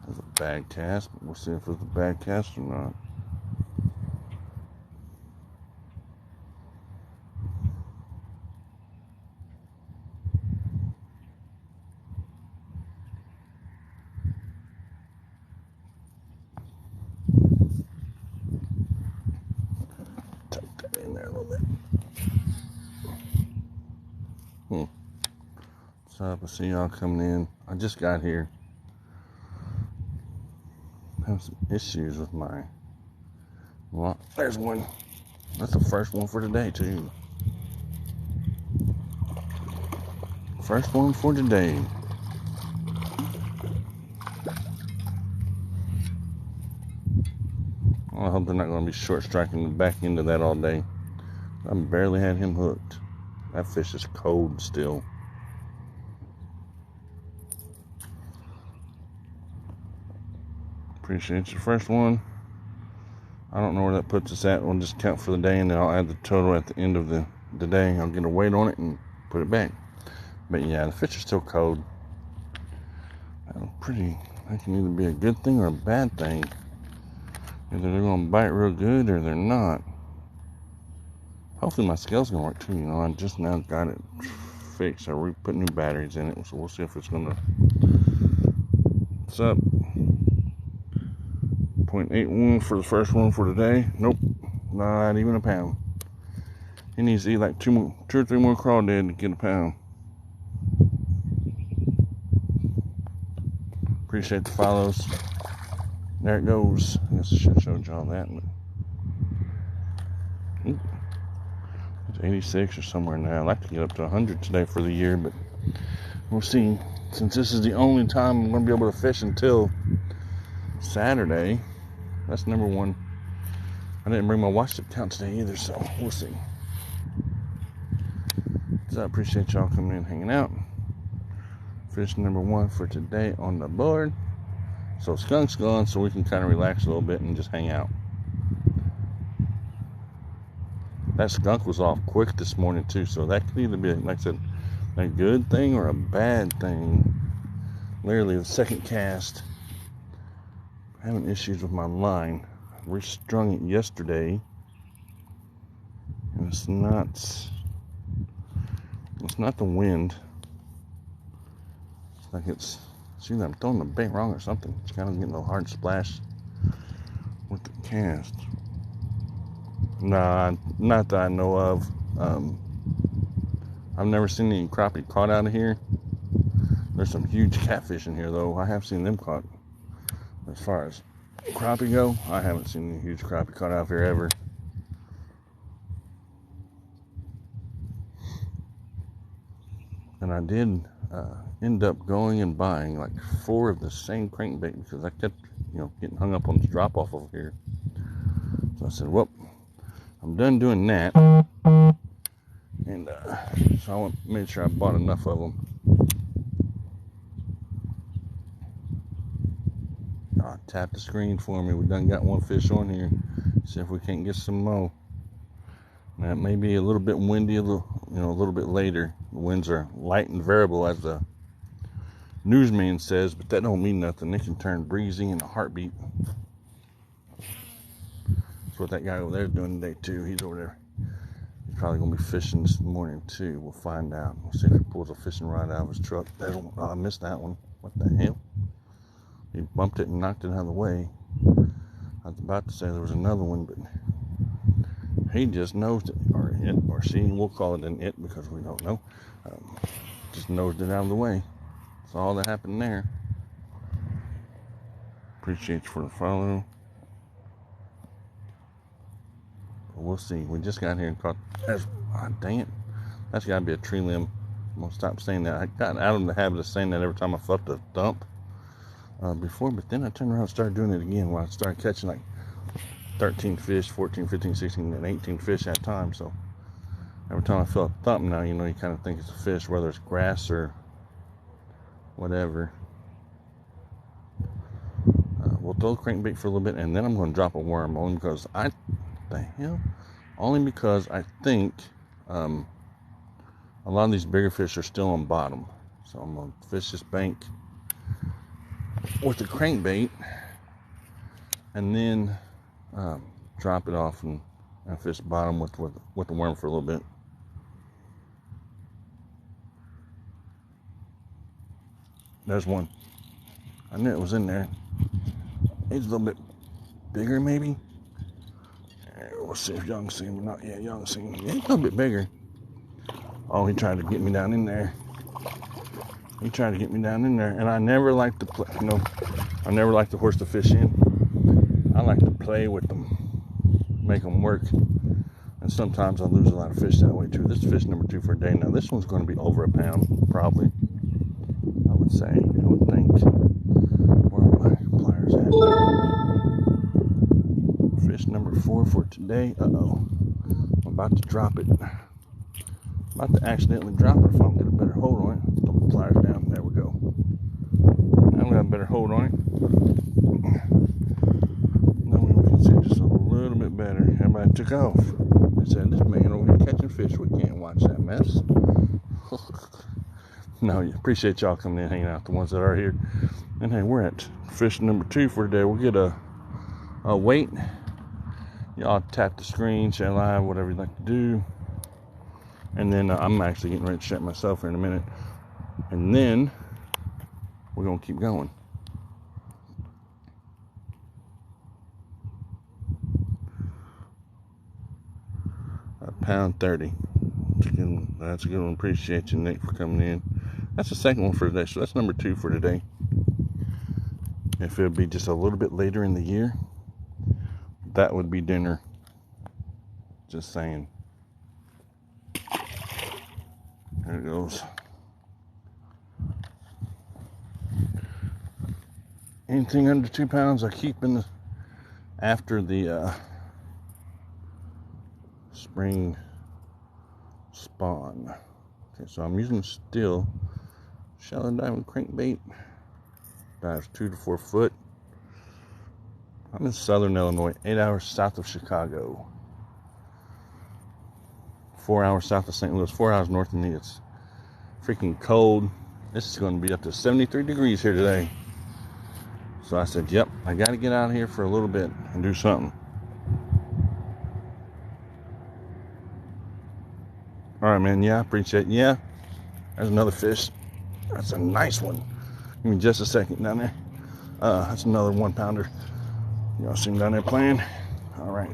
That's a bad cast, but we'll see if it's a bad cast or not. Tuck that in there a little bit. What's up? I see y'all coming in. I just got here. I have some issues with my... Well, there's one. That's the first one for today, too. First one for today. I hope they're not going to be short striking the back end of that all day. I barely had him hooked. That fish is cold still. Appreciate your first one. I don't know where that puts us at. We'll just count for the day, and then I'll add the total at the end of the day. I'll get a weight on it and put it back. But yeah, the fish are still cold. That can either be a good thing or a bad thing. Either they're going to bite real good or they're not. Hopefully my scale's going to work too. You know, I just now got it fixed. I put new batteries in it, so we'll see if it's going to... What's up? 0.81 for the first one for today. Nope, not even a pound. He needs to eat like two or three more crawdad to get a pound. Appreciate the follows. There it goes. I guess I should have showed y'all that. It's 86 or somewhere now. I'd like to get up to 100 today for the year, but we'll see. Since this is the only time I'm going to be able to fish until Saturday, that's number one. I didn't bring my watch to count today either, so we'll see. So I appreciate y'all coming in, hanging out. Fish number one for today on the board. So skunk's gone, so we can kind of relax a little bit and just hang out. That skunk was off quick this morning too, so that could either be, like I said, a good thing or a bad thing. Literally the second cast. Having issues with my line. I restrung it yesterday, and it's not the wind. It's like see that I'm throwing the bait wrong or something. It's kind of getting a hard splash with the cast. Nah, not that I know of. I've never seen any crappie caught out of here. There's some huge catfish in here though. I have seen them caught. As far as crappie go, I haven't seen any huge crappie caught out here ever. And I did end up going and buying like 4 of the same crankbait because I kept, getting hung up on this drop off over here. So I said, well, I'm done doing that. And so I made sure I bought enough of them. Tap the screen for me. We done got one fish on here. See if we can't get some more. Now it may be a little bit windy, a little bit later. The winds are light and variable, as the newsman says, but that don't mean nothing. They can turn breezy in a heartbeat. That's what that guy over there is doing today too. He's over there. He's probably gonna be fishing this morning too. We'll find out. We'll see if he pulls a fishing rod out of his truck. I missed that one. What the hell? He bumped it and knocked it out of the way. I was about to say there was another one, but he just nosed it, or it, or she. We'll call it an it because we don't know. Just nosed it out of the way. That's all that happened there. Appreciate you for the follow. But we'll see. We just got here and caught. Dang it. That's got to be a tree limb. I'm going to stop saying that. I got out of the habit of saying that every time I felt a thump. Before, but then I turned around and started doing it again when I started catching like 13 fish, 14, 15, 16, and 18 fish at a time. So every time I feel a thump now, you kind of think it's a fish, whether it's grass or whatever. We'll throw the crankbait for a little bit, and then I'm going to drop a worm only because I think A lot of these bigger fish are still on bottom. So I'm going to fish this bank with the crankbait and then drop it off and fish the bottom with the worm for a little bit. There's one. I knew it was in there. He's a little bit bigger, maybe. We'll see if y'all can see him or not. Yeah, y'all can see him. Yeah, he's a little bit bigger. Oh, he tried to get me down in there. And I never like to play. I never like to horse the fish in. I like to play with them, make them work. And sometimes I lose a lot of fish that way too. This is fish number 2 for a day. Now this one's going to be over a pound, probably. I would think. Where are my pliers at? Fish number 4 for today. Uh-oh. I'm about to drop it. I'm about to accidentally drop it if I don't get a better hold on it. Throw my pliers down. There we go. Now we got a better hold on it. Now we can see just a little bit better. Everybody took off. They said, this man over here catching fish. We can't watch that mess. No, appreciate y'all coming in, hanging out, the ones that are here. And hey, we're at fish number 2 for today. We'll get a weight. Y'all tap the screen, share live, whatever you'd like to do. And then I'm actually getting ready to shut myself here in a minute. And then we're going to keep going. £1.30. That's a good one. Appreciate you, Nick, for coming in. That's the second one for today. So that's number 2 for today. If it would be just a little bit later in the year, that would be dinner. Just saying. There it goes. Anything under 2 pounds I keep in after the spring spawn. Okay, so I'm using still shallow diamond crankbait. Dives 2 to 4 foot. I'm in southern Illinois, 8 hours south of Chicago. 4 hours south of St. Louis, 4 hours north of me. It's freaking cold. This is going to be up to 73 degrees here today. So I said, yep, I got to get out of here for a little bit and do something. All right, man. Yeah, I appreciate it. Yeah, there's another fish. That's a nice one. Give me just a second down there. That's another 1 pounder. Y'all see him down there playing? All right.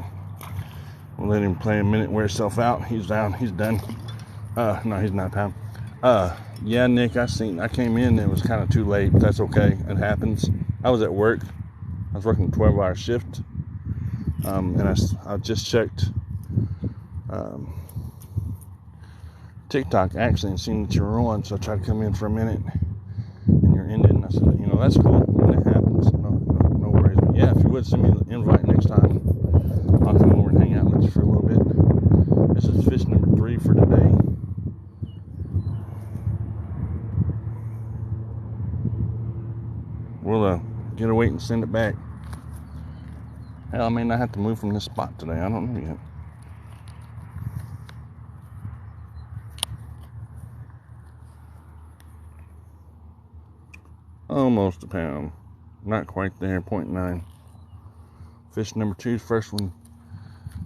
We'll let him play a minute, wear himself out. He's down. He's done. No, he's not a pound. Yeah, Nick, I came in. It was kind of too late, but that's okay. It happens. I was at work. I was working a 12-hour shift. And I just checked TikTok actually and seen that you were on, so I tried to come in for a minute and you're ended, and I said, that's cool. When it happens, no worries. But yeah, if you would send me an invite next time, I'll come over and hang out with you for a little bit. This is fish number 3 for today. We'll get a weight and send it back. Hell, I may not have to move from this spot today. I don't know yet. Almost a pound. Not quite there, 0.9. Fish number 2, first one.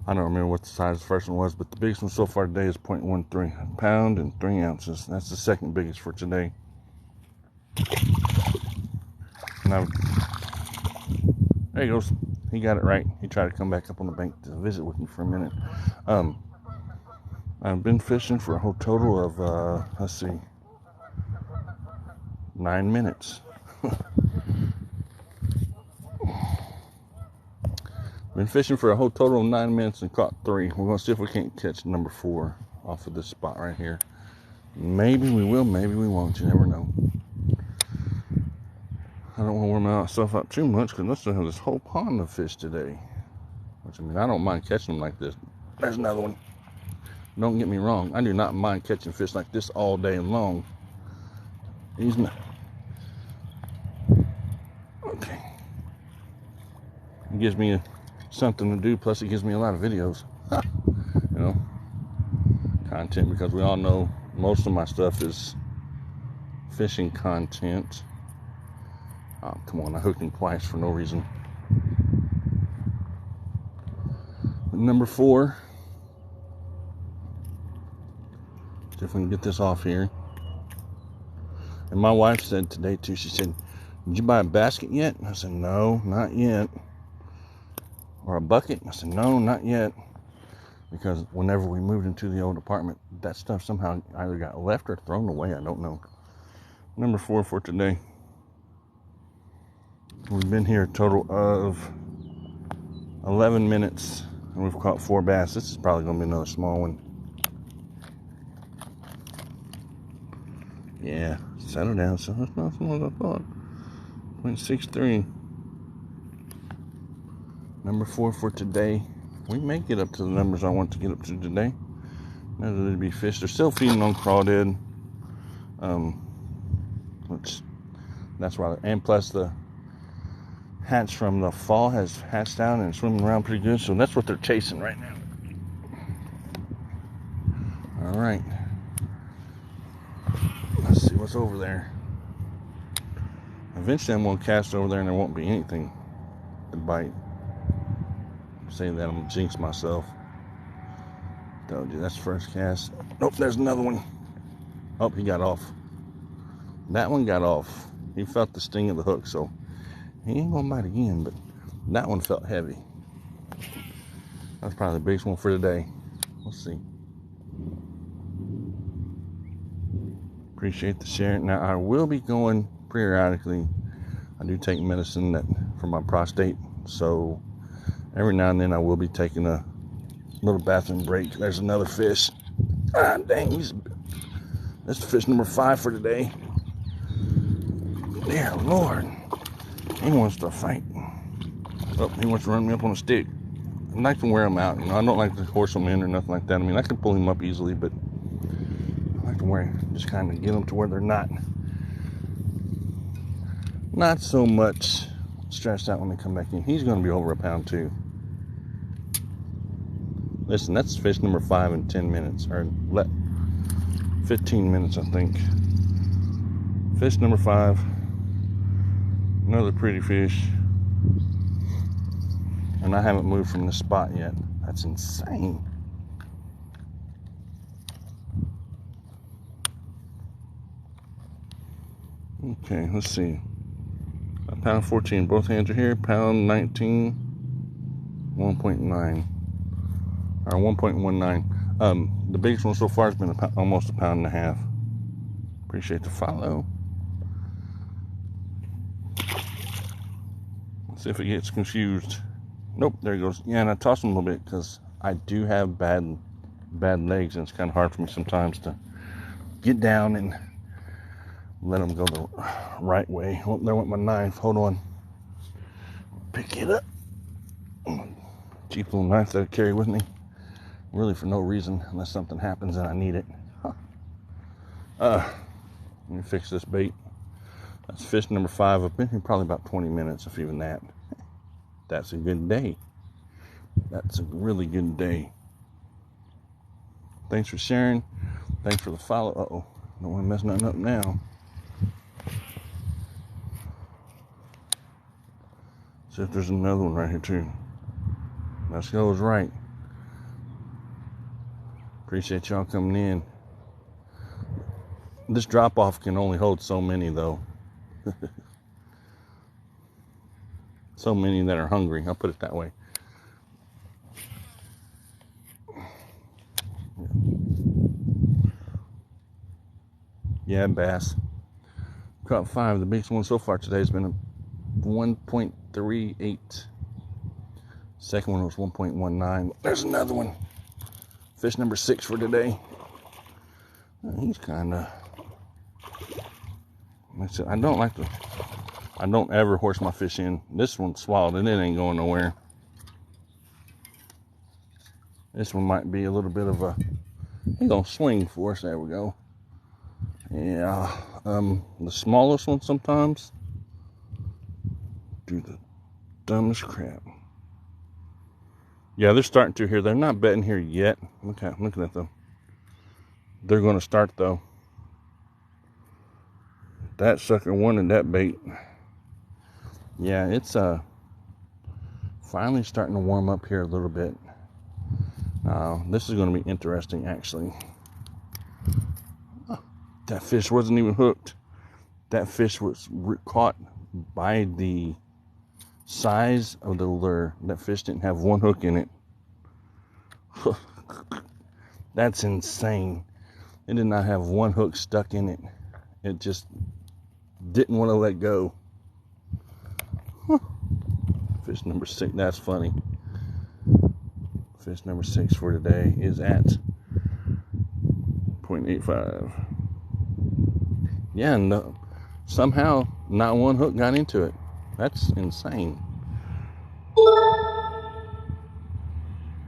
I don't remember what the size of the first one was, but the biggest one so far today is 0.13. A pound and 3 ounces. That's the second biggest for today. Now, there he goes. He got it right. He tried to come back up on the bank to visit with me for a minute. I've been fishing for a whole total of, let's see, 9 minutes. Been fishing for a whole total of 9 minutes and caught 3. We're going to see if we can't catch number 4 off of this spot right here. Maybe we will, maybe we won't. You never know. I don't want to wear myself out too much because I still have this whole pond of fish today. Which, I don't mind catching them like this. There's another one. Don't get me wrong. I do not mind catching fish like this all day long. He's not. Okay. It gives me something to do, plus it gives me a lot of videos. content, because we all know most of my stuff is fishing content. Oh, come on, I hooked him twice for no reason. Number 4. See if we can get this off here. And my wife said today too, she said, "Did you buy a basket yet?" And I said, "No, not yet." Or a bucket? I said, "No, not yet." Because whenever we moved into the old apartment, that stuff somehow either got left or thrown away. I don't know. Number 4 for today. We've been here a total of 11 minutes, and we've caught 4 bass. This is probably going to be another small one. Yeah, settle down. So that's not as small as I thought. 0.63. Number 4 for today. We may get up to the numbers I want to get up to today. Now that it'd be fish. They're still feeding on crawdad. Which, that's why. And plus the hatch from the fall has hatched out and swimming around pretty good. So that's what they're chasing right now. All right. Let's see what's over there. Eventually I'm going to cast over there and there won't be anything to bite. I'm saying that, I'm going to jinx myself. Told you, that's the first cast. Nope, there's another one. Oh, he got off. That one got off. He felt the sting of the hook, so he ain't going to bite again, but that one felt heavy. That's probably the biggest one for today. We'll see. Appreciate the sharing. Now, I will be going periodically. I do take medicine for my prostate, so every now and then I will be taking a little bathroom break. There's another fish. Ah, dang, that's fish number 5 for today. Dear Lord, he wants to fight. Oh, he wants to run me up on a stick. I like to wear him out. You know, I don't like to horse him in or nothing like that. I mean, I can pull him up easily, but I like to just kind of get them to where they're not so much stressed out when they come back in. He's going to be over a pound too. Listen, that's fish number 5 in 10 minutes, or 15 minutes, I think. Fish number 5. Another pretty fish. And I haven't moved from this spot yet. That's insane. Okay, let's see. A pound 14. Both hands are here. Pound 19. 1.9. Or 1.19. The biggest one so far has been almost a pound and a half. Appreciate the follow. Let's see if it gets confused. Nope, there he goes. Yeah, and I toss him a little bit because I do have bad legs, and it's kind of hard for me sometimes to get down and let them go the right way. Oh, there went my knife. Hold on. Pick it up. Cheap little knife that I carry with me. Really for no reason, unless something happens and I need it. Let me fix this bait. That's fish number 5. I've been here probably about 20 minutes, if even that. That's a good day. That's a really good day. Thanks for sharing. Thanks for the follow. Uh-oh. Don't want to mess nothing up now. See if there's another one right here too. That goes right. Appreciate y'all coming in. This drop-off can only hold so many, though. So many that are hungry. I'll put it that way. Yeah, bass. Caught 5. The biggest one so far today has been a 1.38. Second one was 1.19. There's another one. Fish number 6 for today. He's kind of... I don't ever horse my fish in. This one swallowed and it ain't going nowhere. This one might be a little bit of a... He's gonna swing for us. There we go. Yeah. The smallest one sometimes do the dumbest crap. Yeah, they're starting to here. They're not betting here yet. Look at them. They're going to start though. That sucker wanted that bait. Yeah, it's finally starting to warm up here a little bit. This is going to be interesting, actually. That fish wasn't even hooked. That fish was caught by the size of the lure. That fish didn't have one hook in it. That's insane. It did not have one hook stuck in it. It just didn't want to let go. Fish number 6. That's funny. Fish number 6 for today is at 0.85. Yeah, and somehow not one hook got into it. That's insane.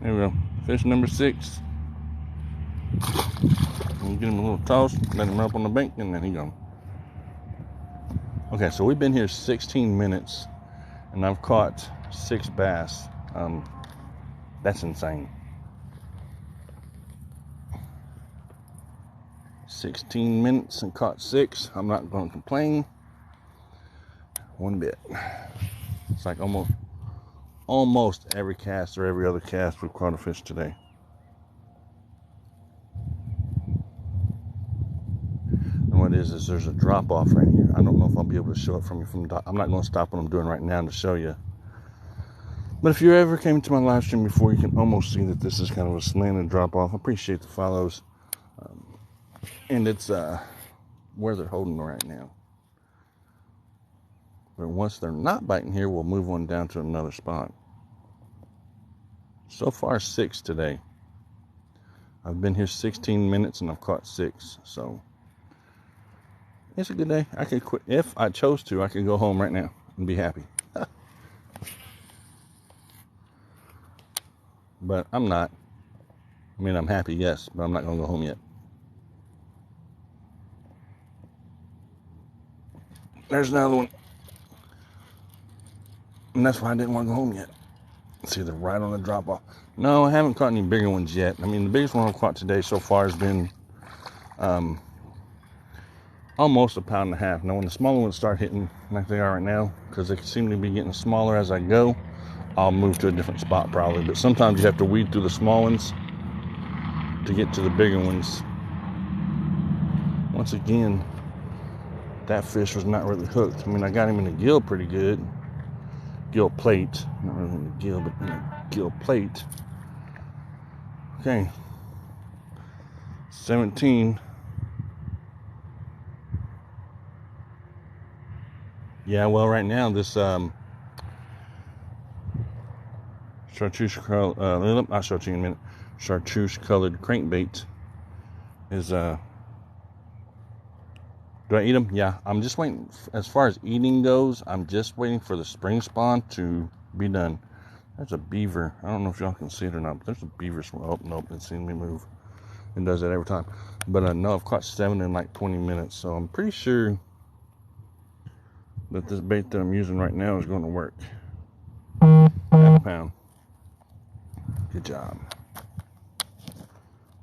There we go. Fish number 6. We'll get him a little toss, let him up on the bank, and then he gone. Okay, so we've been here 16 minutes, and I've caught 6 bass. That's insane. 16 minutes and caught 6. I'm not going to complain one bit. It's like almost every cast or every other cast we've caught a fish today. And what it is there's a drop off right here. I don't know if I'll be able to show it from you from the. I'm not going to stop what I'm doing right now to show you. But if you ever came to my live stream before, you can almost see that this is kind of a slanted drop off. I appreciate the follows. And it's where they're holding right now. But once they're not biting here, we'll move on down to another spot. So far 6 today. I've been here 16 minutes and I've caught 6. So it's a good day. I could quit. If I chose to, I could go home right now and be happy. But I'm not. I mean, I'm happy, yes, but I'm not going to go home yet. There's another one. And that's why I didn't want to go home yet. See, they're right on the drop off. No, I haven't caught any bigger ones yet. I mean, the biggest one I've caught today so far has been almost 1.5 pounds. Now, when the smaller ones start hitting like they are right now, because they seem to be getting smaller as I go, I'll move to a different spot probably. But sometimes you have to weed through the small ones to get to the bigger ones. Once again, that fish was not really hooked. I mean, I got him in the gill pretty good. Gill plate. Not really in the gill, but in the gill plate. Okay. 17. Yeah, well, right now, this chartreuse colored, I'll show it to you in a minute. Chartreuse colored crankbait is, do I eat them? Yeah, I'm just waiting. As far as eating goes, I'm just waiting for the spring spawn to be done. There's a beaver. I don't know if y'all can see it or not, but there's a beaver. Oh, nope, it's seen me move. It does that every time. But I know I've caught 7 in like 20 minutes, so I'm pretty sure that this bait that I'm using right now is going to work. 1/2 pound. Good job.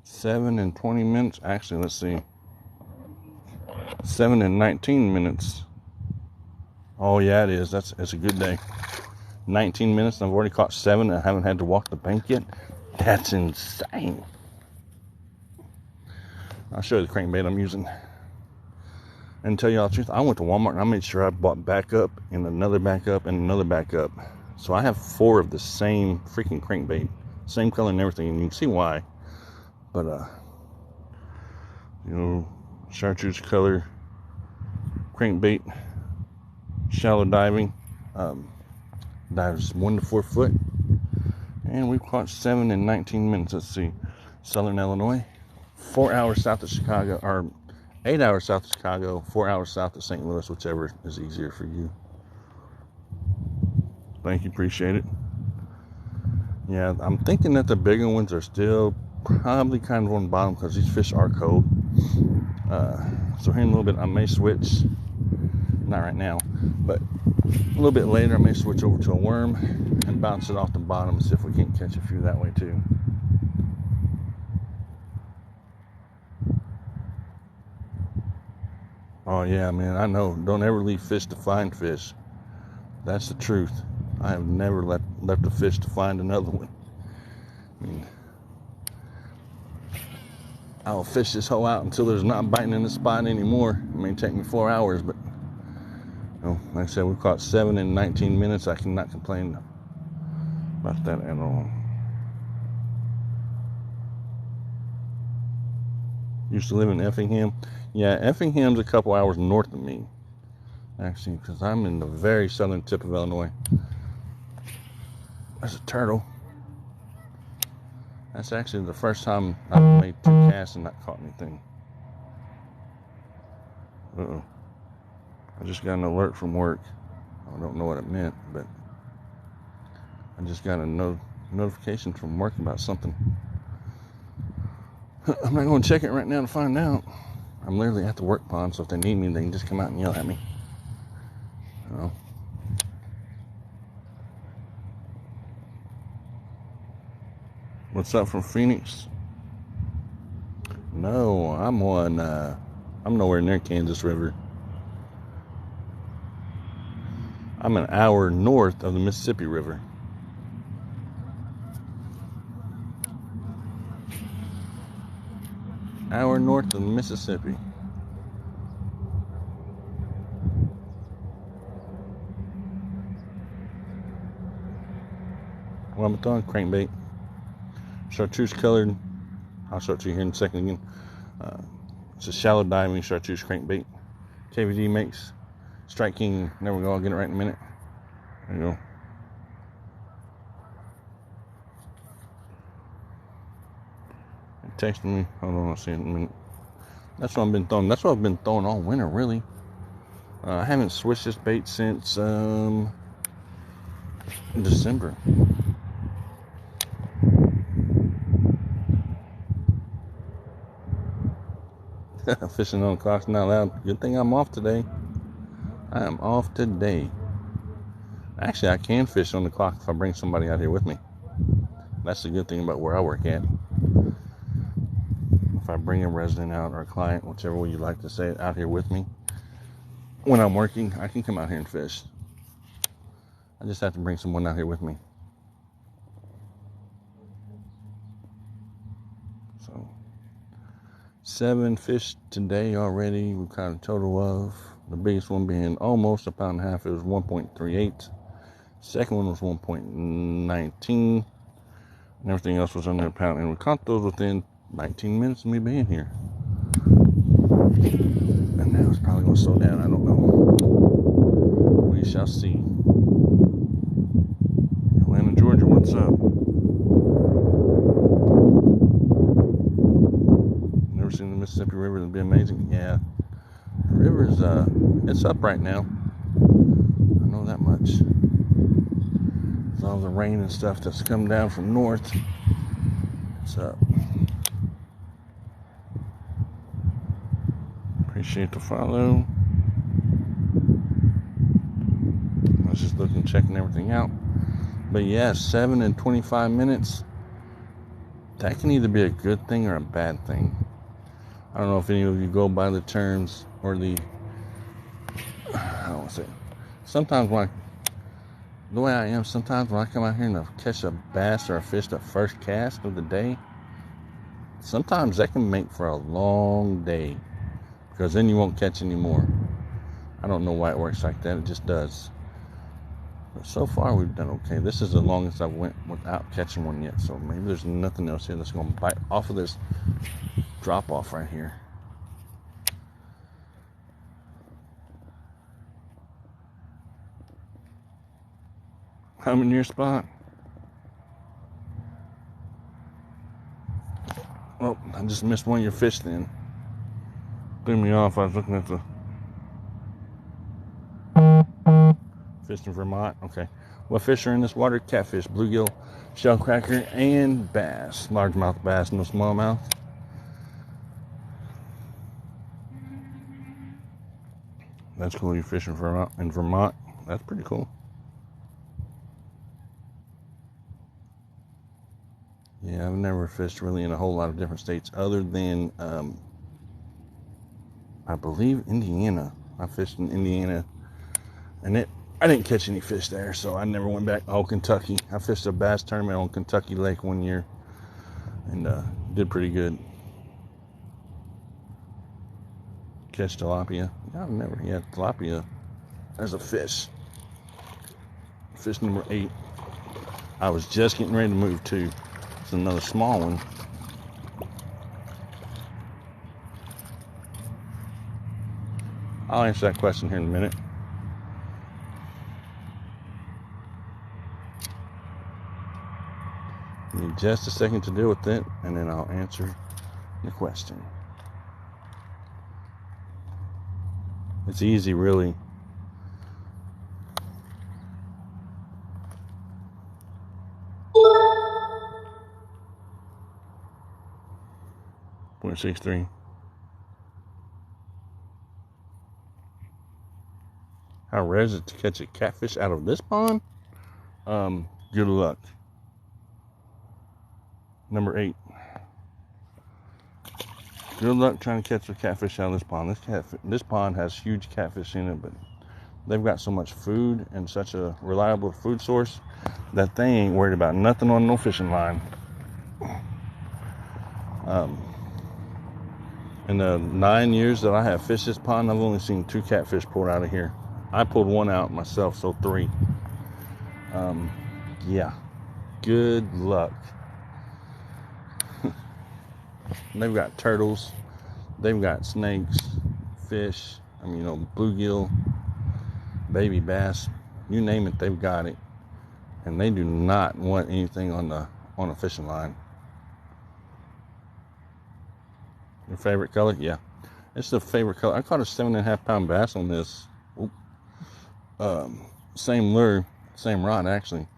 7 in 20 minutes. Actually, let's see. 7 in 19 minutes. Oh yeah, it is. It's a good day. 19 minutes and I've already caught 7 and I haven't had to walk the bank yet. That's insane. I'll show you the crankbait I'm using. And tell y'all the truth, I went to Walmart and I made sure I bought backup and another backup and another backup. So I have 4 of the same freaking crankbait. Same color and everything, and you can see why. But chartreuse color crankbait, shallow diving, dives 1 to 4 foot, and we've caught 7 in 19 minutes. Let's see, Southern Illinois, 4 hours south of Chicago, or 8 hours south of Chicago, 4 hours south of St. Louis, whichever is easier for you. Thank you, appreciate it. Yeah, I'm thinking that the bigger ones are still probably kind of on the bottom because these fish are cold. So here in a little bit I may switch, not right now, but a little bit later I may switch over to a worm and bounce it off the bottom and see if we can't catch a few that way too. Oh yeah, man, I know. Don't ever leave fish to find fish. That's the truth. I have never left a fish to find another one. I mean, I'll fish this hole out until there's not biting in the spot anymore. It may take me 4 hours, but like I said, we caught 7 in 19 minutes. I cannot complain about that at all. Used to live in Effingham. Yeah, Effingham's a couple hours north of me, actually, because I'm in the very southern tip of Illinois. There's a turtle. That's actually the first time I've made 2 casts and not caught anything. Uh-oh. I just got an alert from work. I don't know what it meant, but I just got a notification from work about something. I'm not going to check it right now to find out. I'm literally at the work pond, so if they need me, they can just come out and yell at me. What's up from Phoenix? No, I'm nowhere near Kansas River. I'm an hour north of the Mississippi River. Hour north of the Mississippi. What I'm throwing, crankbait. Chartreuse colored. I'll show it to you here in a second again. It's a shallow diving chartreuse crankbait. KVD makes. Strike King. There we go. I'll get it right in a minute. There you go. It texted me. Hold on, I'll see it in a minute. That's what I've been throwing. That's what I've been throwing all winter, really. I haven't switched this bait since December. Fishing on the clock's not allowed. Good thing I'm off today. I am off today. Actually, I can fish on the clock if I bring somebody out here with me. That's the good thing about where I work at. If I bring a resident out or a client, whichever way you like to say it, out here with me, when I'm working, I can come out here and fish. I just have to bring someone out here with me. So, 7 fish today already. We've caught a total of, the biggest one being almost a pound and a half. It was 1.38. Second one was 1.19. And everything else was under a pound. And we caught those within 19 minutes of me being here. And now it's probably going to slow down. I don't know. We shall see. Atlanta, Georgia, what's up? Never seen the Mississippi River. It'd be amazing. Yeah. The river's, it's up right now. I know that much. With all the rain and stuff that's come down from north, it's up. Appreciate the follow. I was just looking, checking everything out. But yeah, 7 and 25 minutes. That can either be a good thing or a bad thing. I don't know if any of you go by the terms or the, I don't want to say, sometimes the way I am, sometimes when I come out here and I catch a bass or a fish the first cast of the day, sometimes that can make for a long day, because then you won't catch any more. I don't know why it works like that. It just does. But so far we've done okay. This is the longest I've went without catching one yet. So maybe there's nothing else here that's going to bite off of this drop off right here. I'm in your spot. Well, I just missed one of your fish then. Threw me off. I was looking at the fish in Vermont. Okay. What fish are in this water? Catfish, bluegill, shellcracker, and bass. Largemouth bass, no smallmouth. That's cool. You're fishing in Vermont. That's pretty cool. Yeah, I've never fished really in a whole lot of different states other than I believe Indiana. I fished in Indiana, and I didn't catch any fish there, so I never went back. Oh, Kentucky. I fished a bass tournament on Kentucky Lake one year, and did pretty good. Catch tilapia. I've never had tilapia. There's a fish. Fish number 8. I was just getting ready to move too. It's another small one. I'll answer that question here in a minute. Need just a second to deal with it, and then I'll answer your question. It's easy, really. .63. How rare is it to catch a catfish out of this pond? Good luck. Number 8. Good luck trying to catch a catfish out of this pond. This pond has huge catfish in it, but they've got so much food and such a reliable food source that they ain't worried about nothing on no fishing line. In the 9 years that I have fished this pond, I've only seen 2 catfish pulled out of here. I pulled 1 out myself, so 3. Yeah, good luck. They've got turtles, they've got snakes, fish, bluegill, baby bass, you name it, they've got it. And they do not want anything on a fishing line. Your favorite color? Yeah, it's the favorite color. I caught a 7.5 pound bass on this. Same lure, same rod actually.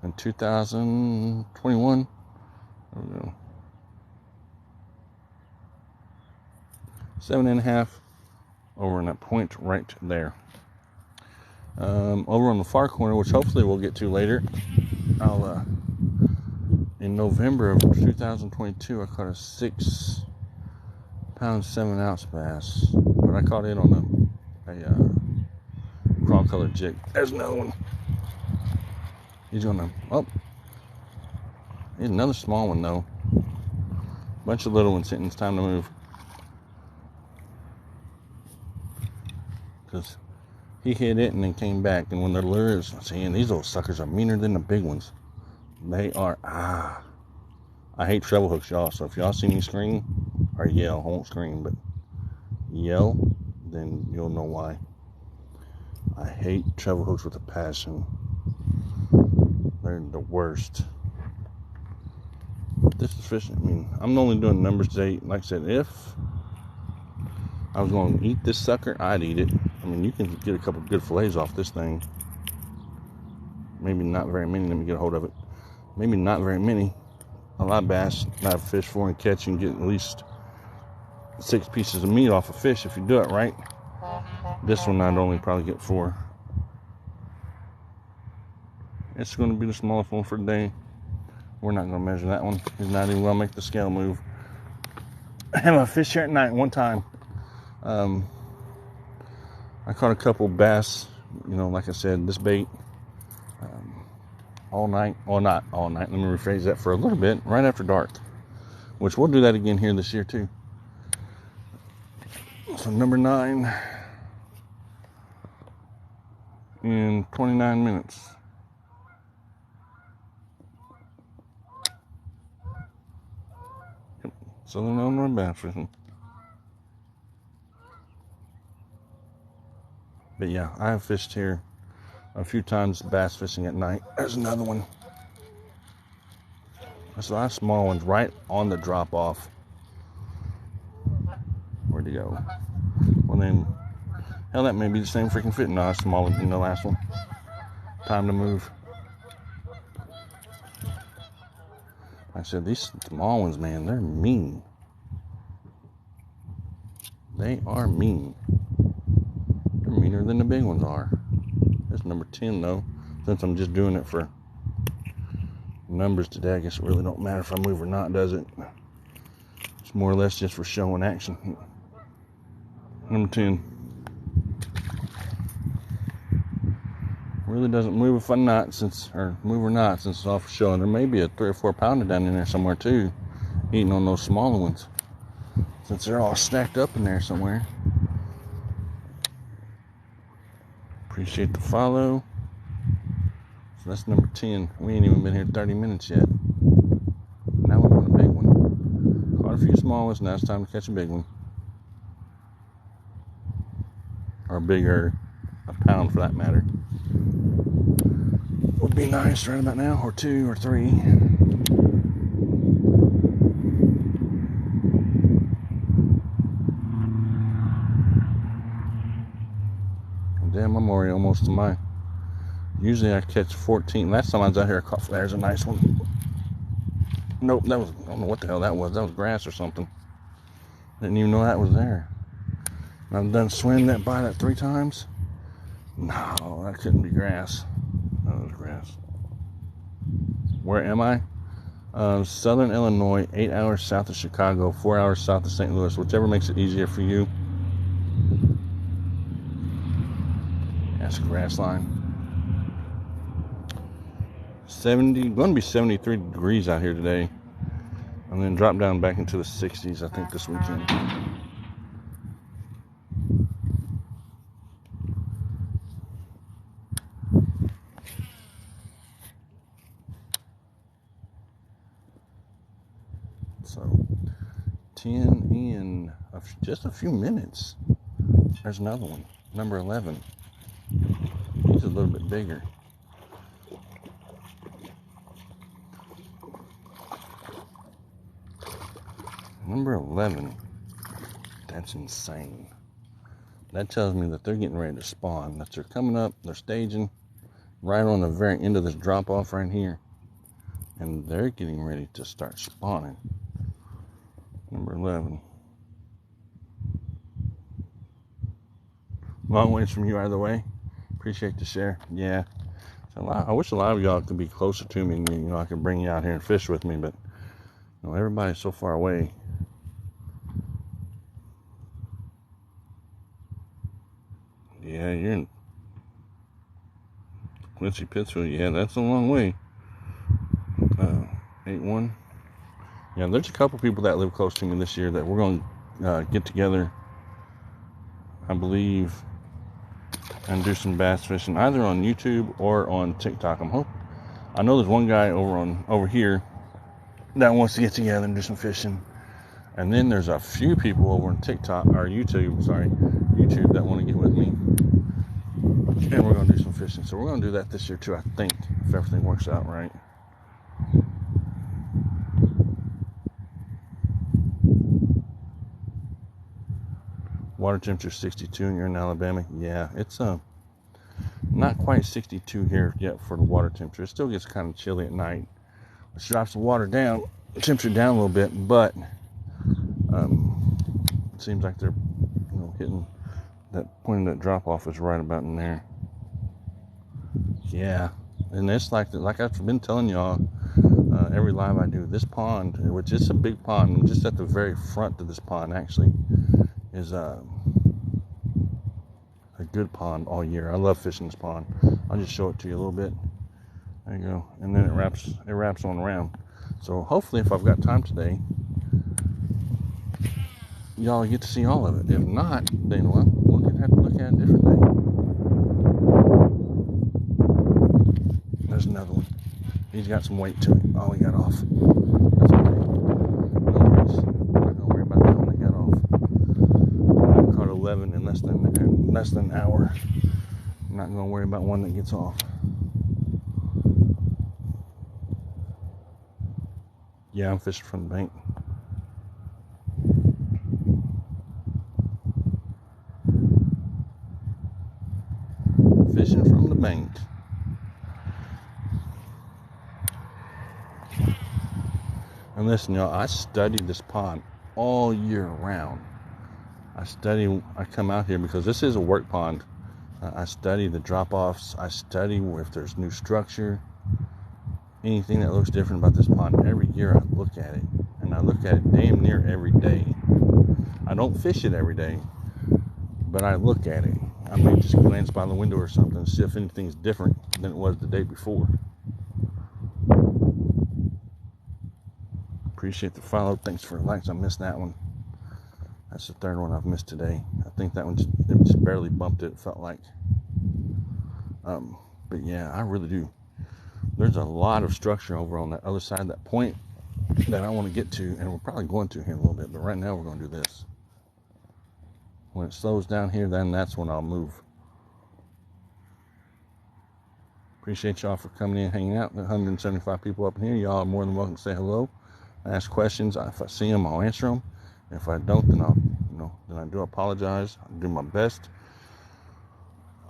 In 2021. There we go. 7.5 over in that point right there. Over on the far corner, which hopefully we'll get to later, in November of 2022, I caught a 6 pound 7 ounce bass, but I caught it on a crawl colored jig. There's another one. He's another small one though. Bunch of little ones hitting. It's time to move. Because he hit it and then came back. And when the lure is saying these little suckers are meaner than the big ones. They are. I hate treble hooks, y'all. So if y'all see me scream or yell, I won't scream, but yell, then you'll know why. I hate treble hooks with a passion. They're the worst. This is fishing. I'm only doing numbers today. Like I said, if I was going to eat this sucker, I'd eat it. You can get a couple good fillets off this thing. Maybe not very many. Let me get a hold of it. Maybe not very many. A lot of bass that I've fished for and catch, you can get at least 6 pieces of meat off a fish if you do it right. This one I'd only probably get 4. It's going to be the smallest one for the day. We're not going to measure that one. He's not even going to make the scale move. I have a fish here at night one time. I caught a couple bass, like I said, this bait, all night. Well, not all night. Let me rephrase that, for a little bit, right after dark, which we'll do that again here this year too. So number 9 in 29 minutes. Yep. Southern Illinois bass fishing. But yeah, I have fished here a few times bass fishing at night. There's another one. There's a lot of small ones right on the drop off. Where'd he go? Well then, hell, that may be the same freaking fit. No, it's smaller than the last one. Time to move. I said, these small ones, man, they're mean. They are mean. They're meaner than the big ones are. That's number 10 though. Since I'm just doing it for numbers today, I guess it really don't matter if I move or not, does it? It's more or less just for show and action. Number 10. Really doesn't move if I'm not, since it's off the show. And there may be a 3 or 4 pounder down in there somewhere too, eating on those smaller ones, since they're all stacked up in there somewhere. Appreciate the follow. So that's number 10. We ain't even been here 30 minutes yet. Now we want a big one. Caught a few small ones. Now it's time to catch a big one. Or bigger, a pound for that matter. Would be nice right about now, or 2 or 3. Damn, I'm already almost to my. Usually I catch 14. Last time I was out here, I caught. There's a nice one. Nope, that was. I don't know what the hell that was. That was grass or something. Didn't even know that was there. I've done swim that by that 3 times. No, that couldn't be grass. That was grass. Where am I? Southern Illinois, 8 hours south of Chicago, 4 hours south of St. Louis, whichever makes it easier for you. That's a grass line. 70, going to be 73 degrees out here today, and then drop down back into the 60s, I think, this weekend. So 10 in just a few minutes. There's another one, number 11. He's a little bit bigger. Number 11. That's insane. That tells me that they're getting ready to spawn. That they're coming up, they're staging right on the very end of this drop off right here. And they're getting ready to start spawning. Number 11. Long ways from you either way. Appreciate the share. Yeah. I wish a lot of y'all could be closer to me and I could bring you out here and fish with me, but everybody's so far away. Yeah, you're in Quincy, Pittsfield. Yeah, that's a long way. 8-1. Yeah, there's a couple people that live close to me this year that we're going to get together, I believe, and do some bass fishing, either on YouTube or on TikTok. I know there's one guy over here that wants to get together and do some fishing, and then there's a few people over on TikTok or YouTube that want to get with me, and we're going to do some fishing. So we're going to do that this year too, I think, if everything works out right. Water temperature 62 and you're in Alabama. Yeah, it's not quite 62 here yet for the water temperature. It still gets kind of chilly at night, which drops the water down, temperature down a little bit, but it seems like they're hitting that point of that drop off is right about in there. Yeah, and it's like I've been telling y'all every live I do, this pond, which is a big pond, just at the very front of this pond actually, is a good pond all year. I love fishing this pond. I'll just show it to you a little bit. There you go. And then it wraps on around. So hopefully, if I've got time today, y'all get to see all of it. If not, then we'll have to look at it a different day. There's another one. He's got some weight to him. Oh, he got off. That's okay. No worries. I'm not gonna worry about that one. He got off. I caught 11 in less than an hour. I'm not gonna worry about one that gets off. Yeah, I'm fishing from the bank. Fishing from the bank. And listen, y'all, I studied this pond all year round. I come out here because this is a work pond. I study the drop-offs. I study if there's new structure, anything that looks different about this pond. Every year I look at it, and I look at it damn near every day. I don't fish it every day, but I look at it. I may just glance by the window or something, see if anything's different than it was the day before. Appreciate the follow. Thanks for the likes. I missed that one. That's the third one I've missed today. I think that one just barely bumped it felt like. But yeah, I really do. There's a lot of structure over on that other side of that point that I want to get to, and we're probably going to here in a little bit, but right now we're going to do this. When it slows down here, then that's when I'll move. Appreciate y'all for coming in, hanging out. 175 people up in here. Y'all are more than welcome to say hello, ask questions. If I see them, I'll answer them. If I don't, then I do apologize. I'll do my best.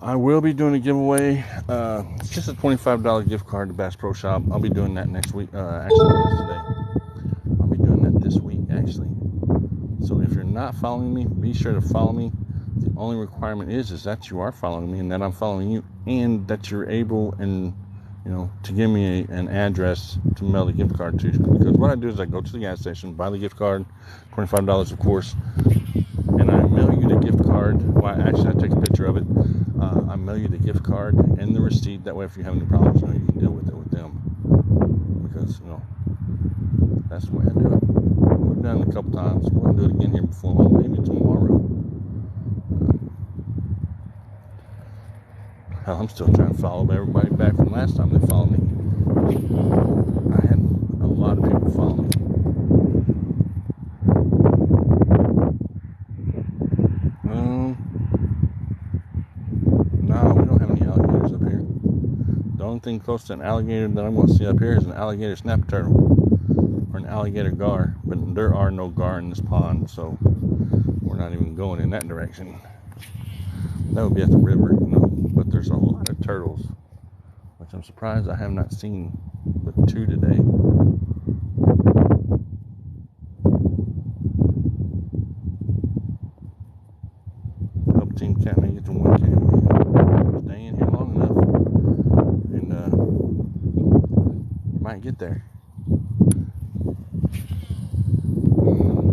I will be doing a giveaway. It's just a $25 gift card to Bass Pro Shop. I'll be doing that next week. Actually, today. I'll be doing that this week, actually. So if you're not following me, be sure to follow me. The only requirement is that you are following me and that I'm following you, and that you're able to give me an address to mail the gift card to. Because what I do is I go to the gas station, buy the gift card, $25 of course, and I mail you the gift card. Well, actually, I take a picture of it. I mail you the gift card and the receipt. That way, if you have any problems, you can deal with it with them. Because that's the way I do it. We've done it a couple times. We're gonna do it again here before long, maybe tomorrow. Hell, I'm still trying to follow everybody back from last time they followed me. I had a lot of people follow me. No, we don't have any alligators up here. The only thing close to an alligator that I'm going to see up here is an alligator snapper turtle or an alligator gar, but there are no gar in this pond, so we're not even going in that direction. That would be at the river, but there's a lot of turtles, which I'm surprised I have not seen but 2 today. Hope Team Cat may get to 1K. Stay in here long enough, and you might get there.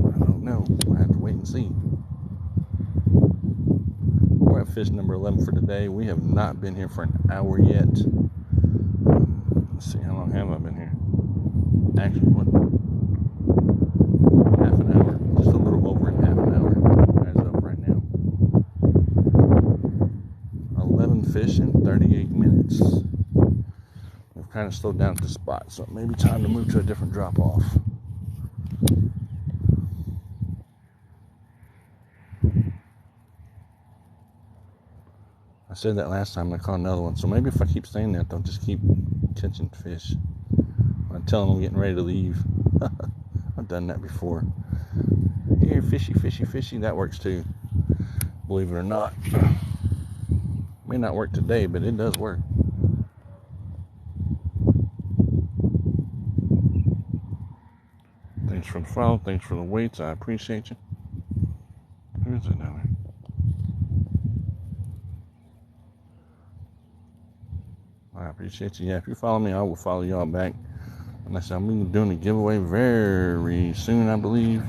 I don't know. I have to wait and see. We're at fish number 11 for today. We have not been here for an hour yet. Let's see, how long have I been here? Actually, half an hour. Just a little over half an hour as of right now. 11 fish in 38 minutes. We've kind of slowed down at the spot, so maybe time to move to a different drop-off. I said that last time, I caught another one, so maybe if I keep saying that, they'll just keep catching fish. When I tell them I'm getting ready to leave. I've done that before. Here, fishy, fishy, fishy. That works too, believe it or not. May not work today, but it does work. Thanks for the follow. Thanks for the weights. I appreciate you. Who is it down there? I appreciate you. Yeah, if you follow me, I will follow y'all back. And I said, I'm going to be doing a giveaway very soon, I believe.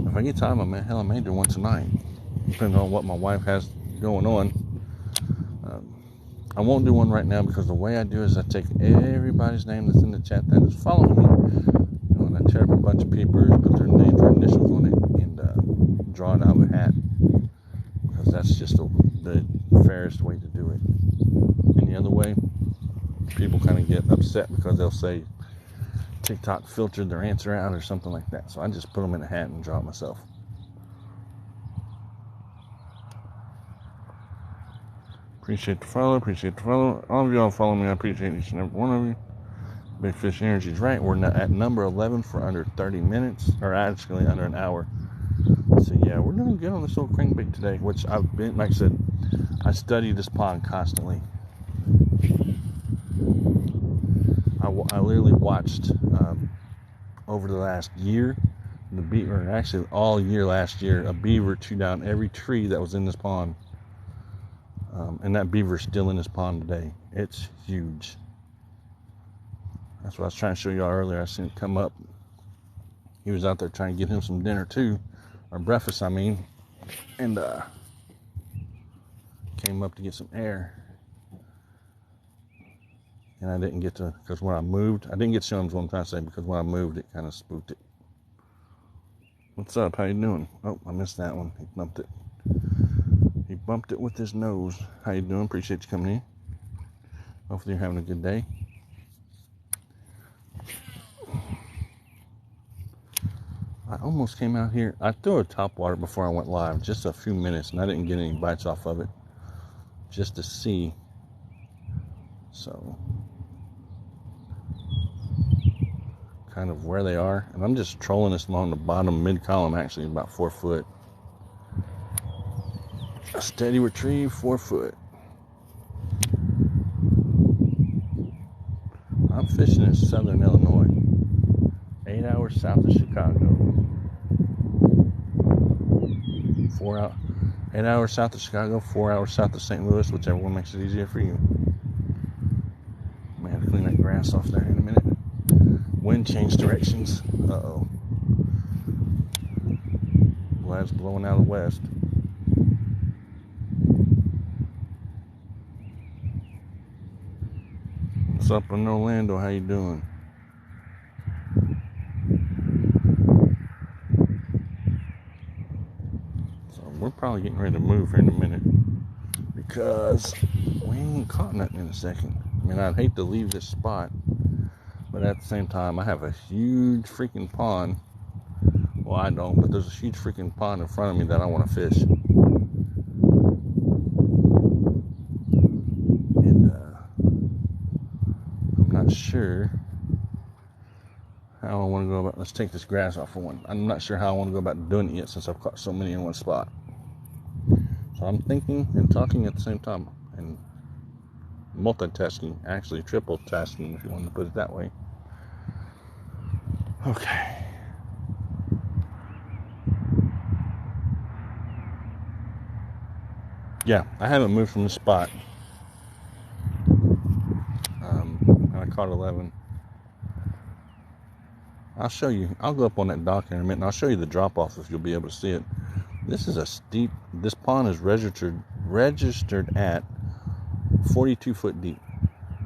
If I get time, I may do one tonight, depending on what my wife has going on. I won't do one right now because the way I do is I take everybody's name that's in the chat that is following me, and I tear up a bunch of papers, put their names or initials on it, and draw it out of a hat, because that's just the fairest way to do it. Any other way, people kind of get upset because they'll say TikTok filtered their answer out or something like that. So I just put them in a hat and draw it myself. Appreciate the follow. All of y'all follow me. I appreciate each and every one of you. Big Fish Energy's right. We're at number 11 for under 30 minutes, or actually under an hour. So yeah, we're doing good on this little crankbait today, which I've been, like I said, I study this pond constantly. I literally watched over the last year, the beaver, actually all year last year, a beaver chew down every tree that was in this pond. And that beaver's still in this pond today. It's huge. That's what I was trying to show y'all earlier. I seen it come up. He was out there trying to get him some dinner too, or breakfast, I mean. And came up to get some air. And I didn't get to, because when I moved, I didn't get to show him what I'm trying to say, because when I moved, it kind of spooked it. What's up? How you doing? Oh, I missed that one. He bumped it. He bumped it with his nose. How you doing? Appreciate you coming in. Hopefully you're having a good day. I almost came out here. I threw a top water before I went live, just a few minutes, and I didn't get any bites off of it, just to see. So, kind of where they are. And I'm just trolling this along the bottom mid-column, actually, about 4 foot. A steady retrieve, 4 foot. I'm fishing in southern Illinois, 8 hours south of Chicago. 8 hours south of Chicago, 4 hours south of St. Louis, whichever one makes it easier for you. I'm going to have to clean that grass off there in a minute. Wind changed directions. Uh-oh. Glad it's blowing out of the west. What's up in Orlando? How you doing? So we're probably getting ready to move here in a minute, because we ain't caught nothing in a second. I mean, I'd hate to leave this spot, but at the same time, I have a huge freaking pond. Well, I don't, but there's a huge freaking pond in front of me that I want to fish. And I'm not sure how I want to go about. Let's take this grass off for one. I'm not sure how I want to go about doing it yet, since I've caught so many in one spot. So I'm thinking and talking at the same time, and multitasking, actually triple tasking, if you want to put it that way. Okay. Yeah, I haven't moved from the spot. And I caught 11. I'll show you. I'll go up on that dock in a minute, and I'll show you the drop-off if you'll be able to see it. This is a steep. This pond is registered at 42 foot deep,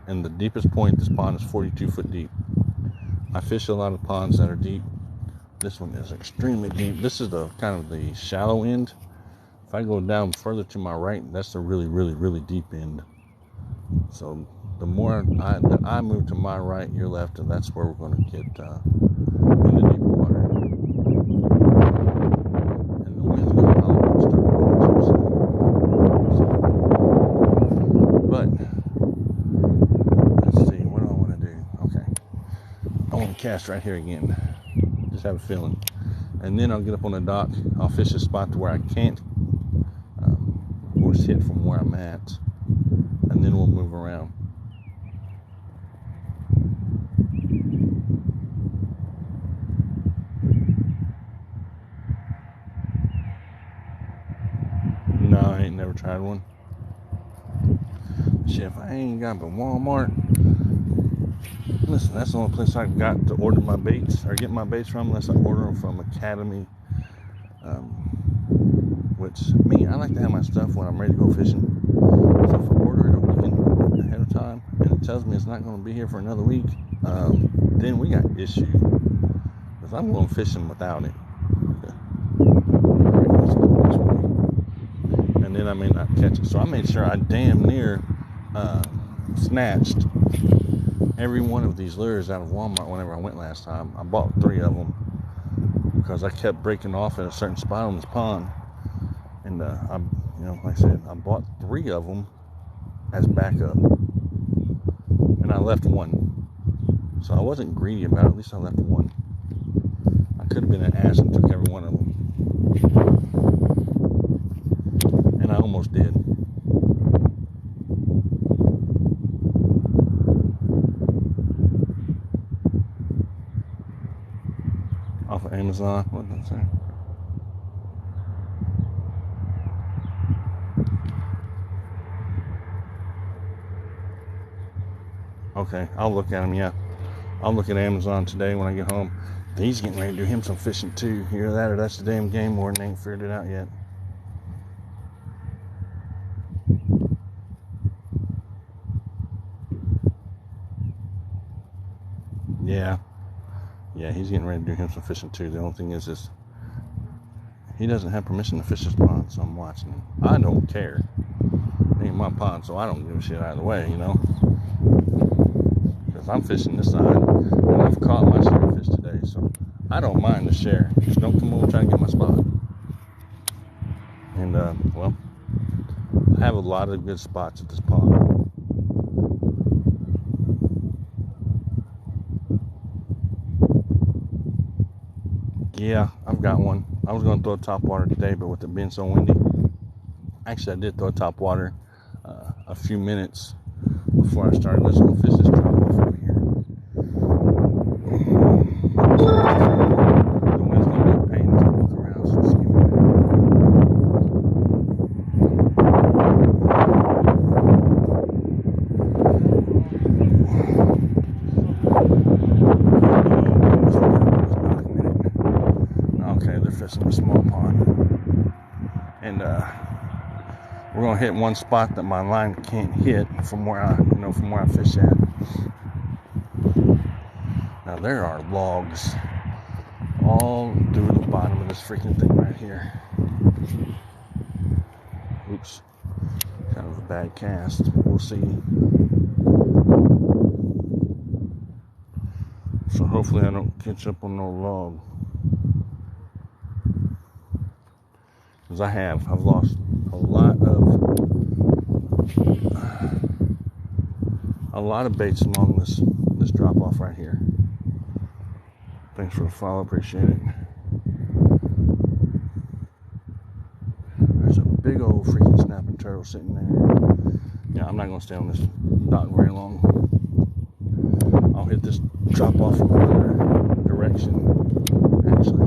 and the deepest point this pond is 42 foot deep. I fish a lot of ponds that are deep. This one is extremely deep. This is the kind of the shallow end. If I go down further to my right, that's the really, really, really deep end. So the more I move to my right, your left, and that's where we're going to get into deeper water. And the wind's going to start blowing too. But let's see, what do I want to do? Okay, I want to cast right here again. Just have a feeling, and then I'll get up on the dock. I'll fish a spot to where I can't hit from where I'm at, and then we'll move around. No, I ain't never tried one. Shit, if I ain't got but Walmart, listen, that's the only place I've got to order my baits or get my baits from, unless I order them from Academy. Which, me, I like to have my stuff when I'm ready to go fishing. So if I order it a weekend ahead of time and it tells me it's not going to be here for another week, then we got issues. Because I'm going fishing without it. Alright, let's go this way. And then I may not catch it. So I made sure I damn near snatched every one of these lures out of Walmart whenever I went last time. I bought 3 of them because I kept breaking off at a certain spot on this pond. And like I said, I bought 3 of them as backup, and I left 1. So I wasn't greedy about it. At least I left 1. I could have been an ass and took every one of them, and I almost did. Off of Amazon. What did I say? Okay, I'll look at him, yeah. I'll look at Amazon today when I get home. He's getting ready to do him some fishing too. Either that or that's the damn game warden ain't figured it out yet. Yeah, he's getting ready to do him some fishing too. The only thing is he doesn't have permission to fish this pond, so I'm watching him. I don't care. It ain't my pond, so I don't give a shit out of the way, you know. Because I'm fishing this side, and I've caught my share of fish today, so I don't mind the share. Just don't come over trying to get my spot. And well, I have a lot of good spots at this pond. Yeah, I've got one. I was going to throw a top water today, but with it being so windy, actually I did throw a top water a few minutes before I started. Let's go fish this drop off over here. The wind's going to be a pain as I look around, so just give me a minute. Okay, they're fishing a small pond. And we're gonna hit one spot that my line can't hit from where I fish at. Now there are logs all through the bottom of this freaking thing right here. Oops, kind of a bad cast. We'll see. So hopefully I don't catch up on no log. Because I've lost a lot of baits along this drop off right here. Thanks for the follow, appreciate it. There's a big old freaking snapping turtle sitting there. Yeah, I'm not gonna stay on this dock very long. I'll hit this drop off from another direction, actually.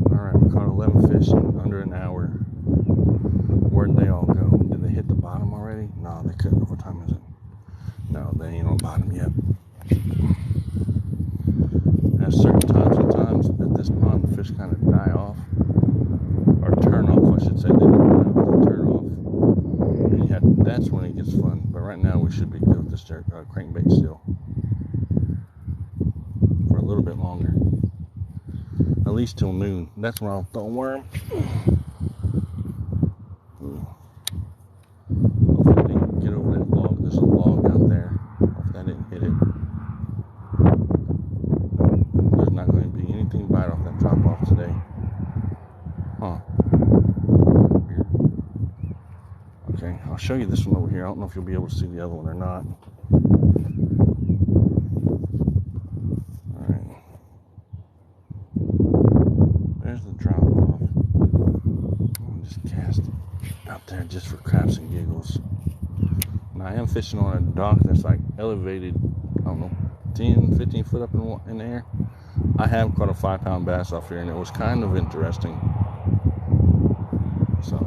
Alright, we caught 11 fish in under an hour. Where'd they all go? Did they hit the bottom already? No, they couldn't. What time is it? No, they ain't on bottom yet. At certain times at this pond, the fish kind of die off. Or turn off, I should say. They don't die off, they turn off. And that's when it gets fun. But right now, we should be good with this crankbait still. For a little bit longer. At least till noon. That's when I'll throw a worm. Hopefully they can get over that log. There's a log out there. Hopefully I didn't hit it. There's not going to be anything bite off that drop off today. Huh. Weird. Okay, I'll show you this one over here. I don't know if you'll be able to see the other one or not. Alright. There's the drop off. I'll just cast it out there just for craps and giggles. Now I am fishing on a dock that's like elevated, I don't know, 10, 15 foot up in the air. I have caught a 5-pound bass off here, and it was kind of interesting. So,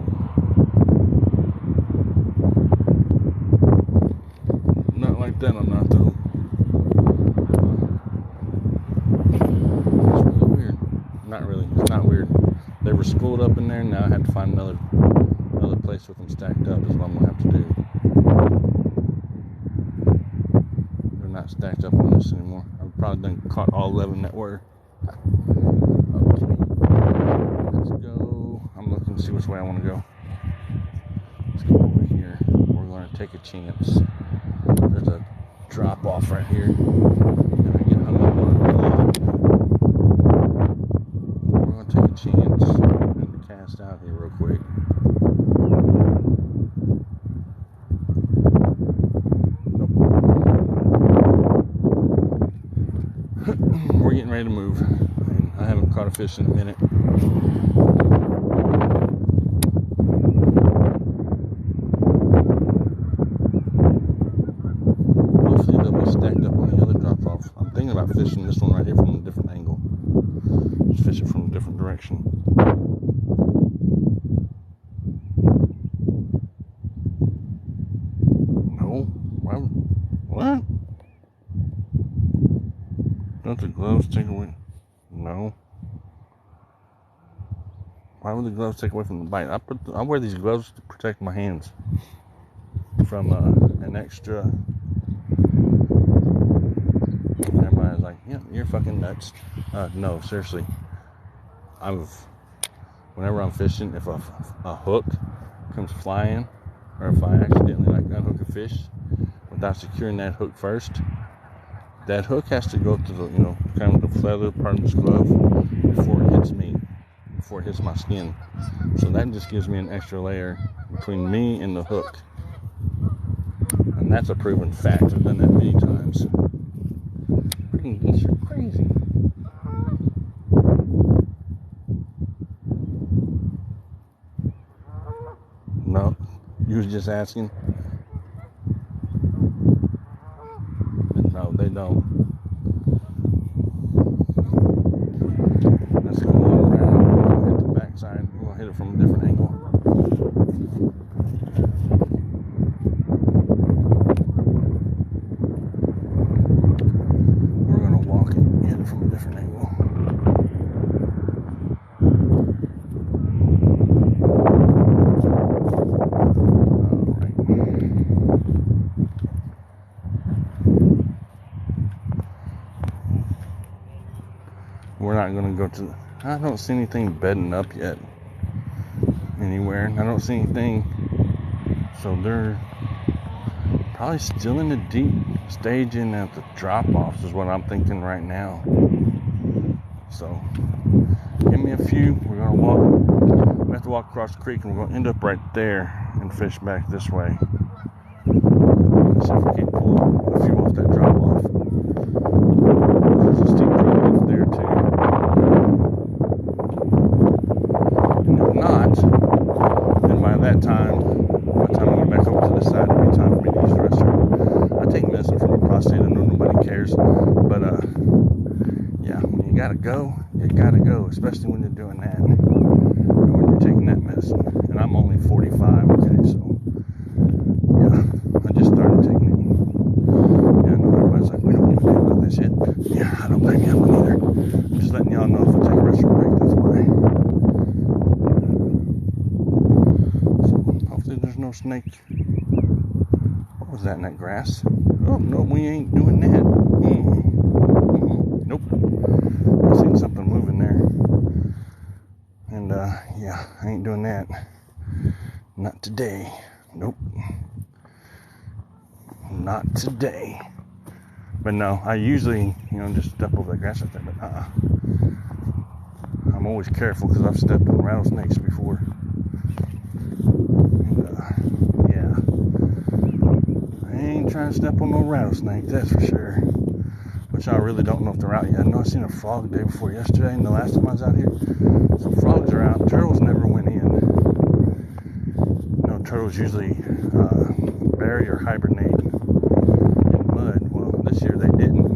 not like that, I'm not though. It's really weird. Not really. It's not weird. They were schooled up in there, and now I have to find another place with them stacked up. Is what I'm gonna have to do. They're not stacked up on this anymore. I've probably done caught all 11 that were. Okay, let's go. I'm looking to see which way I want to go. Let's go over here. We're going to take a chance. There's a drop off right here. And I get hung up on a log. We're going to take a chance and cast out here real quick. We're getting ready to move. And I haven't caught a fish in a minute. Hopefully they'll be stacked up on the other drop off. I'm thinking about fishing this one right here from a different angle. Just fish it from a different direction. No? What? Don't the gloves take away? No. Why would the gloves take away from the bite? I wear these gloves to protect my hands. from an extra. Everybody's like, yeah, you're fucking nuts. No, seriously. Whenever I'm fishing, if a hook comes flying, or if I accidentally unhook a fish without securing that hook first, that hook has to go to the, kind of the feather part of this glove before it hits me, before it hits my skin. So that just gives me an extra layer between me and the hook. And that's a proven fact. I've done that many times. Freaking geese are crazy. No, you was just asking. No, they don't. Let's go on around. Hit the backside. We're gonna hit it from a different angle. We're gonna walk it and hit it from a different angle. We're not going to go to... I don't see anything bedding up yet anywhere. I don't see anything. So they're probably still in the deep staging at the drop-offs is what I'm thinking right now. So give me a few. We're going to walk. We have to walk across the creek and we're going to end up right there and fish back this way. Let's see if we can pull a few off that drop-off. There's a steep drop-off there too. Not, and by the time I get back over to the side, it'll be time for me to use the restroom. I take medicine for my prostate. I know nobody cares, but yeah, when you gotta go, you gotta go, especially when you're doing that, or when you're taking that medicine. And I'm only 45, okay, so yeah, I just started taking it. Yeah, I know everybody's like, we don't give a damn about that shit. Yeah, I don't blame you on either. I'm just letting y'all know if I take a restroom break, that's why. There's no snake. What was that in that grass? Oh, no, we ain't doing that. Nope. I seen something moving there. And, yeah, I ain't doing that. Not today. Nope. Not today. But no, I usually, just step over the grass like that, but I'm always careful because I've stepped on rattlesnakes before. Trying to step on no rattlesnake, that's for sure. Which I really don't know if they're out yet. I know I seen a frog the day before yesterday, and the last time I was out here. So frogs are out. Turtles never went in. Turtles usually bury or hibernate in mud. Well, this year they didn't.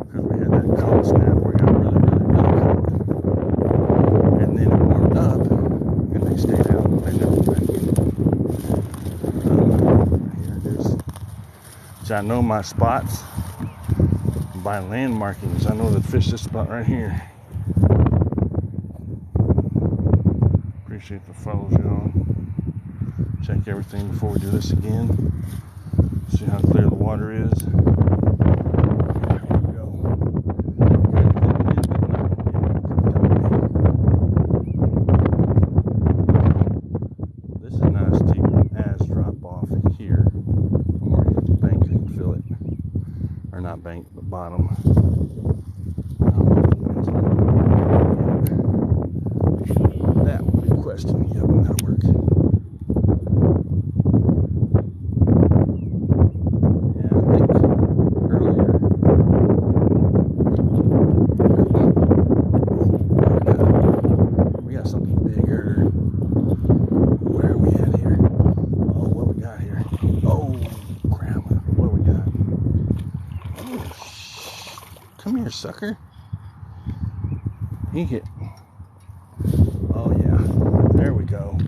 Because we had that cold snap where it got really, really, really cold. And then it warmed up, and they stayed out, and they never went in. I know my spots by land markings. I know to fish this spot right here. Appreciate the follows, y'all. Check everything before we do this again. See how clear the water is. There we go. This is not as deep as drop off here. Feel it, or not bank, but bottom. That would be a question. Yep, that'll work. Yeah, I think earlier. We got something bigger. Where are we at here? Oh, what we got here? Oh. Come here, sucker. He hit. Oh, yeah. There we go.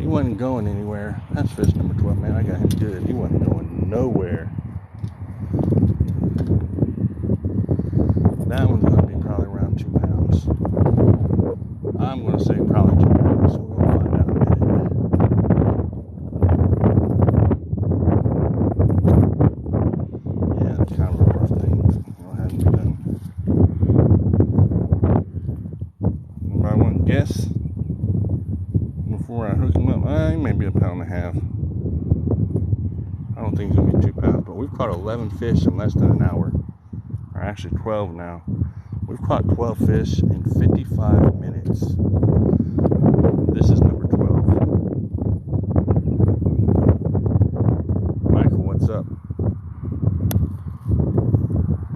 He wasn't going anywhere. That's fish number 12, man. I got him good. He wasn't going nowhere. That one's going to be probably around 2 pounds. I'm going to say probably 2 pounds. So we're going to find out in a minute. pick him up. He may be 1.5 pounds. I don't think he's going to be 2 pounds, but we've caught 11 fish in less than an hour. Or actually 12 now. We've caught 12 fish in 55 minutes. This is number 12. Michael, what's up?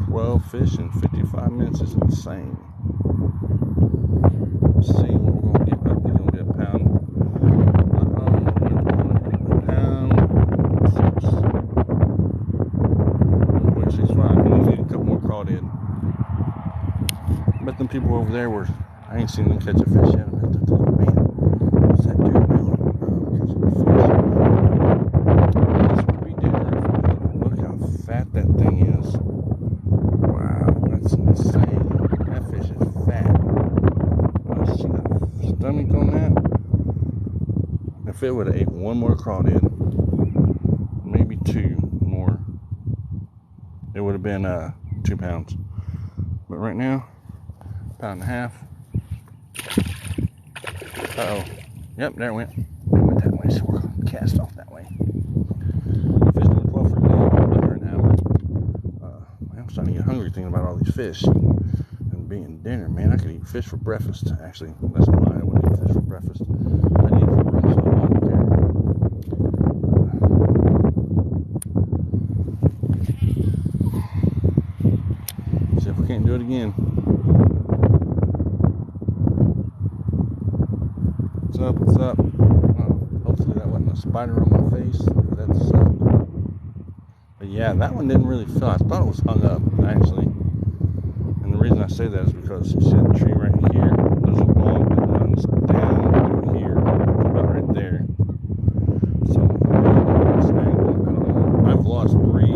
12 fish in 55 minutes is insane. Let's see what we're going to get. He's going to be 1 pound. 1.65. We need a couple more crawdad. But them people over there I ain't seen them catch a fish yet. I'm thinking, man, what's that dude doing? Catching a fish. That's what we did. Look how fat that thing is. Wow, that's insane. That fish is fat. See the stomach on that? If it would have ate one more crawdad, maybe 2 more, it would have been 2 pounds. But right now, 1.5 pounds. Uh-oh. Yep, there it went. It went that way, so we're going to cast off that way. Fish number 12 for today, under an hour. I'm starting to get hungry thinking about all these fish and being dinner. Man, I could eat fish for breakfast. Actually, that's a lie. I wouldn't eat fish for breakfast. I'd eat it for brunch, so I don't care. See if we can't do it again. What's up? Hopefully that wasn't a spider on my face. That's but yeah, that one didn't really feel. I thought it was hung up, actually. And the reason I say that is because you see that tree right here? There's a log that runs down through here, about right there. So I've lost three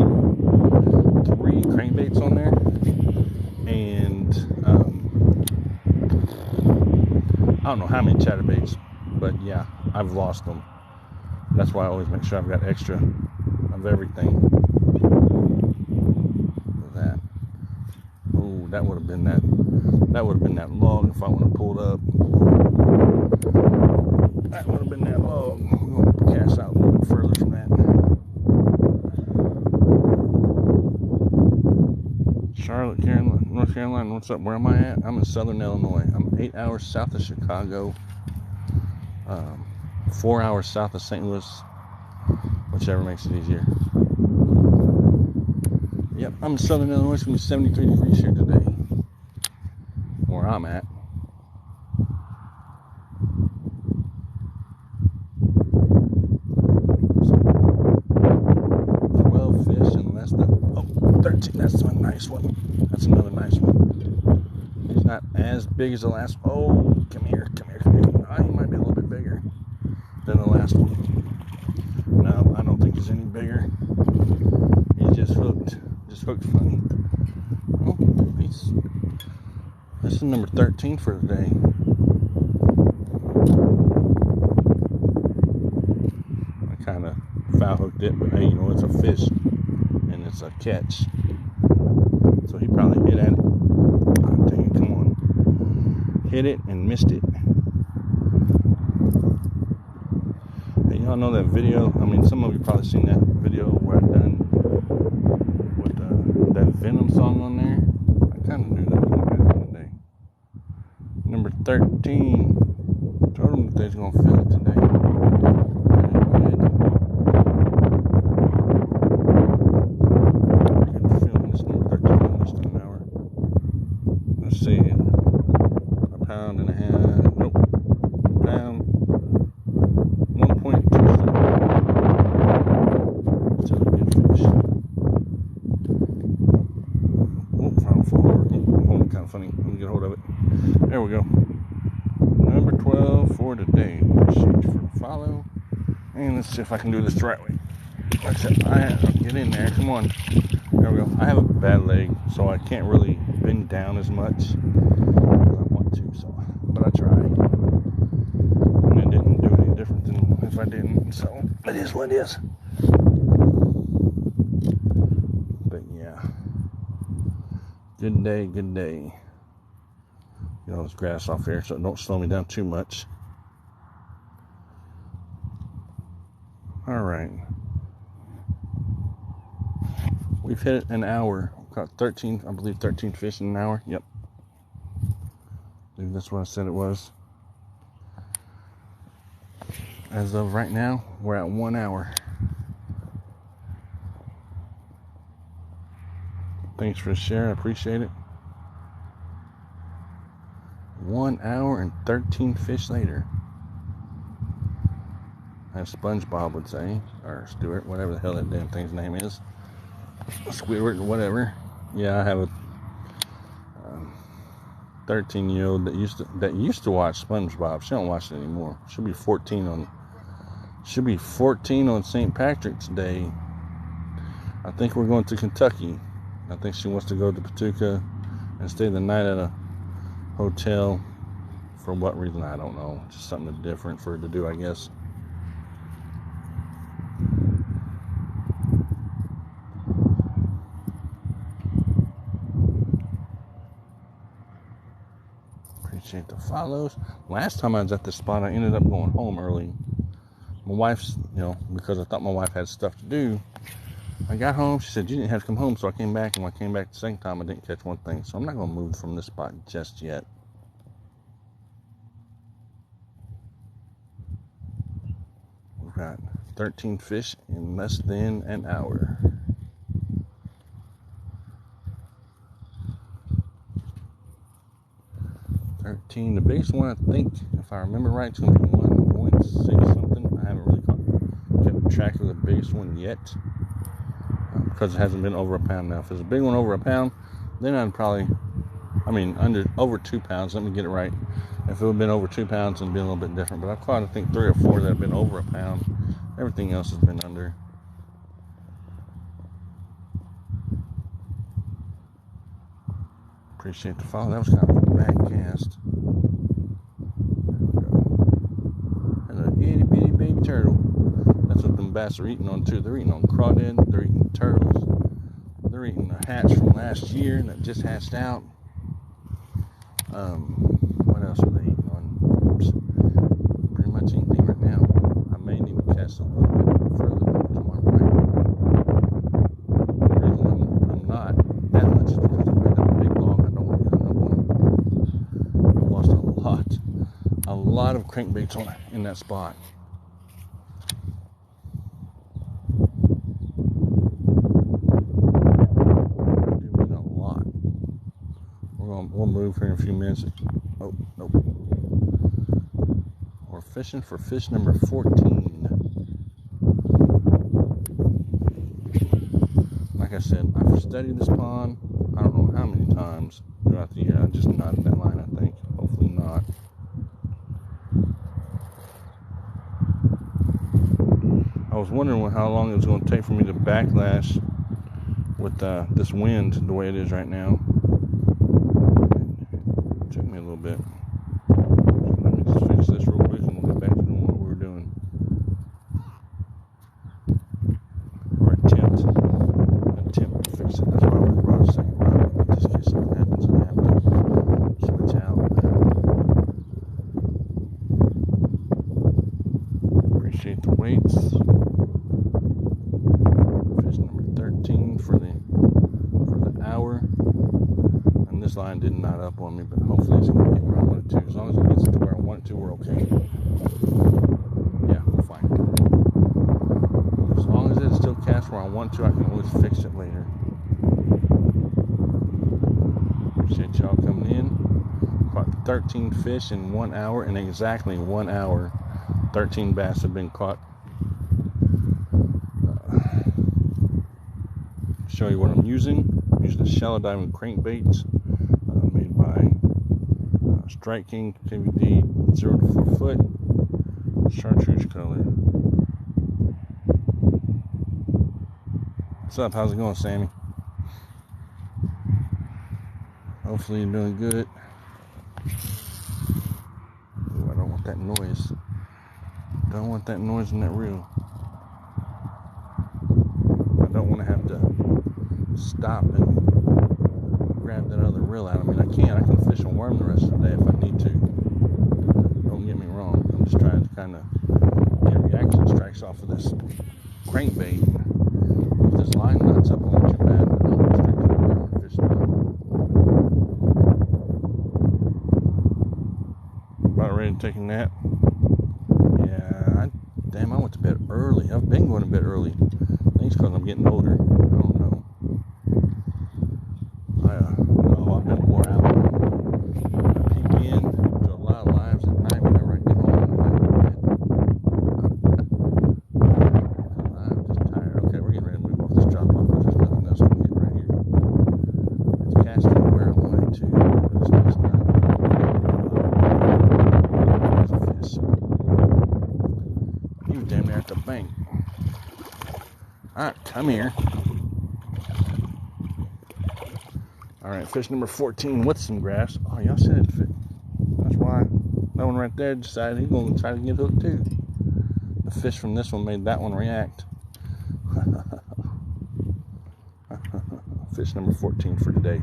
crankbaits on there, and I don't know how many chatterbaits. But yeah, I've lost them. That's why I always make sure I've got extra of everything. Look at that. Oh, that would have been that log if I would have pulled up. That would have been that log. I'm going to cast out a little bit further from that. Charlotte, North Carolina, what's up? Where am I at? I'm in Southern Illinois. I'm 8 hours south of Chicago. 4 hours south of St. Louis, whichever makes it easier. Yep, I'm in Southern Illinois. It's going to be 73 degrees here today, where I'm at. So, 12 fish and less than 13. That's a nice one. That's another nice one. He's not as big as the last. Oh, come here. He might be a little bit bigger than the last one. No, I don't think he's any bigger. He's just hooked funny. Oh, this is number 13 for the day. I kind of foul hooked it, but hey, it's a fish and it's a catch. So he probably hit at it. Oh, dang it, come on. Hit it and missed it. Y'all know that video? I mean, some of you probably seen that video where I done with that Venom song on there. I kind of knew that was going to happen today. Number 13. Told them that they was going to feel it today. I can feel this number 13 in less than an hour. Let's see. 1.5 pounds. Nope. 1 pound. 1.2. Still a good fish. Oh, I'll fall over. Oh, kind of funny. Let me get a hold of it. There we go. Number 12 for today. Appreciate you for the follow. And let's see if I can do this the right way. Get in there. Come on. There we go. I have a bad leg, so I can't really bend down as much as I want to. But I try. And it didn't do any different than if I didn't. So it is what it is. But yeah. Good day. Get all this grass off here so it don't slow me down too much. All right. We've hit an hour. We've caught 13, I believe 13 fish in an hour. Yep. I believe that's what I said it was. As of right now, we're at 1 hour. Thanks for the share. I appreciate it. 1 hour and 13 fish later. As SpongeBob would say, or Stuart, whatever the hell that damn thing's name is. Squidward, whatever. Yeah, I have a 13-year-old that used to watch SpongeBob. She don't watch it anymore. She'll be 14 on St. Patrick's Day. I think we're going to Kentucky. I think she wants to go to Patuca and stay the night at a hotel. For what reason, I don't know. Just something different for her to do, I guess. Appreciate the follows. Last time I was at this spot, I ended up going home early. My wife's, because I thought my wife had stuff to do. I got home, she said, you didn't have to come home, so I came back, and when I came back the second time, I didn't catch one thing, so I'm not going to move from this spot just yet. We've got 13 fish in less than an hour. The biggest one, I think, if I remember right, it's going to be 1.6 something. I haven't really kept track of the biggest one yet. Because it hasn't been over a pound now. If it's a big one over a pound, then I'd probably, over 2 pounds, let me get it right. If it would have been over 2 pounds, it'd be a little bit different. But I've caught, I think, 3 or 4 that have been over a pound. Everything else has been under. Appreciate the follow. That was kind of a bad cast. Hello, itty bitty baby turtle. That's what them bass are eating on too. They're eating on crawdad. They're eating turtles. They're eating a hatch from last year that just hatched out. What else are they eating on? Pretty much anything right now. I may need to cast a little bit further to my right. The reason I'm not that much is because I picked up a big log. I don't want to get another one. I've lost a lot of crankbaits in that spot. We'll move here in a few minutes. Oh, nope. We're fishing for fish number 14. Like I said, I've studied this pond, I don't know how many times throughout the year. I just knotted that line, I think. Hopefully not. I was wondering how long it was going to take for me to backlash with this wind the way it is right now. Took me a little bit. Let me just fix this real quick and we'll get back to doing what we were doing. Or attempt to fix it. That's why I brought a second rod. Just in case something happens and I have to switch out. Appreciate the weights. Fish number 13 for the hour. This line did knot up on me, but hopefully it's going to get where I want it to. As long as it gets to where I want it to, we're okay. Yeah, we're fine. As long as it still casts where I want to, I can always fix it later. Appreciate y'all coming in. Caught 13 fish in 1 hour. In exactly 1 hour, 13 bass have been caught. Show you what I'm using. I'm using a shallow diamond crankbait. Made by Strike King KVD 0 to 4 foot chartreuse color. What's up? How's it going, Sammy? Hopefully you're doing good. Ooh, I don't want that noise. Don't want that noise in that reel. I don't want to have to stop and grab that other reel out. I mean, I can fish a worm the rest of the day if I need to. Don't get me wrong. I'm just trying to kind of get reaction strikes fish off of this crankbait. If this line nuts up, I want you bad. I'll straight to the fish spot. About ready to take a nap. Yeah, damn, I went to bed early. I've been going to bed early. I think it's because I'm getting older. I don't know. No, I've been wore out. I peek in to a lot of lives at night whenever I get home. I'm just tired. Okay, we're getting ready to move off this drop off. There's nothing else we can hit right here. It's casting where I want it to. But it's not. There's a fish. You damn near at the bank. Alright, come here. Alright, fish number 14 with some grass. Oh, y'all said it fit. That's why that one right there decided he's going to try to get hooked too. The fish from this one made that one react. Fish number 14 for today.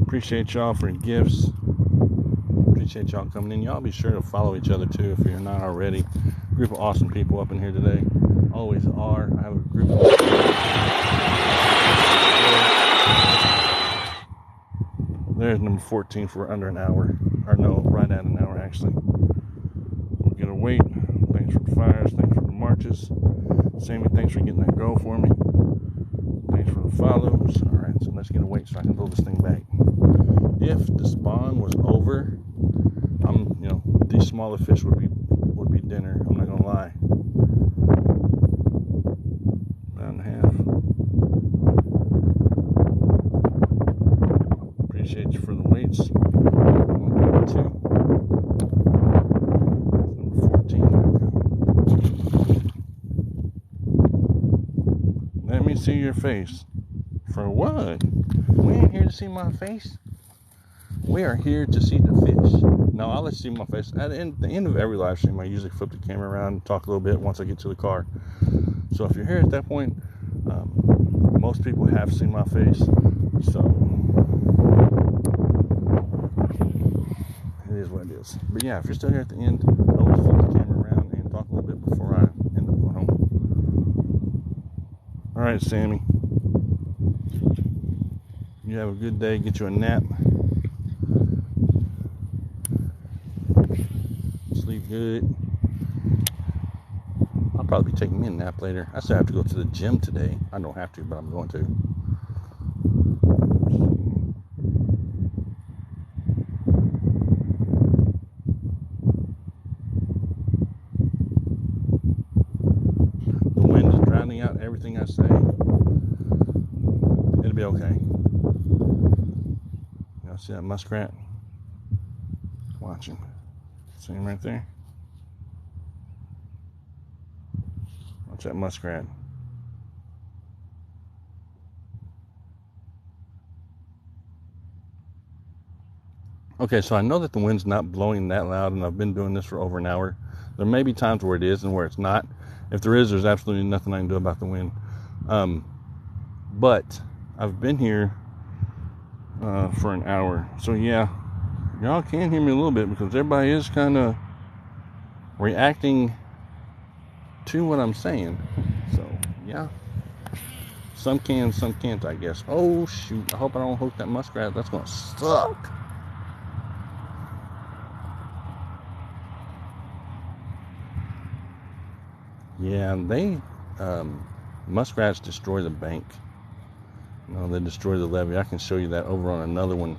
Appreciate y'all for your gifts. Appreciate y'all coming in. Y'all be sure to follow each other too if you're not already. Group of awesome people up in here today. Always are. I have a group of there's number 14 for under an hour. Or no, right at an hour actually. We'll get a wait. Thanks for the fires. Thanks for the marches. Sammy, thanks for getting that go for me. Thanks for the follows. Alright, so let's get a wait so I can throw this thing back. If the spawn was over, these smaller fish would be dinner. I'm not gonna lie. Pound and a half. Appreciate you for the weights. 1, 2. Number 14. Let me see your face. For what? We ain't here to see my face. We are here to see the fish. Now, I'll let you see my face. At the end of every live stream, I usually flip the camera around and talk a little bit once I get to the car. So if you're here at that point, most people have seen my face. So it is what it is. But yeah, if you're still here at the end, I'll always flip the camera around and talk a little bit before I end up going home. All right, Sammy. You have a good day. Get you a nap. Sleep good. I'll probably be taking me a nap later. I still have to go to the gym today. I don't have to, but I'm going to. The wind is drowning out everything I say. It'll be okay. Y'all see that muskrat? Watch him. See him right there? Watch that muskrat. Okay, so I know that the wind's not blowing that loud, and I've been doing this for over an hour. There may be times where it is and where it's not. If there is, there's absolutely nothing I can do about the wind. But I've been here for an hour. So yeah, y'all can hear me a little bit because everybody is kind of reacting to what I'm saying. So yeah, some can, some can't, I guess. Oh shoot, I hope I don't hook that muskrat. That's gonna suck. Yeah, they muskrats destroy the bank. They destroy the levee. I can show you that over on another one.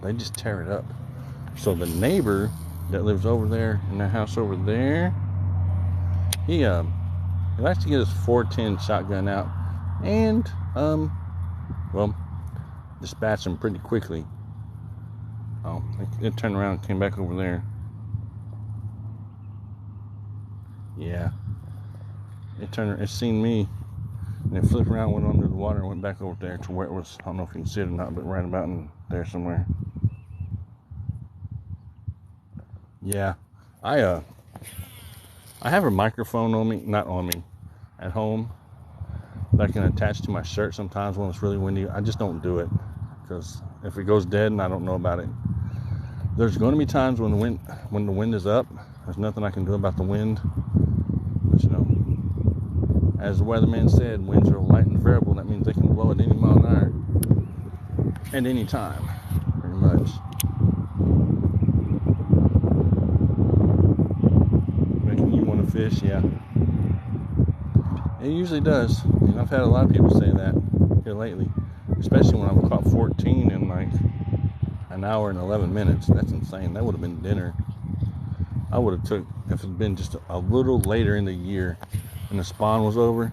They just tear it up. So the neighbor that lives over there in the house over there, he likes to get his 410 shotgun out and dispatch them pretty quickly. Oh, it turned around and came back over there. Yeah, it seen me, and it flipped around, went under the water, and went back over there to where it was. I don't know if you can see it or not, but right about in there somewhere. Yeah, I have a microphone on me, not on me, at home, that I can attach to my shirt sometimes when it's really windy. I just don't do it because if it goes dead and I don't know about it. There's going to be times when the wind is up. There's nothing I can do about the wind. But you know, as the weatherman said, winds are light and variable. That means they can blow at any mile an hour at any time, pretty much. Making you want to fish, yeah. It usually does. I mean, I've had a lot of people say that here lately, especially when I've caught 14 in like an hour and 11 minutes. That's insane. That would have been dinner. I would have took, if it had been just a little later in the year and the spawn was over,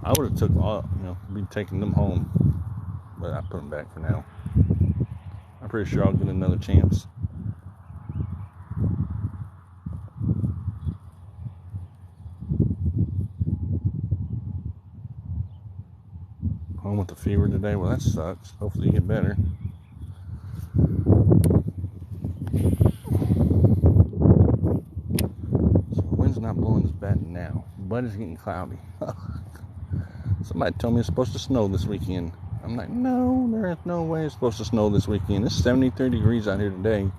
I would have took all, be taking them home. But I put them back for now. I'm pretty sure I'll get another chance. Home with the fever today. Well, that sucks. Hopefully you get better. So the wind's not blowing as bad now, but it's getting cloudy. Somebody told me it's supposed to snow this weekend. I'm like, no, there is no way it's supposed to snow this weekend. It's 73 degrees out here today.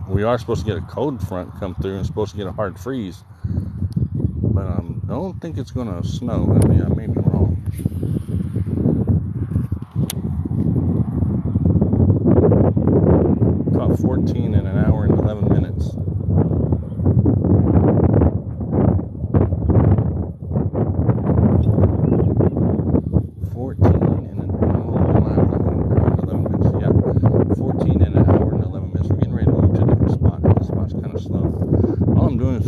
We are supposed to get a cold front come through and supposed to get a hard freeze. But I don't think it's going to snow. I mean, I may be wrong. Caught 14 in an hour and 11 minutes.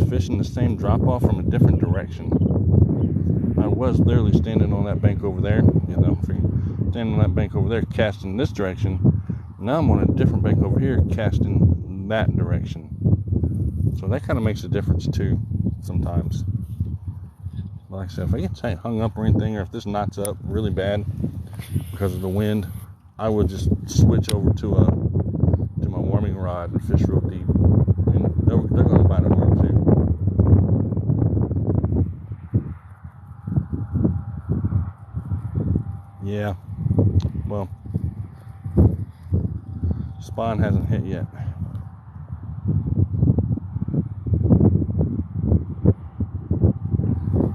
Fishing the same drop off from a different direction. I was literally standing on that bank over there, standing on that bank over there casting this direction. Now I'm on a different bank over here casting that direction. So that kind of makes a difference too sometimes. Like I said, if I get hung up or anything, or if this knots up really bad because of the wind, I would just switch over to my warming rod and fish real deep. And they're going to bite a worm too. Yeah, well, spawn hasn't hit yet.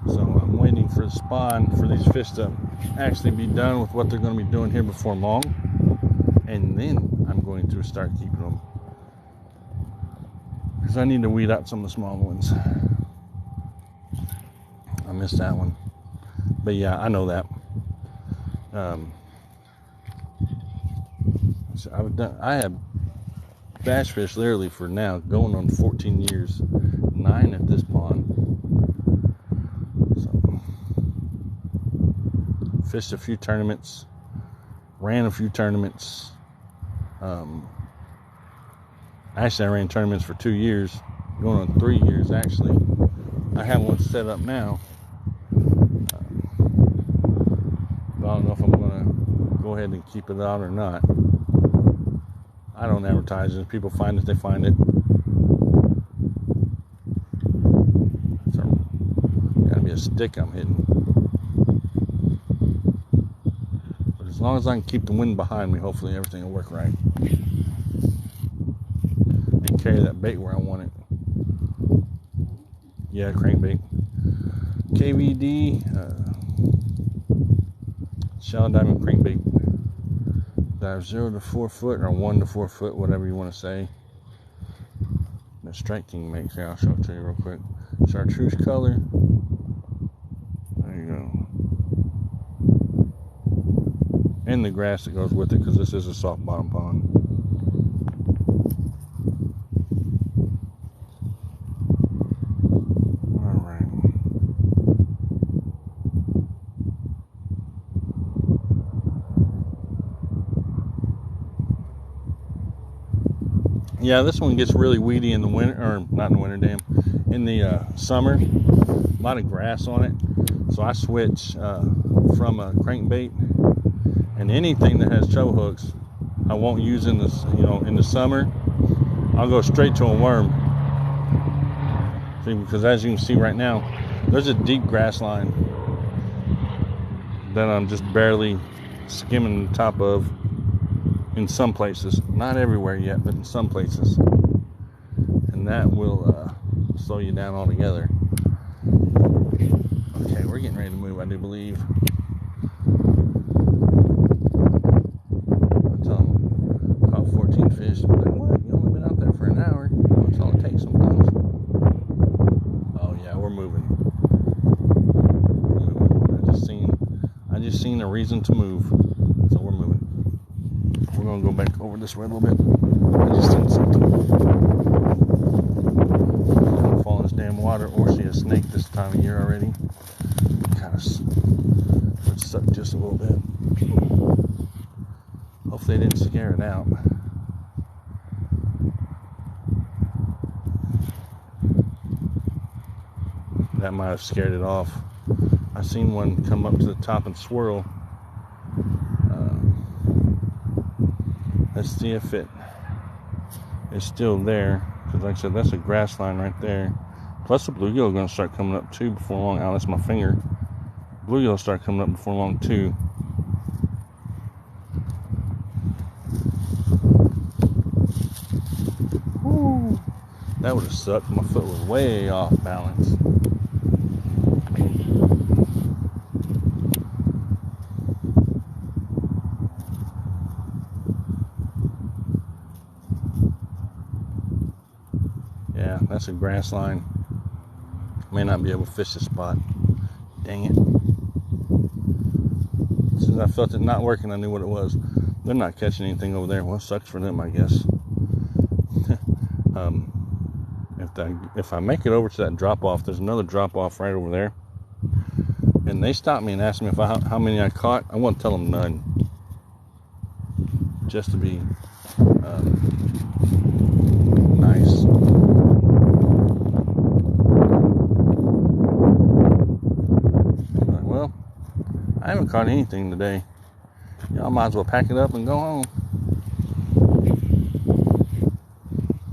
So I'm waiting for the spawn for these fish to actually be done with what they're going to be doing here before long. And then I'm going to start keeping them. Because I need to weed out some of the small ones. I missed that one. But yeah, I know that. So I have bass fish literally for now going on 14 years, 9 at this pond. So, fished a few tournaments, ran a few tournaments. Actually, I ran tournaments for 2 years, going on 3 years actually. I have one set up now. I don't know if I'm going to go ahead and keep it out or not. I don't advertise it. People find it, they find it. So, gotta be a stick I'm hitting. But as long as I can keep the wind behind me, hopefully everything will work right. And carry that bait where I want it. Yeah, crankbait. KVD, shallow diamond crankbait. Dive 0 to 4 foot or 1 to 4 foot, whatever you want to say. The Strike King makes here. I'll show it to you real quick. Chartreuse color. There you go. And the grass that goes with it, because this is a soft bottom pond. Yeah, this one gets really weedy in the winter, or not in the winter, in the summer. A lot of grass on it. So I switch from a crankbait, and anything that has choke hooks, I won't use in this, in the summer. I'll go straight to a worm. See, because as you can see right now, there's a deep grass line. that I'm just barely skimming the top of in some places. Not everywhere yet, but in some places. And that will slow you down altogether. Okay, we're getting ready to move, I do believe. I tell them, caught 14 fish. I'm like, what? You only been out there for an hour. That's all it takes sometimes. Oh yeah, we're moving. I just seen a reason to move. So we're moving. We're gonna go back over this way a little bit. I just seen something. I'll fall in this damn water or see a snake this time of year already. Kind of would suck just a little bit. Hopefully they didn't scare it out. That might have scared it off. I seen one come up to the top and swirl. Let's see if it is still there. Because like I said, that's a grass line right there. Plus the bluegill are going to start coming up too before long. Oh, that's my finger. Bluegill will start coming up before long too. Woo. That would have sucked. My foot was way off balance. Yeah, that's a grass line. May not be able to fish the spot. Dang it. As soon as I felt it not working, I knew what it was. They're not catching anything over there. Well, it sucks for them, I guess. If I make it over to that drop off, there's another drop off right over there. And they stopped me and asked me if how many I caught. I won't tell them none. Just to be nice. Well, I haven't caught anything today. Y'all might as well pack it up and go home.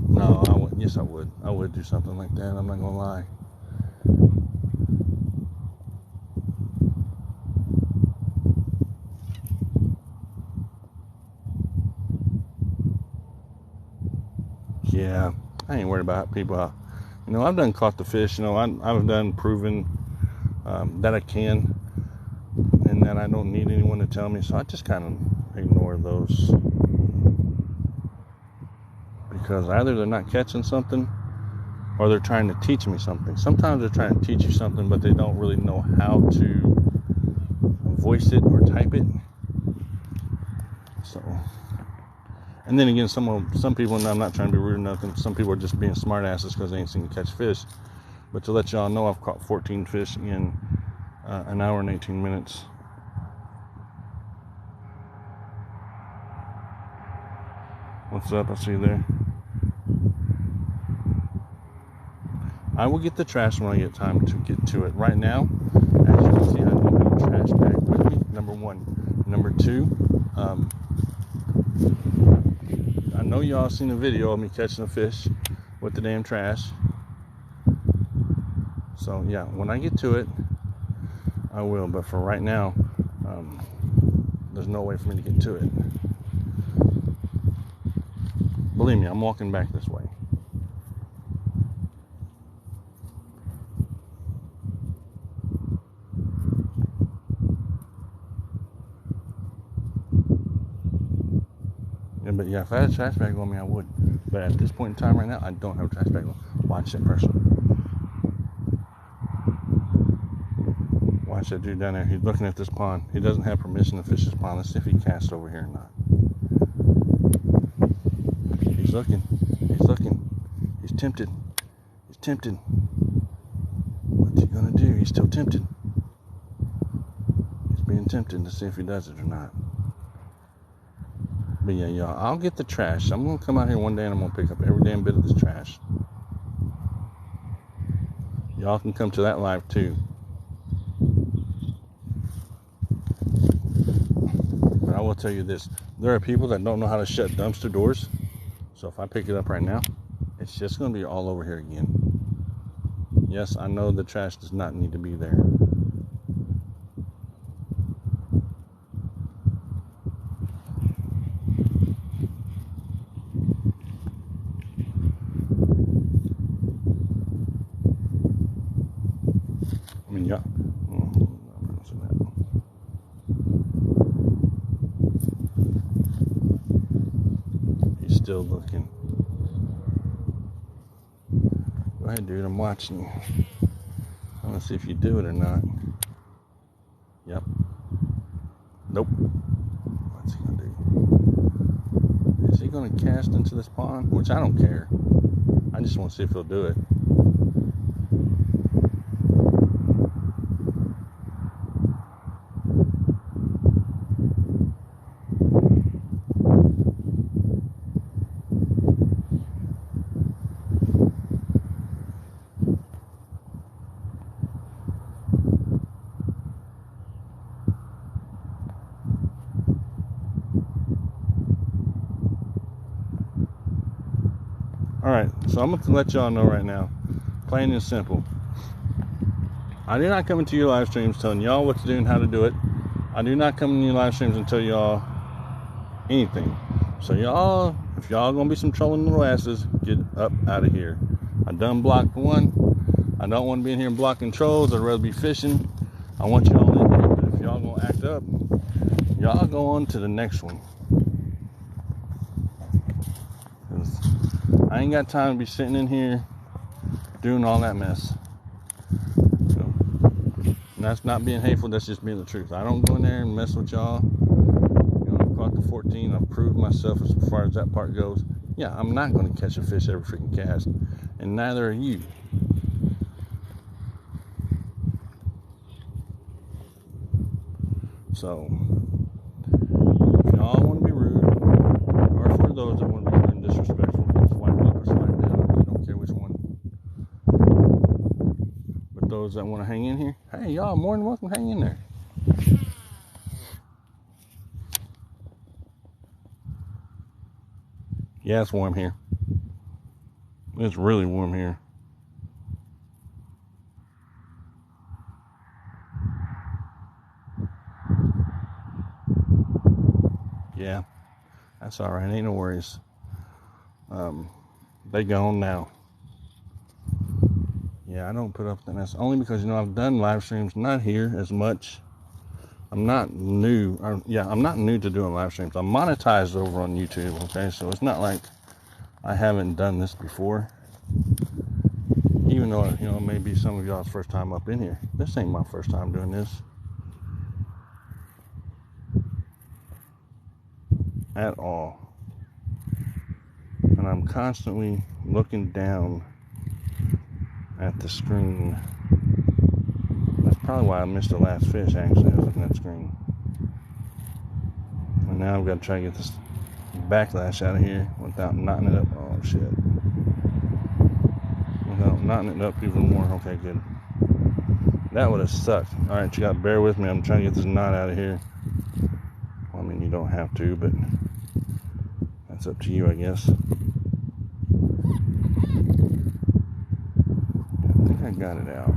No, I would. Yes, I would. I would do something like that. I'm not gonna lie. Yeah, I ain't worried about people. You know, I've done caught the fish. You know, I've done proven that I can, and that I don't need anyone to tell me. So I just kind of ignore those, because either they're not catching something, or they're trying to teach me something. Sometimes they're trying to teach you something, but they don't really know how to voice it or type it. So. And then again, some people, and I'm not trying to be rude or nothing, some people are just being smart asses because they ain't seen to catch fish. But to let y'all know, I've caught 14 fish in an hour and 18 minutes. What's up? I see you there. I will get the trash when I get time to get to it. Right now, as you can see, I don't have a trash bag with me, number one. Number two, I know y'all seen a video of me catching a fish with the damn trash. So yeah, when I get to it, I will. But for right now, there's no way for me to get to it. Believe me, I'm walking back this way. But yeah, if I had a trash bag on me, I would. But at this point in time right now, I don't have a trash bag on. Watch that person. Watch that dude down there. He's looking at this pond. He doesn't have permission to fish this pond. Let's see if he casts over here or not. He's looking. He's looking. He's tempted. He's tempted. What's he gonna do? He's still tempted. He's being tempted to see if he does it or not. But yeah, y'all, I'll get the trash. I'm going to come out here one day and I'm going to pick up every damn bit of this trash. Y'all can come to that live too. But I will tell you this. There are people that don't know how to shut dumpster doors. So if I pick it up right now, it's just going to be all over here again. Yes, I know the trash does not need to be there. still looking. Go ahead, dude. I'm watching you. I want to see if you do it or not. Yep. Nope. What's he gonna do? Is he gonna cast into this pond? Which I don't care. I just want to see if he'll do it. Alright, so I'm going to let y'all know right now, plain and simple. I do not come into your live streams telling y'all what to do and how to do it. I do not come into your live streams and tell y'all anything. So y'all, if y'all going to be some trolling little asses, get up out of here. I done blocked one. I don't want to be in here blocking trolls. I'd rather be fishing. I want y'all in here, but if y'all going to act up, y'all go on to the next one. I ain't got time to be sitting in here doing all that mess. So, and that's not being hateful, that's just being the truth. I don't go in there and mess with y'all. You know, I've caught the 14, I've proved myself as far as that part goes. Yeah, I'm not going to catch a fish every freaking cast, and neither are you. So, if y'all want to be rude, or for those that want to be rude and disrespectful, swipe up or swipe down, I don't care which one. But those that want to hang in here, hey, y'all more than welcome to hang in there. Yeah, it's warm here. It's really warm here. Yeah, that's all right. Ain't no worries. They gone now. Yeah, I don't put up the mess only because, you know, I've done live streams, not here as much. I'm not new. I'm not new to doing live streams. I'm monetized over on YouTube. Okay, so it's not like I haven't done this before. Even though, you know, it may be some of y'all's first time up in here. This ain't my first time doing this at all. And I'm constantly looking down at the screen. That's probably why I missed the last fish, actually. I was looking at the screen. And now I've got to try to get this backlash out of here without knotting it up. Oh, shit. Without knotting it up even more. Okay, good. That would have sucked. Alright, you got to bear with me. I'm trying to get this knot out of here. Well, I mean, you don't have to, but that's up to you, I guess. I think I got it out.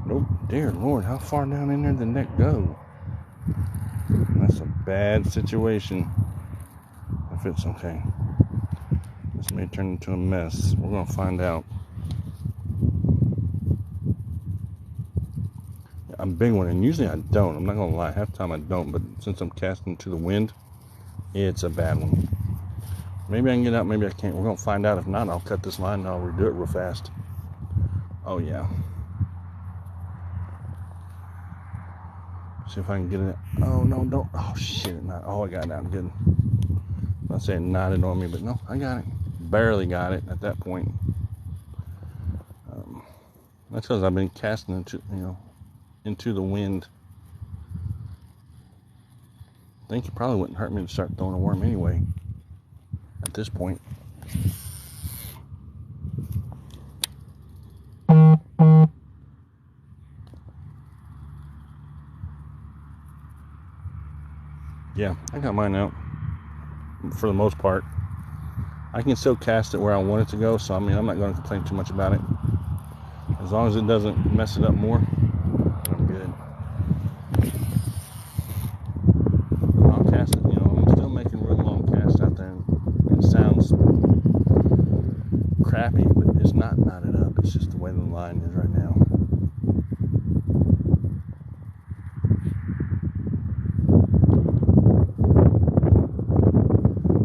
Nope. Dear Lord, how far down in there did the net go? That's a bad situation. If it's okay. This may turn into a mess. We're going to find out. I'm a big one, and usually I don't. I'm not going to lie. Half the time I don't, but since I'm casting to the wind, it's a bad one. Maybe I can get out, maybe I can't. We're going to find out. If not, I'll cut this line and I'll redo it real fast. Oh, yeah. See if I can get it. Oh, no, don't. Oh, shit. Not. Oh, I got it out. Good. I'm not saying it knotted on me, but no, I got it. Barely got it at that point. That's because I've been casting into the wind. I think it probably wouldn't hurt me to start throwing a worm anyway. At this point. Yeah, I got mine out. For the most part. I can still cast it where I want it to go, so I mean, I'm not going to complain too much about it. As long as it doesn't mess it up more, I'm good. I'll cast it, I'm still making real long casts out there. It sounds crappy, but it's not knotted up. It's just the way the line is right now.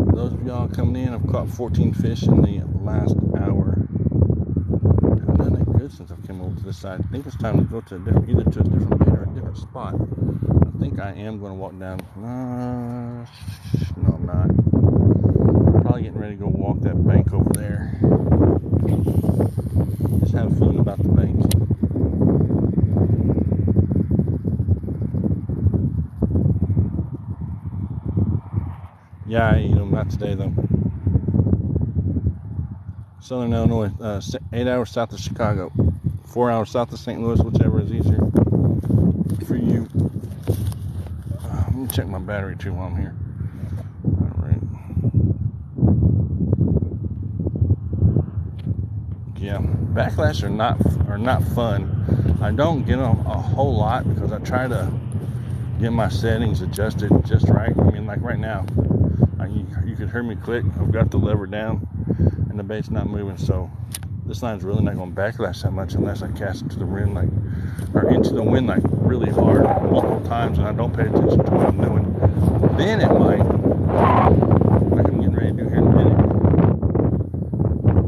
For those of y'all coming in. I've caught 14 fish in the last hour. Haven't done that good since I came over to this side. I think it's time to go to either to a different bait or a different spot. I think I am going to walk down. No, I'm not. Probably getting ready to go walk that bank over there. Just have fun about the bank. Yeah, I eat them. Not today, though. Southern Illinois, 8 hours south of Chicago, 4 hours south of St. Louis, whichever is easier for you. Let me check my battery, too, while I'm here. All right. Yeah, backlash are not fun. I don't get them a whole lot because I try to get my settings adjusted just right. I mean, like right now, you could hear me click. I've got the lever down and the bait's not moving, so this line's really not going to backlash that much unless I cast it to the wind, like, or into the wind, like really hard multiple times, and I don't pay attention to what I'm doing. Then it might, like I'm getting ready to do here in a minute.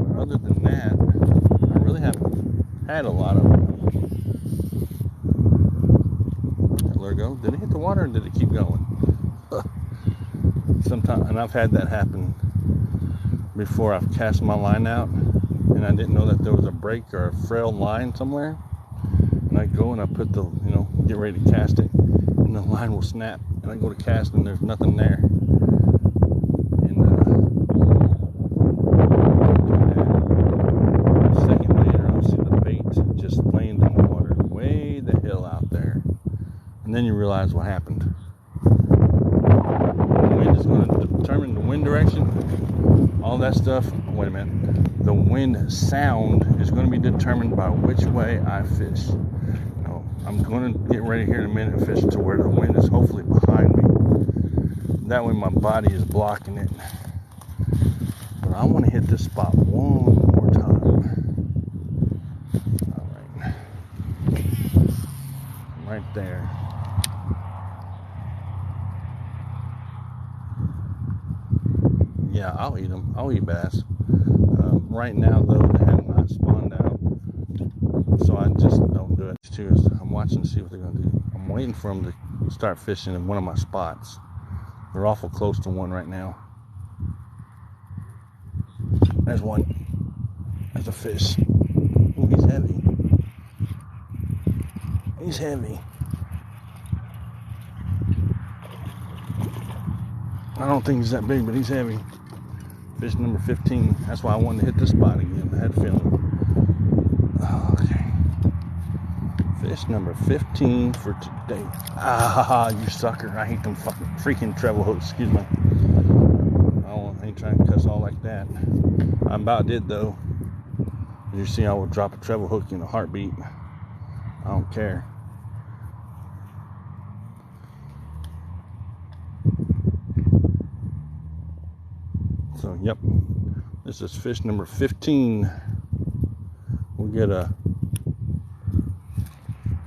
But other than that, I really haven't had a lot of them. Let her go. Did it hit the water or did it keep going? Sometimes, and I've had that happen before. I've cast my line out and I didn't know that there was a break or a frail line somewhere, and I go and I put the, get ready to cast it, and the line will snap, and I go to cast and there's nothing there, and a second later I'll see the bait just laying in the water way the hell out there, and then you realize what happened. The wind is going to determine the wind direction, all that stuff. Wait a minute. The wind sound is going to be determined by which way I fish. I'm going to get ready here in a minute and fish to where the wind is hopefully behind me. That way my body is blocking it. But I want to hit this spot one more time. All right. Right there. Yeah, I'll eat them. I'll eat bass. Right now, though, they have not spawned out, so I just don't do it. I'm watching to see what they're going to do. I'm waiting for them to start fishing in one of my spots. They're awful close to one right now. There's one. There's a fish. Ooh, he's heavy. He's heavy. I don't think he's that big, but he's heavy. Fish number 15. That's why I wanted to hit this spot again. I had a feeling. Okay. Fish number 15 for today. Ah, you sucker. I hate them fucking freaking treble hooks. Excuse me. I ain't trying to cuss all like that. I about did, though. You see, I would drop a treble hook in a heartbeat. I don't care. So, yep, this is fish number 15. We'll get a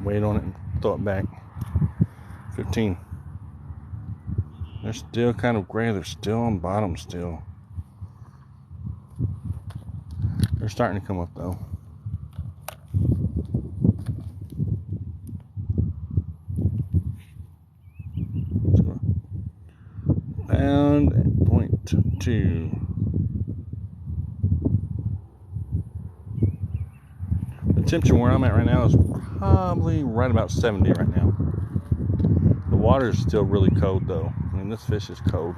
weight on it and throw it back. 15. They're still kind of gray. They're still on bottom still. They're starting to come up, though. Pound at 0.2. The temperature where I'm at right now is probably right about 70 right now. The water is still really cold, though. I mean, this fish is cold.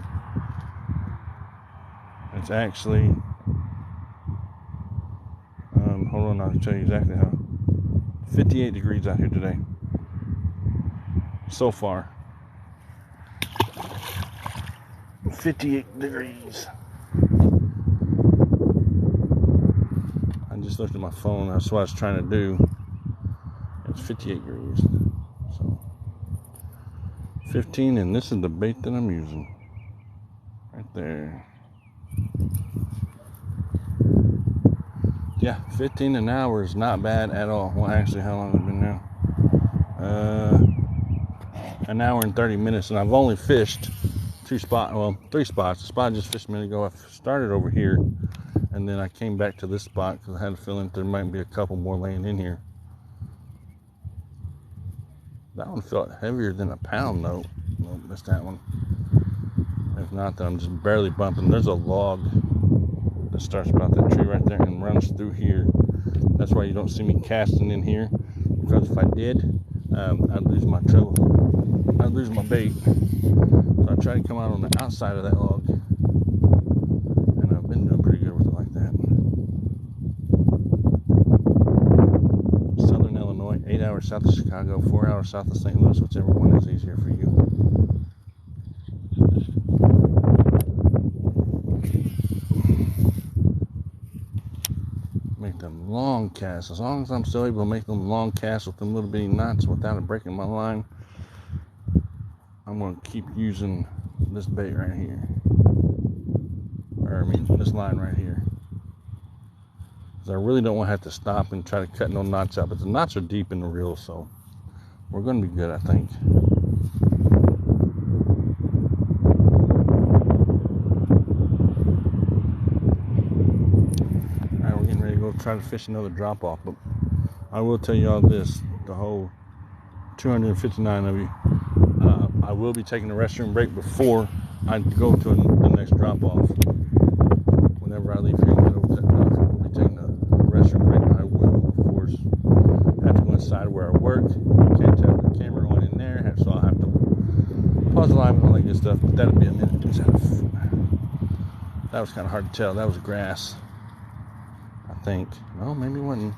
It's actually, hold on, I'll tell you exactly how. 58 degrees out here today. So far. 58 degrees. I just looked at my phone. That's what I was trying to do. It's 58 degrees. So 15, and this is the bait that I'm using. Right there. Yeah, 15 an hour is not bad at all. Well, actually, how long has it been now? An hour and 30 minutes, and I've only fished 2 spots, well, 3 spots. The spot I just fished a minute ago, I started over here, and then I came back to this spot because I had a feeling there might be a couple more laying in here. That one felt heavier than a pound, though. Nope, missed that one. If not, then I'm just barely bumping. There's a log that starts about that tree right there and runs through here. That's why you don't see me casting in here, because if I did, I'd lose my trouble. I'd lose my bait. So I try to come out on the outside of that log, and I've been doing pretty good with it like that. Southern Illinois, 8 hours south of Chicago, 4 hours south of St. Louis, whichever one is easier for you. Make them long casts. As long as I'm still able to make them long casts with them little bitty knots without it breaking my line, I'm going to keep using this bait right here. This line right here. Because I really don't want to have to stop and try to cut no knots out. But the knots are deep in the reel, so we're going to be good, I think. Alright, we're getting ready to go try to fish another drop off. But I will tell you all this, the whole 259 of you, I will be taking a restroom break before I go to the next drop off. Whenever I leave here, we'll be taking a restroom break. I will, of course, have to go inside where I work. Can't have the camera on in there, so I'll have to pause the live and all that good stuff. But that'll be a minute. That was kind of hard to tell. That was grass, I think. No, maybe it wasn't.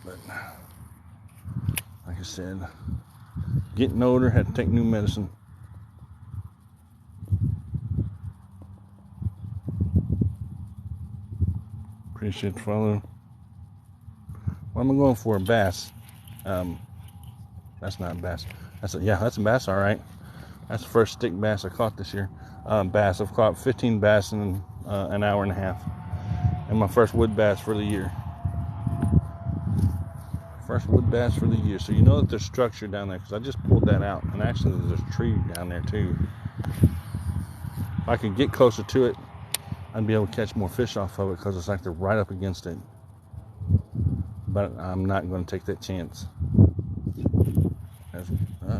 But like I said, getting older, had to take new medicine. Appreciate the follow. What am I going for? A bass. That's not a bass. That's a bass, all right. That's the first stick bass I caught this year. Bass. I've caught 15 bass in an hour and a half. And my first wood bass for the year. First wood bass for the year. So you know that there's structure down there, because I just pulled that out. And actually there's a tree down there too. If I could get closer to it, I'd be able to catch more fish off of it, because it's like they're right up against it. But I'm not going to take that chance.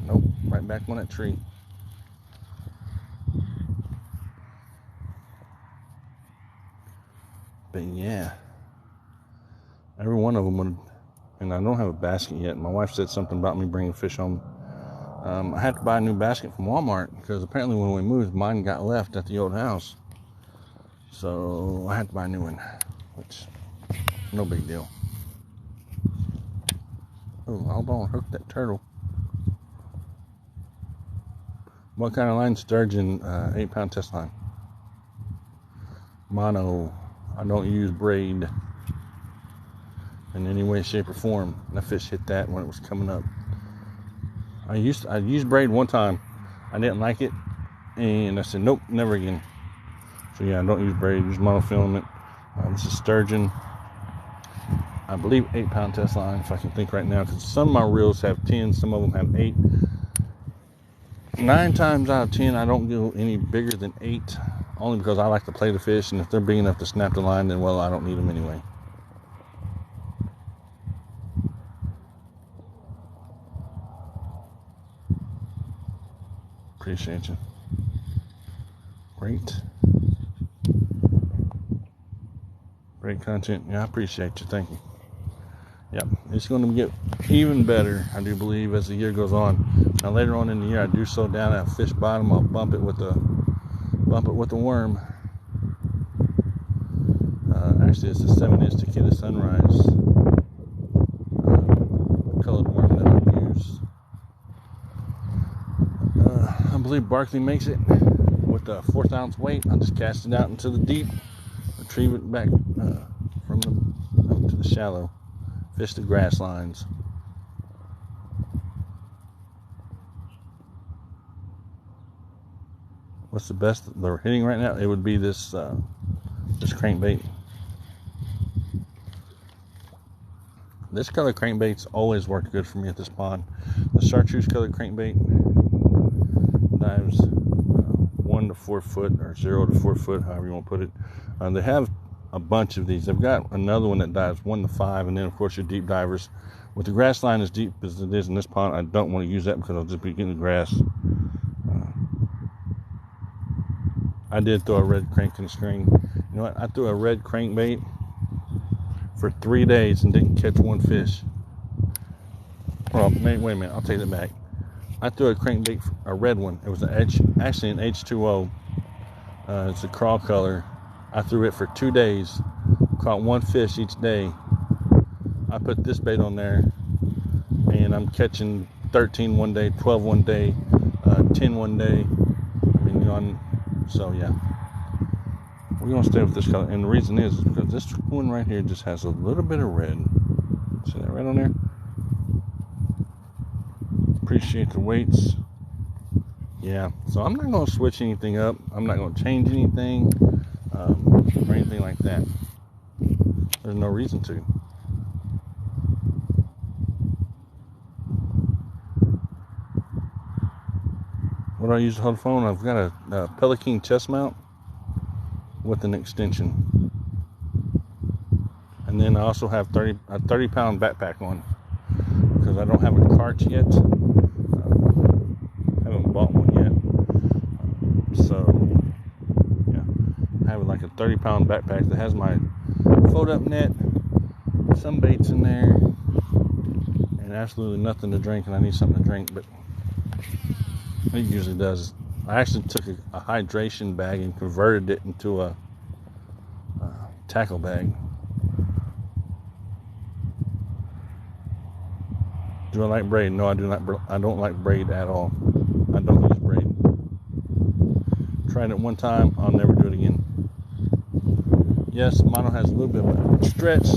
Nope, right back on that tree. But yeah, every one of them would. And I don't have a basket yet. My wife said something about me bringing fish home. I had to buy a new basket from Walmart, because apparently when we moved, mine got left at the old house. So I had to buy a new one, which, no big deal. Oh, hold on, hook that turtle. What kind of line? Sturgeon, 8-pound test line. Mono. I don't use braid in any way, shape, or form. That fish hit that when it was coming up. I used braid one time. I didn't like it, and I said nope, never again. So yeah, I don't use braid. Use monofilament. This is sturgeon. I believe 8-pound test line, if I can think right now, because some of my reels have 10, some of them have 8. 9 times out of 10, I don't go any bigger than 8, only because I like to play the fish, and if they're big enough to snap the line, then well, I don't need them anyway. Appreciate you. Great content. Yeah, I appreciate you. Thank you. Yep, it's going to get even better, I do believe, as the year goes on. Now later on in the year, I do slow down at fish bottom. I'll bump it with the worm. Actually, it's a 7-inch Takeda Sunrise colored worm that I use. I believe Barkley makes it with a 1/4 ounce weight. I'll just cast it out into the deep, retrieve it back from to the shallow. Fish the grass lines. What's the best they're hitting right now? It would be this crankbait. This color crankbait's always worked good for me at this pond. The chartreuse colored crankbait dives 1 to 4 foot or 0 to 4 foot, however you want to put it. They have a bunch of these. They've got another one that dives 1 to 5, and then of course your deep divers. With the grass line as deep as it is in this pond, I don't want to use that because I'll just be getting the grass. I did throw a red crank in the string. You know what? I threw a red crankbait for 3 days and didn't catch one fish. Well, wait a minute. I'll take that back. I threw a crankbait, a red one. It was actually an H2O. It's a crawl color. I threw it for 2 days. Caught one fish each day. I put this bait on there, and I'm catching 13 one day, 12 one day, 10 one day. I mean, so yeah. We're going to stay with this color. And the reason is because this one right here just has a little bit of red. See that red on there? Appreciate the weights. Yeah, so I'm not going to switch anything up. I'm not going to change anything or anything like that. There's no reason to. What do I use to hold the phone? I've got a Pelican chest mount with an extension. And then I also have a 30-pound backpack on because I don't have a cart yet. Haven't bought one yet. So, yeah. I have like a 30-pound backpack that has my fold-up net, some baits in there, and absolutely nothing to drink, and I need something to drink, but it usually does. I actually took a hydration bag and converted it into a tackle bag. Do I like braid? No, I do not. I don't like braid at all. I don't use braid. Tried it one time. I'll never do it again. Yes, mono has a little bit of a stretch.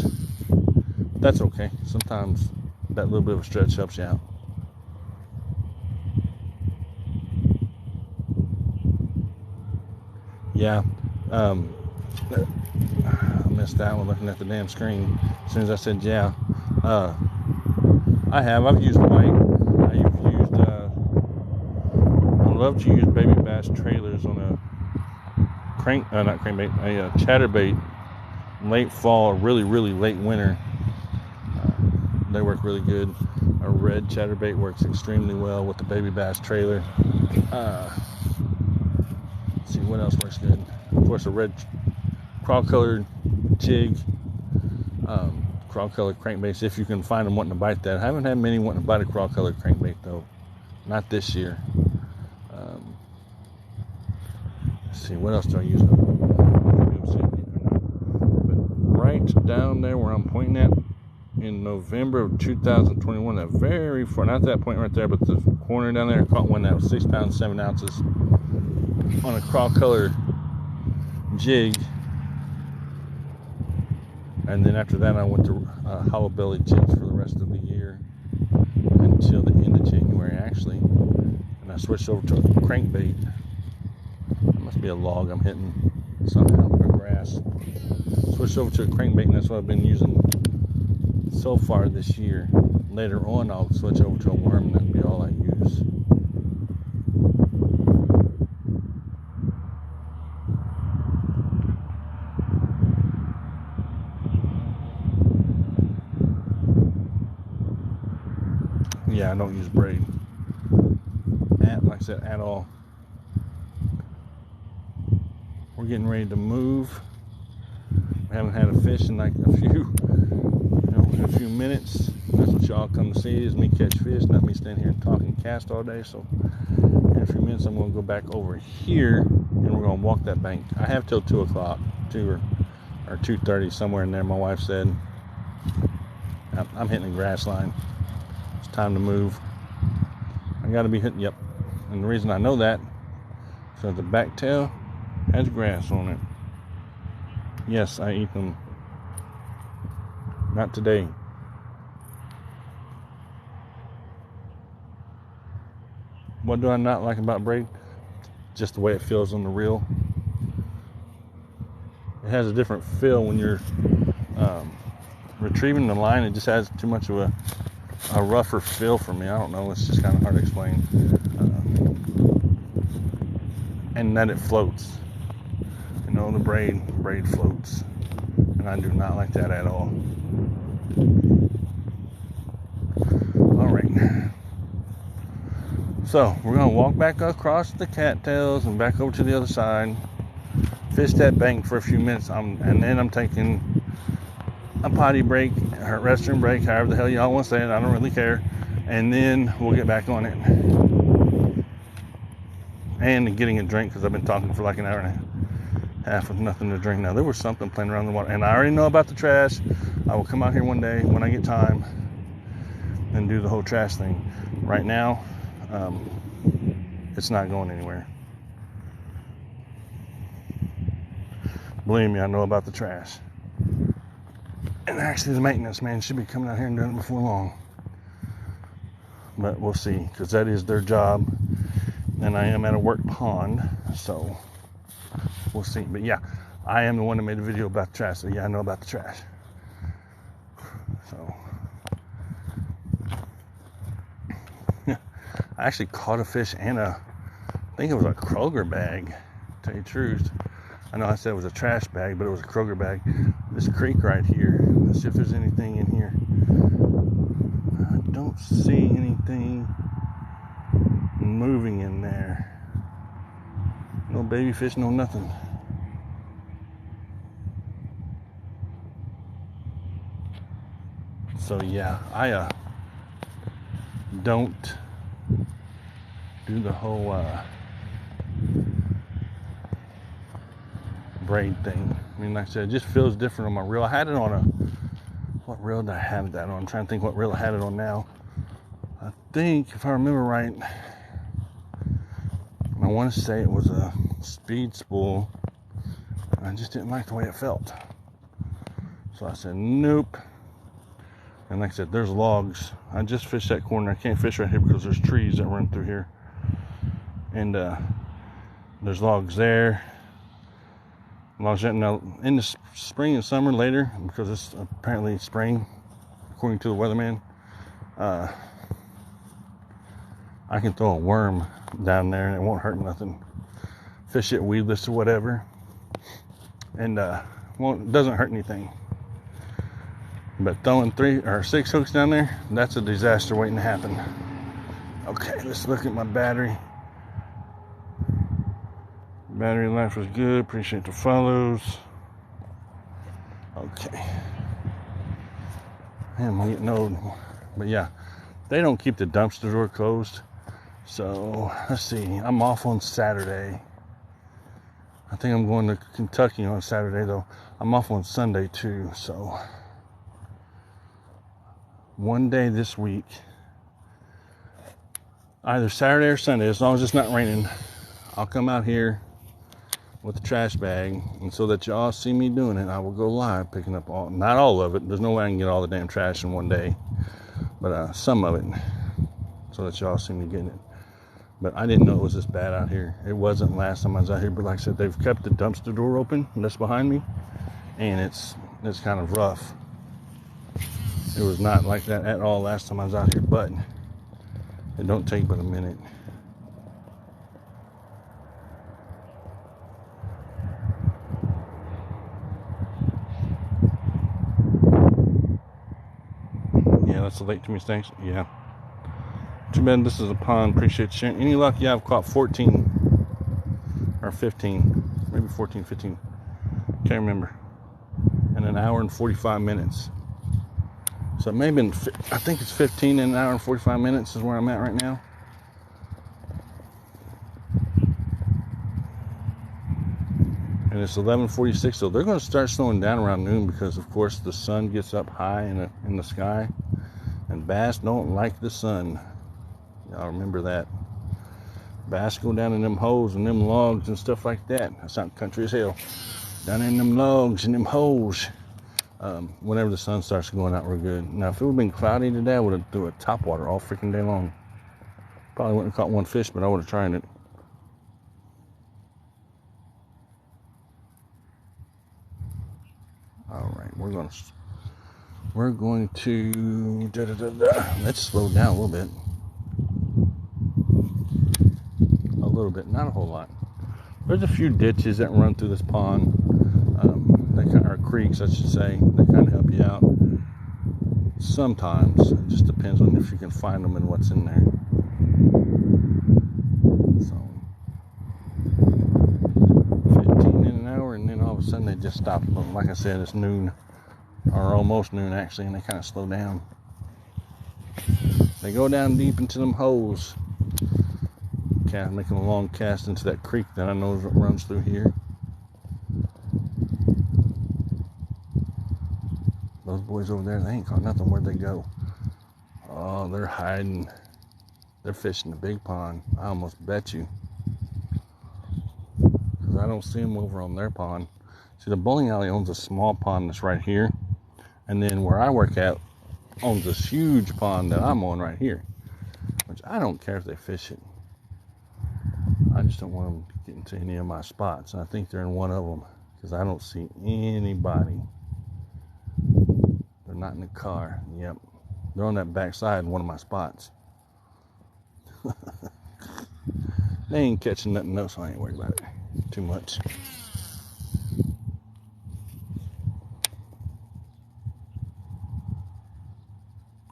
But that's okay. Sometimes that little bit of a stretch helps you out. Yeah, I missed that one looking at the damn screen. As soon as I said yeah, I've used white. I love to use baby bass trailers on a chatterbait, late fall, really late winter. They work really good. A red chatterbait works extremely well with the baby bass trailer. See what else works good. Of course, a red crawl-colored jig, crawl-colored crankbaits, if you can find them wanting to bite that. I haven't had many wanting to bite a crawl-colored crankbait, though. Not this year. Let's see, what else do I use? But right down there where I'm pointing at, in November of 2021, that very far, not that point right there, but the corner down there, I caught one that was 6 pounds, 7 ounces. On a crawl color jig, and then after that I went to hollow belly jigs for the rest of the year until the end of January actually, and I switched over to a crankbait. That must be a log I'm hitting somehow, or grass. Switched over to a crankbait, and that's what I've been using so far this year. Later on I'll switch over to a worm, and that'll be all I use. Yeah, I don't use braid. Like I said, at all. We're getting ready to move. We haven't had a fish in like a few minutes. That's what y'all come to see, is me catch fish, not me stand here and talk and cast all day. So in a few minutes I'm going to go back over here and we're going to walk that bank. I have till 2 o'clock, 2 or 2:30, somewhere in there, my wife said. I'm hitting the grass line. It's time to move. I got to be hitting, yep. And the reason I know that is because the back tail has grass on it. Yes, I eat them. Not today. What do I not like about braid? Just the way it feels on the reel. It has a different feel when you're retrieving the line. It just has too much of a rougher feel for me. I don't know. It's just kind of hard to explain. and that it floats. You know, the braid floats. And I do not like that at all. Alright. So, we're going to walk back across the cattails and back over to the other side. Fish that bank for a few minutes. And then I'm taking a potty break, or restroom break, however the hell y'all want to say it. I don't really care. And then we'll get back on it. And getting a drink, because I've been talking for like an hour and a half with nothing to drink. Now, there was something playing around the water. And I already know about the trash. I will come out here one day when I get time and do the whole trash thing. Right now, it's not going anywhere. Believe me, I know about the trash. And actually, the maintenance man should be coming out here and doing it before long. But we'll see, because that is their job. And I am at a work pond, so we'll see. But yeah, I am the one that made the video about the trash. So yeah, I know about the trash. So I actually caught a fish and I think it was a Kroger bag, to tell you the truth. I know I said it was a trash bag, but it was a Kroger bag. This creek right here. Let's see if there's anything in here. I don't see anything moving in there. No baby fish, no nothing. So yeah, I don't do the whole braid thing. I mean, like I said, it just feels different on my reel. I had it on a, what reel did I have that on? I'm trying to think what reel I had it on now. I think, if I remember right, I want to say it was a speed spool. I just didn't like the way it felt. So I said, nope. And like I said, there's logs. I just fished that corner. I can't fish right here because there's trees that run through here. And there's logs there. Logs there. Now, in the spring and summer later, because it's apparently spring, according to the weatherman, I can throw a worm down there and it won't hurt nothing. Fish it weedless or whatever. And it doesn't hurt anything. But throwing 3 or 6 hooks down there, that's a disaster waiting to happen. Okay, let's look at my battery. Battery life was good. Appreciate the follows. Okay. Man, I'm getting old. But yeah, they don't keep the dumpster door closed. So, let's see. I'm off on Saturday. I think I'm going to Kentucky on Saturday, though. I'm off on Sunday, too. So, one day this week, either Saturday or Sunday, as long as it's not raining, I'll come out here with the trash bag, and so that y'all see me doing it, I will go live picking up not all of it. There's no way I can get all the damn trash in one day, but some of it, so that y'all see me getting it. But I didn't know it was this bad out here. It wasn't last time I was out here, but like I said, they've kept the dumpster door open that's behind me, and it's kind of rough. It was not like that at all last time I was out here, but it don't take but a minute. Yeah, that's a late to me, thanks. Yeah. Too bad this is a pond. Appreciate you sharing. Any luck? Yeah, I've caught 14 or 15, maybe 14, 15. Can't remember. In an hour and 45 minutes. So maybe I think it's 15 in an hour and 45 minutes is where I'm at right now. And it's 11:46, so they're going to start slowing down around noon because, of course, the sun gets up high in the sky, and bass don't like the sun. Y'all remember that. Bass go down in them holes and them logs and stuff like that. That sounds country as hell. Down in them logs and them holes. Whenever the sun starts going out, we're good. Now, if it would have been cloudy today, I would have threw a topwater all freaking day long. Probably wouldn't have caught one fish, but I would have tried it. All right, we're going to let's slow down a little bit. A little bit, not a whole lot. There's a few ditches that run through this pond, or creeks, I should say, that kind of help you out. Sometimes it just depends on if you can find them and what's in there. So 15 in an hour, and then all of a sudden they just stop. But like I said, it's noon, or almost noon actually, and they kind of slow down. They go down deep into them holes, making a long cast into that creek that I know runs through here. Those boys over there, they ain't caught nothing. Where'd they go? Oh, they're hiding. They're fishing the big pond. I almost bet you. Because I don't see them over on their pond. See, the bowling alley owns a small pond that's right here. And then where I work at owns this huge pond that I'm on right here. Which I don't care if they fish it. I just don't want them to get into any of my spots. And I think they're in one of them. Because I don't see anybody. They're not in the car. Yep. They're on that back side in one of my spots. They ain't catching nothing else, so I ain't worried about it too much.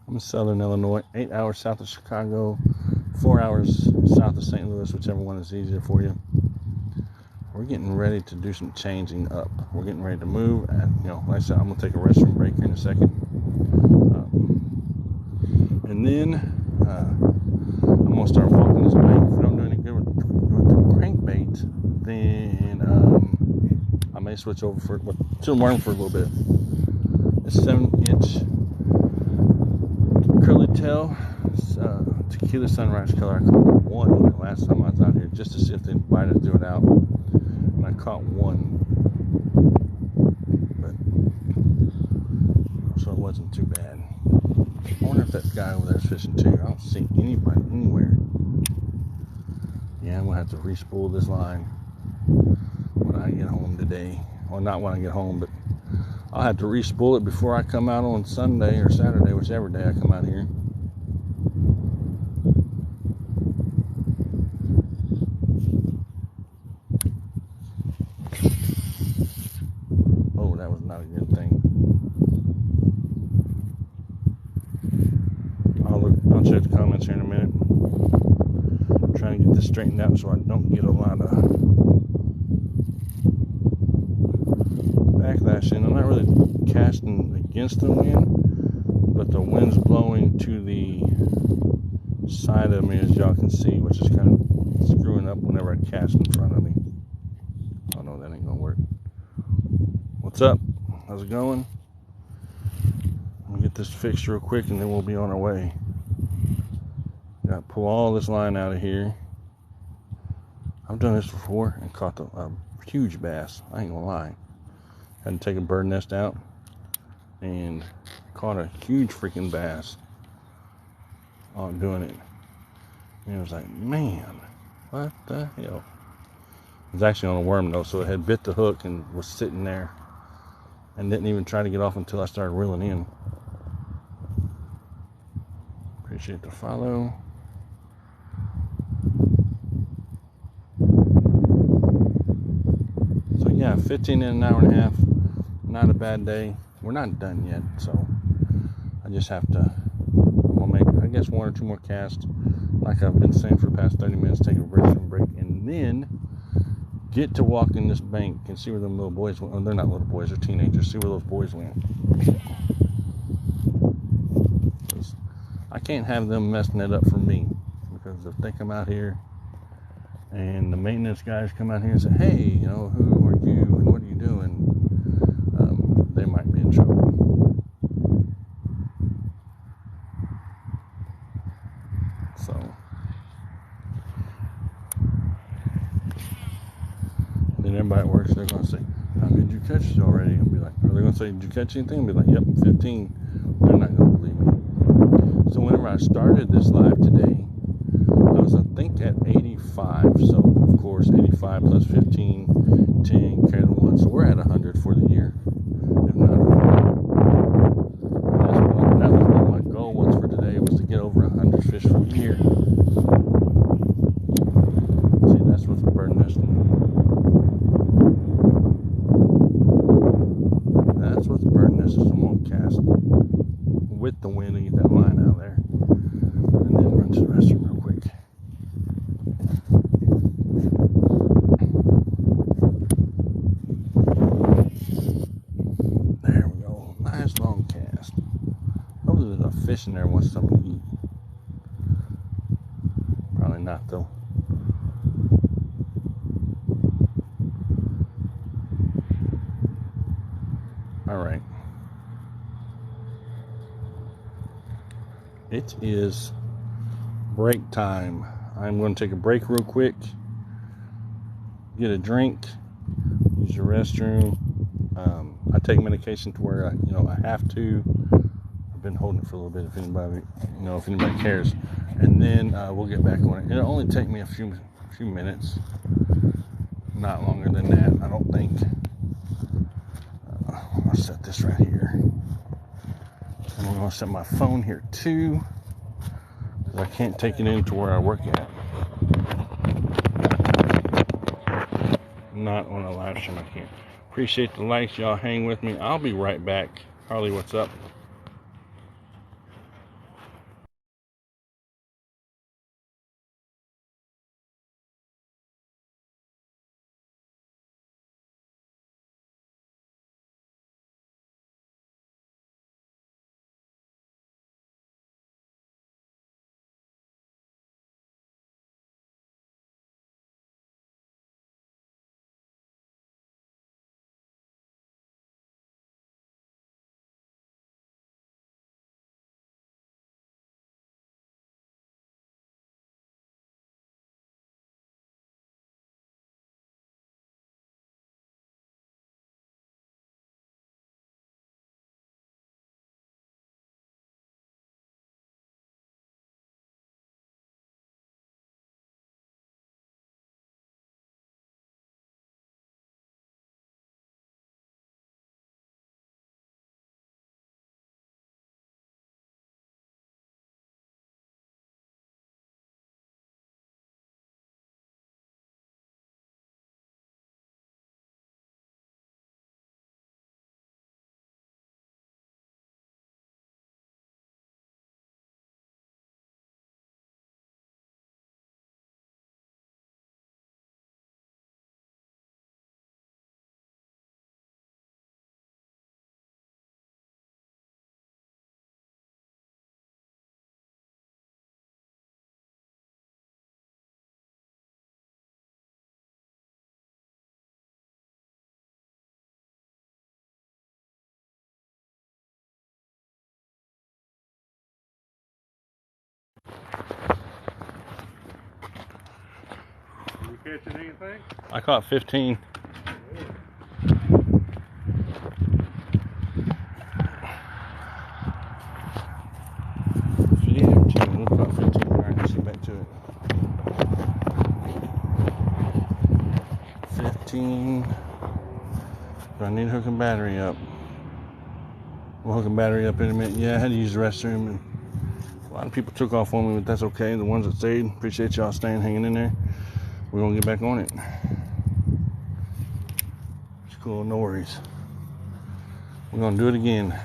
I'm in Southern Illinois, 8 hours south of Chicago, 4 hours south of St. Louis, whichever one is easier for you. We're getting ready to do some changing up. We're getting ready to move. Like I said, I'm going to take a restroom break here in a second. And then I'm going to start walking this bank. If we don't do any good with the crankbait, then I may switch over to the worm for a little bit. It's 7-inch curly tail, tequila sunrise color. I caught one on it last time I was out here just to see if they'd bite it, do it out. And I caught one, so it wasn't too bad. I wonder if that guy over there is fishing too. I don't see anybody anywhere. Yeah, I'm gonna have to re-spool this line when I get home today. Well, not when I get home, but I'll have to re-spool it before I come out on Sunday or Saturday, whichever day I come out here. Oh, that was not a good thing. I'll check the comments here in a minute. I'm trying to get this straightened out so I don't get a lot of backlash in. I'm not really casting against the wind, but the wind's blowing to the side of me, as y'all can see, which is kind of screwing up whenever I cast in front of me. Oh no, that ain't gonna work. What's up? How's it going? Let me get this fixed real quick and then we'll be on our way. Got to pull all this line out of here. I've done this before and caught a huge bass. I ain't gonna lie. Had to take a bird nest out and caught a huge freaking bass on doing it. And it was like, man, what the hell? It was actually on a worm though, so it had bit the hook and was sitting there and didn't even try to get off until I started reeling in. Appreciate the follow. So yeah, 15 in an hour and a half. Not a bad day. We're not done yet, so I just have to, I'm gonna make, I guess, 1 or 2 more casts, like I've been saying for the past 30 minutes, take a restroom break, and then get to walking this bank and see where them little boys went. Oh, they're not little boys, they're teenagers. See where those boys went. I can't have them messing it up for me, because if they come out here and the maintenance guys come out here and say, hey, who are you and what are you doing, they might be in trouble. So then everybody at work, they're going to say, how did you catch it already? I'll be like, are they going to say, did you catch anything? I'll be like, yep, 15. They're not going to believe me. So whenever I started this live today, I was, I think, at 85. So, of course, 85 plus 15, 10, carry the 1. So we're at 100 for the year. If not, that was what my goal was for today, was to get over 100 fish for the year. See, that's what's bird nesting. fish in there wants something to eat. Probably not though. All right. It is break time. I'm going to take a break real quick, get a drink, use the restroom. I take medication to where I have to. I've been holding it for a little bit if anybody cares, and then we'll get back on it. It'll only take me a few minutes, not longer than that, I don't think. I'll set this right here. I'm going to set my phone here too, because I can't take it into where I work at. Not on a live stream, I can't. Appreciate the likes, y'all hang with me. I'll be right back. Harley, what's up? You catching anything? I caught 15. We'll caught 15. All right, let's get back to it. 15. Do I need to hook a battery up? We'll hook a battery up in a minute. Yeah, I had to use the restroom, and a lot of people took off on me, but that's okay. The ones that stayed, appreciate y'all staying, hanging in there. We're gonna get back on it. It's cool, no worries. We're gonna do it again.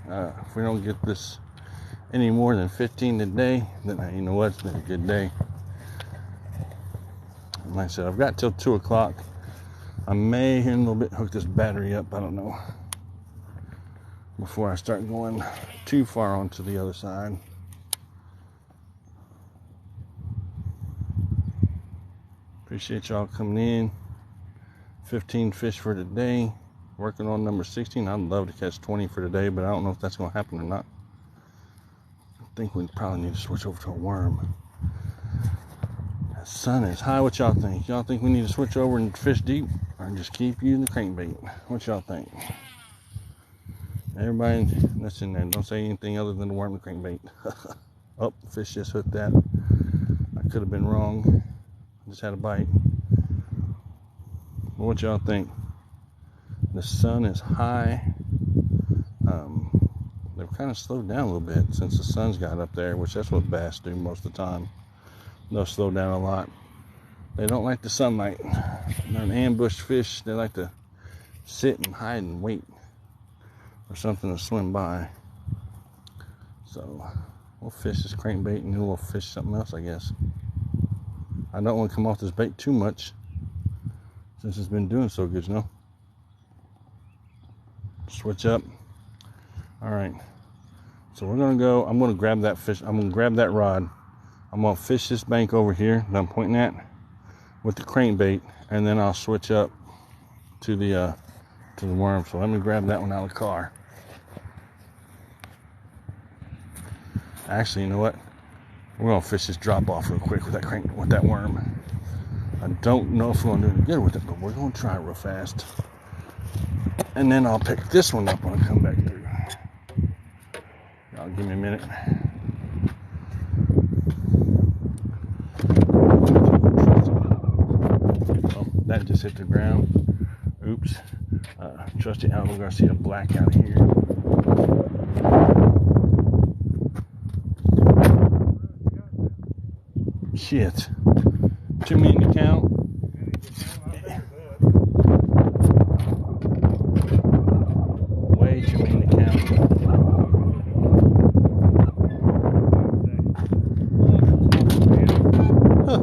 If we don't get this any more than 15 today, then you know what? It's been a good day. Like I said, I've got till 2 o'clock. I may in a little bit hook this battery up. I don't know. Before I start going too far onto the other side. Appreciate y'all coming in. 15 fish for today. Working on number 16. I'd love to catch 20 for today, but I don't know if that's going to happen or not. I think we probably need to switch over to a worm. The sun is high. What y'all think? Y'all think we need to switch over and fish deep, or just keep using the crankbait? What y'all think? Everybody that's in there, don't say anything other than the worm and crankbait. Oh, fish just hooked that. I could have been wrong. Just had a bite. What y'all think? The sun is high. They've kind of slowed down a little bit since the sun's got up there, which that's what bass do most of the time. They'll slow down a lot. They don't like the sunlight. They're an ambushed fish. They like to sit and hide and wait for something to swim by. So we'll fish this crankbait and then we'll fish something else, I guess. I don't want to come off this bait too much since it's been doing so good, you know. Switch up. All right. So we're gonna go. I'm gonna grab that fish. I'm gonna grab that rod. I'm gonna fish this bank over here that I'm pointing at with the crankbait, and then I'll switch up to the worm. So let me grab that one out of the car. Actually, you know what? We're gonna fish this drop off real quick with that worm. I don't know if we're gonna do any good with it, but we're gonna try it real fast. And then I'll pick this one up when I come back through. Y'all give me a minute. Oh, that just hit the ground. Oops. Trusty Alvaro Garcia black out here. Shit. Too many to count. Way too many to count. Huh.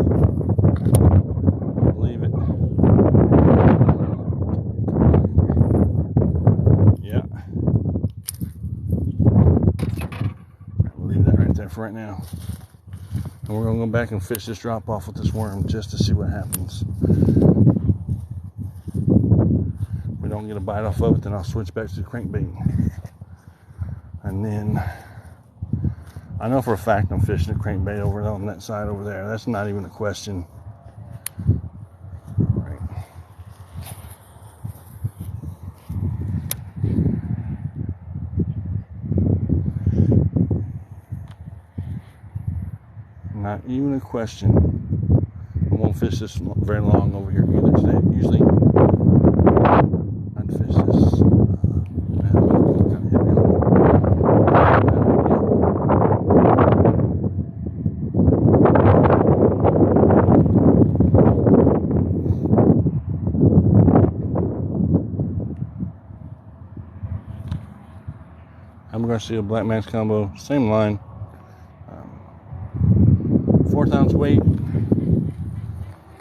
Believe it. Yeah. We'll leave that right there for right now. And we're going to go back and fish this drop off with this worm just to see what happens. If we don't get a bite off of it, then I'll switch back to the crankbait. And then I know for a fact I'm fishing a crankbait over on that side over there. That's not even a question. All right. Not even a question. I won't fish this very long over here either today. Usually, I'd fish this. Kind of heavy on I'm going to see a Black Max combo, same line. 4th ounce weight,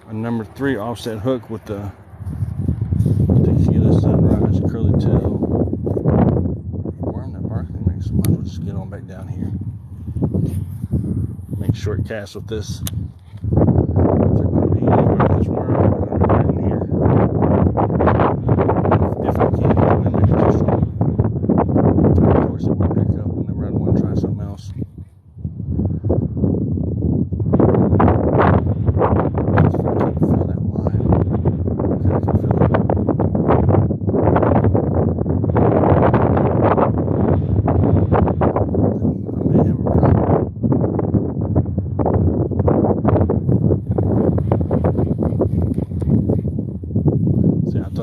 a number 3 offset hook with the Tequila Sunrise curly tail worm that Barkley makes. Might as well just get on back down here. Make short casts with this. If they're going to be anywhere with this worm, I'm going to be right in here. If I can, I'm going to make it too strong. Of course, it will pick up whenever I want to try something else.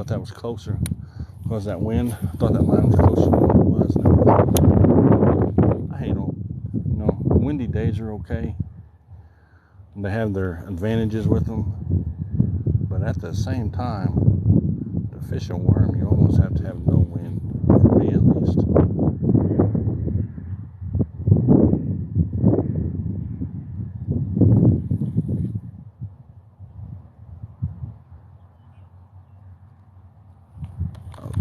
That was closer because that wind. I thought that line was closer than what it was. I hate them. You know, windy days are okay. They have their advantages with them, but at the same time, to fish a worm, you almost have to have no wind. For me, at least.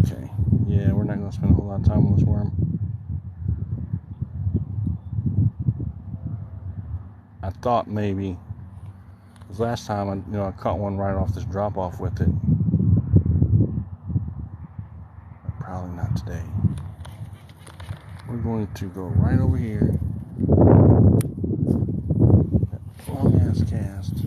Okay, yeah, we're not going to spend a whole lot of time on this worm. I thought maybe, because last time I caught one right off this drop off with it. But probably not today. We're going to go right over here. That long ass cast.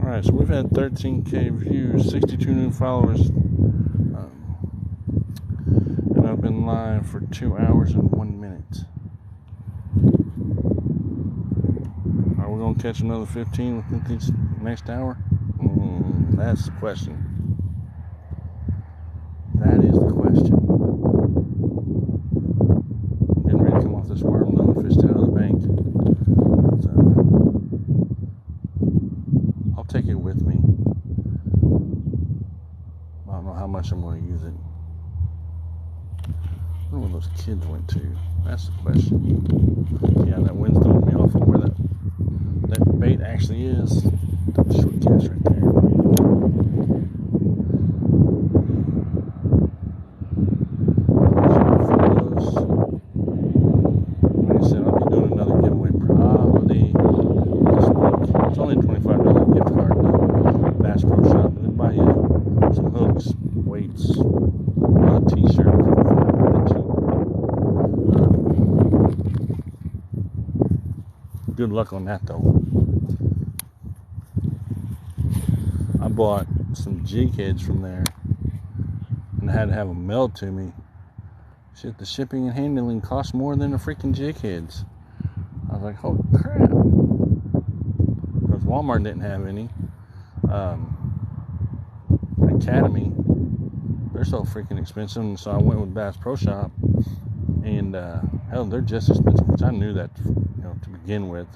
Alright, so we've had 13K views, 62 new followers, and I've been live for 2 hours and 1 minute. Are we going to catch another 15 within this next hour? That's the question. That is the question. I'm getting ready to come off this worm though and fish out of the bank. I'll take it with me. I don't know how much I'm going to use it. I wonder where those kids went to. That's the question. Yeah, that wind's throwing me off on where that crankbait actually is. Short cast right there. Like I said, I'll be doing another giveaway probably this week. It's only a $25 gift card to Bass Pro Shop, but it'll buy you some hooks, weights, a t-shirt. Good luck on that though. I bought some jig heads from there and I had to have them mailed to me. Shit, the shipping and handling cost more than the freaking jig heads. I was like, holy crap. Because Walmart didn't have any. Academy, they're so freaking expensive, and so I went with Bass Pro Shop, and hell, they're just as expensive, which I knew that, to begin with.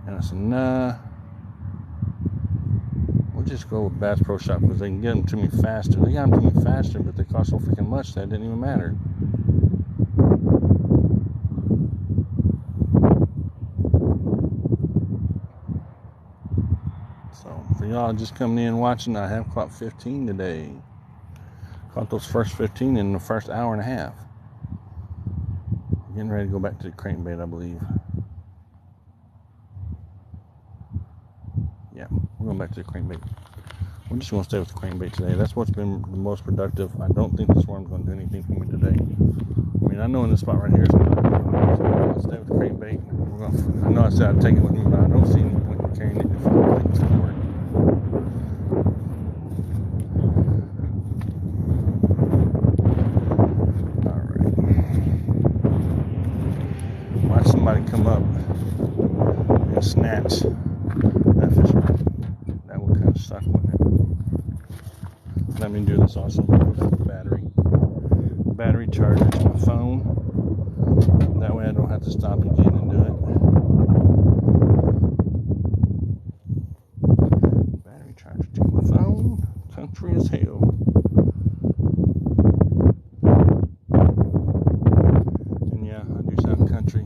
And I said, nah, we'll just go with Bass Pro Shop because they can get them to me faster. They got them to me faster, but they cost so freaking much that it didn't even matter. So for y'all just coming in watching, I have caught 15 today. Caught those first 15 in the first hour and a half. Getting ready to go back to the crankbait, I believe. Yeah, we're going back to the crankbait. We're just going to stay with the crankbait today. That's what's been the most productive. I don't think this worm's going to do anything for me today. I mean, I know in this spot right here it's not. So we're going to stay with the crankbait. I know I said I'd take it with me, but I don't see any point in carrying it if I don't think it's going to work. Watch somebody come up and snatch that fish. That would kind of suck, wouldn't it? Let me do this also. Battery charger to my phone. That way I don't have to stop again and do it. Battery charger to my phone. Country as hell. And yeah, I do sound country.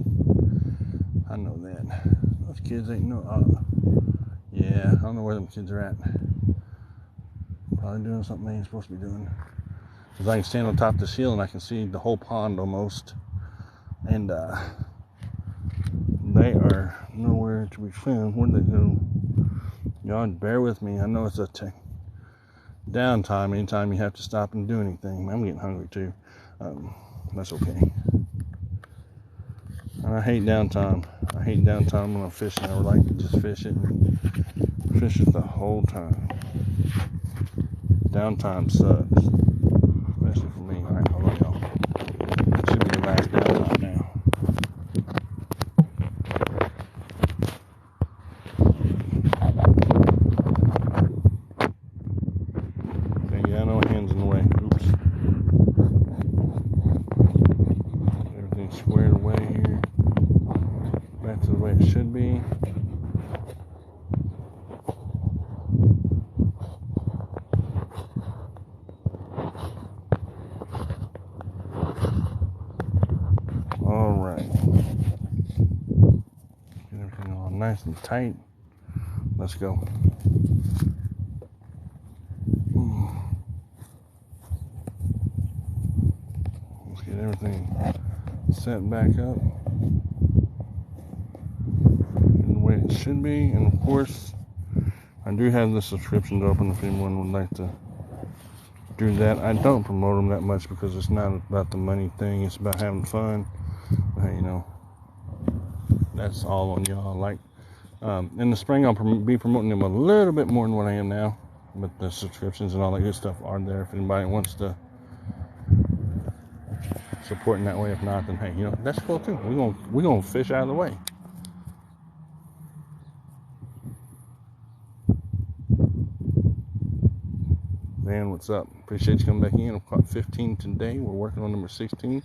I know that. Those kids ain't no. Yeah, I don't know where them kids are at. Probably doing something they ain't supposed to be doing. Because I can stand on top of this hill and I can see the whole pond almost. And they are nowhere to be found. Where'd they go? Y'all bear with me. I know it's a downtime anytime you have to stop and do anything. I'm getting hungry too. That's okay. I hate downtime. I hate downtime when I'm fishing. I would like to just fish it and fish it the whole time. Downtime sucks. Especially for me. Alright, hold on, y'all. It should be the last downtime now. Okay, yeah, no hands in the way. Oops. Everything's squared away here. Back to the way it should be. Alright. Get everything all nice and tight. Let's go. Let's get everything set back up in the way it should be. And of course, I do have the subscriptions open if anyone would like to do that. I don't promote them that much because it's not about the money thing, it's about having fun. But hey, that's all on y'all. Like in the spring I'll be promoting them a little bit more than what I am now, but the subscriptions and all that good stuff are there if anybody wants to support in that way. If not, then hey, that's cool too. We're gonna fish out of the way. Man, what's up? Appreciate you coming back in. I've caught 15 today. We're working on number 16.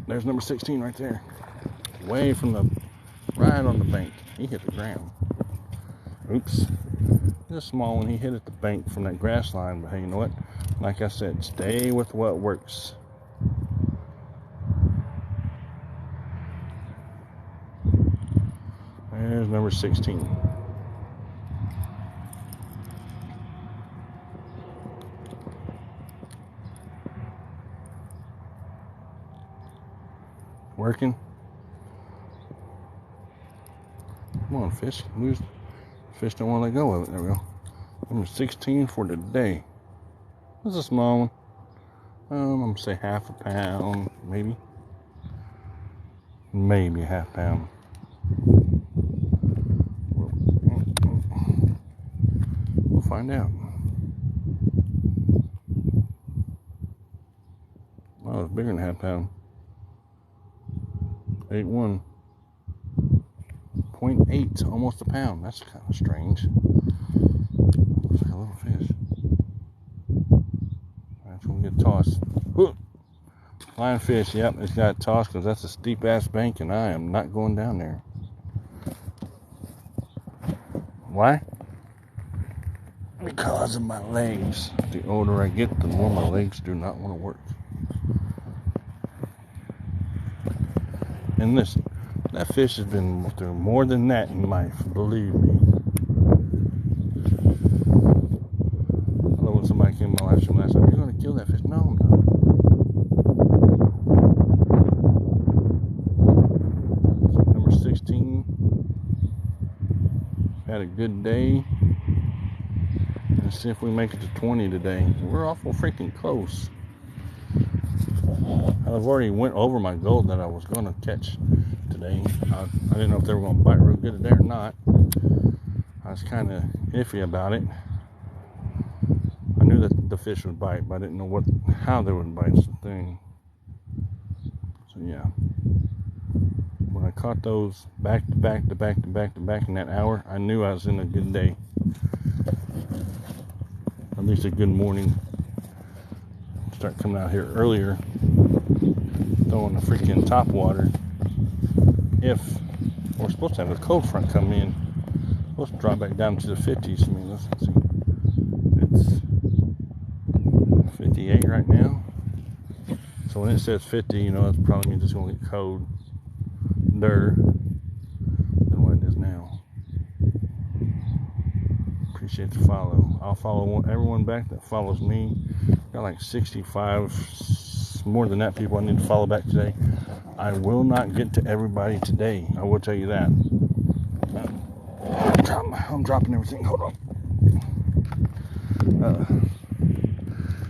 There's number 16 right there. Way from right on the bank. He hit the ground. Oops. This small one, he hit at the bank from that grass line. But hey, you know what? Like I said, stay with what works. There's number 16. Working. Come on, fish. Fish don't want to let go of it. There we go. Number 16 for today. This is a small one. I'm going to say half a pound, maybe. Maybe a half pound. We'll find out. Oh, it's bigger than a half pound. 8.1. 0.8, almost a pound. That's kind of strange. Looks like a little fish. That's when we get tossed. Whoop. Flying fish, yep, it's got tossed because that's a steep ass bank and I am not going down there. Why? Because of my legs. The older I get, the more my legs do not want to work. And listen, that fish has been through more than that in life, believe me. I know when somebody came to my live stream last time, you're going to kill that fish. No, I'm not. So number 16 had a good day. Let's see if we make it to 20 today. We're awful freaking close. I've already went over my goal that I was going to catch today. I didn't know if they were going to bite real good today or not. I was kind of iffy about it. I knew that the fish would bite, but I didn't know how they would bite. The thing. So yeah, when I caught those back to back to back to back to back in that hour, I knew I was in a good day. At least a good morning. Start coming out here earlier, throwing the freaking top water. If we're supposed to have a cold front come in, we're supposed to drop back down to the 50s. I mean, let's see, it's 58 right now. So when it says 50, you know, it probably means it's going to get colder than what it is now. Appreciate the follow. I'll follow everyone back that follows me. Got like 65, more than that, people I need to follow back today. I will not get to everybody today. I will tell you that. I'm dropping everything. Hold on.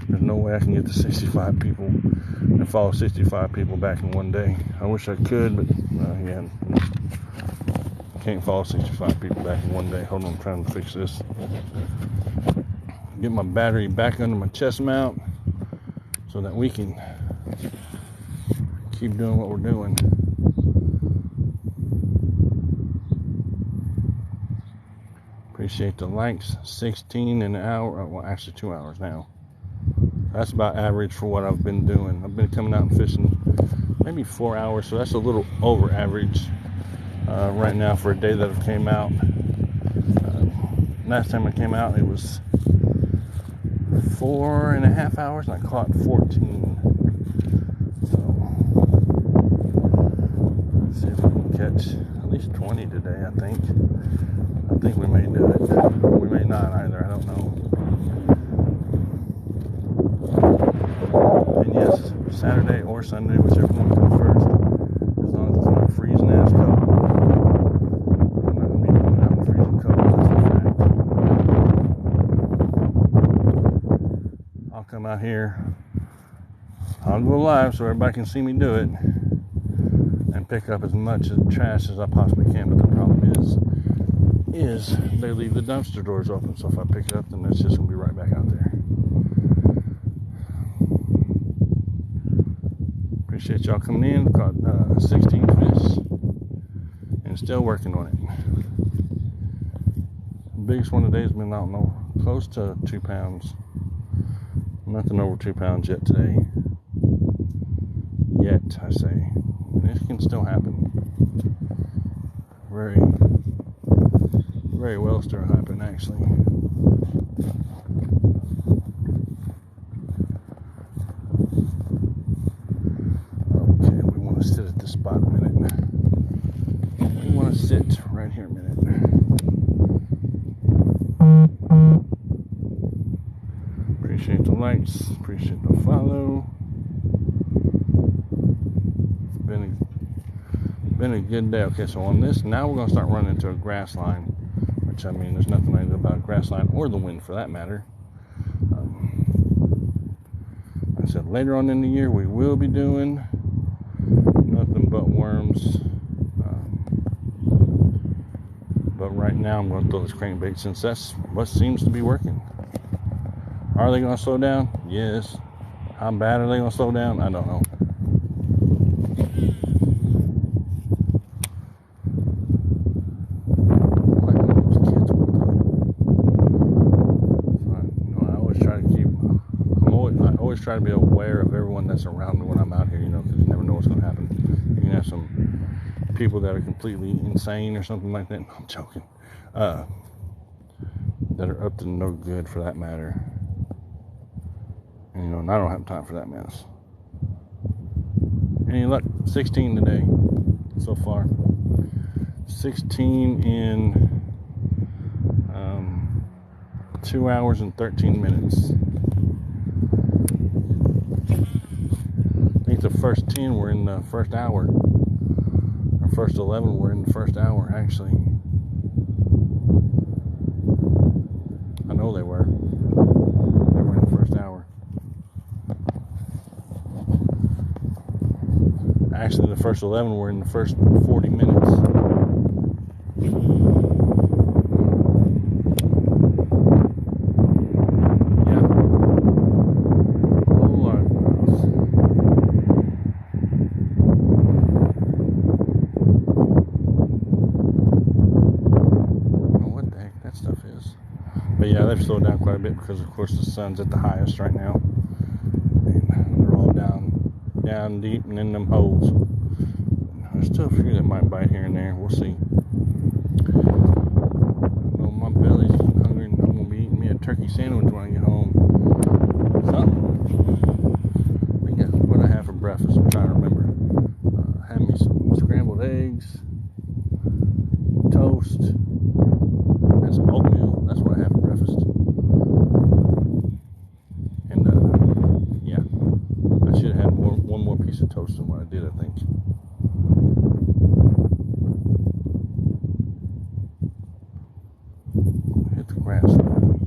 There's no way I can get to 65 people and follow 65 people back in one day. I wish I could, but again, can't follow 65 people back in one day. Hold on, I'm trying to fix this. Get my battery back under my chest mount so that we can keep doing what we're doing. Appreciate the likes. 16 an hour. Well, actually 2 hours now. That's about average for what I've been doing. I've been coming out and fishing maybe 4 hours, so that's a little over average right now for a day that I came out. Last time I came out, it was 4.5 hours, and I caught 14. So let's see if we can catch at least 20 today. I think we may do it. We may not either. I don't know. And yes, Saturday or Sunday, whichever one comes first, as long as it's not freezing ass cold. I'm not gonna be going out in freezing cold. That's a fact. I'll come out here. I'll go live so everybody can see me do it and pick up as much trash as I possibly can. But the problem is they leave the dumpster doors open. So if I pick it up, then it's just gonna be right back out there. Appreciate y'all coming in. Caught 16 fish and still working on it. The biggest one today has been, I don't know, close to 2 pounds. Nothing over 2 pounds yet today. Yet, I say. And it can still happen. Very, very well still happen, actually. Okay, we want to sit at this spot a minute. We want to sit right right here a minute. Appreciate the likes. Appreciate the follow. It's been a good day. Okay, so on this, now we're going to start running into a grass line. Which, I mean, there's nothing I can do about a grass line or the wind for that matter. Like I said, later on in the year, we will be doing nothing but worms. But right now, I'm going to throw this crankbait since that's what seems to be working. Are they going to slow down? Yes. How bad are they going to slow down? I don't know. I always try to be aware of everyone that's around me when I'm out here, you know, because you never know what's going to happen. You can have some people that are completely insane or something like that. I'm joking. That are up to no good for that matter. And, you know, and I don't have time for that mess. Any luck? 16 today so far. 16 in 2 hours and 13 minutes. I think the first 10 were in the first hour. Or first 11 were in the first hour, actually. I know they were. They were in the first hour. Actually, the first 11 were in the first 40 minutes. Yeah. Oh, Lord. What the heck that stuff is. But yeah, they've slowed down quite a bit because, of course, the sun's at the highest right now. And they're all down deep and in them holes. There's still a few that might bite here and there. We'll see. I know my belly's hungry and I'm going to be eating me a turkey sandwich when I get home. Something. I think that's what I had for breakfast. I'm trying to remember. Had me some scrambled eggs, toast, and some oatmeal. That's what I had for breakfast. And yeah, I should have had one more piece of toast than what I did, I think. Hit the grass line.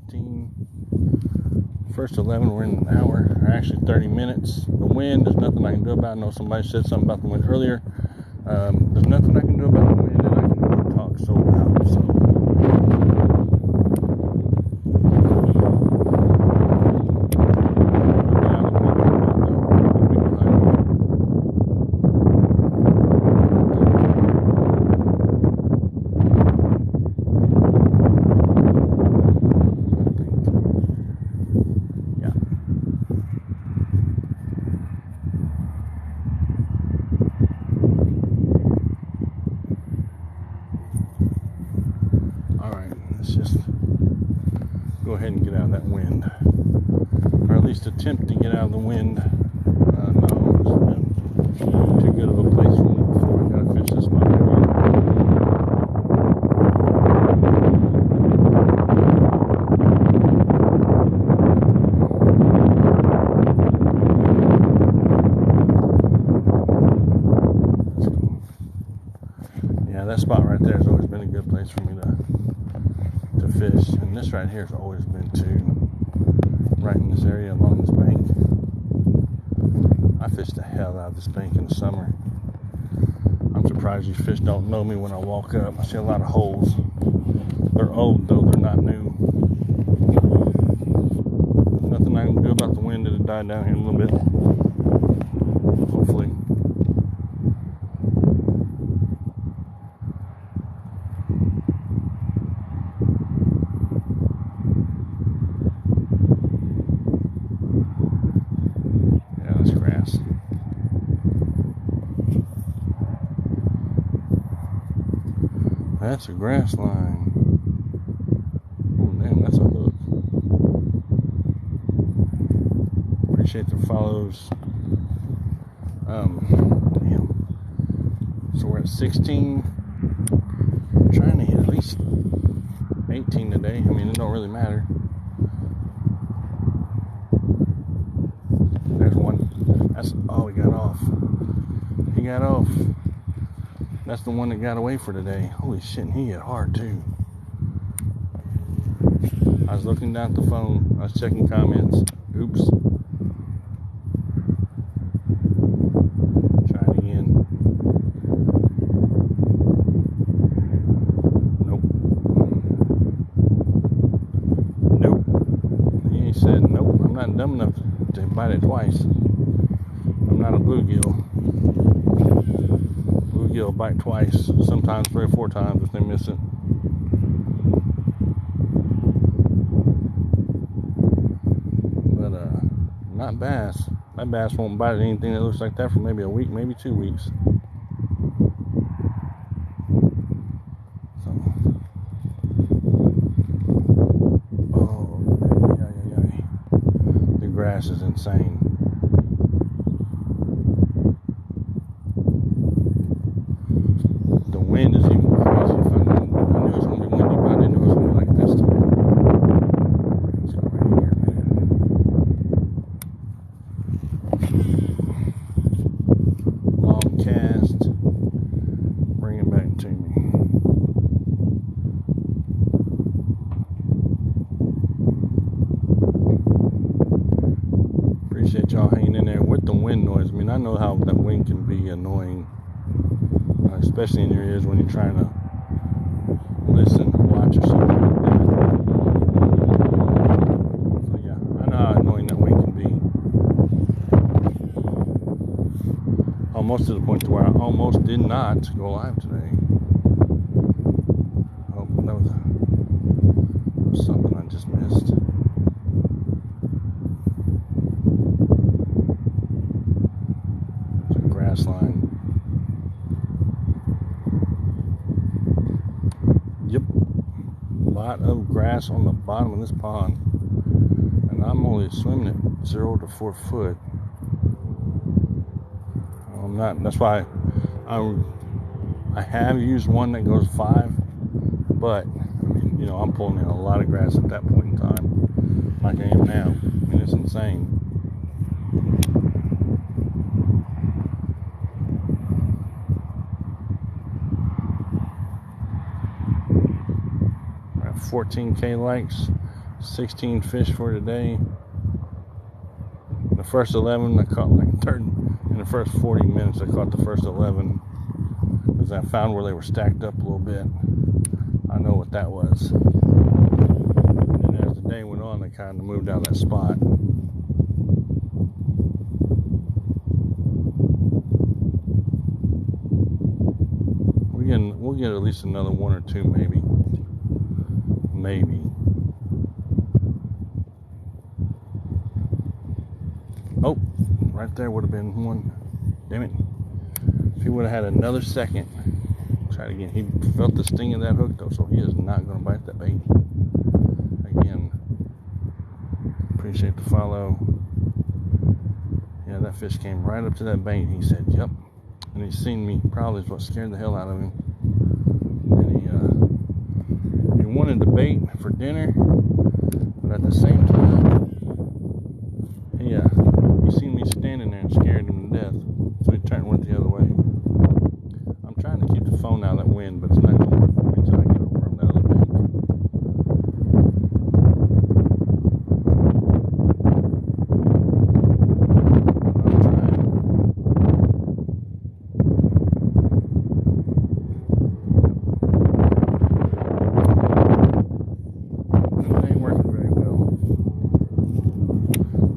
15. First 11 we're in an hour, or actually 30 minutes. The wind, there's nothing I can do about it. I know somebody said something about the wind earlier. There's nothing I can do about the wind, and I can only talk so loud. So. Let's just go ahead and get out of that wind, or at least attempt to get out of the wind. No, it's been too good of a place for me before. I gotta fish this spot again. Yeah, that spot right there has always been a good place for me to fish, and this right here has always been too. Right in this area along this bank. I fish the hell out of this bank in the summer. I'm surprised these fish don't know me when I walk up. I see a lot of holes. They're old though, they're not new. Nothing I can do about the wind. It'll die down here in a little bit. Hopefully. That's a grass line. Oh, damn, that's a hook. Appreciate the follows. Damn. So we're at 16. I'm trying to hit at least 18 today. I mean, it don't really matter. There's one. That's all he got off. He got off. That's the one that got away for today. Holy shit, and he hit hard too. I was looking down at the phone. I was checking comments. Oops. Trying again. Nope. Nope. He said, nope, I'm not dumb enough to bite it twice. I'm not a bluegill. Bluegill bite twice, sometimes 3 or 4 times if they miss it. Not bass. That bass won't bite at anything that looks like that for maybe a week, maybe 2 weeks. So, oh, yeah. The grass is insane. The wind is even crazy. I knew it was going to be windy, but I didn't know it was going to be like this today. Let's go right here, man. Long cast, bring it back to me. Appreciate y'all hanging in there with the wind noise. I mean, I know how that wind can be annoying, especially in your ears when you're trying to listen or watch or something like that. So yeah, I know how annoying that wind can be. Almost to the point to where I almost did not go live today. Oh, that was something I just missed. It's a grass line. Yep. A lot of grass on the bottom of this pond. And I'm only swimming at 0 to 4 foot. I'm not, that's why I have used one that goes 5, but I mean, you know, I'm pulling in a lot of grass at that point in time, like I am now. I mean, it's insane. I have 14K likes, 16 fish for today. The first 11 I caught like in the first 40 minutes. I caught the first 11 because I found where they were stacked up a little bit. I know what that was. And as the day went on, they kind of moved out of that spot. We'll get at least another 1 or 2 maybe. Oh, right there would have been one. Damn it. If he would have had another second. Try it again. He felt the sting of that hook though, so he is not going to bite that bait. Again, appreciate the follow. Yeah, that fish came right up to that bait. He said, yep. And he's seen me. Probably is what scared the hell out of him. And he wanted the bait for dinner, but at the same time, he seen me standing there and scared him to death. So he turned and went the other way. I'm trying to keep the phone out of that wind, but it's not going to work for me until I get over on the other bank. It ain't working very well.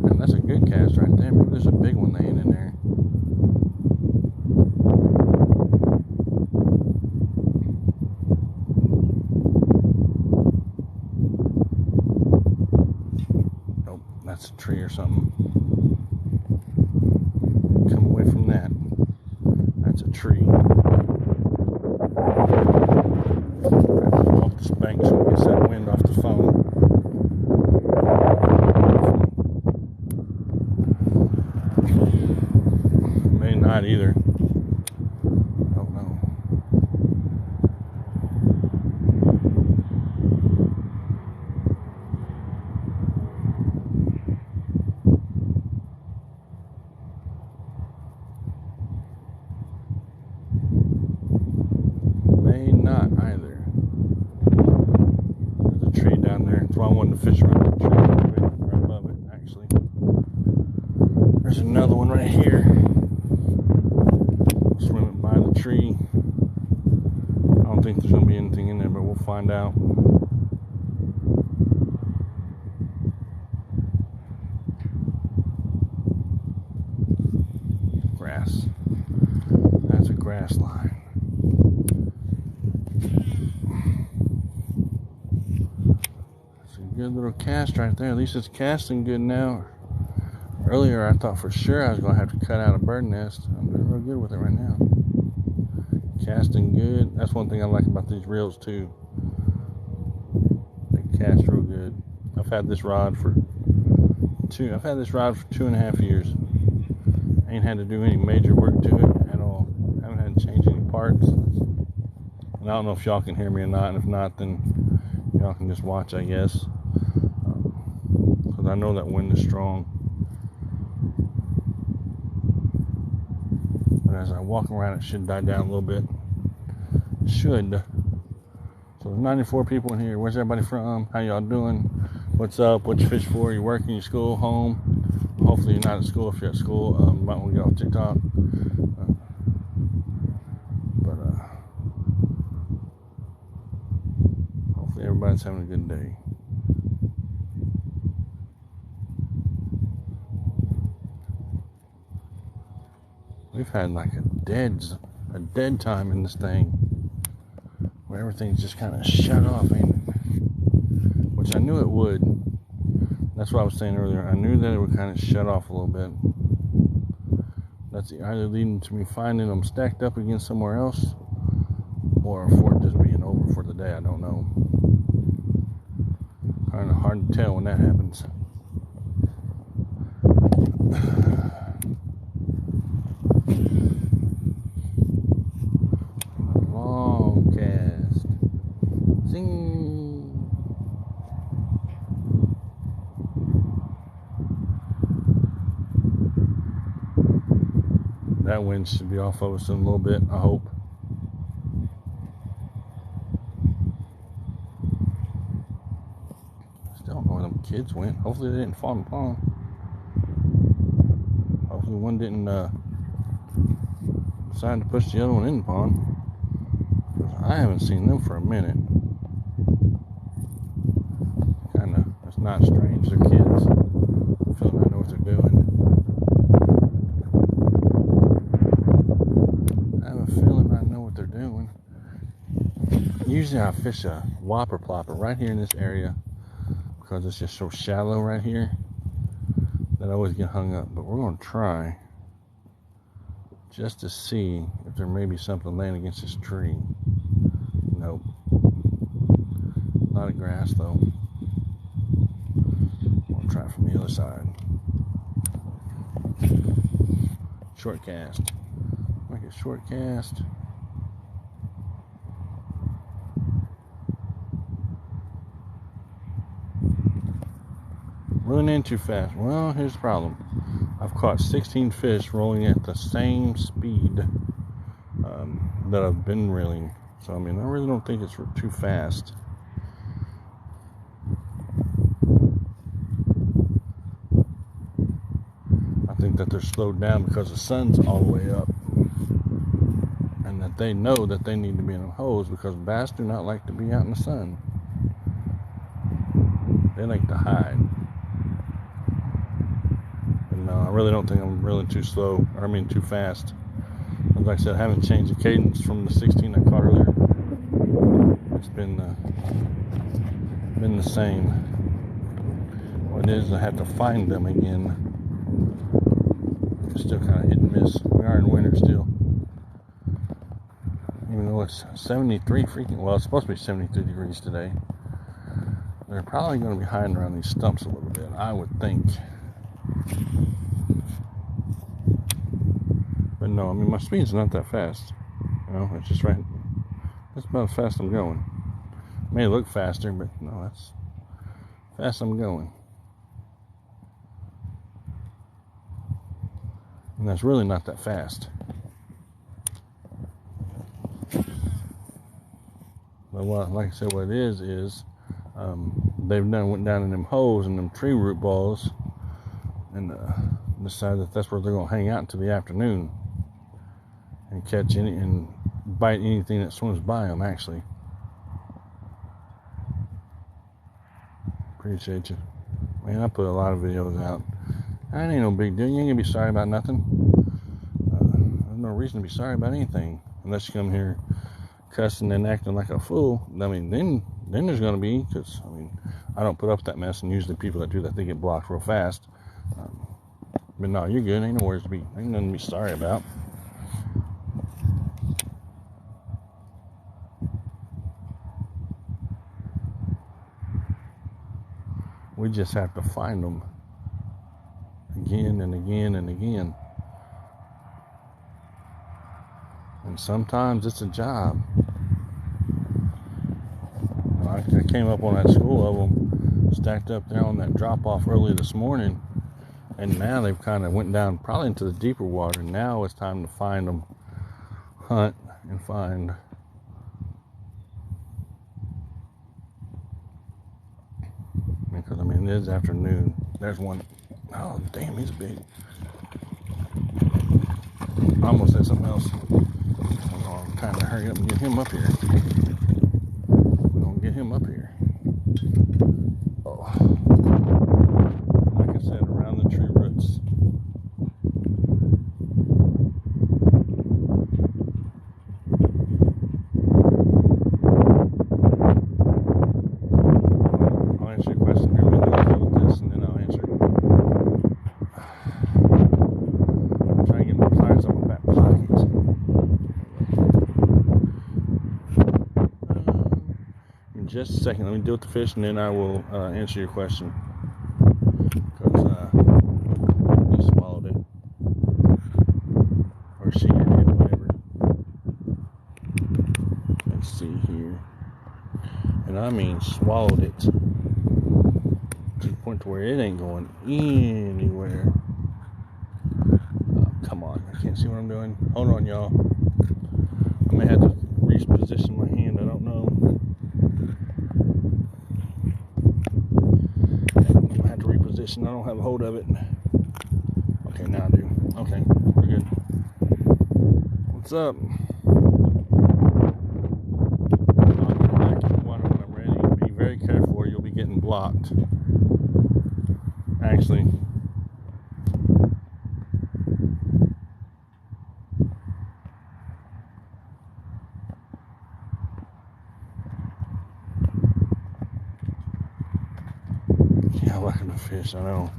And that's a good cast right there. Maybe there's a big one laying in there. Nope, that's a tree or something. Come away from that. That's a tree. Off this bank so it gets that wind off the phone. May not either. Oh no. find out. Grass. That's a grass line. It's a good little cast right there. At least it's casting good now. Earlier I thought for sure I was going to have to cut out a bird nest. I'm doing real good with it right now. Casting good. That's one thing I like about these reels too. They cast real good. I've had this rod for 2.5 years. Ain't had to do any major work to it at all. Haven't had to change any parts. And I don't know if y'all can hear me or not. And if not, then y'all can just watch, I guess. Because I know that wind is strong. But as I walk around, it should die down a little bit. Should. So there's 94 people in here. Where's everybody from? How y'all doing? What's up? What you fish for? You working? You school? Home? Hopefully you're not at school. If you're at school, you might want to get off TikTok. Hopefully everybody's having a good day. We've had like a dead time in this thing, where everything's just kind of shut off, ain't it? Which I knew it would. That's what I was saying earlier. I knew that it would kind of shut off a little bit. That's either leading to me finding them stacked up again somewhere else, or for it just being over for the day. I don't know. Kind of hard to tell when that happens. Long cast. Zing. That wind should be off of us in a little bit, I hope. Still don't know where them kids went. Hopefully they didn't fall in the pond. Hopefully one didn't decide to push the other one in the pond. I haven't seen them for a minute. Kinda, it's not strange, they're kids. I feel like I know what they're doing. I have a feeling I know what they're doing. Usually I fish a whopper plopper right here in this area, because it's just so shallow right here that I always get hung up. But we're going to try just to see if there may be something laying against this tree. Nope. Not a grass though. We'll try from the other side. Short cast. Make a short cast. Rolling in too fast. Well, here's the problem. I've caught 16 fish rolling at the same speed that I've been reeling. So, I mean, I really don't think it's too fast. I think that they're slowed down because the sun's all the way up. And that they know that they need to be in them holes, because bass do not like to be out in the sun. They like to hide. No, I really don't think I'm reeling too slow. Or I mean too fast. Like I said, I haven't changed the cadence from the 16 I caught earlier. It's been the same. What it is, I have to find them again. It's still kind of hit and miss. We are in winter still. Even though it's 73 freaking, well, it's supposed to be 73 degrees today. They're probably going to be hiding around these stumps a little bit, I would think. But no, I mean, my speed's not that fast. You know, it's just right. That's about as fast I'm going. It may look faster, but no, that's fast I'm going. And that's really not that fast. But what, like I said, what it is they've went down in them holes and them tree root balls, and decided that that's where they're going to hang out until the afternoon and catch any and bite anything that swims by them, actually. Appreciate you. Man, I put a lot of videos out. That ain't no big deal. You ain't gonna be sorry about nothing. There's no reason to be sorry about anything. Unless you come here cussing and acting like a fool. I mean, then there's gonna be, because, I mean, I don't put up that mess, and usually people that do that, they get blocked real fast. But no, you're good. Ain't nothing to be sorry about. We just have to find them again and again and again. And sometimes it's a job. I came up on that school of them stacked up there on that drop off early this morning, and now they've kind of went down probably into the deeper water. Now it's time to find them, hunt and find. Because I mean, it is afternoon. There's one. Oh damn, he's big. I almost said something else. I'm trying to hurry up and get him up here. We're gonna get him up here. Oh, like I said, around the tree roots. I'll answer your question here. Let me go with this, and then I'll answer. I'm trying to get my pliers out my back pocket. In just a second, let me deal with the fish, and then I will answer your question. Because he swallowed it, or she did, whatever. Let's see here, and I mean swallowed it to the point to where it ain't going anywhere. Oh, come on, I can't see what I'm doing. Hold on, y'all. I may have to reposition my hand. I don't know. I have to reposition. I don't have a hold of it. Okay, now I do. Okay, we're good. What's up? I'll get back in the water when I'm ready. Be very careful or you'll be getting blocked. Actually, yeah, I like the fish. I know.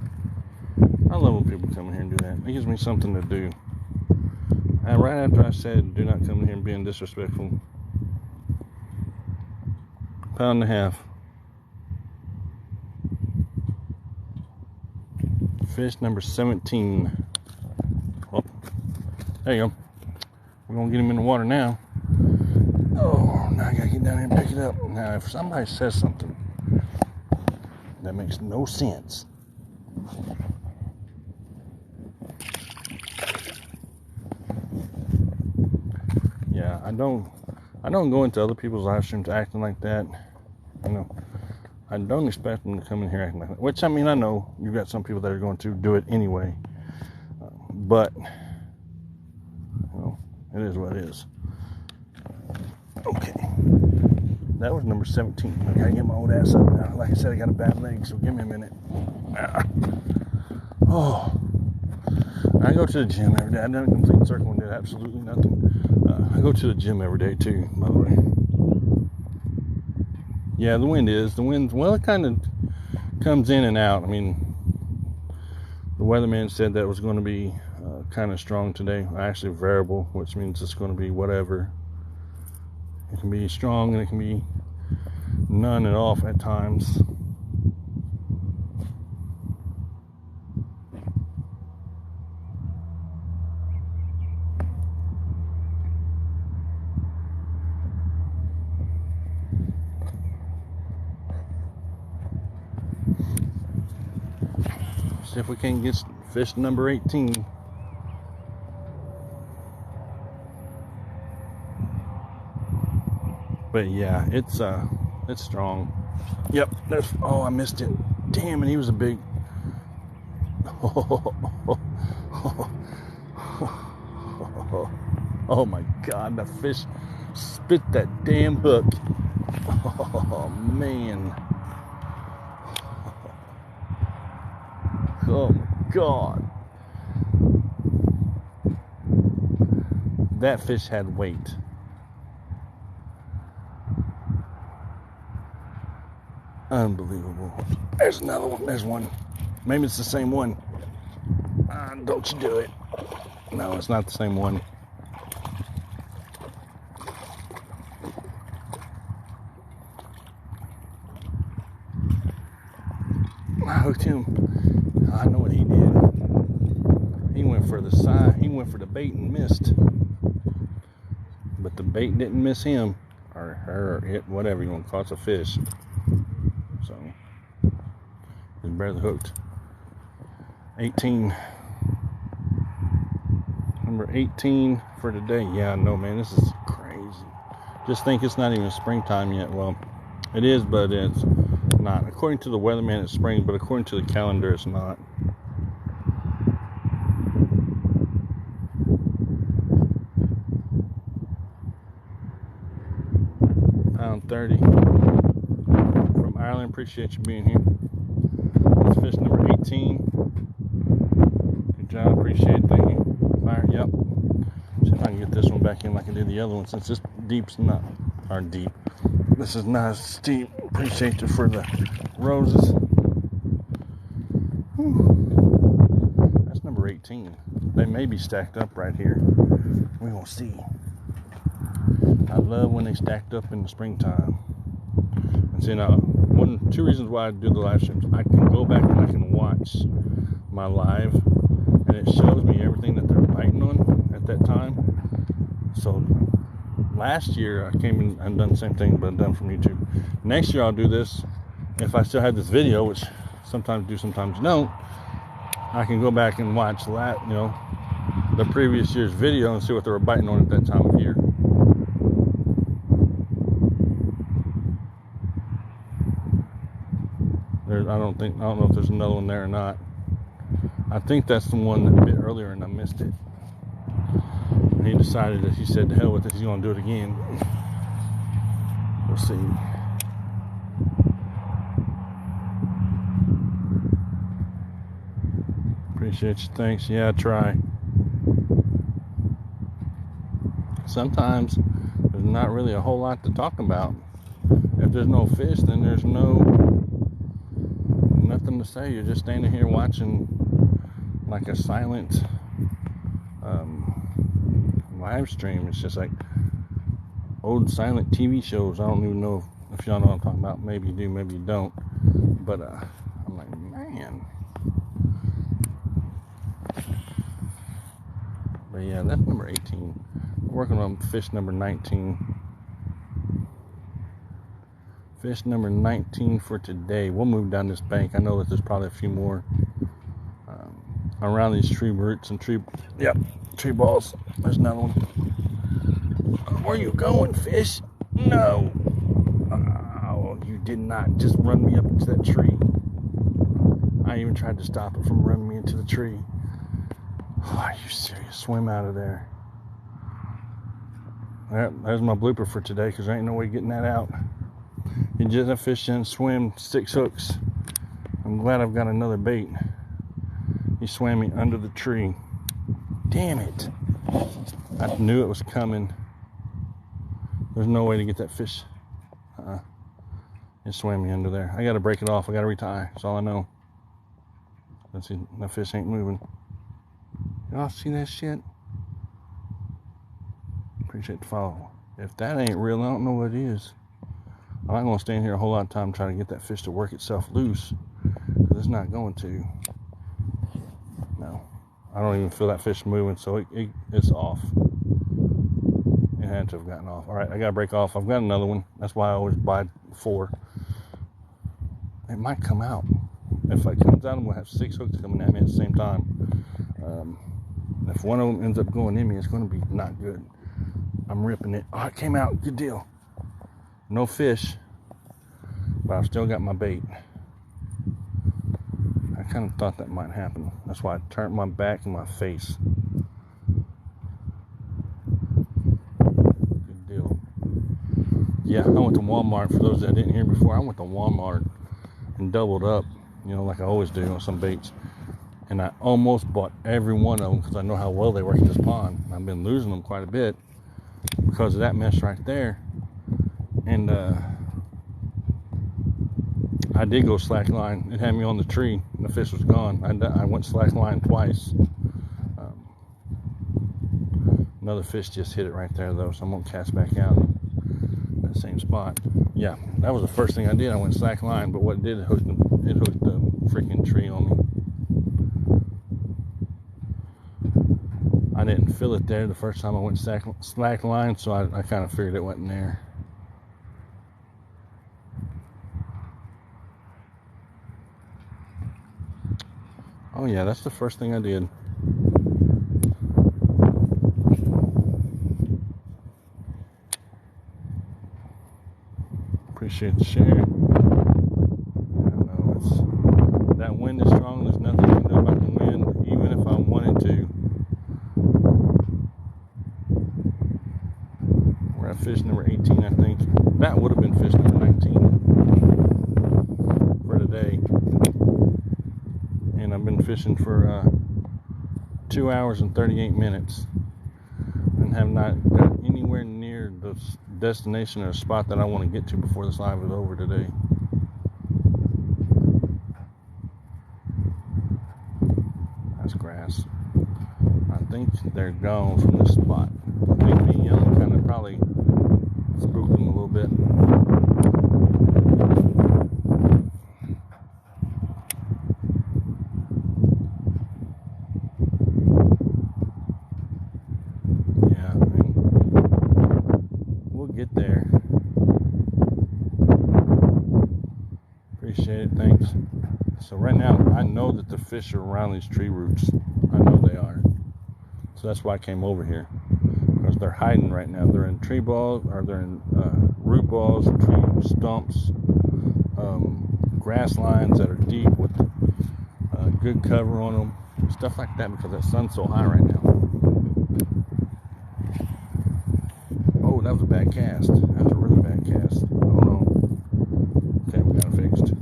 I love when people come in here and do that. It gives me something to do. And right after I said, do not come in here and being disrespectful. Pound and a half. Fish number 17. Well, there you go. We're going to get him in the water now. Oh, now I got to get down here and pick it up. Now, if somebody says something that makes no sense, yeah, I don't go into other people's live streams acting like that. You know, I don't expect them to come in here acting like that. Which, I mean, I know you've got some people that are going to do it anyway. But, you know, it is what it is. Okay. That was number 17. I gotta get my old ass up now. Like I said, I got a bad leg, so give me a minute. Oh. I go to the gym every day. I've done a complete circle and did absolutely nothing. I go to the gym every day, too, by the way. Yeah, the wind, well, it kind of comes in and out. I mean, the weatherman said that it was going to be kind of strong today. Actually variable, which means it's going to be whatever. It can be strong and it can be none at all at times. See if we can get fish number 18. But yeah, it's strong. Yep, oh, I missed it. Damn it, he was a big. Oh my God, the fish spit that damn hook. Oh man. Oh my God. That fish had weight. Unbelievable. There's another one. There's one. Maybe it's the same one. Don't you do it. No, it's not the same one. I hooked him. I know what he did. He went for the side. He went for the bait and missed. But the bait didn't miss him. Or her, or it, whatever you want to call it. It's a fish. So, he's barely hooked. 18. Number 18 for today. Yeah, I know, man. This is crazy. Just think it's not even springtime yet. Well, it is, but it's not. According to the weatherman, it's spring, but according to the calendar, it's not. Pound 30 from Ireland. Appreciate you being here. That's fish number 18. Good job. Appreciate it. Thank you. Fire. Yep. See if I can get this one back in like I did the other one, since this deep's not, or deep. This is not as steep. Appreciate you for the roses. Whew. That's number 18. They may be stacked up right here. We're gonna see. I love when they stacked up in the springtime. And see, now, two reasons why I do the live streams. I can go back and I can watch my live, and it shows me everything that they're biting on at that time. So last year I came in and done the same thing, but done from YouTube. Next year I'll do this. If I still have this video, which sometimes do, sometimes don't, I can go back and watch that, the previous year's video and see what they were biting on at that time of year. I don't know if there's another one there or not. I think that's the one that bit earlier and I missed it. And he decided that, he said to hell with it, he's going to do it again. We'll see. Appreciate you. Thanks. Yeah, I try. Sometimes there's not really a whole lot to talk about. If there's no fish, then there's nothing to say. You're just standing here watching like a silent live stream. It's just like old silent TV shows. I don't even know if y'all know what I'm talking about. Maybe you do, maybe you don't. But I'm like, man. But yeah, that's number 18. Working on fish number 19. Fish number 19 for today. We'll move down this bank. I know that there's probably a few more around these tree roots and tree balls. There's another one. Where are you going, fish? No. Oh, you did not just run me up into that tree. I even tried to stop it from running me into the tree. Oh, are you serious? Swim out of there. There's my blooper for today, because there ain't no way getting that out. That fish didn't swim 6 hooks. I'm glad I've got another bait. He swam me under the tree. Damn it. I knew it was coming. There's no way to get that fish. It swam me under there. I got to break it off. I got to retie. That's all I know. Let's see. That fish ain't moving. Y'all see that shit? Appreciate the follow. If that ain't real, I don't know what is. I'm not going to stand here a whole lot of time trying to get that fish to work itself loose, because it's not going to. No. I don't even feel that fish moving, so it's off. It had to have gotten off. All right, I got to break off. I've got another one. That's why I always buy 4. It might come out. If it comes out, I'm going to have 6 hooks coming at me at the same time. If one of them ends up going in me, it's going to be not good. I'm ripping it. Oh, it came out. Good deal. No fish, but I've still got my bait. I kind of thought that might happen. That's why I turned my back and my face. Good deal. Yeah, I went to Walmart. For those that didn't hear before, I went to Walmart and doubled up, like I always do on some baits. And I almost bought every one of them because I know how well they work at this pond. I've been losing them quite a bit because of that mess right there. And I did go slack line. It had me on the tree and the fish was gone. I went slack line twice. Another fish just hit it right there though, so I'm gonna cast back out that same spot. Yeah, that was the first thing I did. I went slack line, but what it did, it hooked the freaking tree on me. I didn't feel it there the first time I went slack line, so I kind of figured it wasn't there. Oh yeah, that's the first thing I did. Appreciate the share. I know that wind is strong. There's nothing you can do about the wind, even if I wanted to. We're at fish number 18, I think. That would have been fish number 19 for today. And I've been fishing for 2 hours and 38 minutes and have not got anywhere near the destination or spot that I want to get to before this live is over today. That's grass. I think they're gone from this spot. I think me yelling kind of probably spooked them a little bit. Yeah, I mean, we'll get there. Appreciate it, thanks. So right now, I know that the fish are around these tree roots. I know they are. So that's why I came over here. Because they're hiding right now. They're in tree balls, or they're in root balls, tree stumps, grass lines that are deep with good cover on them. Stuff like that because that sun's so high right now. Oh, that was a bad cast. That was a really bad cast. Oh no. Okay, we got it fixed.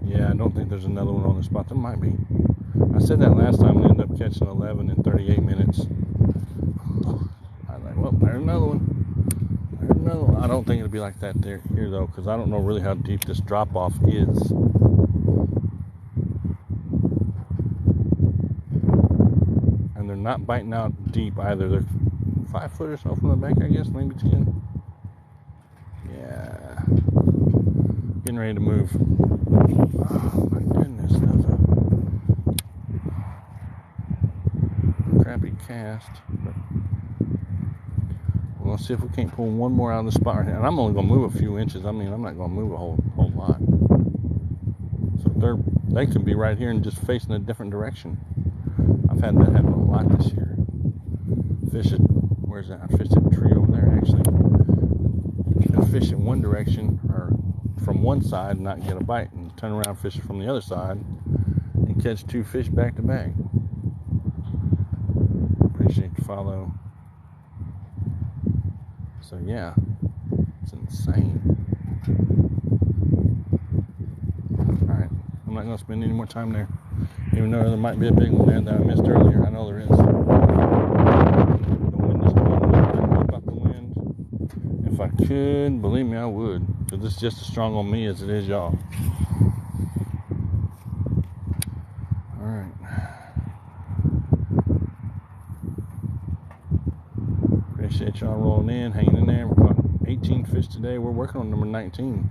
Yeah, I don't think there's another one on the spot. There might be. I said that last time we ended up catching 11 in 38 minutes. I was like, well, there's another one. There's another one. I don't think it'll be like that here though, because I don't know really how deep this drop off is. And they're not biting out deep either. They're 5 foot or so from the bank, I guess, maybe 10. Yeah. Getting ready to move. Oh my goodness, that was a crappy cast. But we'll see if we can't pull one more out of the spot right now. And I'm only going to move a few inches. I mean, I'm not going to move a whole lot. So they can be right here and just facing a different direction. I've had that happen a lot this year. Where's that? I fished a tree over there actually. I fish in one direction or from one side and not get a bite, and turn around, fish from the other side, and catch 2 fish back to back. Appreciate the follow. So yeah, it's insane. All right, I'm not gonna spend any more time there, even though there might be a big one there that I missed earlier. I know there is. The wind is blowing. What about the wind? If I could, believe me, I would. Because it's just as strong on me as it is y'all. Alright. Appreciate y'all rolling in, hanging in there. We caught 18 fish today. We're working on number 19.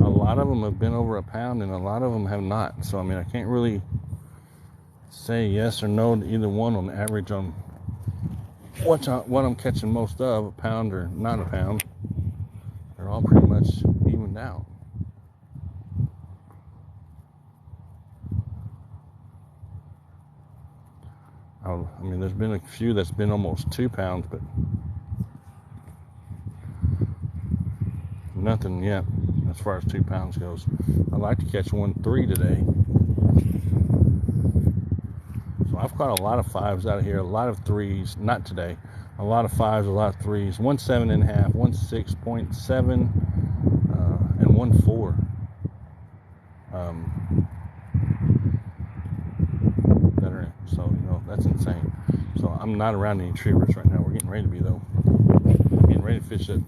A lot of them have been over a pound and a lot of them have not. So, I mean, I can't really say yes or no to either one on average on what I'm catching most of, a pound or not a pound. They're all pretty much evened out. I mean, there's been a few that's been almost 2 pounds, but nothing yet as far as 2 pounds goes. I'd like to catch 1.3 today. So I've caught a lot of 5s out of here, a lot of 3s, not today, a a lot of 5s, a lot of 3s. 1 7.5, 1 6.7, and 1 4. That are in. So, that's insane. So I'm not around any retrievers right now. We're getting ready to be, though. Getting ready to fish a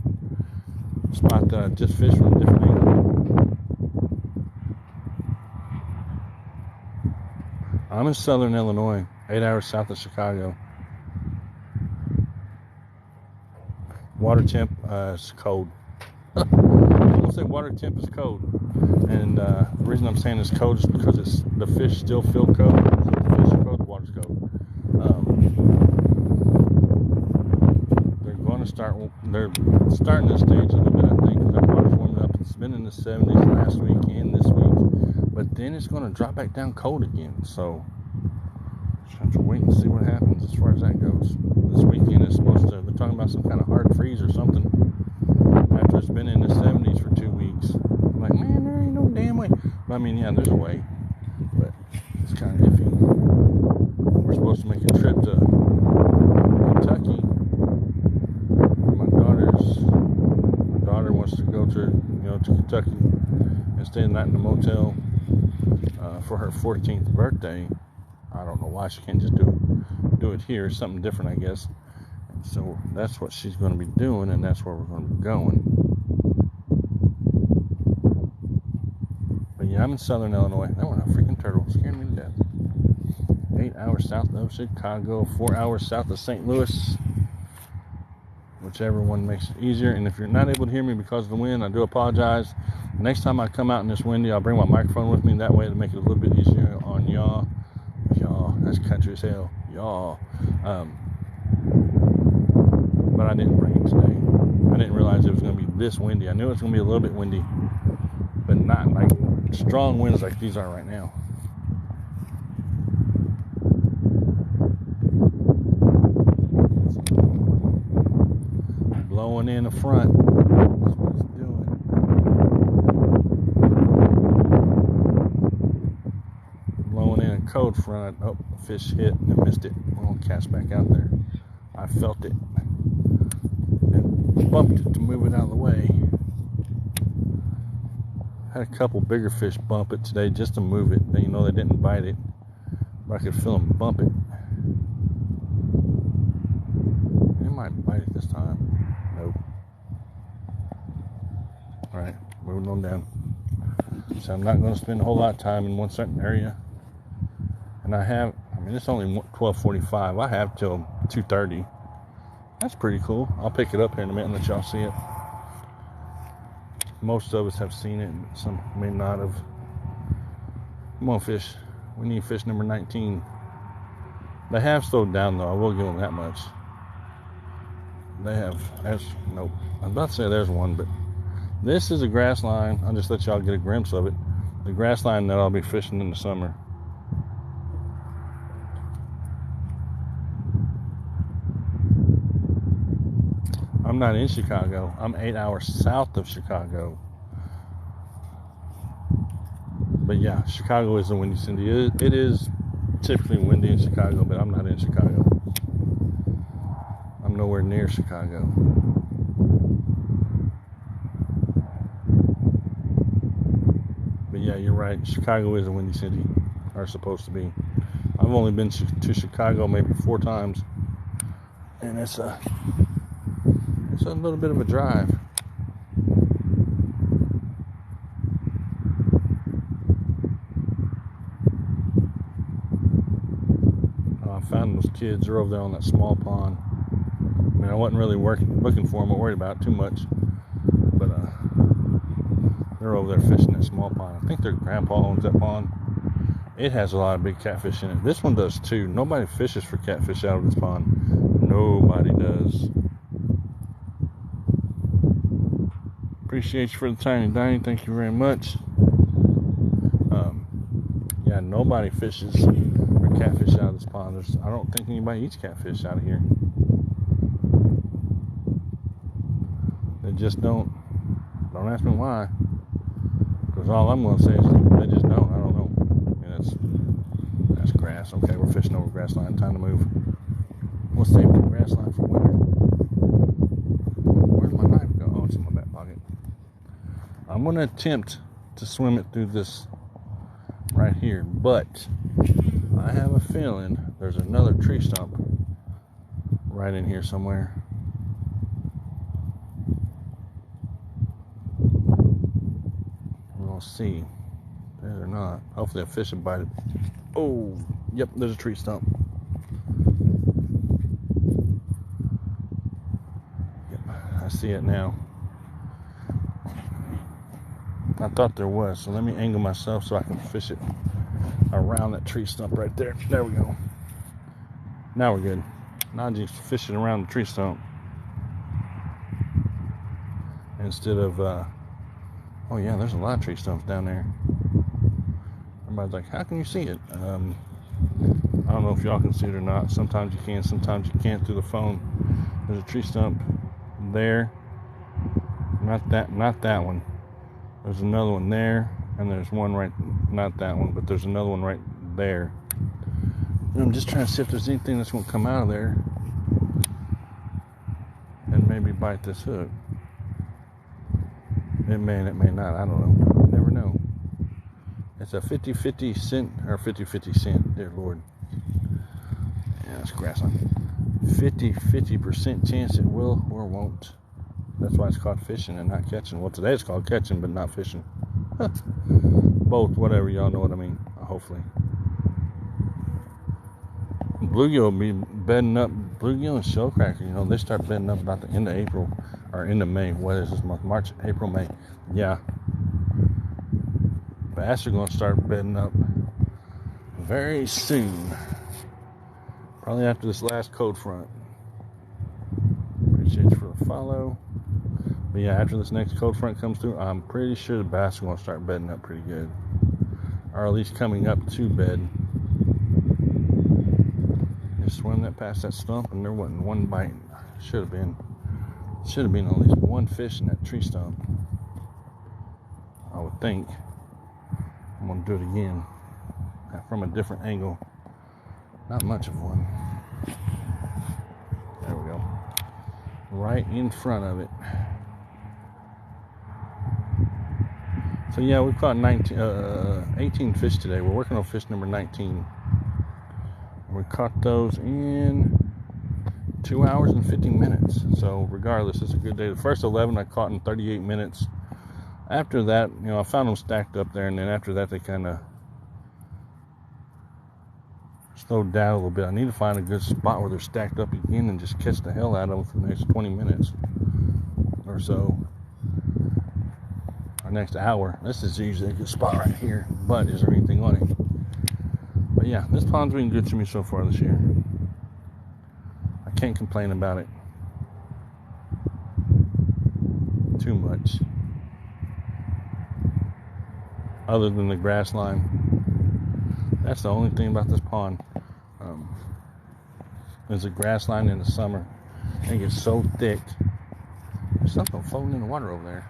spot that I just fished from a different angle. I'm in southern Illinois, 8 hours south of Chicago. Water temp is cold. I'm gonna say water temp is cold, and the reason I'm saying it's cold is because the fish still feel cold. The fish are cold, the water's cold. They're starting to stage a little bit, I think, because that water's warming up. It's been in the 70s last week and this week, but then it's going to drop back down cold again. So just have to wait and see what happens as far as that goes. This weekend is they're talking about some kind of hard freeze or something after it's been in the 70s for 2 weeks. I'm like, man, there ain't no damn way. But I mean, yeah, there's a way, but it's kind of iffy. We're supposed to make a trip to Kentucky. My daughter wants to go to Kentucky and stay the night in the motel for her 14th birthday. I don't know why she can't just do it here. Something different, I guess. And so that's what she's going to be doing, and that's where we're going to be going. But yeah, I'm in southern Illinois. That was a freaking turtle. Scared me to death. 8 hours south of Chicago, 4 hours south of St. Louis. Whichever one makes it easier. And if you're not able to hear me because of the wind, I do apologize. Next time I come out in this windy, I'll bring my microphone with me. That way to make it a little bit easier on y'all. Y'all, that's country as hell. Y'all. But I didn't bring it today. I didn't realize it was going to be this windy. I knew it was going to be a little bit windy, but not like strong winds like these are right now. Blowing in the front. That's what it's doing. Blowing in a cold front. Oh, fish hit and missed it. I'll cast back out there. I felt it. And bumped it to move it out of the way. Had a couple bigger fish bump it today just to move it. They didn't bite it. But I could feel them bump it. It might bite it this time. Nope. Alright, moving on down. So I'm not going to spend a whole lot of time in one certain area. And it's only 12:45. I have till 2:30. That's pretty cool. I'll pick it up here in a minute and let y'all see it. Most of us have seen it, but some may not have. Come on, fish. We need fish number 19. They have slowed down, though. I will give them that much. They have. Nope. I'm about to say there's one, but this is a grass line. I'll just let y'all get a glimpse of it. The grass line that I'll be fishing in the summer. I'm not in Chicago. I'm 8 hours south of Chicago. But yeah, Chicago is a windy city. It is typically windy in Chicago, but I'm not in Chicago. I'm nowhere near Chicago. But yeah, you're right. Chicago is a windy city, or supposed to be. I've only been to Chicago maybe 4 times, and it's a little bit of a drive. I found those kids are over there on that small pond. I mean, I wasn't really looking for them or worried about it too much, but they're over there fishing that small pond. I think their grandpa owns that pond. It has a lot of big catfish in it. This one does too. Nobody fishes for catfish out of this pond. Nobody does. Appreciate you for the tiny dine. Thank you very much. Yeah, nobody fishes for catfish out of this pond. I don't think anybody eats catfish out of here. They just don't. Don't ask me why. Because all I'm going to say is they just don't. I don't know. I mean, that's grass. Okay, we're fishing over grass line. Time to move. We'll save the grass line for winter. Where's my knife go? Oh, it's in my back pocket. I'm going to attempt to swim it through this right here, but I have a feeling there's another tree stump right in here somewhere. We'll see. There's or not. Hopefully a fish will bite it. Oh, yep, there's a tree stump. Yep, I see it now. I thought there was, so let me angle myself so I can fish it around that tree stump right there. There we go. Now we're good. Now just fish it around the tree stump instead of oh yeah, there's a lot of tree stumps down there. Everybody's like, how can you see it? I don't know if y'all can see it or not. Sometimes you can, sometimes you can't through the phone. There's a tree stump there. Not that one. There's another one there, and there's one right, not that one, but there's another one right there. And I'm just trying to see if there's anything that's going to come out of there and maybe bite this hook. It may and it may not. I don't know. You never know. It's a 50-50 cent, or 50-50 cent, dear Lord. Yeah, it's grass line. 50% chance it will or won't. That's why it's called fishing and not catching. Well, today it's called catching, but not fishing. Both, whatever, y'all know what I mean, hopefully. Bluegill will be bedding up. Bluegill and shellcracker, you know, they start bedding up about the end of April, or end of May. What is this month? March, April, May. Yeah. Bass are going to start bedding up very soon. Probably after this last cold front. Appreciate you for the follow. But yeah, after this next cold front comes through, I'm pretty sure the bass are going to start bedding up pretty good. Or at least coming up to bed. Just swim that past that stump and there wasn't one bite. Should have been at least one fish in that tree stump. I would think. I'm going to do it again. From a different angle. Not much of one. There we go. Right in front of it. So yeah, we caught 18 fish today. We're working on fish number 19. We caught those in 2 hours and 15 minutes. So regardless, it's a good day. The first 11 I caught in 38 minutes. After that, you know, I found them stacked up there, and then after that they kind of slowed down a little bit. I need to find a good spot where they're stacked up again and just catch the hell out of them for the next 20 minutes or so. Or next hour. This is usually a good spot right here. But is there anything on it? But yeah, this pond's been good to me so far this year. I can't complain about it too much. Other than the grass line. That's the only thing about this pond. There's a grass line in the summer. It gets so thick. There's something floating in the water over there.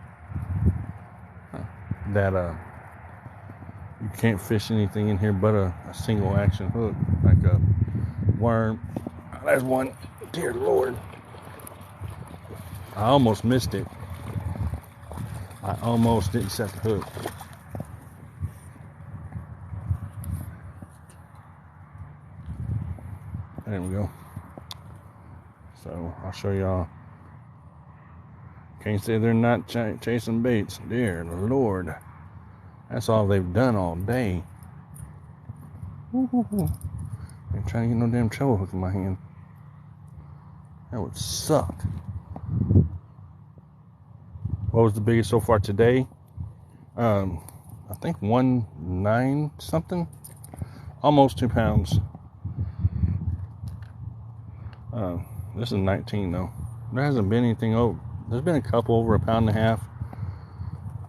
That you can't fish anything in here but a single action hook, like a worm. There's one. Dear Lord. I almost missed it. I almost didn't set the hook. There we go. So I'll show y'all. Can't say they're not chasing baits. Dear Lord. That's all they've done all day. Woo-hoo-hoo. Ain't trying to get no damn trouble hook in my hand. That would suck. What was the biggest so far today? I think 1.9 something. Almost 2 pounds. This is 19 though. There hasn't been anything over. There's been a couple over 1.5 pounds.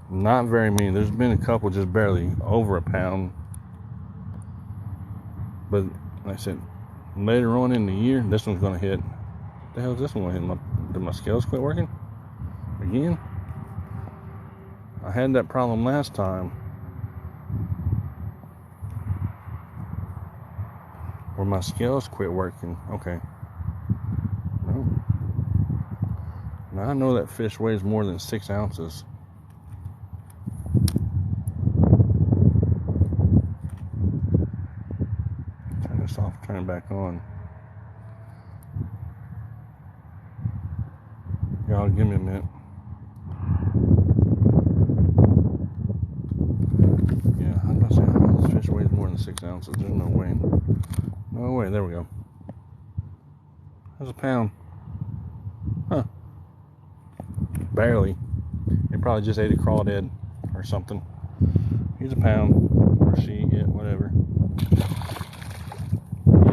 Not very many. There's been a couple just barely over 1 pound. But like I said, later on in the year, this one's gonna hit. What the hell is this one gonna hit? Did my scales quit working? Again? I had that problem last time. Where my scales quit working. Okay. Now I know that fish weighs more than 6 ounces. Turn this off, turn it back on. Y'all give me a minute. Yeah, I'm gonna say, oh, this fish weighs more than 6 ounces. There's no way. No way, there we go. That's a pound. Huh. Barely. It probably just ate a crawdad or something. He's a pound. Or she, it, whatever.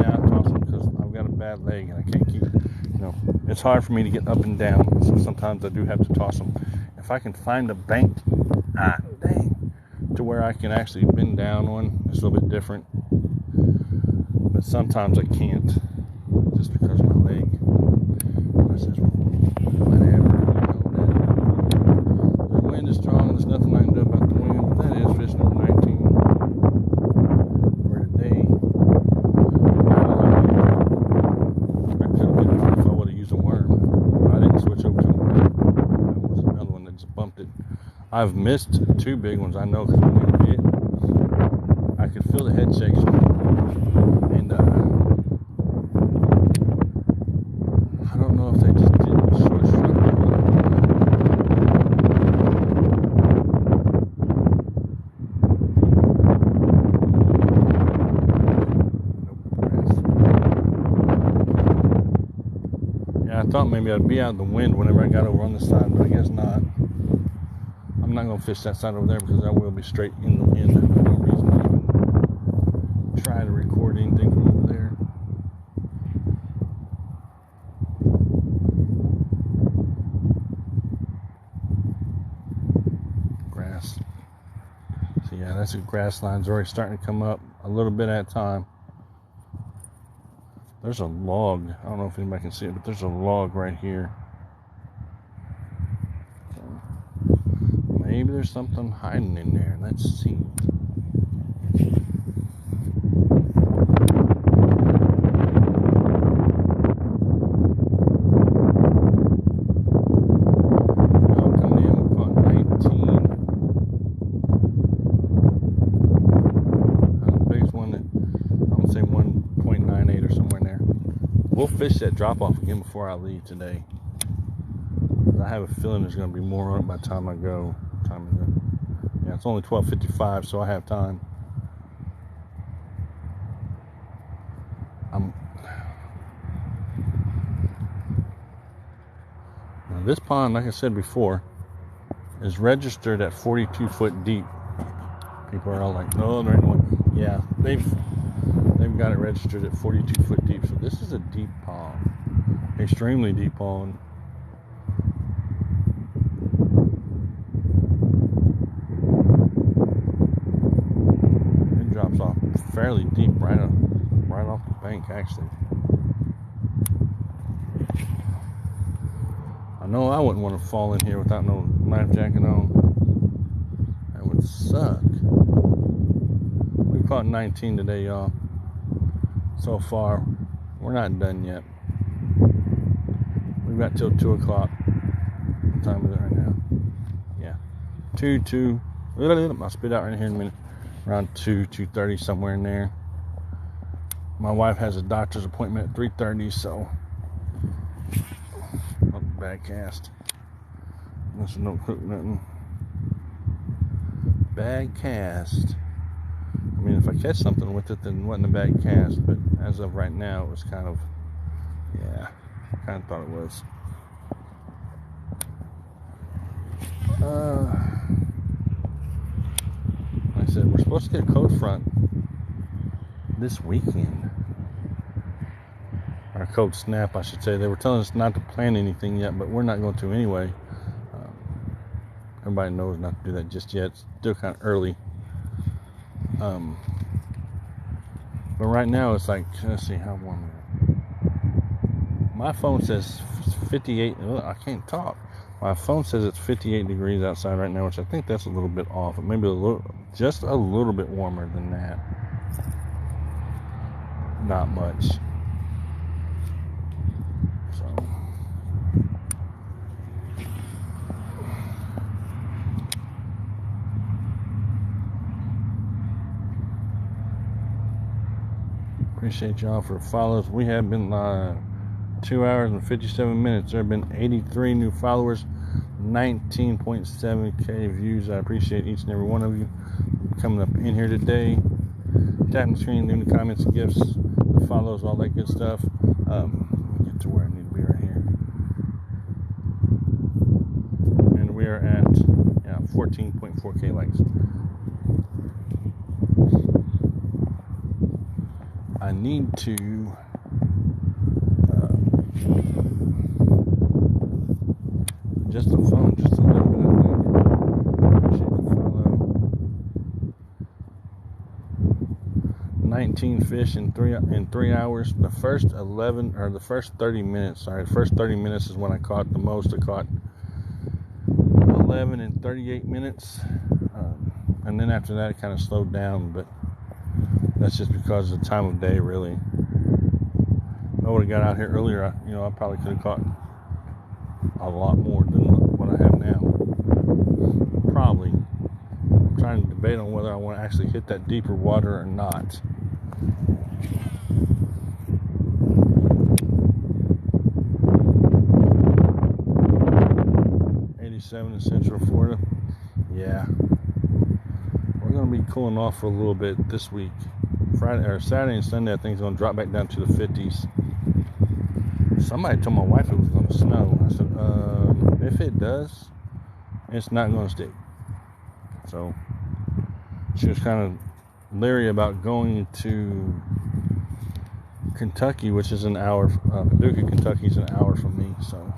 Yeah, I toss them because I've got a bad leg and I can't keep, it's hard for me to get up and down. So sometimes I do have to toss them. If I can find a bank, to where I can actually bend down one, it's a little bit different. But sometimes I can't, just because of my leg. I says, whatever. The wind is strong. There's nothing I can do about the wind. That is fish number 19 for today. I could have been off if I would have used a worm. I didn't switch over to a worm. That was another one that just bumped it. I've missed 2 big ones. I know because when we hit, I could feel the head shakes. And I don't know if they just did the short stroke. Yeah, I thought maybe I'd be out in the wind whenever I got over on this side, but I guess not. I'm not going to fish that side over there because I will be straight in the wind. There's no reason to even try to record anything from over there. Grass. So yeah, that's a grass line's already starting to come up a little bit at a time. There's a log. I don't know if anybody can see it, but there's a log right here. Maybe there's something hiding in there. Let's see. I'll come in on 19. The biggest one that I'm gonna say 1.98 or somewhere in there. We'll fish that drop off again before I leave today. I have a feeling there's gonna be more on it by the time I go. Yeah, it's only 12:55, so I have time. Now this pond, like I said before, is registered at 42 foot deep. People are all like, no, there ain't one. Yeah, they've got it registered at 42 foot deep. So this is a deep pond, extremely deep pond. Off fairly deep, right off the bank, actually. I know I wouldn't want to fall in here without no life jacket on. That would suck. We caught 19 today, y'all. So far, we're not done yet. We've got till 2 o'clock. What time is it right now? Yeah, 2. I'll spit out right here in a minute. Around 2:30, somewhere in there. My wife has a doctor's appointment at 3:30, so bad cast. There's no cook nothing. Bad cast. I mean, if I catch something with it, then it wasn't a bad cast. But as of right now, it was kind of, yeah, I kind of thought it was. I said, we're supposed to get a cold front this weekend. Or a cold snap, I should say. They were telling us not to plan anything yet, but we're not going to anyway. Everybody knows not to do that just yet. It's still kind of early. But right now, it's like, let's see how warm it is. My phone says 58. I can't talk. My phone says it's 58 degrees outside right now, which I think that's a little bit off. Maybe just a little bit warmer than that. Not much. So, Appreciate y'all for follows. We have been 2 hours and 57 minutes. There have been 83 new followers, 19.7K views. I appreciate each and every one of you coming up in here today. Tapping the screen, leaving the comments and gifts, the follows, all that good stuff. Let me get to where I need to be right here. And we are at 14.4K likes. I need to adjust the phone just a little bit, I think. Appreciate the follow. 19 fish in 3 hours. The first 30 minutes. Sorry, the first 30 minutes is when I caught the most. I caught 11 in 38 minutes, and then after that it kind of slowed down, but that's just because of the time of day, really. If I would have got out here earlier, I probably could have caught a lot more than what I have now. Probably. I'm trying to debate on whether I want to actually hit that deeper water or not. In Central Florida. Yeah, we're going to be cooling off for a little bit this week. Saturday and Sunday, I think it's going to drop back down to the 50s. Somebody told my wife it was going to snow. I said, if it does, it's not going to stick. So she was kind of leery about going to Kentucky, which is an hour. Paducah, Kentucky is an hour from me, so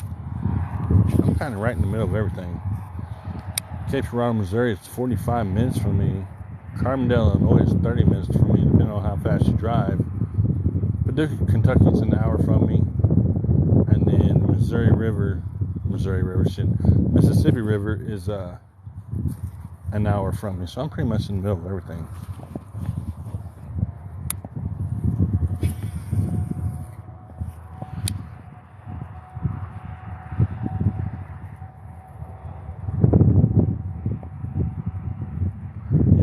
I'm kind of right in the middle of everything. Cape Girardeau, Missouri, it's 45 minutes from me. Carbondale, Illinois, is 30 minutes from me, depending on how fast you drive. Paducah, Kentucky, is an hour from me. And then Mississippi River is an hour from me. So I'm pretty much in the middle of everything.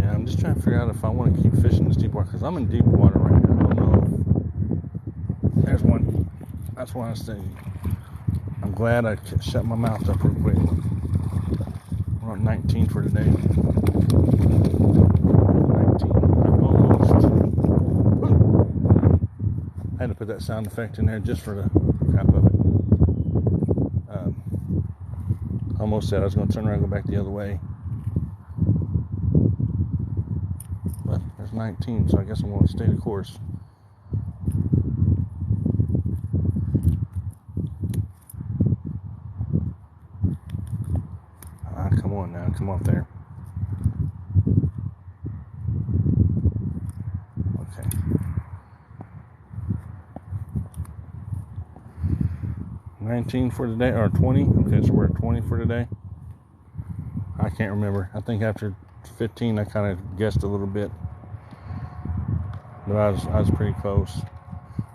I'm just trying to figure out if I want to keep fishing this deep water, because I'm in deep water right now. I don't know if there's one. That's why I say I'm glad I shut my mouth up real quick. We're on 19 for today. 19. I'm almost. I had to put that sound effect in there just for the crap of it. Almost said I was going to turn around and go back the other way. 19, so I guess I'm going to stay the course. Come on now, come up there. Okay. $19 for today, or 20. Okay, so we're at 20 for today. I can't remember. I think after 15, I kind of guessed a little bit. But I was pretty close.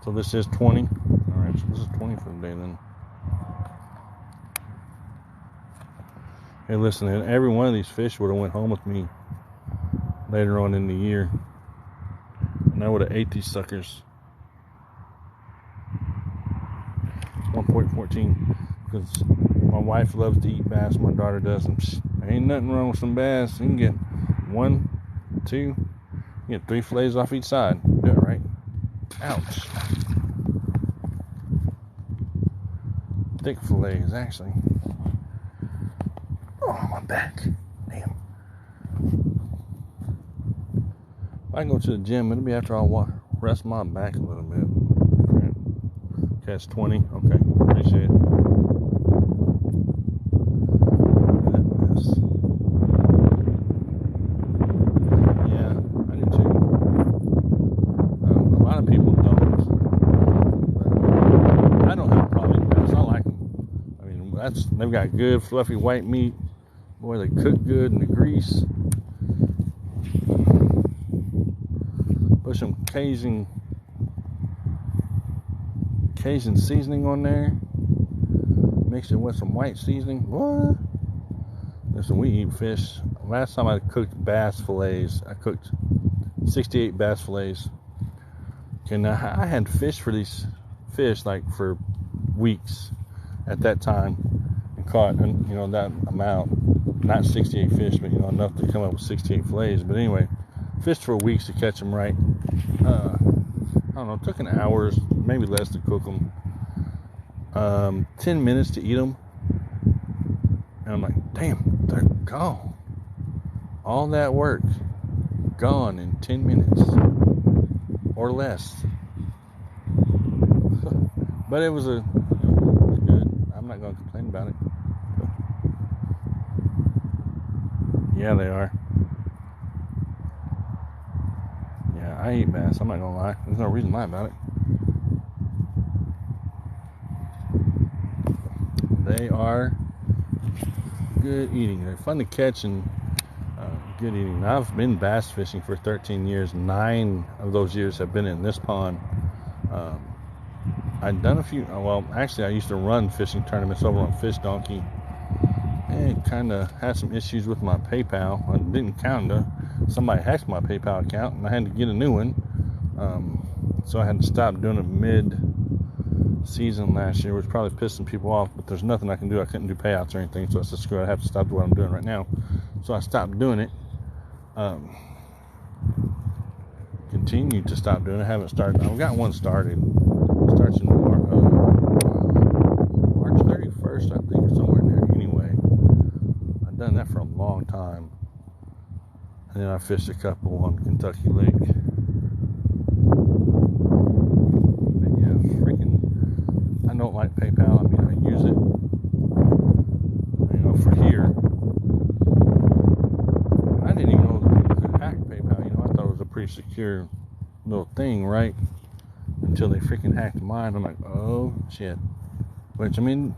So this is 20. Alright, so this is 20 for the day then. Hey, listen, every one of these fish would have went home with me later on in the year. And I would have ate these suckers. 1.14. Because my wife loves to eat bass, my daughter doesn't. There ain't nothing wrong with some bass. You can get 1, 2, you get 3 fillets off each side. Do it right. Ouch. Thick fillets, actually. Oh, my back. Damn. If I go to the gym, it'll be after I rest my back a little bit. Okay, it's 20. Okay, appreciate it. They've got good fluffy white meat. Boy, they cook good in the grease. Put some Cajun seasoning on there. Mix it with some white seasoning. What? Listen, we eat fish. Last time I cooked bass fillets, I cooked 68 bass fillets. Okay, now I had fished for these fish like for weeks at that time and caught, that amount, not 68 fish, but enough to come up with 68 fillets. But anyway, fished for weeks to catch them right. I don't know, it took an hour, maybe less to cook them. 10 minutes to eat them. And I'm like, damn, they're gone. All that work gone in 10 minutes or less. But it was good. I'm not going to complain about it. Yeah, they are. Yeah, I eat bass. I'm not going to lie. There's no reason to lie about it. They are good eating. They're fun to catch and good eating. Now, I've been bass fishing for 13 years. 9 of those years have been in this pond. I'd done a few. Well, actually, I used to run fishing tournaments over on Fish Donkey, and kind of had some issues with my PayPal. I didn't count it. Somebody hacked my PayPal account, and I had to get a new one. So I had to stop doing it mid-season last year, which probably pissed some people off. But there's nothing I can do. I couldn't do payouts or anything, so I said, screw it. I have to stop doing what I'm doing right now. So I stopped doing it. Continued to stop doing it. I haven't started. I've got one started. Starts in March 31st, I think, or somewhere in there. Anyway, I've done that for a long time. And then I fished a couple on Kentucky Lake. But yeah, freaking, I don't like PayPal. I mean, I use it, for here. I didn't even know that people could hack PayPal. I thought it was a pretty secure little thing, right? Until they freaking hacked mine. I'm like, oh shit. Which, I mean,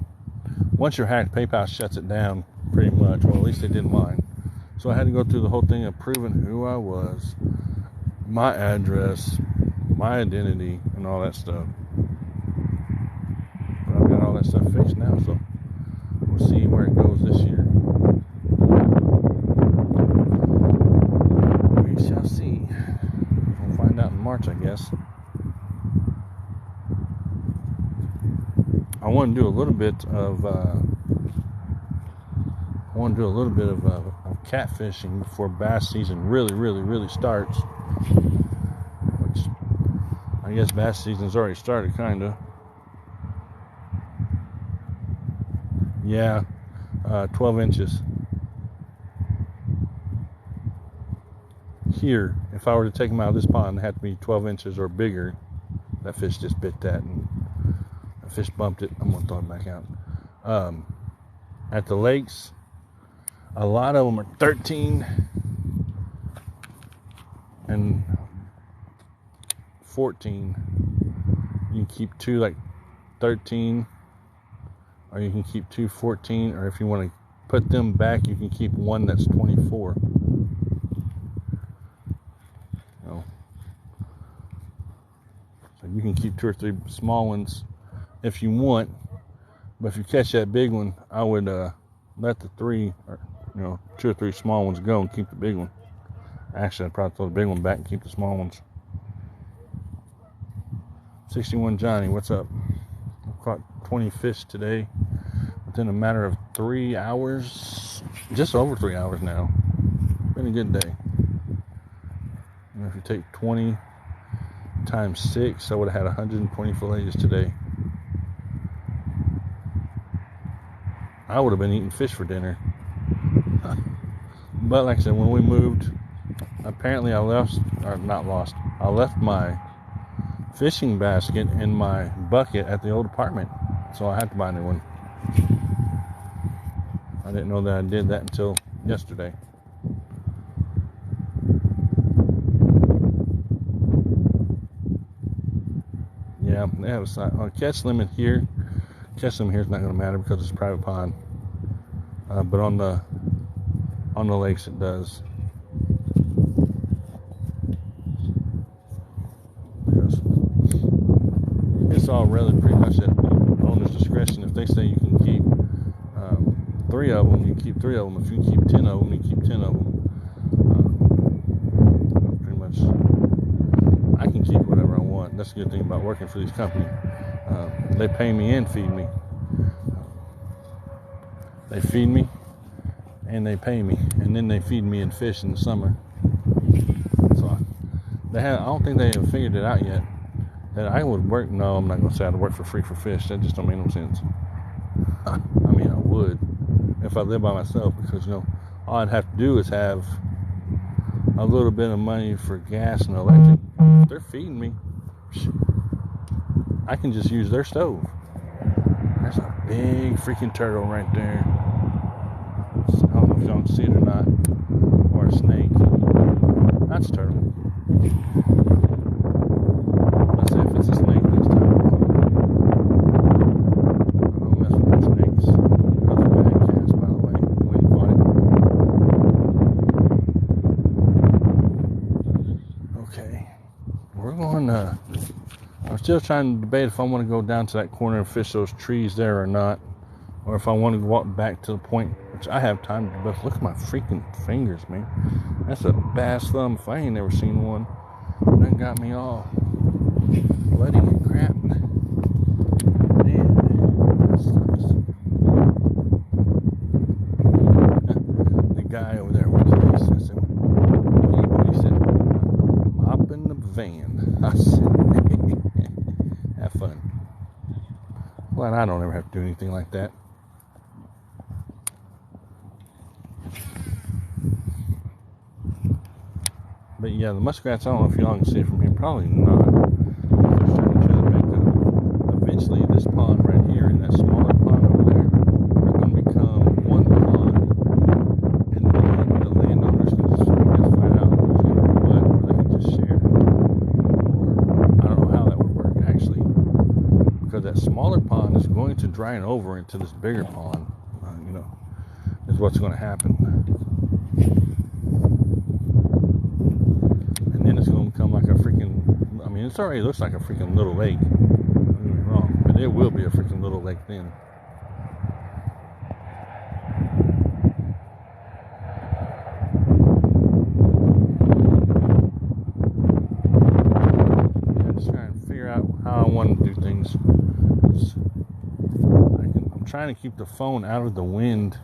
once you're hacked, PayPal shuts it down pretty much. Well, at least they did mine. So I had to go through the whole thing of proving who I was, my address, my identity, and all that stuff. But I've got all that stuff fixed now, so we'll see where it goes this year. We shall see. We'll find out in March, I guess. I want to do a little bit of catfishing before bass season really starts. Which I guess bass season's already started, kind of. Yeah, 12 inches. Here, if I were to take them out of this pond, it had to be 12 inches or bigger. That fish just bit that, and the fish bumped it. I'm going to throw it back out. At the lakes, a lot of them are 13 and 14. You can keep 2 like 13, or you can keep 2 14, or if you want to put them back, you can keep one that's 24. So you can keep 2 or 3 small ones if you want, but if you catch that big one, I would let the 3 or 2 or 3 small ones go and keep the big one. Actually, I'd probably throw the big one back and keep the small ones. 61 Johnny, what's up? I've caught 20 fish today within a matter of 3 hours, just over 3 hours now. Been a good day. And if you take 20 times 6, I would have had 120 fillets today. I would have been eating fish for dinner. But like I said, when we moved, apparently I left my fishing basket in my bucket at the old apartment. So I had to buy a new one. I didn't know that I did that until yesterday. Yeah, they have a catch limit here. Catch limit here is not going to matter because it's a private pond. But on the lakes it does. It's all really pretty much at the owner's discretion. If they say you can keep 3 of them, you keep 3 of them. If you keep 10 of them, you keep 10 of them. Pretty much, I can keep whatever I want. That's a good thing about working for these companies. They pay me and feed me. They feed me and they pay me, and then they feed me in fish in the summer. So I don't think they have figured it out yet. That I would work. No, I'm not going to say I'd work for free for fish. That just don't make no sense. I mean, I would if I lived by myself, because all I'd have to do is have a little bit of money for gas and electric. If they're feeding me, I can just use their stove. There's a big freaking turtle right there. I don't know if y'all can see it or not. Or a snake. That's a turtle. Let's see if it's a snake this time. I don't mess with snakes. That was a bad cast, by the way. When you caught it. Okay. We're going I'm still trying to debate if I want to go down to that corner and fish those trees there or not. Or if I want to walk back to the point, which I have time to do. But look at my freaking fingers, man. That's a bass thumb if I ain't never seen one. That got me all bloody and crap. Man, that sucks. The guy over there, what's this? I said, he said, mopping the van. I said, have fun. Glad I don't ever have to do anything like that. But yeah, the muskrats, I don't know if y'all can see it from here. Probably not. Eventually, this pond right here and that smaller pond over there are going to become one pond. And then the landowners can just find out who's going to do what, or they can just share. Or I don't know how that would work, actually. Because that smaller pond is going to drain over into this bigger pond. Is what's going to happen. It already looks like a freaking little lake. Don't get me wrong, but it will be a freaking little lake then. I'm just trying to figure out how I want to do things. I'm trying to keep the phone out of the wind,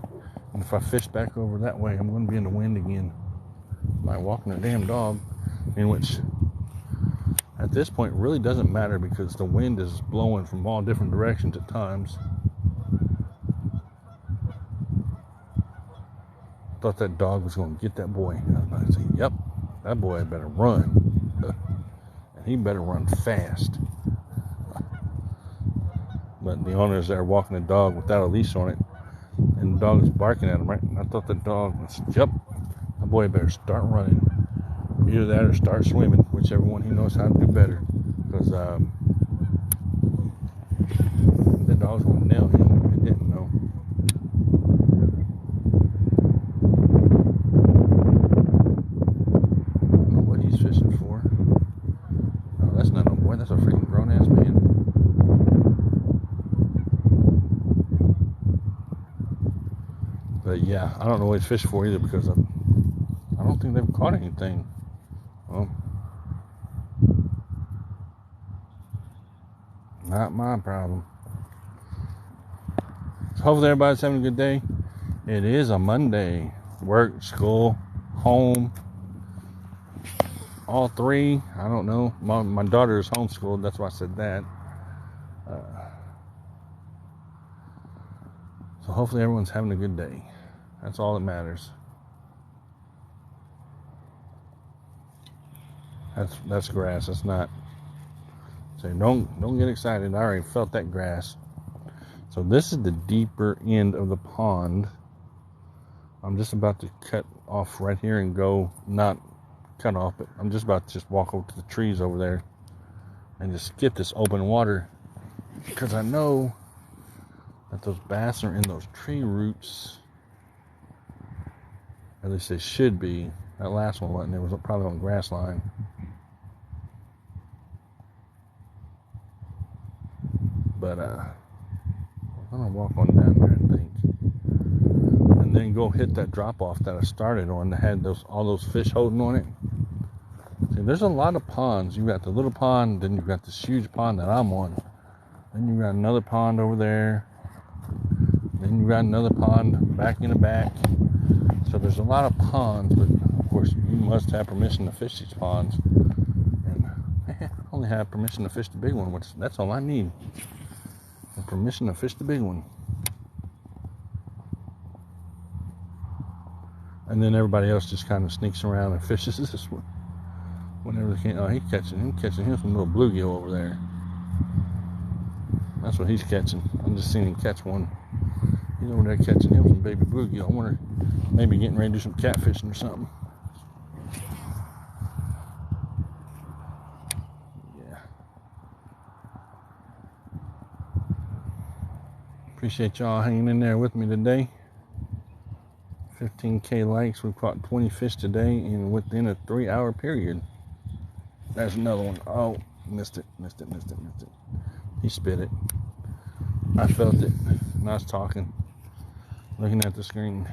and if I fish back over that way, I'm going to be in the wind again. By walking a damn dog, in which at this point it really doesn't matter because the wind is blowing from all different directions at times. Thought that dog was going to get that boy. I was about to say, yep, that boy better run. And he better run fast. But the owners there walking the dog without a leash on it, and the dog is barking at him, right? And I thought the dog was, yep, that boy better start running. Either that or start swimming, whichever one he knows how to do better. Because the dog's going to nail him. He didn't know. I don't know what he's fishing for. No, that's not no boy. That's a freaking grown-ass man. But yeah, I don't know what he's fishing for either because I don't think they've caught anything. Well, not my problem. So hopefully everybody's having a good day. It is a Monday. Work, school, home. All three. I don't know. My daughter is homeschooled. That's why I said that. So hopefully everyone's having a good day. That's all that matters. That's grass. That's not. So don't get excited. I already felt that grass. So this is the deeper end of the pond. I'm just about to cut off right here and go, not cut off, but I'm just about to just walk over to the trees over there and just get this open water because I know that those bass are in those tree roots. At least they should be. That last one wasn't. It was probably on grass line. But I'm gonna walk on down there, I think, and then go hit that drop off that I started on that had all those fish holding on it. See, there's a lot of ponds. You've got the little pond, then you've got this huge pond that I'm on. Then you've got another pond over there. Then you've got another pond back in the back. So there's a lot of ponds, but of course you must have permission to fish these ponds. And I only have permission to fish the big one, which that's all I need. The permission to fish the big one. And then everybody else just kind of sneaks around and fishes this one whenever they can. Oh, he's catching him some little bluegill over there. That's what he's catching. I'm just seeing him catch one. He's over there catching him some baby bluegill. I wonder, maybe getting ready to do some catfishing or something. Yeah. Appreciate y'all hanging in there with me today. 15K likes. We caught 20 fish today and within a 3-hour period. There's another one. Oh, missed it. He spit it. I felt it. And I was talking, looking at the screen.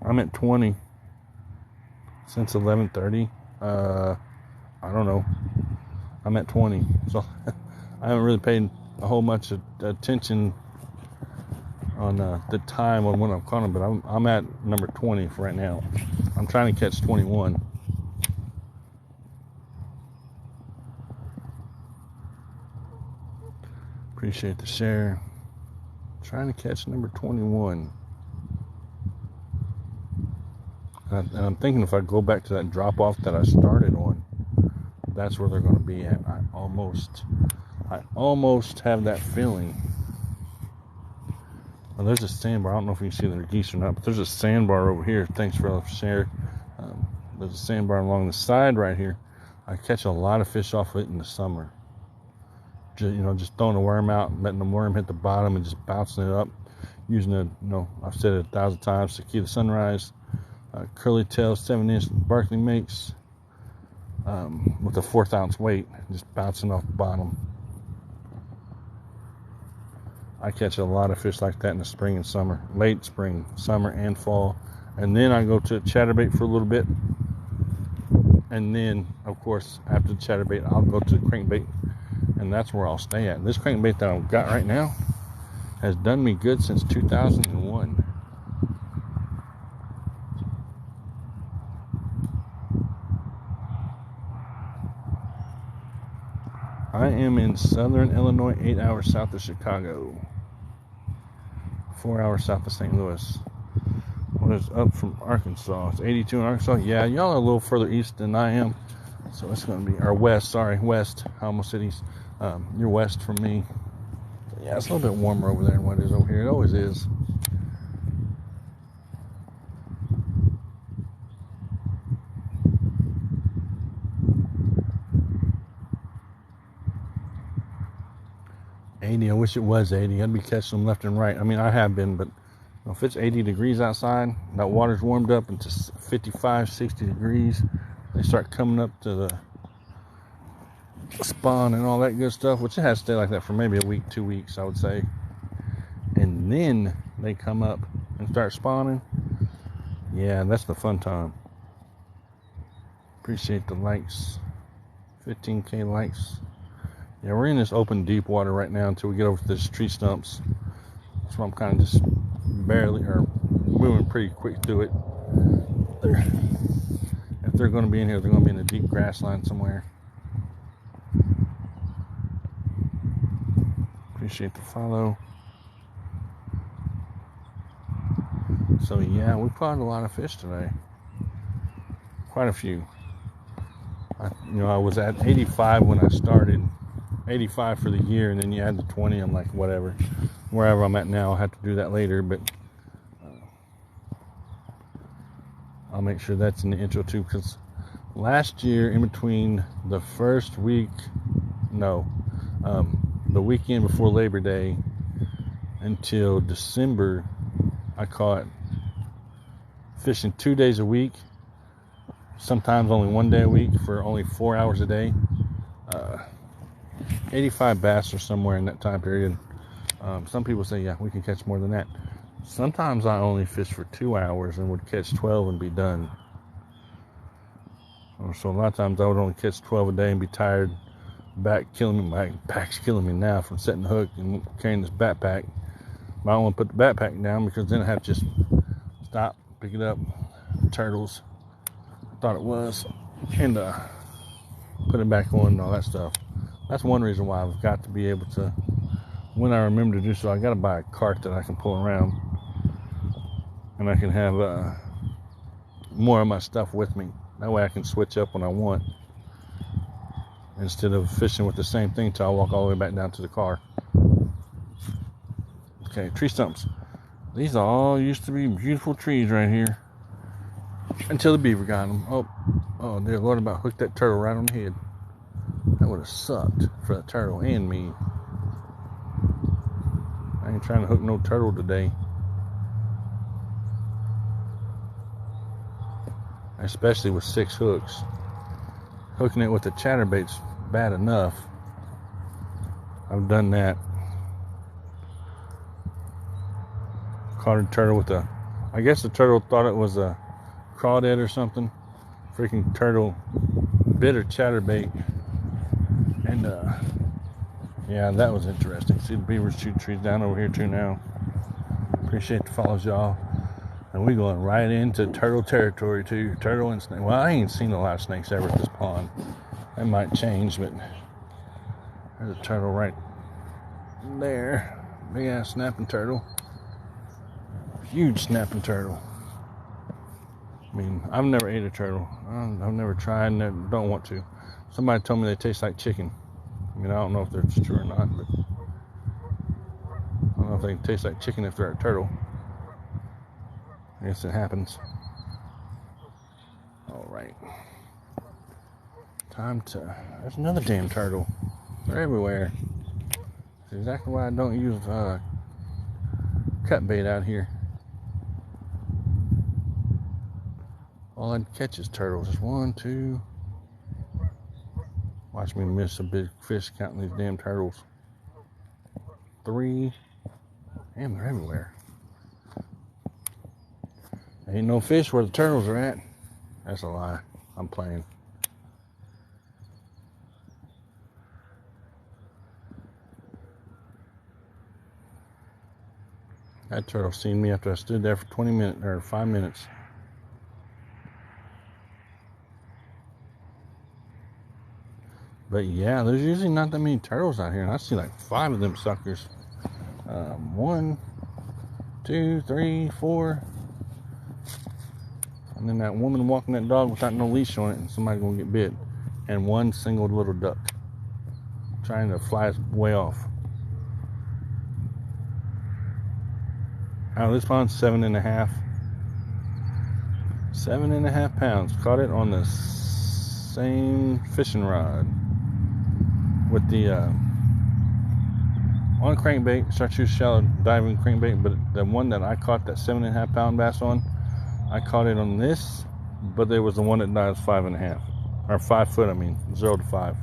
I'm at 20 since 11:30. I don't know. I'm at 20. So I haven't really paid a whole much attention on the time on when I'm caught them, but I'm at number 20 for right now. I'm trying to catch 21. Appreciate the share. Trying to catch number 21. And I'm thinking if I go back to that drop off that I started on, that's where they're going to be at. I almost have that feeling. Well, there's a sandbar. I don't know if you can see the geese or not, but there's a sandbar over here. Thanks for the share. There's a sandbar along the side right here. I catch a lot of fish off it in the summer. Just throwing a worm out, letting the worm hit the bottom and just bouncing it up. Using I've said it 1,000 times, Tequila Sunrise, curly tail 7-inch Barkley makes with a 1/4 ounce weight, just bouncing off the bottom. I catch a lot of fish like that in the spring and summer, late spring, summer, and fall. And then I go to chatterbait for a little bit. And then, of course, after the chatterbait, I'll go to the crankbait. And that's where I'll stay at. This crankbait that I've got right now has done me good since 2001. I am in southern Illinois, 8 hours south of Chicago, 4 hours south of St. Louis. What is up from Arkansas? It's 82 in Arkansas. Yeah, y'all are a little further east than I am. So it's going to be, or west, west. I almost said east. You're west from me. So yeah, it's a little bit warmer over there than what it is over here. It always is. I wish it was 80. I'd be catching them left and right. I mean, I have been, but if it's 80 degrees outside, that water's warmed up into 55, 60 degrees. They start coming up to the spawn and all that good stuff, which it has to stay like that for maybe a week, 2 weeks, I would say. And then they come up and start spawning. Yeah, that's the fun time. Appreciate the likes. 15K likes. Yeah, we're in this open deep water right now until we get over to the tree stumps. So I'm kind of just barely, or moving pretty quick through it. If they're going to be in here, they're going to be in a deep grass line somewhere. Appreciate the follow. So yeah, we caught a lot of fish today. Quite a few. I was at 85 when I started. 85 for the year, and then you add the 20. I'm like, whatever. Wherever I'm at now, I'll have to do that later, but I'll make sure that's in the intro too, because last year, in between the first week, the weekend before Labor Day until December, I caught fishing 2 days a week, sometimes only 1 day a week for only 4 hours a day. 85 bass or somewhere in that time period. Some people say, yeah, we can catch more than that. Sometimes I only fish for 2 hours and would catch 12 and be done. So a lot of times I would only catch 12 a day and be tired. My back's killing me now from setting the hook and carrying this backpack. But I don't want to put the backpack down because then I have to just stop, pick it up, turtles, I thought it was, and put it back on and all that stuff. That's one reason why I've got to be able to, when I remember to do so, I got to buy a cart that I can pull around and I can have more of my stuff with me. That way I can switch up when I want instead of fishing with the same thing till I walk all the way back down to the car. Okay, tree stumps. These all used to be beautiful trees right here until the beaver got them. Oh dear Lord, about hooked that turtle right on the head. That would have sucked for the turtle and me. I ain't trying to hook no turtle today. Especially with 6 hooks. Hooking it with the chatterbait's bad enough. I've done that. Caught a turtle with I guess the turtle thought it was a crawdad or something. Freaking turtle bit a chatterbait. And yeah, that was interesting. See the beavers shoot trees down over here too now. Appreciate the follows, y'all. And we going right into turtle territory too. Turtle and snake. Well, I ain't seen a lot of snakes ever at this pond. That might change, but there's a turtle right there. Big ass snapping turtle. Huge snapping turtle. I mean, I've never ate a turtle. I've never tried and don't want to. Somebody told me they taste like chicken. I mean, I don't know if that's true or not, but I don't know if they taste like chicken if they're a turtle. I guess it happens. Alright. Time to... There's another damn turtle. They're everywhere. That's exactly why I don't use cut bait out here. All I'd catch is turtles. Just 1, 2. Watch me miss a big fish counting these damn turtles. 3. Damn, they're everywhere. Ain't no fish where the turtles are at. That's a lie. I'm playing. That turtle seen me after I stood there for 20 minutes or 5 minutes. But yeah, there's usually not that many turtles out here, and I see like 5 of them suckers. 1, 2, 3, 4. And then that woman walking that dog without no leash on it, and somebody's gonna get bit. And 1 single little duck trying to fly its way off. Out of this pond, 7.5. 7.5 pounds. Caught it on the same fishing rod with the on a crankbait, chartreuse shallow diving crankbait, but the one that I caught that 7.5 pound bass on, I caught it on this, but there was the one that dives 5.5 or 5 foot. I mean 0 to 5,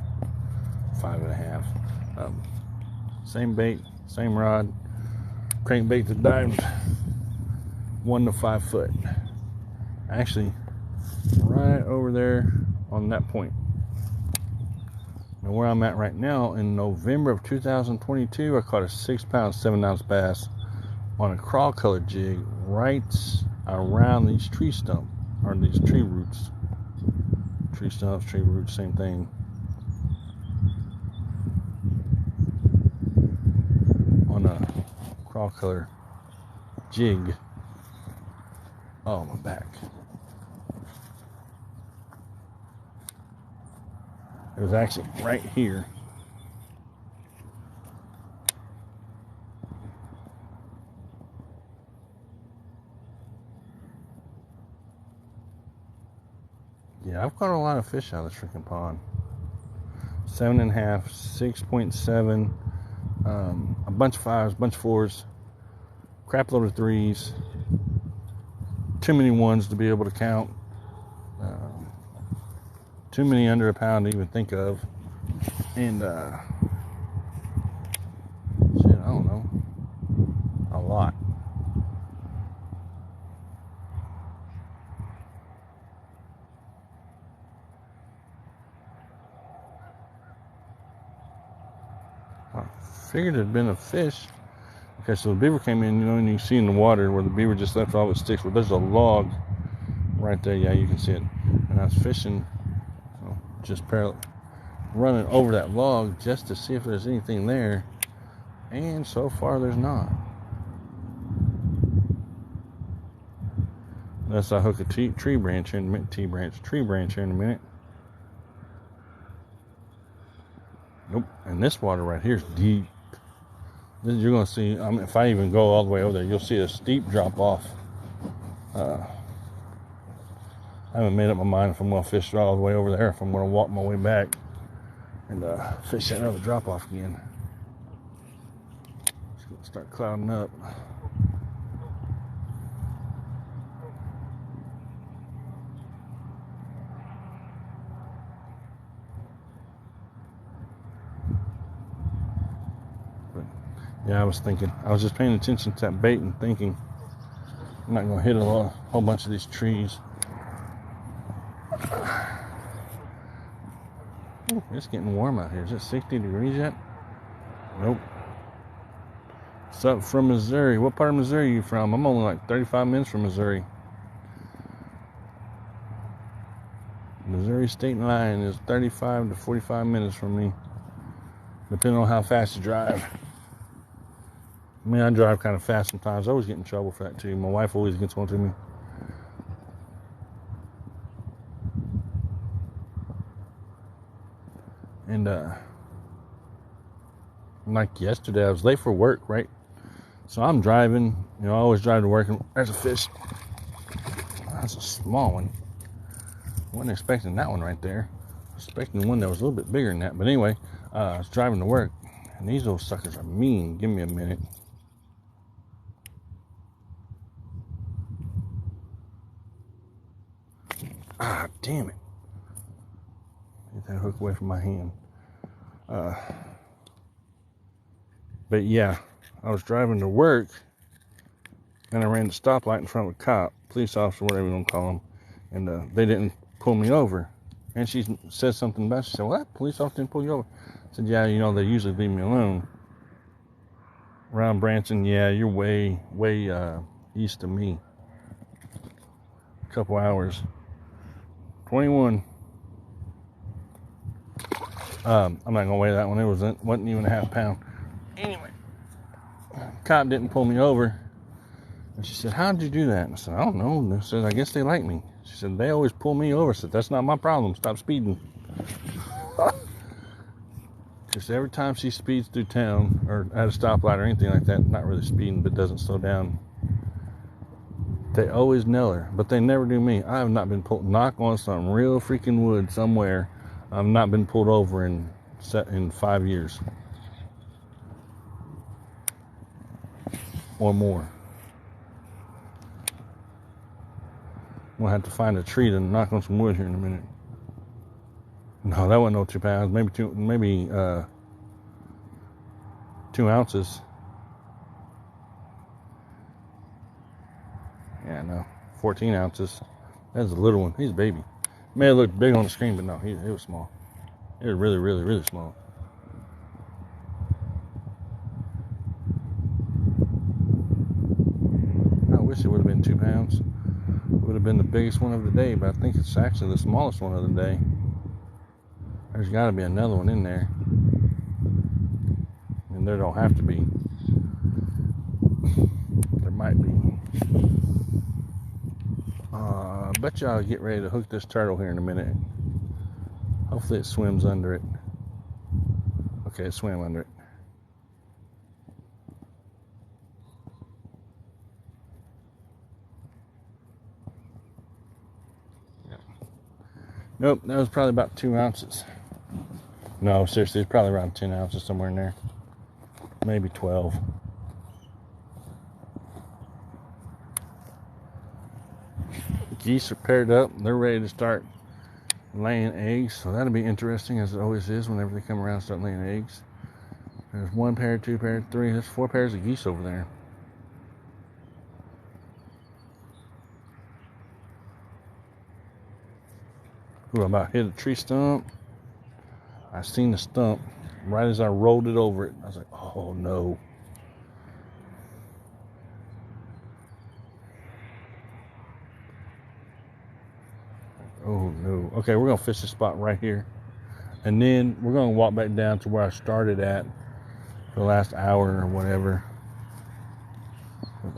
5.5. Same bait, same rod, crankbait that dived 1 to 5 foot. Actually, right over there on that point. Now where I'm at right now, in November of 2022, I caught a 6 pound, 7 ounce bass on a crawl color jig right around these tree stumps, or these tree roots. Tree stumps, tree roots, same thing. On a crawl color jig. Oh, my back. It was actually right here. Yeah, I've caught a lot of fish out of this freaking pond. 7.5, 6.7, a bunch of 5s, a bunch of 4s, crap load of 3s. Too many 1s to be able to count. Too many under a pound to even think of. And shit, I don't know, a lot. figured it'd been a fish. Okay, so the beaver came in, and you see in the water where the beaver just left all its sticks. Well, there's a log right there. Yeah, you can see it. And I was fishing, just parallel, running over that log just to see if there's anything there. And so far, there's not. Unless I hook a tree branch here in a minute. Tree branch here in a minute. Nope. And this water right here is deep. You're going to see, if I even go all the way over there, you'll see a steep drop off. I haven't made up my mind if I'm going to fish all the way over there, if I'm going to walk my way back and fish that other drop off again. It's going to start clouding up. Yeah, I was just paying attention to that bait and thinking, I'm not going to hit a whole bunch of these trees. Ooh, it's getting warm out here. Is it 60 degrees yet? Nope. What's up from Missouri? What part of Missouri are you from? I'm only like 35 minutes from Missouri. Missouri state line is 35 to 45 minutes from me, depending on how fast you drive. I mean, I drive kind of fast sometimes. I always get in trouble for that too. My wife always gets on to me. And like yesterday, I was late for work, right? So I'm driving. I always drive to work, and there's a fish. That's a small one. Wasn't expecting that one right there. Expecting one that was a little bit bigger than that. But anyway, I was driving to work, and these little suckers are mean. Give me a minute. Ah, damn it. Get that hook away from my hand. But yeah, I was driving to work, and I ran the stoplight in front of a cop, police officer, whatever you want to call them, and they didn't pull me over. And she said something about it. She said, "What? Police officer didn't pull you over?" I said, "Yeah, they usually leave me alone. Around Branson, yeah, you're way east of me. A couple hours. 21. I'm not gonna weigh that one. It wasn't even a half pound. Anyway, cop didn't pull me over, and she said, "How did you do that?" And I said, "I don't know." And she said, "I guess they like me." She said, "They always pull me over." I said, "That's not my problem. Stop speeding." Because every time she speeds through town or at a stoplight or anything like that, not really speeding but doesn't slow down, they always nail her, but they never do me. I have not been pulled. Knock on some real freaking wood somewhere. I've not been pulled over in 5 years or more. We'll have to find a tree to knock on some wood here in a minute. No, that wasn't no 2 pounds. Maybe 2 ounces. Yeah, no, 14 ounces. That's a little one. He's a baby. May have looked big on the screen, but no, it was small. It was really, really, really small. I wish it would have been 2 pounds. It would have been the biggest one of the day, but I think it's actually the smallest one of the day. There's got to be another one in there. And there don't have to be. There might be. I bet you I'll get ready to hook this turtle here in a minute. Hopefully it swims under it. Okay, it swam under it. Yeah. Nope, that was probably about 2 ounces. No, seriously, it's probably around 10 ounces, somewhere in there. Maybe 12. The geese are paired up. They're ready to start laying eggs, so that'll be interesting, as it always is whenever they come around and start laying eggs. There's 1 pair, 2 pair, 3. There's 4 pairs of geese over there. Ooh, I about hit a tree stump. I seen the stump right as I rolled it over it. I was like, oh no. Oh no. Okay, we're gonna fish the spot right here. And then we're gonna walk back down to where I started at for the last hour or whatever.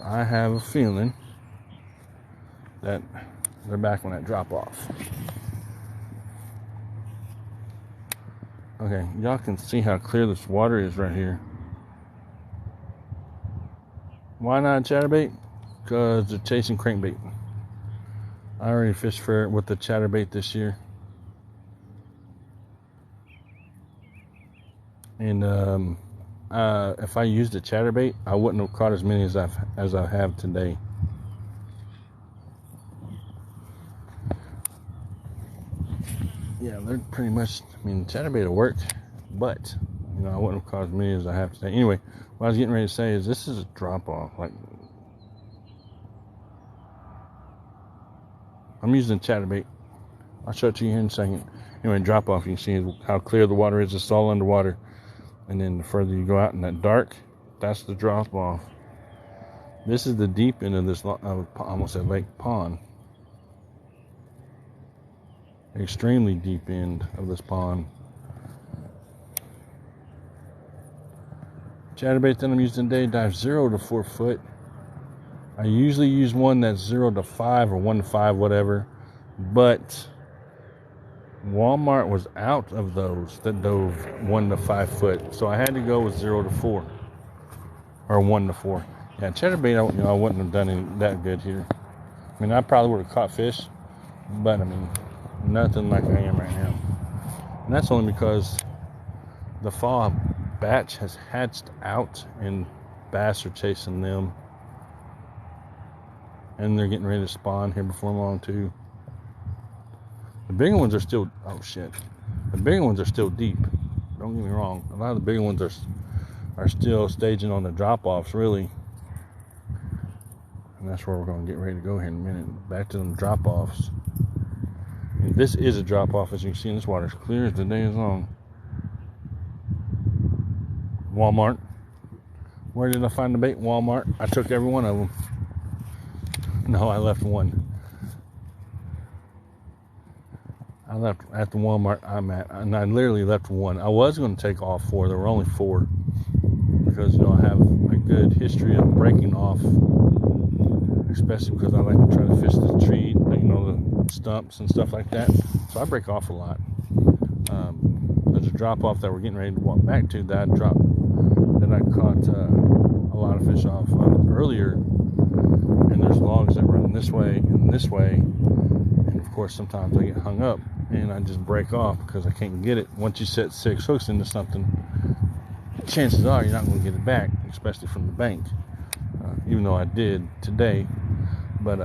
I have a feeling that they're back on that drop off. Okay, y'all can see how clear this water is right here. Why not chatterbait? Because they're chasing crankbait. I already fished for it with the chatterbait this year. And if I used a chatterbait, I wouldn't have caught as many as I have today. Yeah, they're pretty much, I mean, chatterbait will work, but, you know, I wouldn't have caught as many as I have today. Anyway, what I was getting ready to say is this is a drop-off. Like, I'm using chatterbait. I'll show it to you here in a second. Anyway, drop-off, you can see how clear the water is. It's all underwater. And then the further you go out in that dark, that's the drop-off. This is the deep end of this, I almost said lake pond. Extremely deep end of this pond. Chatterbait that I'm using today dives 0 to 4 foot. I usually use one that's 0 to 5 or 1 to 5, whatever. But Walmart was out of those that dove 1 to 5 foot, so I had to go with 0 to 4 or 1 to 4. Yeah, chatterbait, I wouldn't have done any that good here. I mean, I probably would have caught fish, but I mean, nothing like I am right now. And that's only because the fall batch has hatched out and bass are chasing them, and they're getting ready to spawn here before long too. The bigger ones are still, oh shit, the bigger ones are still deep. Don't get me wrong, a lot of the bigger ones are still staging on the drop-offs, really. And that's where we're going to get ready to go here in a minute. Back to them drop-offs. And this is a drop-off, as you can see, in this water is clear as the day is long. Walmart. Where did I find the bait? Walmart. I took every one of them. No, I left one. I left at the Walmart I'm at, and I literally left one. I was going to take all 4. There were only 4 because, you know, I have a good history of breaking off, especially because I like to try to fish the tree, you know, the stumps and stuff like that. So I break off a lot. There's a drop off that we're getting ready to walk back to that I dropped, that I caught a lot of fish off of earlier. And there's logs that run this way and this way. And of course, sometimes I get hung up and I just break off because I can't get it. Once you set 6 hooks into something, chances are you're not going to get it back, especially from the bank. Even though I did today. But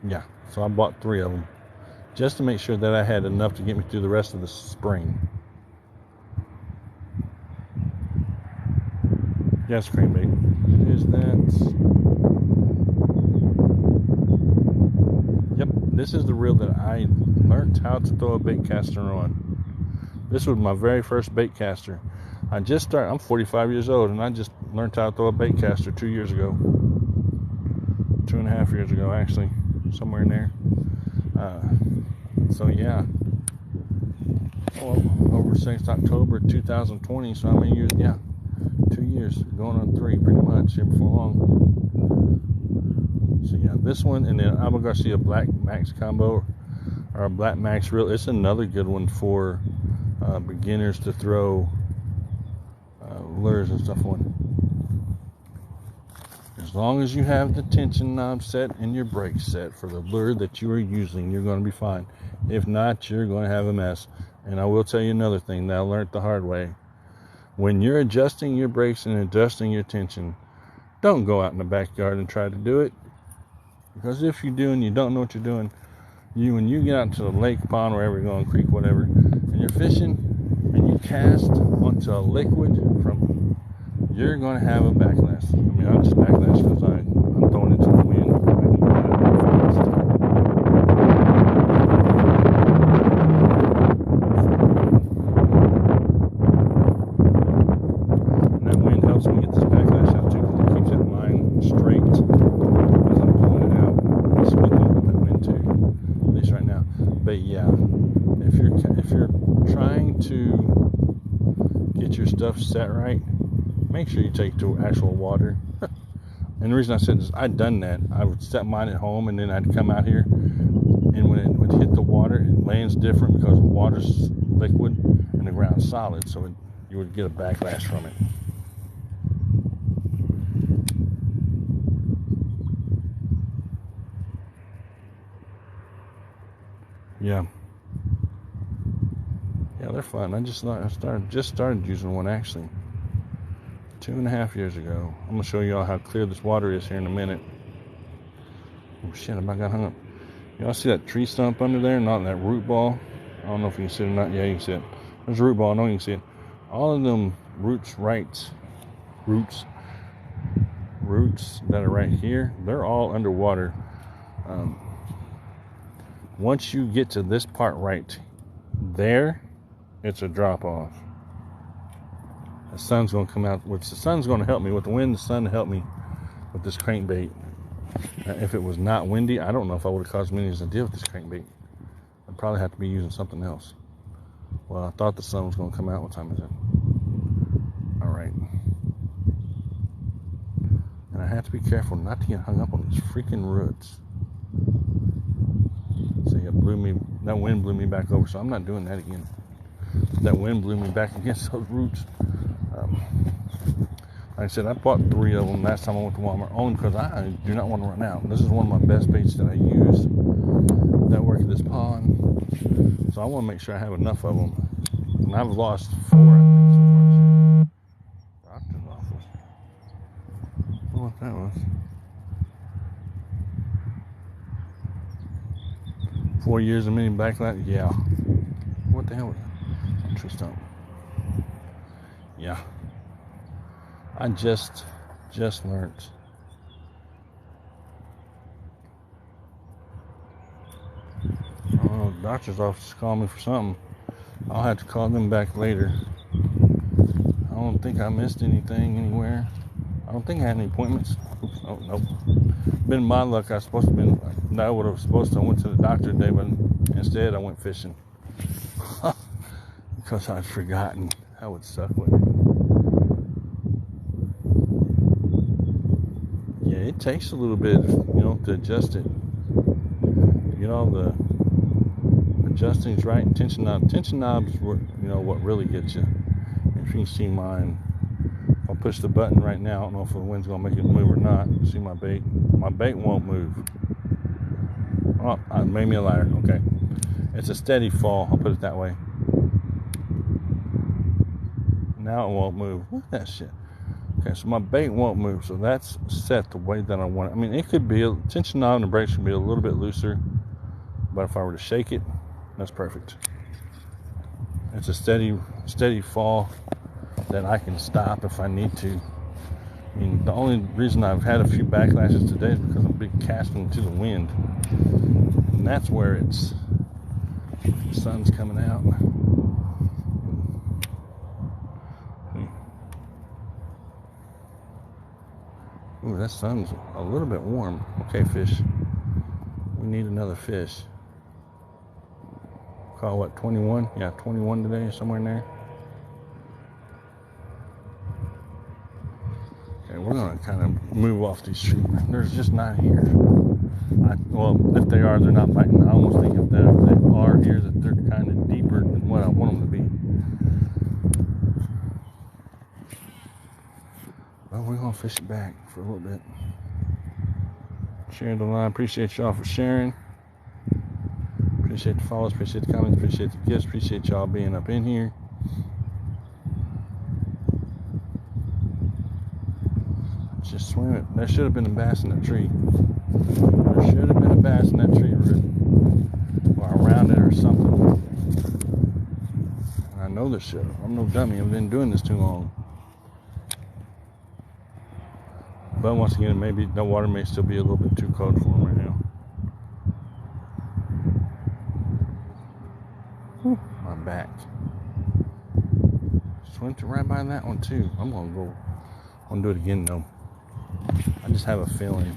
yeah, so I bought 3 of them just to make sure that I had enough to get me through the rest of the spring. Yes, crankbait. Is that? Yep, this is the reel that I learned how to throw a bait caster on. This was my very first bait caster. I'm 45 years old, and I just learned how to throw a bait caster 2 years ago. 2.5 years ago, actually, somewhere in there. So yeah, over since October 2020. So how many years? Yeah, 2 years, going on 3, pretty much here before long. So yeah, this one, and then Abu Garcia Black Max combo, or a Black Max reel. It's another good one for beginners to throw lures and stuff on. As long as you have the tension knob set and your brake set for the lure that you are using, you're going to be fine. If not, you're going to have a mess. And I will tell you another thing that I learned the hard way. When you're adjusting your brakes and adjusting your tension, don't go out in the backyard and try to do it. Because if you do and you don't know what you're doing, when you get out to the lake, pond, wherever you're going, creek, whatever, and you're fishing and you cast onto a liquid you're going to have a backlash. I mean, I'm just backlash because I'm throwing it to the wind. to get this backlash out too, because it keeps that line straight as I'm pulling it out. It's one thing with that wind too, at least right now. But yeah, if you're trying to get your stuff set right, make sure you take it to actual water. And the reason I said this, I'd done that. I would set mine at home, and then I'd come out here, and when it would hit the water, it lands different because the water's liquid and the ground's solid, so you would get a backlash from it. Yeah, they're fun. I just started using one actually 2.5 years ago. I'm gonna show y'all how clear this water is here in a minute. Oh shit! I about got hung up. Y'all see that tree stump under there? Not that root ball. I don't know if you can see it or not. Yeah, you can see it. There's a root ball. I know you can see it. All of them roots that are right here, they're all underwater. Once you get to this part right there, it's a drop off. The sun's going to come out, which the sun's going to help me with the wind. The sun to help me with this crankbait. If it was not windy, I don't know if I would have caused many as I did with this crankbait. I'd probably have to be using something else. Well, I thought the sun was going to come out. What time is it? All right. And I have to be careful not to get hung up on these freaking roots. See, that wind blew me back over, so I'm not doing that again. That wind blew me back against those roots. Like I said, I bought 3 of them last time I went to Walmart, only because I do not want to run out. This is one of my best baits that I use that work at this pond. So I want to make sure I have enough of them. And I've lost 4, I think, so far. Doctor's office. I don't know what that was. 4 years of mini backlash? Yeah. What the hell was that? Tree stump. Yeah. I just learned. Oh, the doctor's office called me for something. I'll have to call them back later. I don't think I missed anything anywhere. I don't think I had any appointments. Oops, oh, nope. Been my luck. I was supposed to I went to the doctor today, but instead I went fishing. Because I'd forgotten. That would suck, wouldn't it? Yeah, it takes a little bit, to adjust it. Get all the adjustings right. Tension knobs, what really gets you. If you can see mine, I'll push the button right now. I don't know if the wind's gonna make it move or not. See my bait? My bait won't move. Oh, I made me a liar. Okay, it's a steady fall. I'll put it that way. Now it won't move. Look at that shit. Okay, so my bait won't move, so that's set the way that I want it. I mean, it could be, tension knob and the brakes should be a little bit looser, but if I were to shake it, that's perfect. It's a steady fall that I can stop if I need to. I mean, the only reason I've had a few backlashes today is because I'm big casting to the wind, and that's where the sun's coming out. Ooh, that sun's a little bit warm. Okay, fish. We need another fish. Call what, 21? Yeah, 21 today, somewhere in there. Okay, we're going to kind of move off these trees. There's just not here. Well, if they are, they're not biting. I almost think if they are here, that they're kind of deeper than what I want them to be. Well, we're going to fish it back for a little bit. Sharing the line. Appreciate y'all for sharing. Appreciate the follows. Appreciate the comments. Appreciate the gifts. Appreciate y'all being up in here. Just swim it. There should have been a bass in that tree. There should have been a bass in that tree root. Or around it or something. I know there should have. I'm no dummy. I've been doing this too long. But once again, maybe the water may still be a little bit too cold for them right now. Whew, my back. Just went right by that one too. I'm gonna go want to do it again though. I just have a feeling.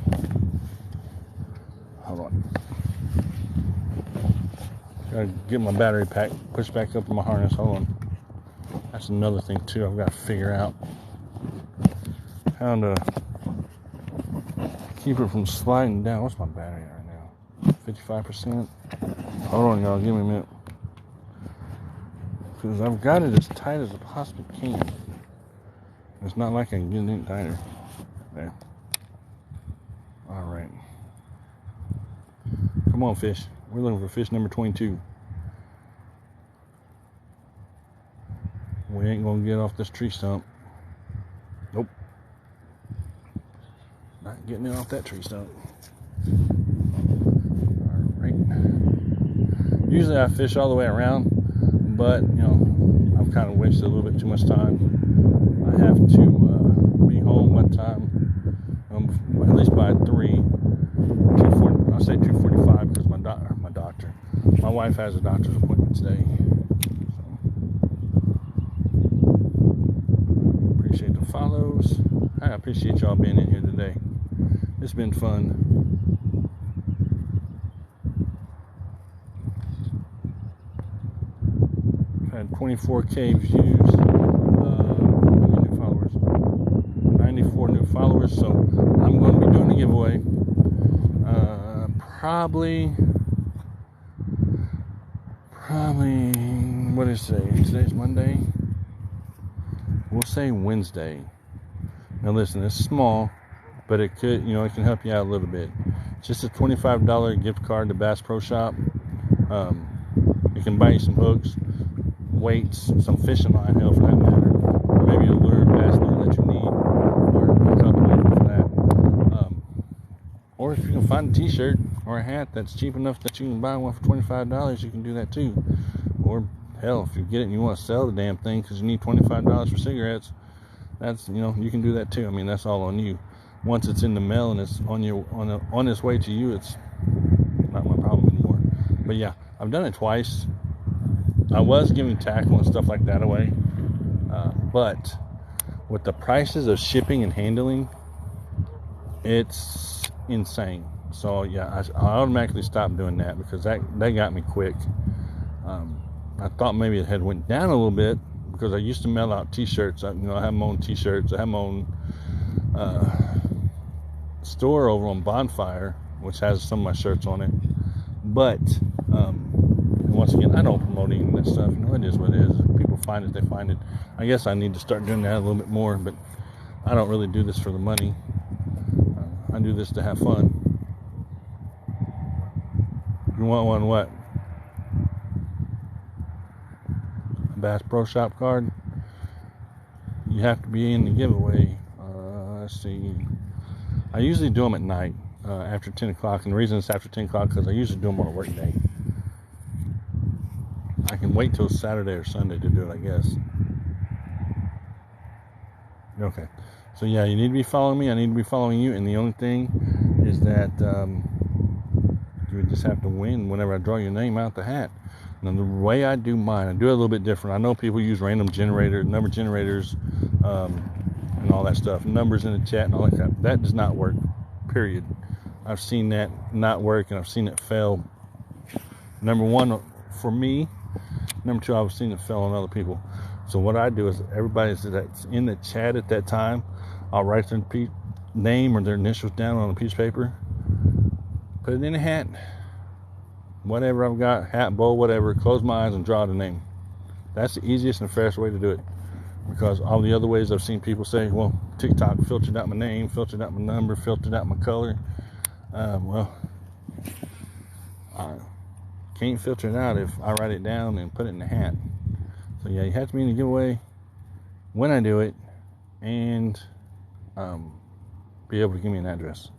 Hold on. Gotta get my battery pack pushed back up in my harness. Hold on. That's another thing too. I've got to figure out how to keep it from sliding down. What's my battery right now? 55%. Hold on, y'all. Give me a minute. Because I've got it as tight as I possibly can. It's not like I can get it any tighter. There. Alright. Come on, fish. We're looking for fish number 22. We ain't gonna get off this tree stump. Nope. Not getting it off that tree stump. Alright. Usually I fish all the way around, but you know, I've kind of wasted a little bit too much time. I have to be home by time, at least by 2:40. I'll say 2:45 because my wife has a doctor's appointment today. So, appreciate the follows. I appreciate y'all being in here today. It's been fun. I've had 24K views. How many new followers? 94 new followers. So I'm going to be doing a giveaway. Probably. What is today? Today's Monday. We'll say Wednesday. Now listen, it's small, but it could, it can help you out a little bit. It's just a $25 gift card to Bass Pro Shop. It can buy you some hooks, weights, some fishing line, hell, for that matter, or maybe a lure, bass lure that you need, or a couple of them for that. Or if you can find a t-shirt or a hat that's cheap enough that you can buy one for $25, you can do that too. Or hell, if you get it and you want to sell the damn thing because you need $25 for cigarettes, that's, you can do that too. I mean, that's all on you. Once it's in the mail and it's on its way to you, it's not my problem anymore. But yeah, I've done it twice. I was giving tackle and stuff like that away, but with the prices of shipping and handling, it's insane. So yeah, I automatically stopped doing that because that got me quick. I thought maybe it had went down a little bit because I used to mail out t-shirts. I have my own t-shirts. I have my own store over on Bonfire, which has some of my shirts on it. But once again, I don't promote any of that stuff. It is what it is. If people find it, they find it. I guess I need to start doing that a little bit more, but I don't really do this for the money. I do this to have fun. You want one what? A Bass Pro Shop card? You have to be in the giveaway. Let's see. I usually do them at night, after 10 o'clock. And the reason it's after 10 o'clock because I usually do them on a work day. I can wait till Saturday or Sunday to do it, I guess. Okay. So yeah, you need to be following me. I need to be following you. And the only thing is that you would just have to win whenever I draw your name out the hat. Now the way I do mine, I do it a little bit different. I know people use random generators, number generators, and all that stuff. Numbers in the chat and all that crap. That does not work. Period. I've seen that not work and I've seen it fail. Number one, for me. Number two, I've seen it fail on other people. So what I do is everybody that's in the chat at that time, I'll write their name or their initials down on a piece of paper, put it in a hat, whatever I've got, hat, bowl, whatever, close my eyes and draw the name. That's the easiest and fairest way to do it. Because all the other ways I've seen people say, well, TikTok filtered out my name, filtered out my number, filtered out my color. Well, I can't filter it out if I write it down and put it in the hat. So yeah, you have to be in the giveaway when I do it and be able to give me an address.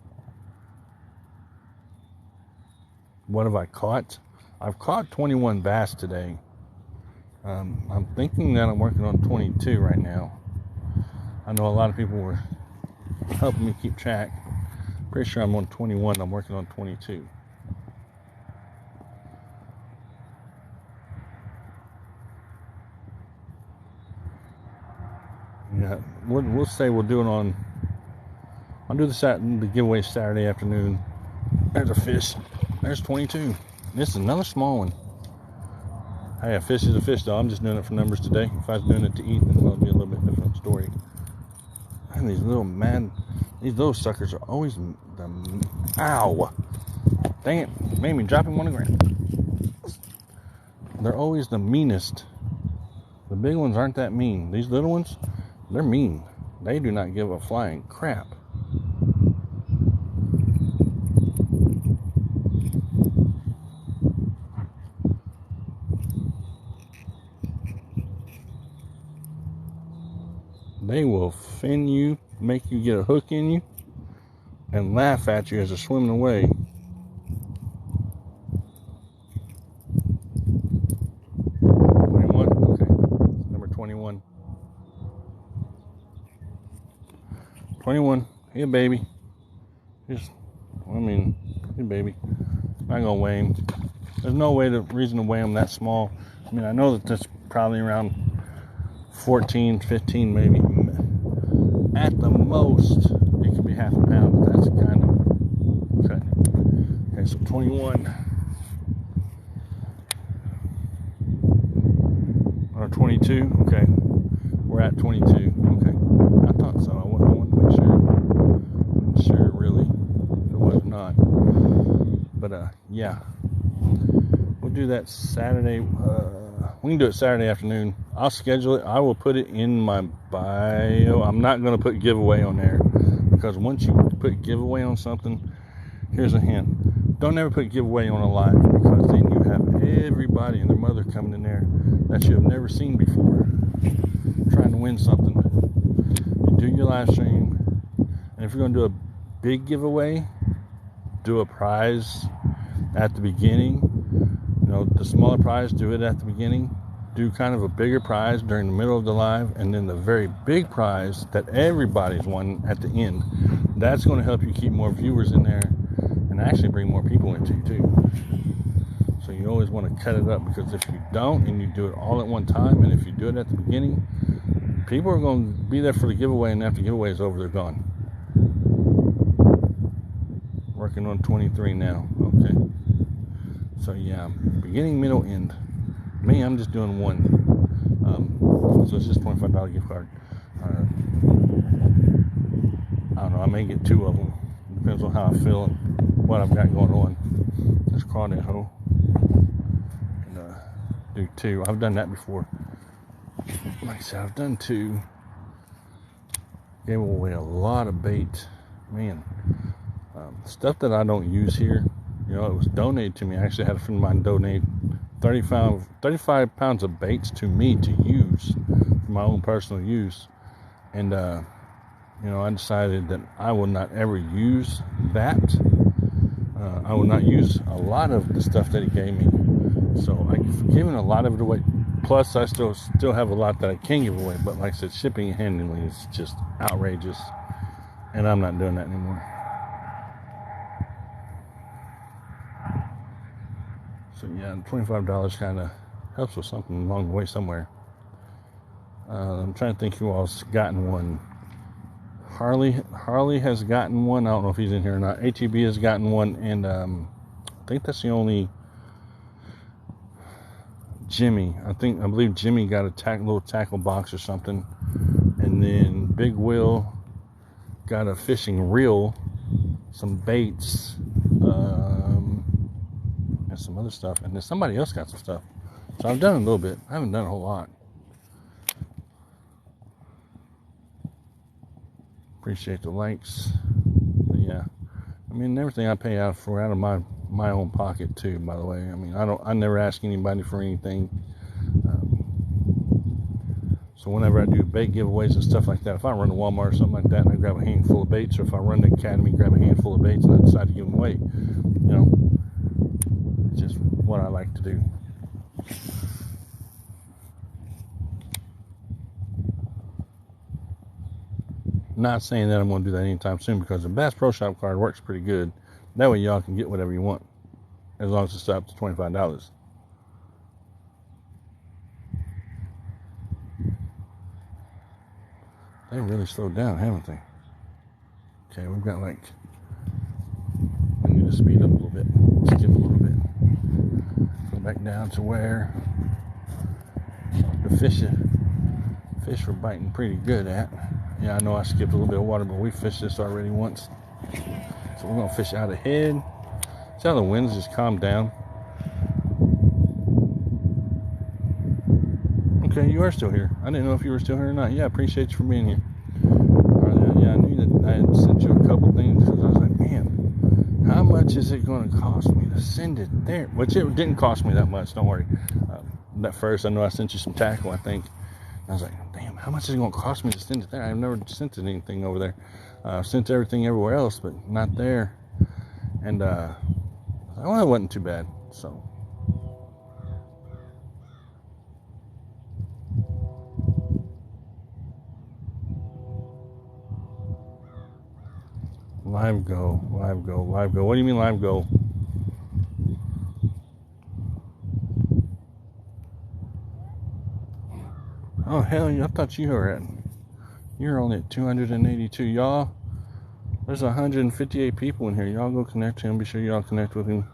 What have I caught? I've caught 21 bass today. I'm thinking that I'm working on 22 right now. I know a lot of people were helping me keep track. Pretty sure I'm on 21. I'm working on 22. Yeah, we'll say we'll do it on. I'll do the giveaway Saturday afternoon. There's a fish. There's 22. This is another small one. Hey, a fish is a fish, though. I'm just doing it for numbers today. If I was doing it to eat, then it'll be a little bit different story. And these little suckers are always ow! Dang it! Made me drop him on the ground. They're always the meanest. The big ones aren't that mean. These little ones, they're mean. They do not give a flying crap. They will fin you, make you get a hook in you, and laugh at you as they're swimming away. Number 21. 21. Hey, baby. Hey, baby. I'm not gonna weigh him. There's no reason to weigh him that small. I mean, I know that that's probably around 14, 15 maybe. At the most, it could be half a pound, but that's kind of okay. Okay, so 21. Or 22. Okay. We're at 22. Okay. I thought so. I wanted to make sure. I wasn't sure really if it was or not. But yeah. We'll do that Saturday. We can do it Saturday afternoon. I'll schedule it. I will put it in my bio. I'm not going to put giveaway on there because once you put giveaway on something, here's a hint. Don't ever put giveaway on a live because then you have everybody and their mother coming in there that you have never seen before trying to win something. You do your live stream, and if you're going to do a big giveaway, do a prize at the beginning. The smaller prize, do it at the beginning. Do kind of a bigger prize during the middle of the live, and then the very big prize that everybody's won at the end. That's going to help you keep more viewers in there and actually bring more people into you too. So you always want to cut it up, because if you don't and you do it all at one time, and if you do it at the beginning, people are going to be there for the giveaway, and after the giveaway is over, they're gone. Working on 23 now. Okay. So yeah, beginning, middle, end. Me, I'm just doing one. So it's just $25 gift card. I don't know, I may get two of them. Depends on how I feel and what I've got going on. Let's crawl that hole. And do two. I've done that before. Like I said, I've done two. Gave away a lot of bait. Man, stuff that I don't use here. It was donated to me. I actually had a friend of mine donate 35 pounds of baits to me to use for my own personal use. And, I decided that I will not ever use that. I will not use a lot of the stuff that he gave me. So I've given a lot of it away. Plus, I still have a lot that I can give away. But like I said, shipping and handling is just outrageous. And I'm not doing that anymore. So yeah, $25 kind of helps with something along the way somewhere. I'm trying to think who else gotten one. Harley has gotten one. I don't know if he's in here or not. HEB has gotten one, and I think that's the only. Jimmy, I believe Jimmy got a little tackle box or something, and then Big Will got a fishing reel, some baits. And some other stuff, and then somebody else got some stuff. So I've done a little bit. I haven't done a whole lot. Appreciate the likes. But yeah, everything I pay out for out of my own pocket too. By the way, I never ask anybody for anything. So whenever I do bait giveaways and stuff like that, if I run to Walmart or something like that, and I grab a handful of baits, or if I run to Academy, grab a handful of baits, and I decide to give them away, it's just what I like to do. Not saying that I'm going to do that anytime soon, because the Bass Pro Shop card works pretty good. That way y'all can get whatever you want, as long as it's up to $25. They really slowed down, haven't they? Okay, we've got like, we need to speed up a little bit, skip a little bit. Go back down to where the fish were biting pretty good at. Yeah, I know I skipped a little bit of water, but we fished this already once. So we're gonna fish out ahead. See how the winds just calmed down? Okay, you are still here. I didn't know if you were still here or not. Yeah, I appreciate you for being here. Yeah, I knew that I had sent you a couple things because I was like, man, how much is it going to cost me to send it there? Which it didn't cost me that much, don't worry. At first, I know I sent you some tackle, I think. I was like, damn, how much is it going to cost me to send it there? I've never sent anything over there. I've sent everything everywhere else, but not there. And, well, it wasn't too bad, so. Live go. What do you mean live go? Oh, hell yeah, I thought you're only at 282. Y'all, there's 158 people in here. Y'all go connect to him. Be sure y'all connect with him.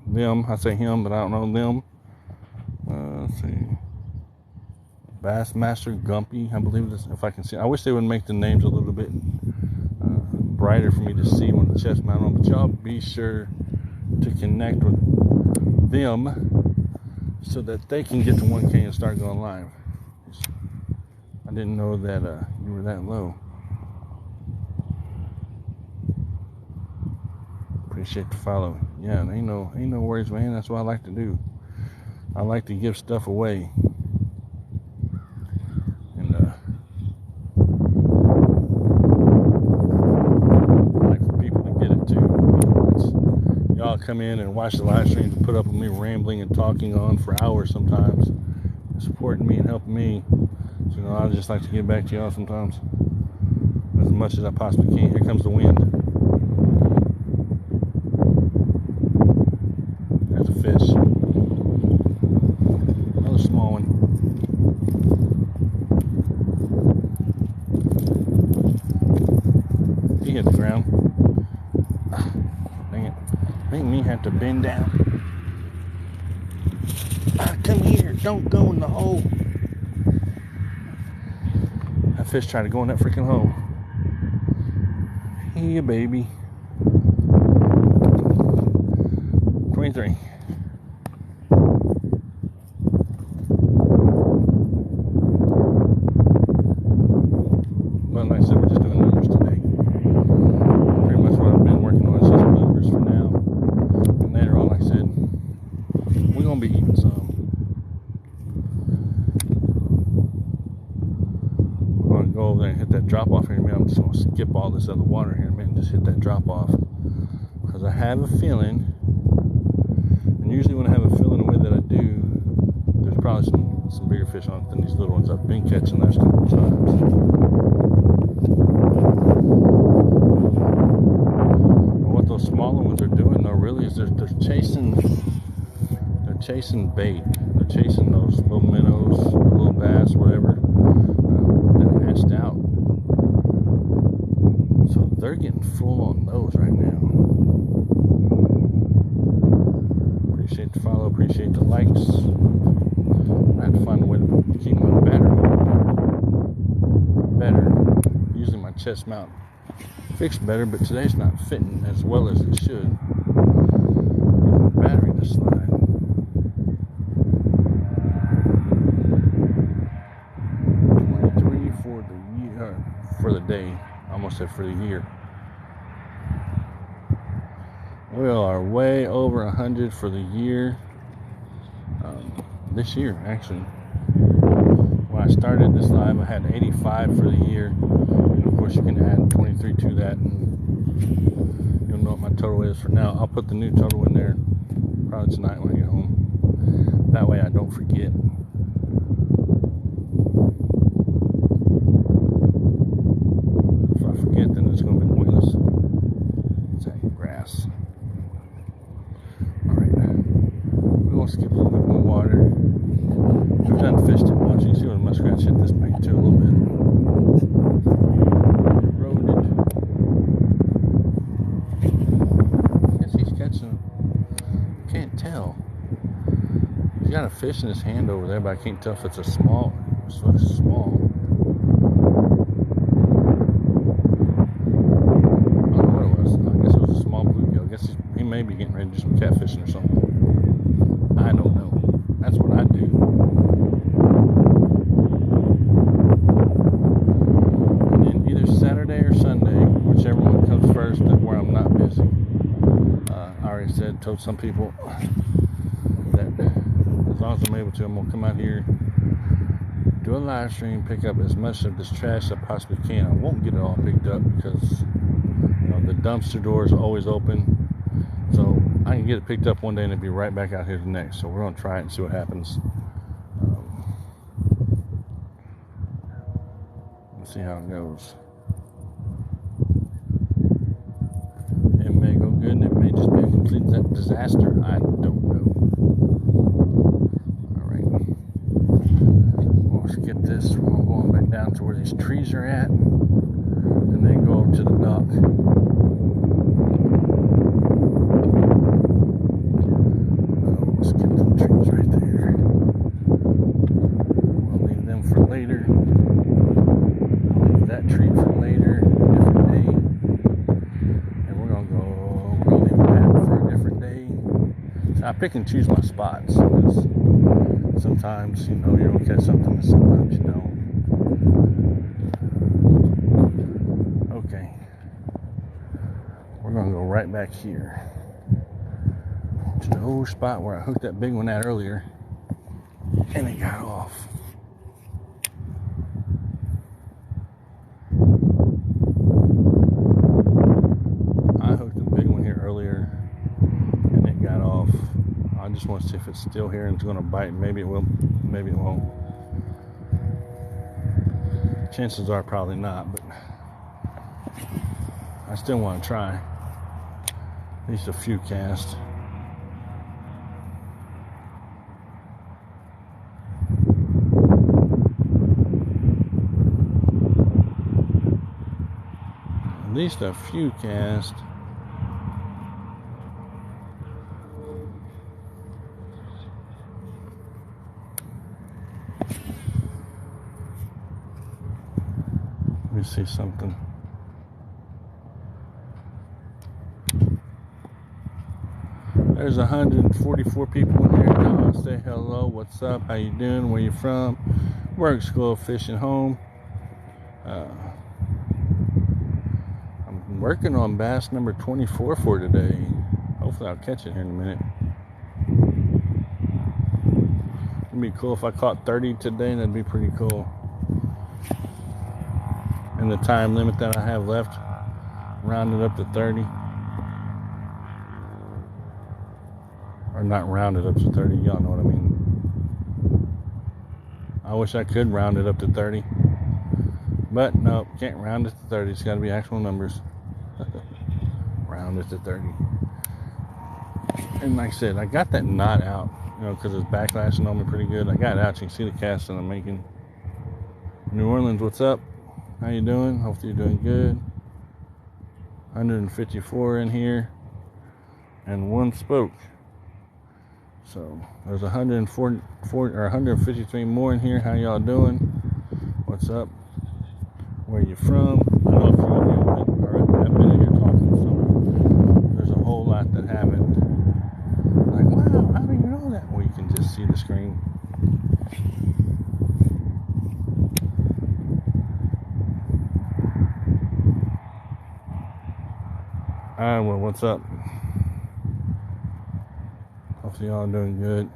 Them, I say him, but I don't know them. Let's see. Bassmaster Gumpy, I believe this, if I can see. I wish they would make the names a little bit brighter for me to see when the chest mount on, but y'all be sure to connect with them so that they can get to 1K and start going live. I didn't know that you were that low. Appreciate the follow. Yeah, ain't no worries, man. That's what I like to do. I like to give stuff away. Y'all come in and watch the live streams and put up with me rambling and talking on for hours sometimes, supporting me and helping me. So, I just like to get back to y'all sometimes as much as I possibly can. Here comes the wind. There's a fish. Another small one. He hit the ground. Make me have to bend down. Come here, don't go in the hole. That fish tried to go in that freaking hole. Yeah, baby. 23. But like I said, we're just doing numbers today. Pretty much what I've been working on is just numbers for now. And later on, like I said, we're going to be eating some. We're going to go over there and hit that drop off here in a minute. I'm just going to skip all this other water here in a minute and just hit that drop off. Because I have a feeling, and usually when I have a feeling the way that I do, there's probably some bigger fish on it than these little ones I've been catching the last couple of times. Those smaller ones are doing though really is they're chasing bait. They're chasing those little minnows, little bass, whatever that hatched out. So they're getting full on those right now. Appreciate the follow, appreciate the likes. I have to find a way to keep my battery better. Usually my chest mount fixed better, but today's not fitting as well as it should. Battery to slide. 23 for the year, for the day. I almost said for the year. We are way over 100 for the year. This year, actually. When I started this live, I had 85 for the year. And of course, you can add 23 to that, and you'll know what my total is for now. I'll put the new total in there probably tonight when I get home. That way I don't forget. If I forget, then it's going to be pointless. It's that grass. Alright, we're going to skip a little bit more water. We've done fished it once. You can see where the muskrats hit this bank too a little bit. got a fish in his hand over there, but I can't tell if it's a small. It looks small. I don't know what it was. I guess it was a small bluegill. I guess he may be getting ready to do some catfishing or something. I don't know. That's what I do. And then either Saturday or Sunday, whichever one comes first, where I'm not busy. I already told some people that as long as I'm able to, I'm going to come out here, do a live stream, pick up as much of this trash as I possibly can. I won't get it all picked up because the dumpster door is always open. So I can get it picked up one day and it'll be right back out here the next. So we're going to try it and see what happens. Let's see how it goes. It may go good and it may just be a complete disaster. I don't know. Let's get this. We're going back down to where these trees are at, and then go over to the dock. So let's get the trees right there. We'll leave them for later. I'll leave that tree for later, a different day. And we're gonna leave that for a different day. So I pick and choose my spots. Sometimes, you're going to catch something, and sometimes you don't. Okay. We're going to go right back here to the old spot where I hooked that big one at earlier, and it got off. I hooked the big one here earlier, and it got off. I just want to see if it's still here and it's going to bite. Maybe it will, maybe it won't. Chances are probably not, but I still want to try. At least a few casts. At least a few casts. Let me see something. There's 144 people in here. Y'all say hello. What's up? How you doing? Where you from? Work, school, fishing, home. I'm working on bass number 24 for today. Hopefully I'll catch it here in a minute. It'd be cool if I caught 30 today. That'd be pretty cool. And the time limit that I have left, rounded up to 30. Or not rounded up to 30, y'all know what I mean. I wish I could round it up to 30. But no, can't round it to 30. It's got to be actual numbers. Round it to 30. And like I said, I got that knot out, because it's backlashing on me pretty good. I got it out. You can see the cast that I'm making. New Orleans, what's up? How you doing? Hopefully you're doing good. 154 in here. And one spoke. So there's 154 or 153 more in here. How y'all doing? What's up? Where you from? I don't know if you have been in here talking, so there's a whole lot that haven't. Like, wow, how do you know that? Well, you can just see the screen. Alright, well, what's up? Hopefully y'all doing good.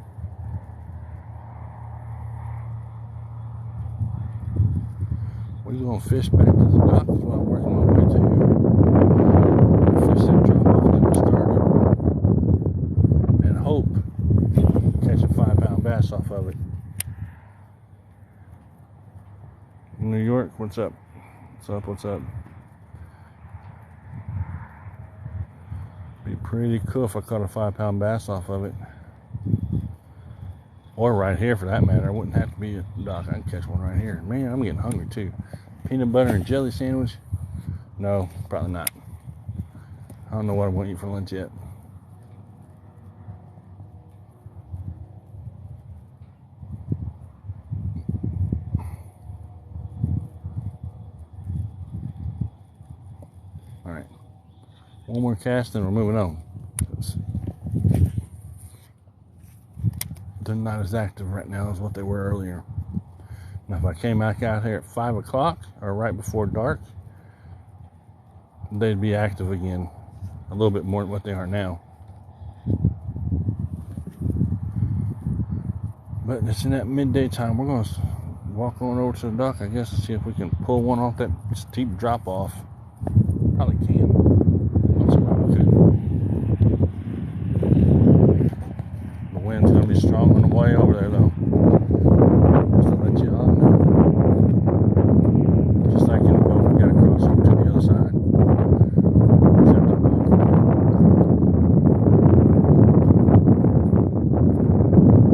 We're gonna fish back to the dock is what I'm working my way to. Fish that drop off that we started. And hope catch a 5-pound bass off of it. New York, what's up? What's up, what's up? Be pretty cool if I caught a 5-pound bass off of it. Or right here for that matter. It wouldn't have to be a dock. I can catch one right here. Man, I'm getting hungry too. Peanut butter and jelly sandwich? No, probably not. I don't know what I'm going to eat for lunch yet. Alright. One more cast and we're moving on. They're not as active right now as what they were earlier. Now if I came back out here at 5 o'clock or right before dark, they'd be active again. A little bit more than what they are now. But it's in that midday time. We're going to walk on over to the dock, I guess, and see if we can pull one off that steep drop off. Probably can. Don't see why we couldn't. The wind's going to be strong on the way over there, though. Just to let you all know. Just like in the boat, we got to cross over to the other side.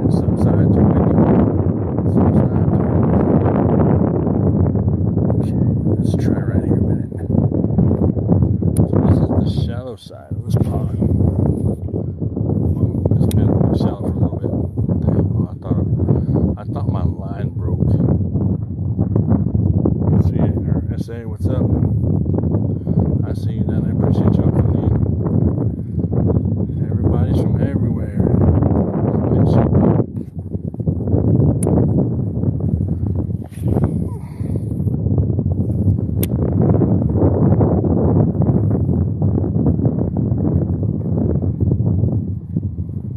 It's upside too windy. Let's try right here a minute. So this is the shallow side of this pond. Well, it's been shallow for a little bit. Damn, I thought my line broke. See it, or SA, what's up? I see you down there. Appreciate y'all coming in. Everybody's from everywhere.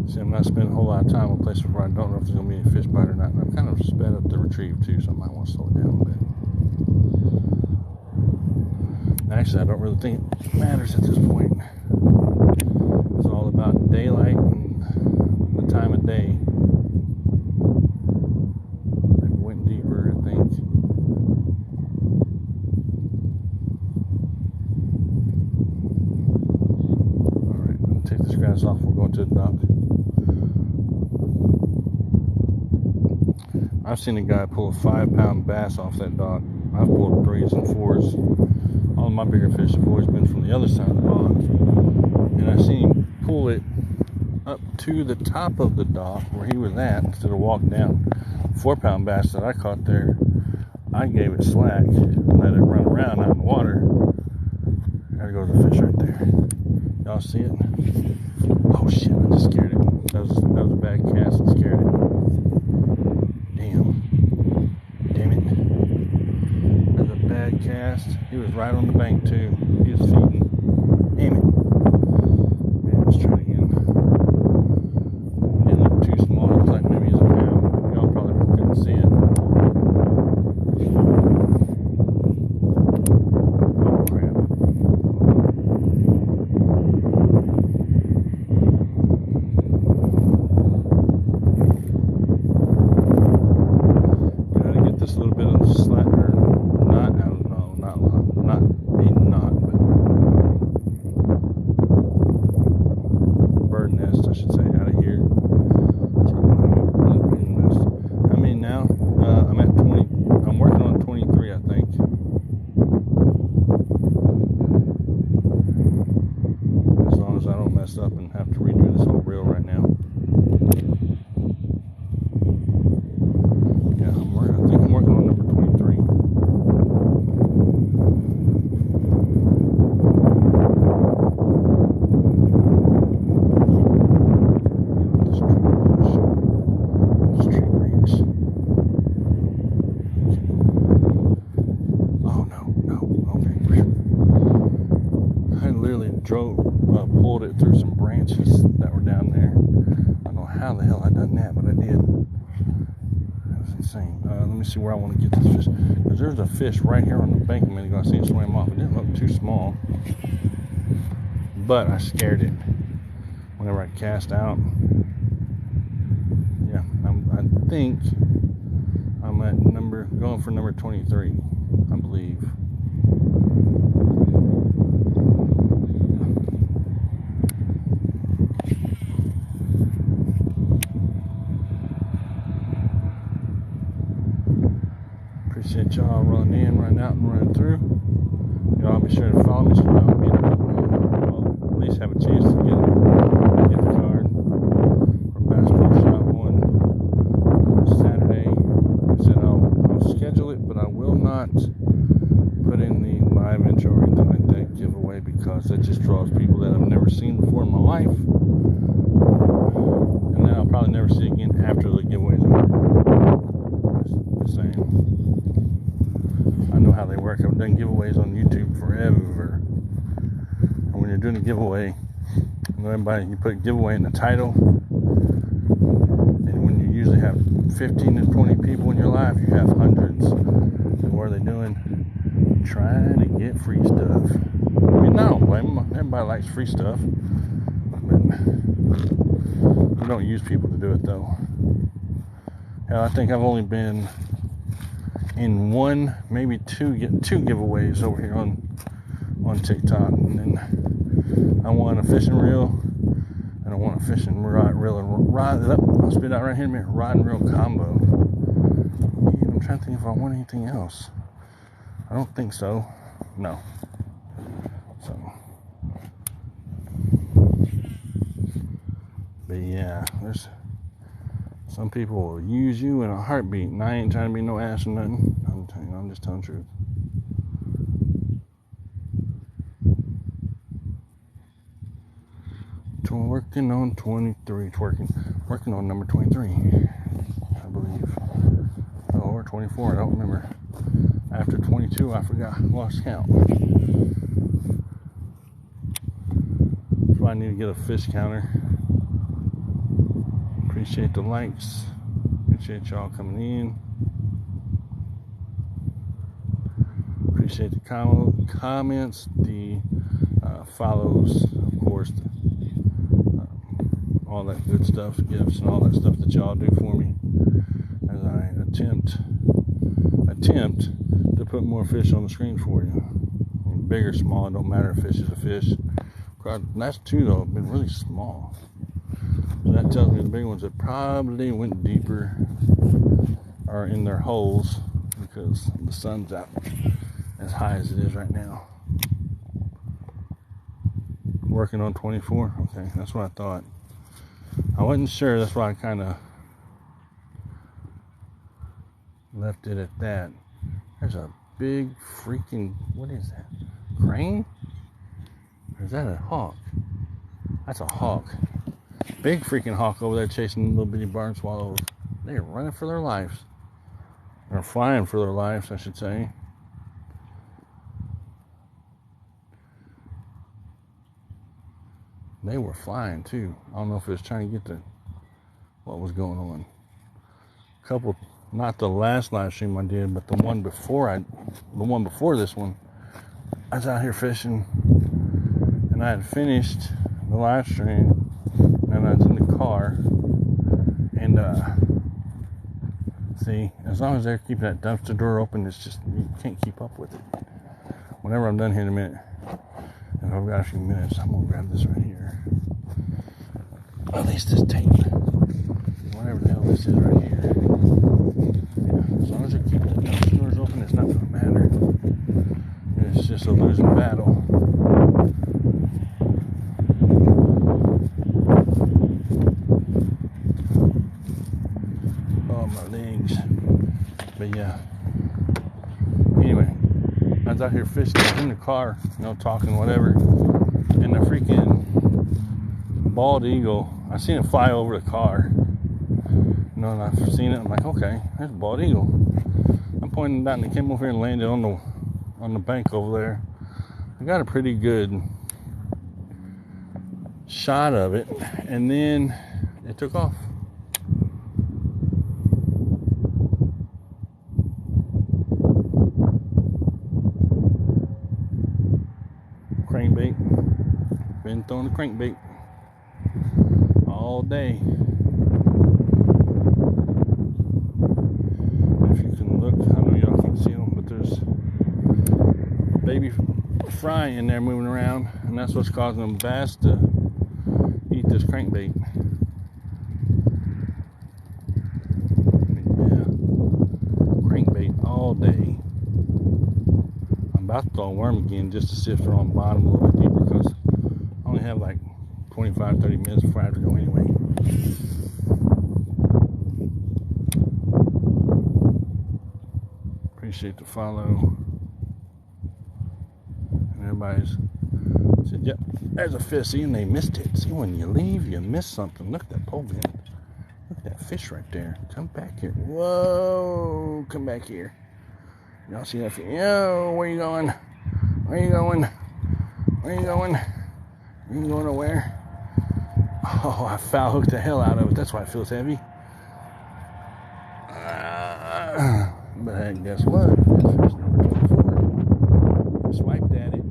See, I'm not spending a whole lot of time in places where I don't know if there's going to be any fish bite or not. And I'm kind of sped up the retrieve too, so I might want to slow it down a bit. Actually, I don't really think it matters at this point. It's all about daylight and the time of day. It went deeper, I think. Alright, I'll take this grass off. We're going to the dock. I've seen a guy pull a 5-pound bass off that dock. I've pulled 3s and 4s. All of my bigger fish have always been from the other side of the pond. And I've seen him pull it up to the top of the dock where he was at instead of walk down. 4-pound bass that I caught there, I gave it slack, let it run around out in the water. There goes the fish right there. Y'all see it? Oh shit, I just scared it. That was a bad cast and scared it. Damn it. That's a bad cast. He was right on the bank too. He was feeding. Damn it. Man, let's try it again. It didn't look too small. It looked like maybe it was a pound. Y'all probably couldn't see it. Oh crap. Gotta get this little bit of the slack, or not, I don't know, not a knot, but bird nest, I should say, out of here. So really big nest. How many now? I'm at 20. I'm working on 23, I think. As long as I don't mess up and have to redo this whole reel right now. Yeah, I think I'm working on number 23. This tree branch. Oh no, okay. I literally pulled it through some branches that were down there. I don't know how the hell I done that, but I did. That was insane. Let me see where I want to get this fish. Because there's a fish right here on the bank a minute ago. I seen it swim off. It didn't look too small. But I scared it whenever I cast out. Yeah, I think I'm at going for number 23, I believe. Appreciate y'all rolling in, running out, and running through. Y'all be sure to follow me so y'all be at least have a chance to get a gift card for Bass Pro Shop on Saturday. I said I'll schedule it, but I will not put in the live intro or anything like that. giveaway because that just draws people that I've never seen before in my life, and then I'll probably never see again after the giveaway's over. Just saying. I know how they work. I've done giveaways on YouTube forever. And when you're doing a giveaway, you put giveaway in the title, and when you usually have 15 to 20 people in your life, you have hundreds. And what are they doing? Trying to get free stuff. I mean, I don't blame them. Everybody likes free stuff, but you don't use people to do it though. Hell, I think I've only been in one, maybe two giveaways over here on TikTok, and then I won a fishing reel, and I won a fishing rod I'll spit out right here in a minute. Rod and reel combo. I'm trying to think if I won anything else. I don't think so. No. So, but yeah, there's some people will use you in a heartbeat, and I ain't trying to be no ass or nothing. I'm just telling the truth. Working on 23, working on number 23, I believe. Oh, or 24, I don't remember. After 22, I forgot, lost count. So I need to get a fish counter. Appreciate the likes. Appreciate y'all coming in. Appreciate the comments, the follows, of course, all that good stuff, gifts, and all that stuff that y'all do for me as I attempt to put more fish on the screen for you. Big or small, it don't matter. A fish is a fish. That's two though, have been really small. So that tells me the big ones that probably went deeper are in their holes because the sun's out as high as it is right now. Working on 24. Okay, that's what I thought. I wasn't sure, that's why I kind of left it at that. There's a big freaking, what is that? Crane? Or is that a hawk? That's a hawk. Big freaking hawk over there chasing little bitty barn swallows. They're running for their lives. Or flying for their lives, I should say. They were flying too. I don't know if it was trying to get to what was going on. Couple, not the last live stream I did, but the one before this one, I was out here fishing, and I had finished the live stream, and I was in the car, and see, as long as they're keeping that dumpster door open, it's just, you can't keep up with it. Whenever I'm done here in a minute, if I've got a few minutes, I'm gonna grab this right here. At least this tape. Whatever the hell this is right here. Yeah, as long as they keep the dumpster doors open, it's not gonna matter. It's just a losing battle. Oh, my legs. But yeah. Anyway, I was out here fishing in the car, talking, whatever, and the freaking bald eagle, I seen it fly over the car, and I've seen it, I'm like, okay, there's a bald eagle. I'm pointing it out, and it came over here and landed on the bank over there. I got a pretty good shot of it, and then it took off. Crankbait. Been throwing the crankbait all day. If you can look, I know y'all can't see them, but there's baby fry in there moving around, and that's what's causing them bass to eat this crankbait. Yeah, crankbait all day. I'm about to throw a worm again just to see if they're on the bottom a little bit deeper, because I only have like 25-30 minutes before I have to go anyway. Appreciate the follow. And everybody's Said, yep, there's a fish. See, and they missed it. See, when you leave, you miss something. Look at that pole bend. Look at that fish right there. Come back here. Whoa, come back here. Y'all see that fish? Yo, where you going? Where you going? Where you going? You going nowhere? Oh, I foul hooked the hell out of it. That's why it feels heavy. But hey, guess what? That's fish number 24. Swiped at it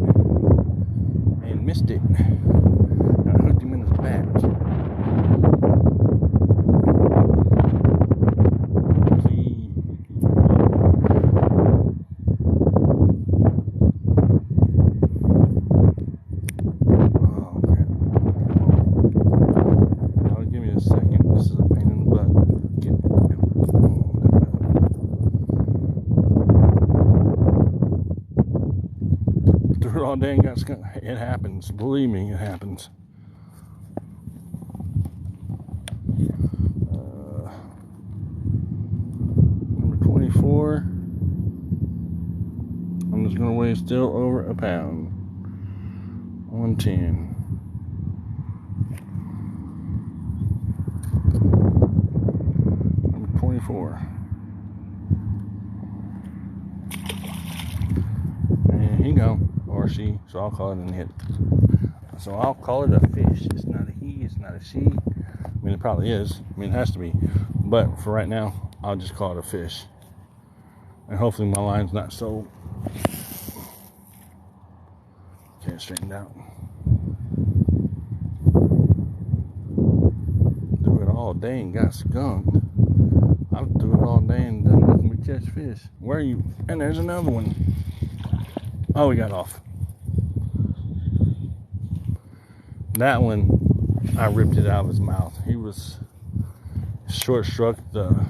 and missed it. I hooked him in his back. All day and got skunked. It happens. Believe me, it happens. Number 24. I'm just going to weigh still over a pound. 110. Number 24. And here you go. Or she, so I'll call it a hit. So I'll call it a fish. It's not a he, it's not a she. I mean, it probably is. I mean, it has to be. But for right now, I'll just call it a fish. And hopefully my line's not so... Can't straighten out. Do it all day and got skunked. I'll do it all day and done nothing but catch fish. Where are you? And there's another one. Oh, we got off. That one, I ripped it out of his mouth. He was short struck the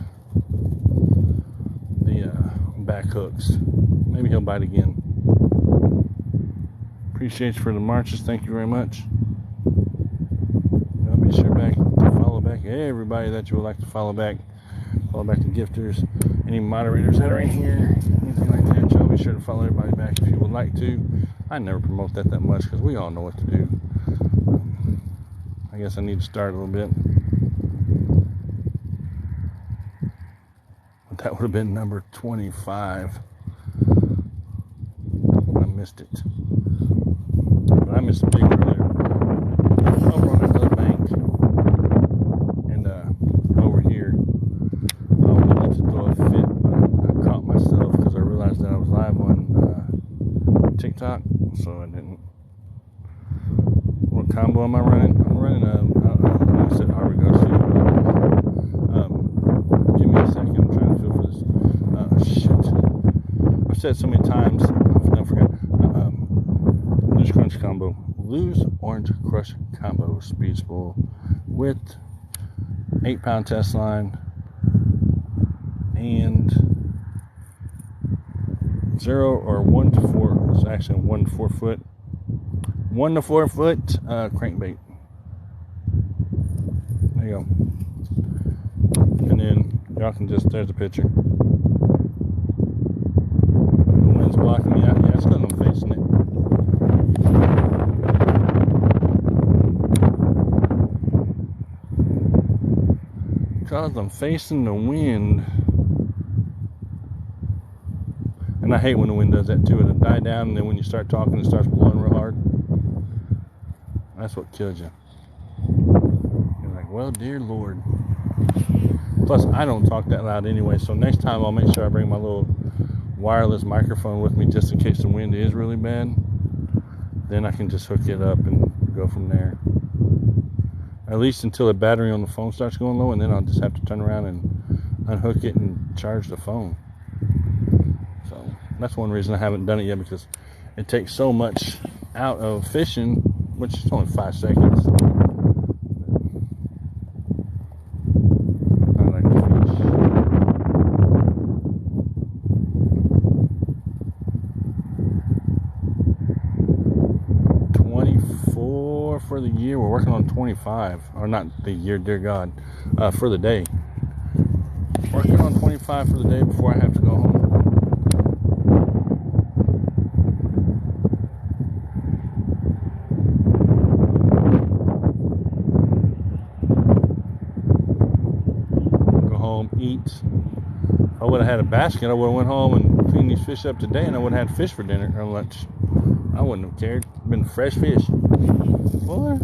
back hooks. Maybe he'll bite again. Appreciate you for the marches. Thank you very much. I'll be sure to follow back everybody that you would like to follow back. Follow back the gifters, any moderators that are in here, anything like that. Y'all be sure to follow everybody back if you would like to. I never promote that much because we all know what to do. I guess I need to start a little bit. But that would have been number 25. I missed it. But I missed a big one there. Over on this other bank. And over here. I wanted to throw a fit, but I caught myself because I realized that I was live on TikTok. So I didn't. What combo am I running? I'm running I said Harvey Garcia. Give me a second. I'm trying to feel for this. Shit. I've said so many times. I forgot. Loose Crunch combo. Loose Orange Crush combo. Speed spool with 8-pound test line and 0 or 1 to 4. It's actually 1 to 4 foot. 1 to 4 foot crankbait. There you go. And then y'all can just, there's the picture. The wind's blocking me out. Yeah, it's because I'm facing it. Because I'm facing the wind. And I hate when the wind does that too. It'll die down, and then when you start talking, it starts blowing real hard. That's what kills you. You're like, well, dear Lord. Plus, I don't talk that loud anyway, so next time I'll make sure I bring my little wireless microphone with me just in case the wind is really bad. Then I can just hook it up and go from there. At least until the battery on the phone starts going low, and then I'll just have to turn around and unhook it and charge the phone. So that's one reason I haven't done it yet, because it takes so much out of fishing, which is only 5 seconds. I like to fish. 24 for the year. We're working on 25, or not the year, dear God, for the day. Working on 25 for the day before I have to go home. would have had a basket, I would have went home and cleaned these fish up today, and I would have had fish for dinner or lunch. I wouldn't have cared. Been fresh fish. What?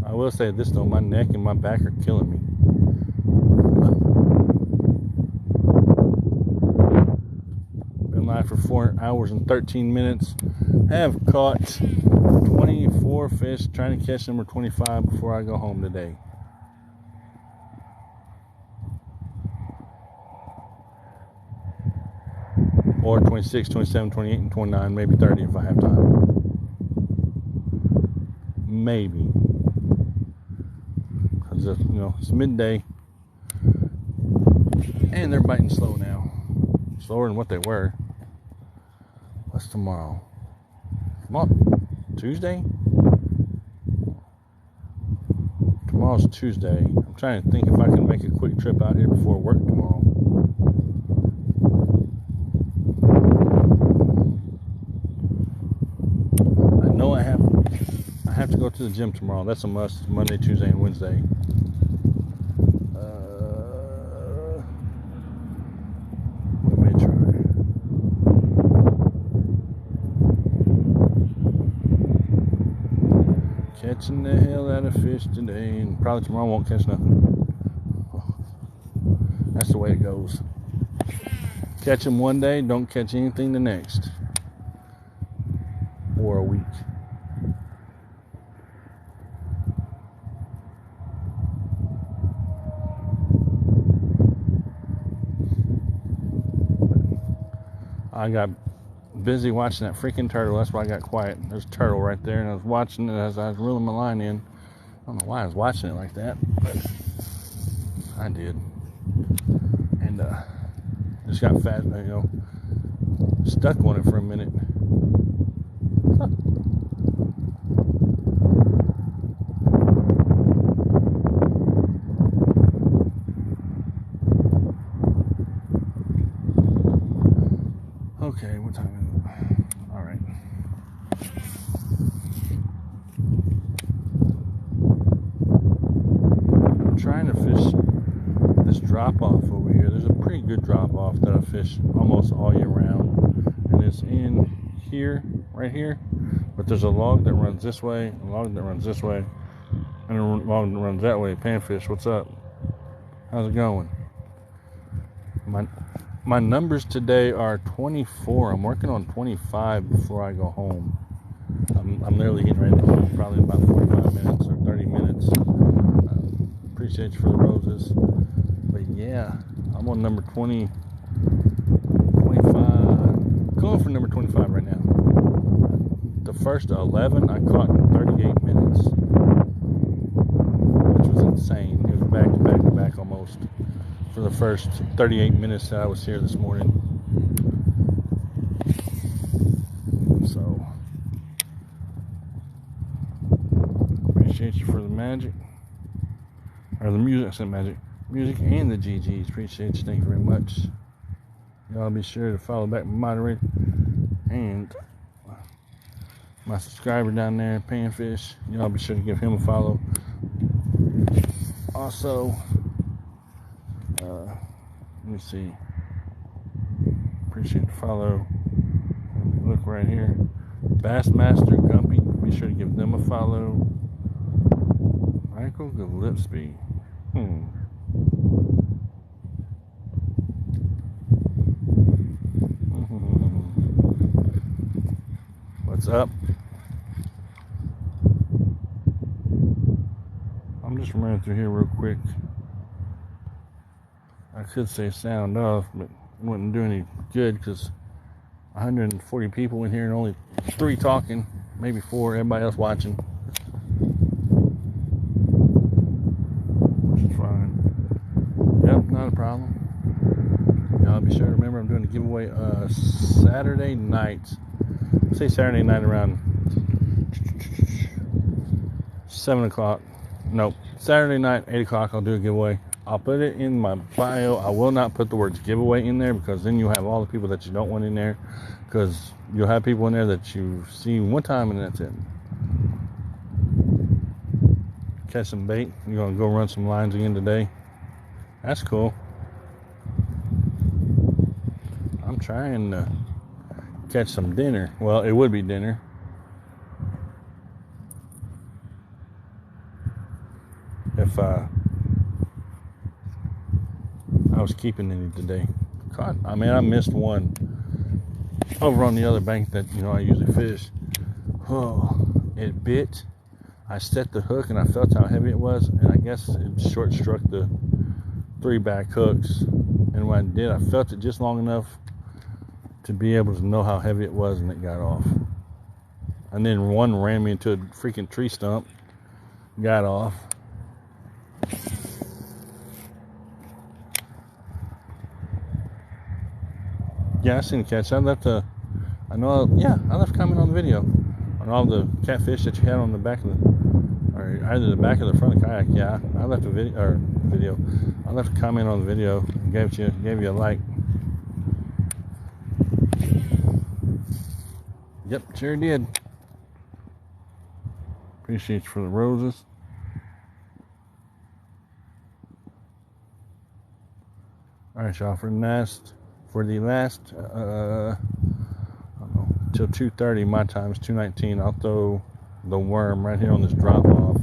I will say this though, my neck and my back are killing me. Been live for 4 hours and 13 minutes. Have caught 24 fish, trying to catch number 25 before I go home today. Or 26, 27, 28, and 29, maybe 30 if I have time. Maybe. Because, it's midday. And they're biting slow now. Slower than what they were. What's tomorrow? Tuesday? Tomorrow's Tuesday. I'm trying to think if I can make a quick trip out here before work tomorrow. I know I have to go to the gym tomorrow. That's a must. Monday, Tuesday, and Wednesday. We may try. Catching the hell out of fish today, and probably tomorrow won't catch nothing. That's the way it goes. Catch them one day, don't catch anything the next. Or a week. I got busy watching that freaking turtle. That's why I got quiet. There's a turtle right there, and I was watching it as I was reeling my line in. I don't know why I was watching it like that, but I did. And just got fat, stuck on it for a minute. Okay, what time is it? All right. I'm trying to fish this drop-off over here. There's a pretty good drop-off that I fish almost all year round. And it's in here, right here. But there's a log that runs this way, a log that runs this way, and a log that runs that way. Panfish, what's up? How's it going? My numbers today are 24. I'm working on 25 before I go home. I'm literally getting ready to go home probably in about 45 minutes or 30 minutes. Appreciate you for the roses. But yeah, I'm on number 25. Going for number 25 right now. The first 11 I caught in 38 minutes. Which was insane. It was back to back to back almost. For the first 38 minutes that I was here this morning. So, appreciate you for the magic. Or the music, I said magic. Music and the GGs. Appreciate you. Thank you very much. Y'all be sure to follow back my moderator. And my subscriber down there, Panfish. Y'all be sure to give him a follow. Also, let me see. Appreciate the follow. Look right here. Bassmaster Gumpy. Be sure to give them a follow. Michael Gillespie. What's up? I'm just running through here real quick. I could say sound off, but it wouldn't do any good because 140 people in here and only 3 talking, maybe 4, everybody else watching. Which is fine. Yep, not a problem. Y'all be sure to remember I'm doing a giveaway Saturday night. Say Saturday night around 7 o'clock. Nope. Saturday night, 8 o'clock, I'll do a giveaway. I'll put it in my bio. I will not put the words giveaway in there, because then you'll have all the people that you don't want in there, because you'll have people in there that you see one time and that's it. Catch some bait. You're going to go run some lines again today. That's cool. I'm trying to catch some dinner. Well, it would be dinner. If I was keeping any today. God, I mean, I missed one over on the other bank that, I usually fish. Oh, it bit. I set the hook and I felt how heavy it was, and I guess it short struck the 3 back hooks. And when I did, I felt it just long enough to be able to know how heavy it was, and it got off. And then one ran me into a freaking tree stump, got off. Yeah, I seen the catch. I left a comment on the video on all the catfish that you had on the back of or either the back or the front of the kayak. Yeah, I left a video. I left a comment on the video and gave you a like. Yep, sure did. Appreciate you for the roses. All right, y'all. For the last, I don't know, till 2:30 my time, it's 2:19. I'll throw the worm right here on this drop off.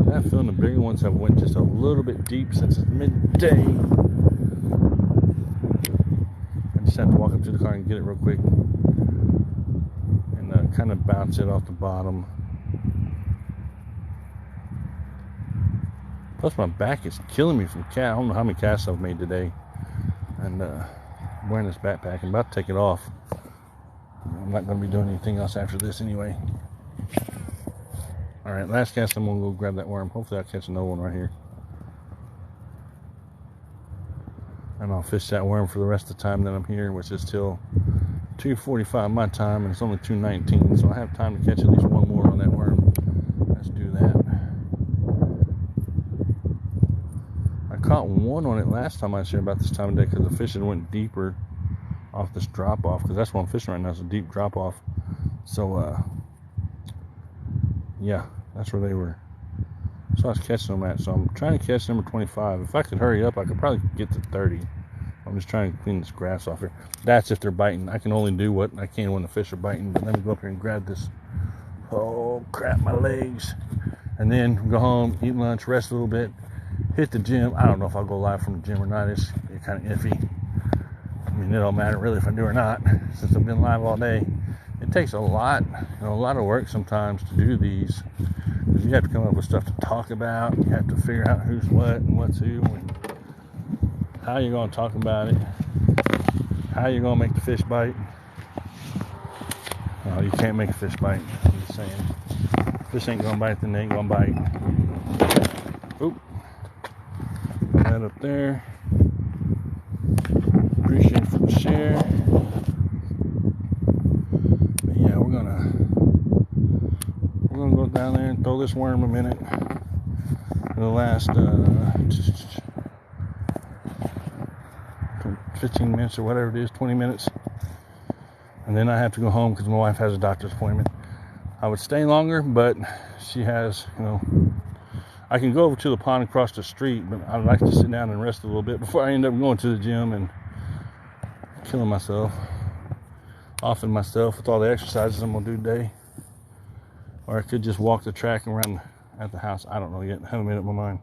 I have a feeling the bigger ones have went just a little bit deep since it's midday. I just have to walk up to the car and get it real quick, and kind of bounce it off the bottom. Plus, my back is killing me from cat. I don't know how many casts I've made today, and I'm wearing this backpack. I'm about to take it off. I'm not going to be doing anything else after this anyway. Alright, last cast. I'm going to go grab that worm. Hopefully I'll catch another one right here. And I'll fish that worm for the rest of the time that I'm here, which is till 2:45 my time, and it's only 2:19, so I have time to catch at least one more on that worm. Let's do that. I caught one on it last time I was here about this time of day, because the fishing went deeper off this drop off, because that's what I'm fishing right now. It's a deep drop off. So yeah, that's where they were. So I was catching them at. So I'm trying to catch number 25. If I could hurry up, I could probably get to 30. I'm just trying to clean this grass off here. That's if they're biting. I can only do what I can when the fish are biting. But let me go up here and grab this. Oh crap, my legs. And then go home, eat lunch, rest a little bit, hit the gym. I don't know if I'll go live from the gym or not. It's kind of iffy. I mean, it don't matter really if I do or not, since I've been live all day. It takes a lot of work sometimes to do these, because you have to come up with stuff to talk about. You have to figure out who's what and what's who, and how you're going to talk about it, how you're going to make the fish bite. No, you can't make a fish bite. I'm just saying. Fish ain't going to bite, then they ain't going to bite. Oop. Put that up there. Appreciate it for the share. But yeah, we're gonna go down there and throw this worm a minute. For the last 15 minutes or whatever it is, 20 minutes. And then I have to go home because my wife has a doctor's appointment. I would stay longer, but she has, I can go over to the pond across the street, but I'd like to sit down and rest a little bit before I end up going to the gym and killing myself, offing myself with all the exercises I'm going to do today. Or I could just walk the track around at the house. I don't know yet. I haven't made up my mind.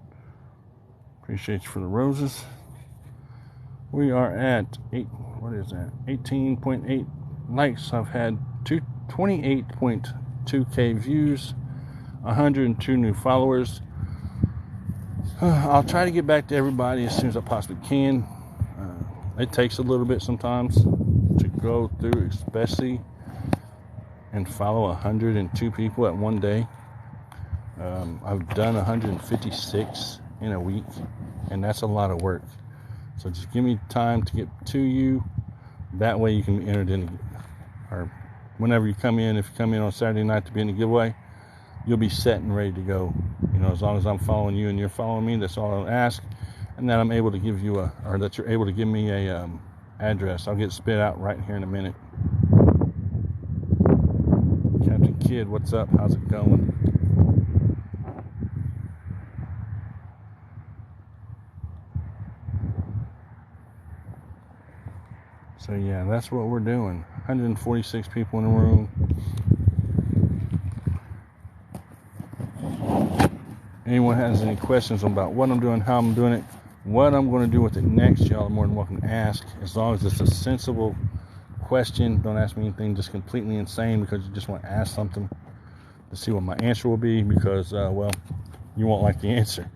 Appreciate you for the roses. We are at 18.8 likes. I've had 28.2k views, 102 new followers. I'll try to get back to everybody as soon as I possibly can. It takes a little bit sometimes to go through, especially and follow 102 people at one day. I've done 156 in a week, and that's a lot of work. So just give me time to get to you. That way you can be entered in, or whenever you come in, if you come in on Saturday night to be in the giveaway, you'll be set and ready to go. As long as I'm following you and you're following me, that's all I'll ask. and that I'm able to give you or that you're able to give me a address. I'll get spit out right here in a minute. Captain Kidd, what's up? How's it going? So yeah, that's what we're doing. 146 people in the room. Anyone has any questions about what I'm doing, how I'm doing it, what I'm going to do with it next, y'all are more than welcome to ask. As long as it's a sensible question. Don't ask me anything just completely insane because you just want to ask something to see what my answer will be, because, well, you won't like the answer.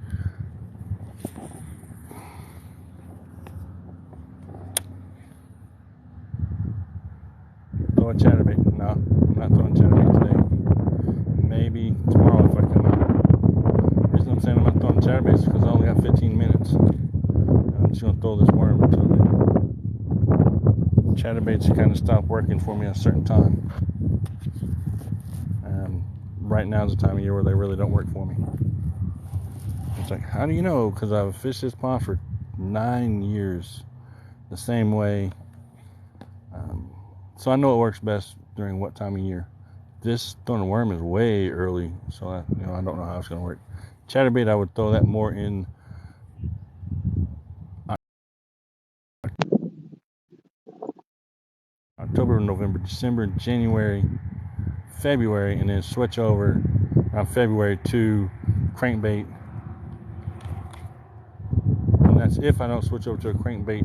Throw a chatterbait. No, I'm not throwing chatterbait today. Maybe tomorrow if I come out. The reason I'm saying I'm not throwing chatterbait is because I only got 15 minutes. I'm just going to throw this worm until then. Chatterbaits kind of stop working for me at a certain time. Right now is the time of year where they really don't work for me. It's like, how do you know? Because I've fished this pond for 9 years the same way. So I know it works best during what time of year. This throwing a worm is way early, so I don't know how it's going to work. Chatterbait, I would throw that more in October, November, December, January, February, and then switch over around February to crankbait. And that's if I don't switch over to a crankbait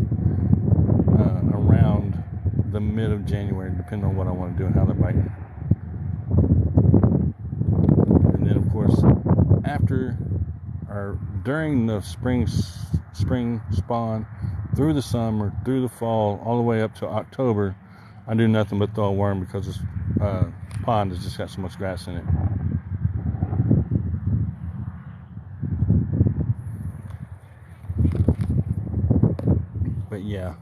around the mid of January, depending on what I want to do and how they're biting. And then, of course, after or during the spring spawn, through the summer, through the fall, all the way up to October, I do nothing but throw a worm because this pond has just got so much grass in it. But yeah,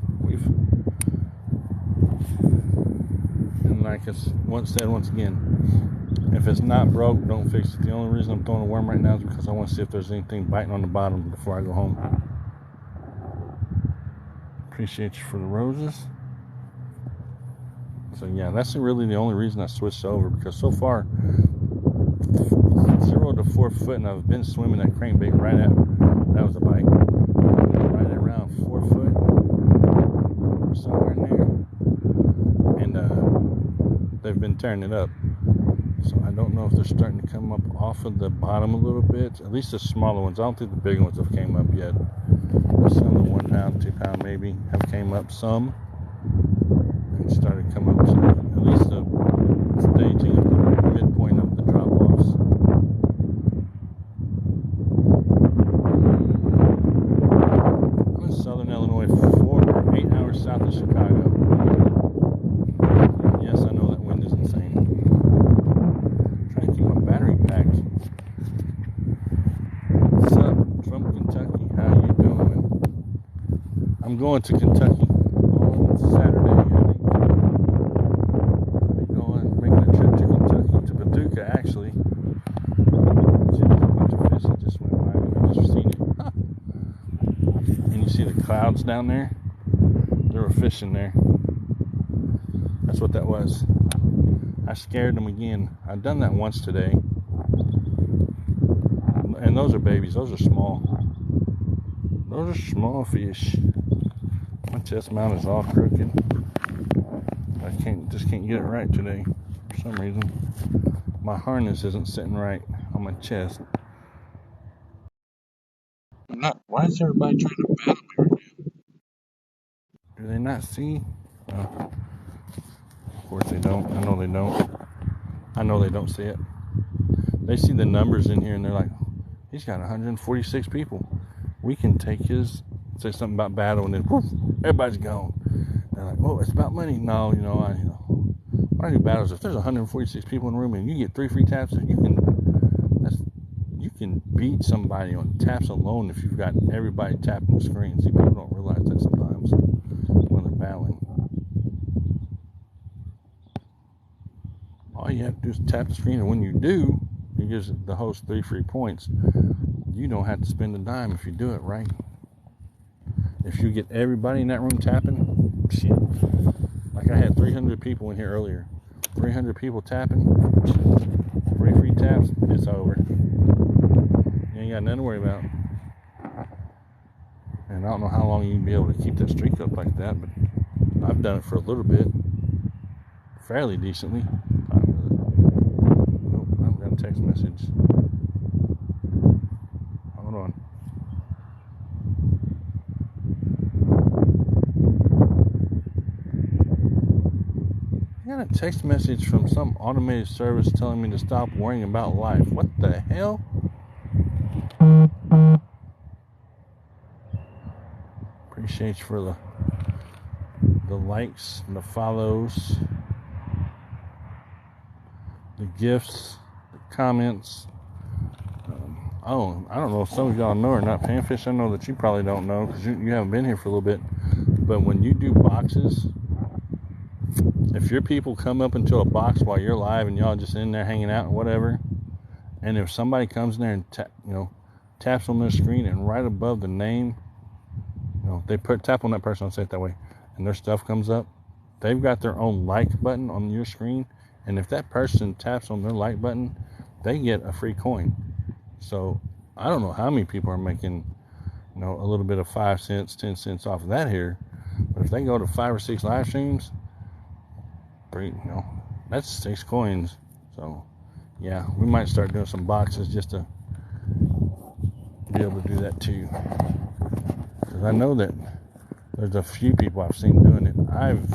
and like I said once again, if it's not broke, don't fix it. The only reason I'm throwing a worm right now is because I want to see if there's anything biting on the bottom before I go home. Appreciate you for the roses. So yeah, that's really the only reason I switched over, because so far 0 to 4 foot, and I've been swimming that crankbait right at, that was a bite, right at around 4 foot, somewhere in there, and they've been tearing it up. So I don't know if they're starting to come up off of the bottom a little bit. At least the smaller ones. I don't think the big ones have came up yet. Some of the 1 pound, 2 pound maybe have came up some. And started to come up to at least the staging of the midpoint of the drop-offs. I'm in southern Illinois, 8 hours south of Chicago. Yes, I know that wind is insane. I'm trying to keep my battery packed. What's up from Kentucky? How you doing? I'm going to Kentucky on Saturday. Actually, see, there's a bunch of fish that just went by. I just seen it. And you see the clouds down there? There were fish in there. That's what that was. I scared them again. I've done that once today. And those are babies. Those are small. Those are small fish. My chest mount is all crooked. I just can't get it right today for some reason. My harness isn't sitting right on my chest. Why is everybody trying to battle me right now? Do they not see? Of course they don't. I know they don't. I know they don't see it. They see the numbers in here and they're like, he's got 146 people. We can take his, say something about battle, and then whoosh, everybody's gone. They're like, oh, it's about money. No, when I do battles, if there's 146 people in the room and you get 3 free taps, you can beat somebody on taps alone if you've got everybody tapping the screen. See, people don't realize that sometimes when they're battling. All you have to do is tap the screen, and when you do, it gives the host 3 free points. You don't have to spend a dime if you do it right. if you get everybody in that room tapping, shit. Like I had 300 people in here earlier. 300 people tapping. 3 free taps, it's over. You ain't got nothing to worry about. And I don't know how long you can be able to keep that streak up like that, but I've done it for a little bit. Fairly decently. Oh, I've got a text message. Hold on. I got a text message from some automated service telling me to stop worrying about life. What the hell? Appreciate you for the likes and the follows, the gifts, the comments. I don't know if some of y'all know or not. Panfish, I know that you probably don't know because you haven't been here for a little bit. But when you do boxes, if your people come up into a box while you're live and y'all just in there hanging out and whatever, and if somebody comes in there and taps on their screen and right above the name, they tap on that person, I'll say it that way, and their stuff comes up, they've got their own like button on your screen, and if that person taps on their like button, they get a free coin. So I don't know how many people are making a little bit of 5 cents, 10 cents off of that here, but if they go to 5 or 6 live streams, that's 6 coins. So yeah, we might start doing some boxes just to be able to do that too. Because I know that there's a few people I've seen doing it. I've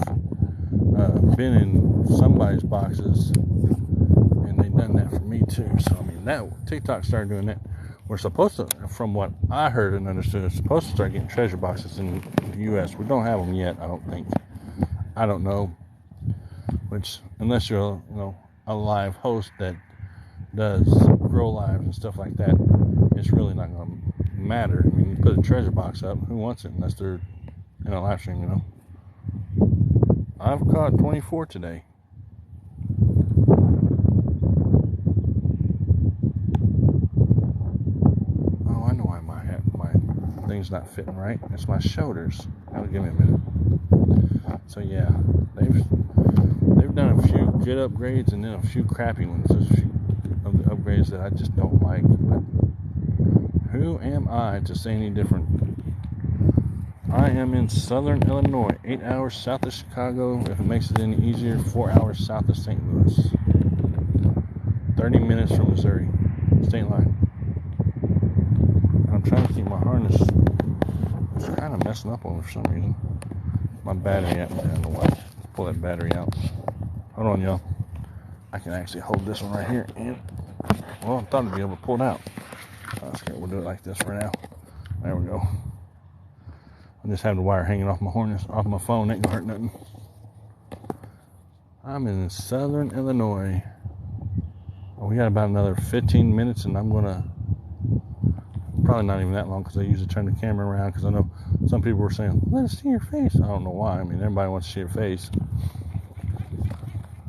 been in somebody's boxes, and they've done that for me too. So I mean, that TikTok started doing that. We're supposed to, from what I heard and understood, it's supposed to start getting treasure boxes in the U.S. We don't have them yet, I don't think. I don't know. Which, unless you're a live host that does grow lives and stuff like that, it's really not going to matter. I mean, you put a treasure box up, who wants it unless they're in a live stream, I've caught 24 today. Oh, I know why my thing's not fitting right. It's my shoulders. That'll give me a minute. So yeah, they've done a few good upgrades and then a few crappy ones. There's a few of the upgrades that I just don't like, but who am I to say any different? I am in southern Illinois, 8 hours south of Chicago. If it makes it any easier, 4 hours south of St. Louis. 30 minutes from Missouri, state line. I'm trying to keep my harness. It's kind of messing up on it for some reason. My battery, I don't know why. Pull that battery out. Hold on, y'all. I can actually hold this one right here. And, well, I thought I'd be able to pull it out. We'll do it like this for now. There we go. I just have the wire hanging off my harness, off my phone. Ain't gonna hurt nothing. I'm in southern Illinois. Well, we got about another 15 minutes, and I'm gonna probably not even that long because I usually turn the camera around because I know some people were saying, "Let us see your face." I don't know why. I mean, everybody wants to see your face.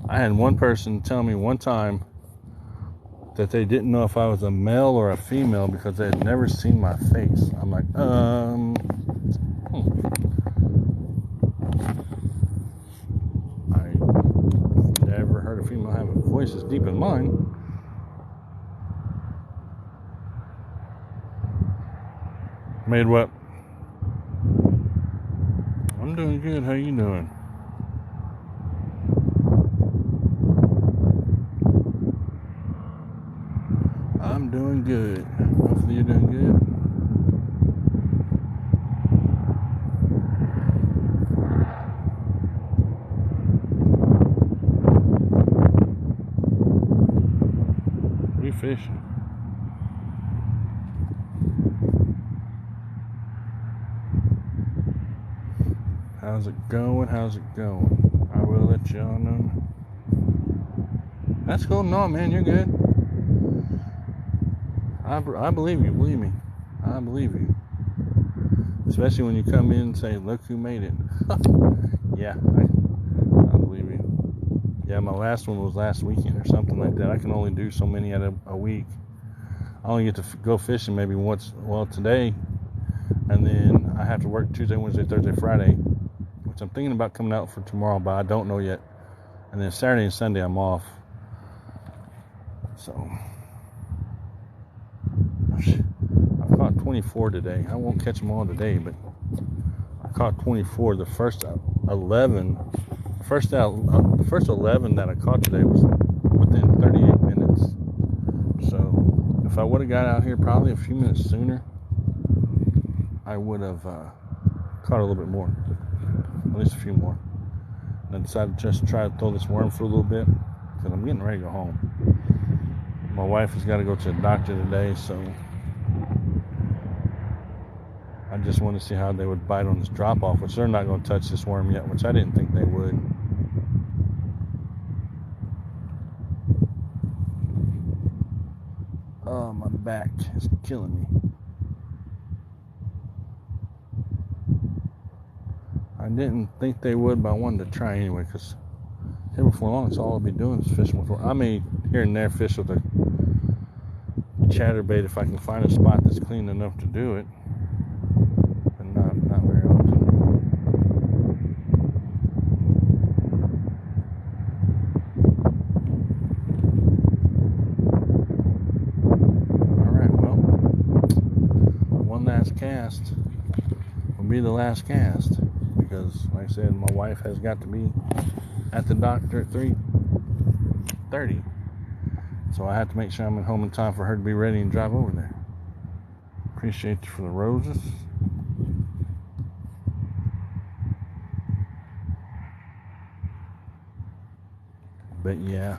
I had one person tell me one time that they didn't know if I was a male or a female because they had never seen my face. I'm like, I never heard a female have a voice as deep as mine. Made what? I'm doing good. How you doing? I'm doing good. Hopefully you're doing good. We fishing. How's it going? How's it going? I will let y'all know. That's cool. No, man, you're good. I believe you. Believe me. I believe you. Especially when you come in and say, "Look who made it." Yeah, I believe you. Yeah, my last one was last weekend or something like that. I can only do so many out of a week. I only get to go fishing maybe once. Well, today And then I have to work Tuesday, Wednesday, Thursday, Friday, which I'm thinking about coming out for tomorrow, but I don't know yet. And then Saturday and Sunday I'm off. So I've caught 24 today. I won't catch them all today, but I caught 24. The first 11 that I caught today was within 38 minutes. So if I would have got out here probably a few minutes sooner, I would have caught a little bit more, at least a few more. And I decided to just try to throw this worm for a little bit because I'm getting ready to go home. My wife has got to go to the doctor today, so I just want to see how they would bite on this drop-off, which they're not going to touch this worm yet, which I didn't think they would. Oh, my back is killing me. I didn't think they would, but I wanted to try anyway, because here before long, it's all I'll be doing is fishing with. I may here and there fish with a chatterbait if I can find a spot that's clean enough to do it, but not very often. All right, well, one last cast will be the last cast. Because, like I said, my wife has got to be at the doctor at 3:30. So I have to make sure I'm at home in time for her to be ready and drive over there. Appreciate you for the roses. But yeah,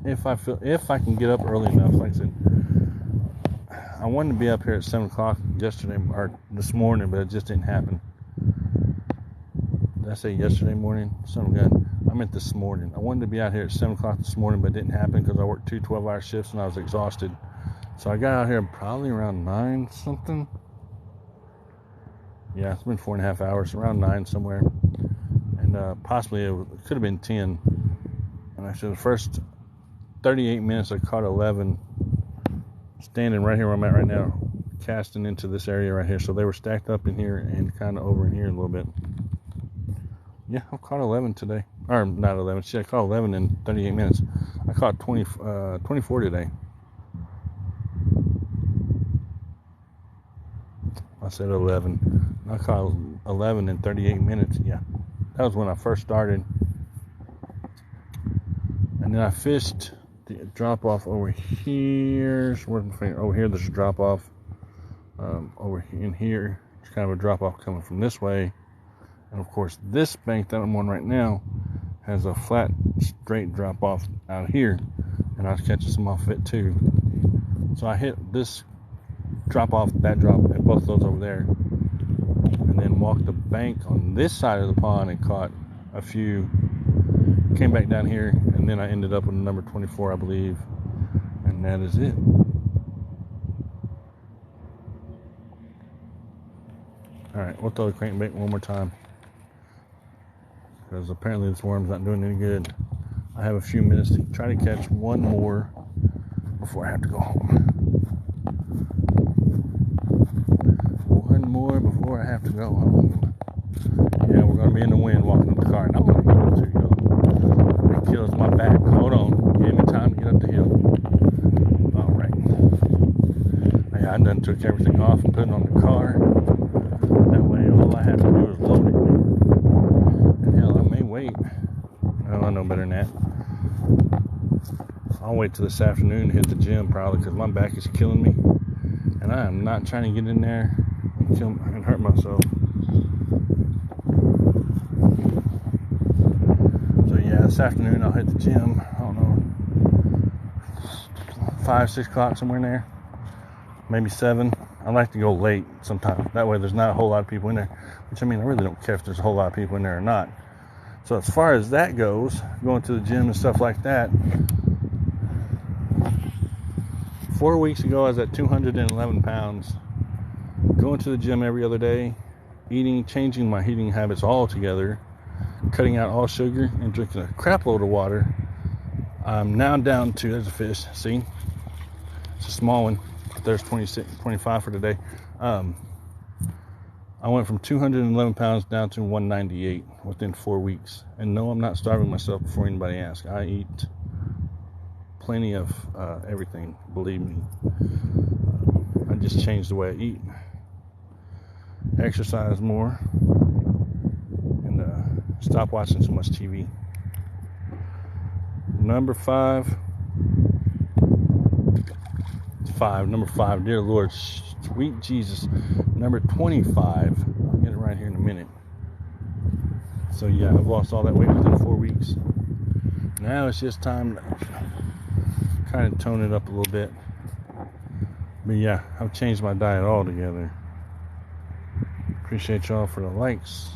if I can get up early enough, like I said, I wanted to be up here at 7 o'clock yesterday or this morning, but it just didn't happen. Did I say yesterday morning? Son of a gun. I meant this morning. I wanted to be out here at 7 o'clock this morning, but it didn't happen because I worked 2 12-hour shifts and I was exhausted. So I got out here probably around 9 something. Yeah, it's been 4.5 hours, around 9 somewhere. And possibly it could have been 10. And actually the first 38 minutes I caught 11. Standing right here where I'm at right now, casting into this area right here. So they were stacked up in here and kind of over in here a little bit. Yeah, I've caught 11 today. Or not 11. I caught 11 in 38 minutes. I caught 24 today. I said 11. I caught 11 in 38 minutes. Yeah, that was when I first started. And then I fished the drop off over here. Over here, there's a drop off. Over in here, it's kind of a drop off coming from this way. And of course, this bank that I'm on right now has a flat, straight drop off out here. And I was catching some off of it too. So I hit this drop off, that drop, and both of those over there. And then walked the bank on this side of the pond and caught a few. Came back down here, and then I ended up with number 24, I believe. And that is it. Alright, we'll throw the crankbait one more time. Because apparently this worm's not doing any good. I have a few minutes to try to catch one more before I have to go home. One more before I have to go home. Yeah, we're going to be in the wind walking up the car. And I'm going to go to y'all. It kills my back. Hold on. Give me time to get up the hill. Alright. Yeah, I done took everything off and put it on the car. That way all I have to do is load it. And hell, I may wait. Oh, I know better than that. I'll wait till this afternoon to hit the gym probably because my back is killing me. And I am not trying to get in there and hurt myself. So yeah, this afternoon I'll hit the gym. I don't know, 5, 6 o'clock, somewhere in there. Maybe 7. I like to go late sometimes. That way there's not a whole lot of people in there. Which, I mean, I really don't care if there's a whole lot of people in there or not. So as far as that goes, going to the gym and stuff like that, 4 weeks ago I was at 211 pounds. Going to the gym every other day, changing my eating habits altogether, cutting out all sugar, and drinking a crap load of water. I'm now down to, there's a fish, see? It's a small one. there's 25 for today. I went from 211 pounds down to 198 within 4 weeks. And no, I'm not starving myself before anybody asks. I eat plenty of everything, believe me. I just changed the way I eat. Exercise more. And stop watching so much TV. Number 5. Number 5, dear Lord, sweet Jesus. Number 25. I'll get it right here in a minute. So yeah, I've lost all that weight within 4 weeks. Now it's just time to kind of tone it up a little bit. But yeah, I've changed my diet altogether. Appreciate y'all for the likes.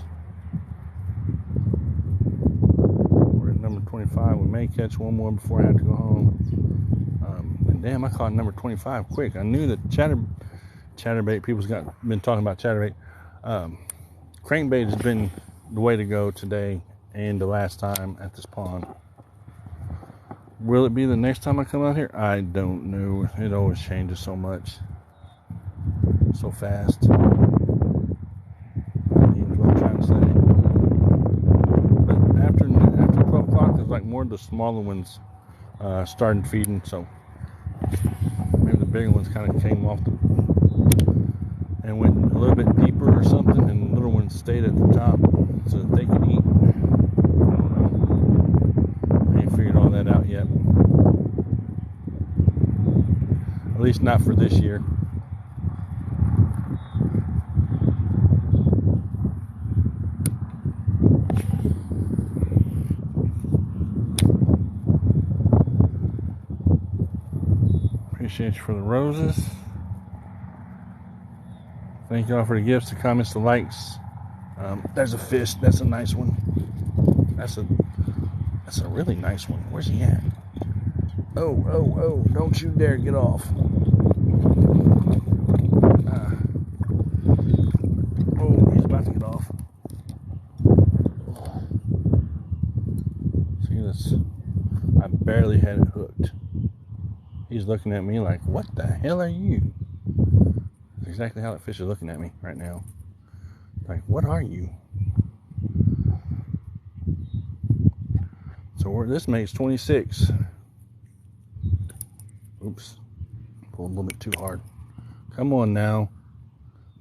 We're at number 25. We may catch one more before I have to go home. And damn, I caught number 25 quick. I knew that chatterbait, people's been talking about chatterbait. Crankbait has been the way to go today and the last time at this pond. Will it be the next time I come out here? I don't know. It always changes so much. So fast. That's what I'm trying to say. But after 12 o'clock, it's like more of the smaller ones started feeding, so maybe the bigger ones kind of came off and went a little bit deeper or something, and the little ones stayed at the top so that they could eat. I don't know. I ain't figured all that out yet. At least not for this year. Appreciate you for the roses. Thank y'all for the gifts, the comments, the likes. There's a fish. That's a nice one. That's a really nice one. Where's he at? Oh! Don't you dare get off. Oh, he's about to get off. See this? I barely had it hooked. He's looking at me like, what the hell are you? That's exactly how that fish is looking at me right now. Like, what are you? So this makes 26. Oops. Pulled a little bit too hard. Come on now.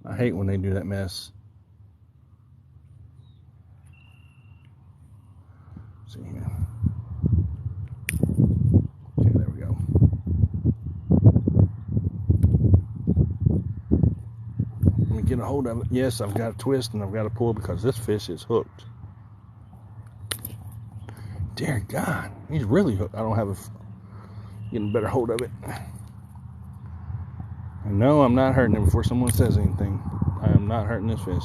I hate when they do that mess. Let's see here. Okay, there we go. Let me get a hold of it. Yes, I've got to twist and I've got to pull because this fish is hooked. Dear God, he's really hooked. I don't have getting a better hold of it. And no, I'm not hurting it before someone says anything. I am not hurting this fish.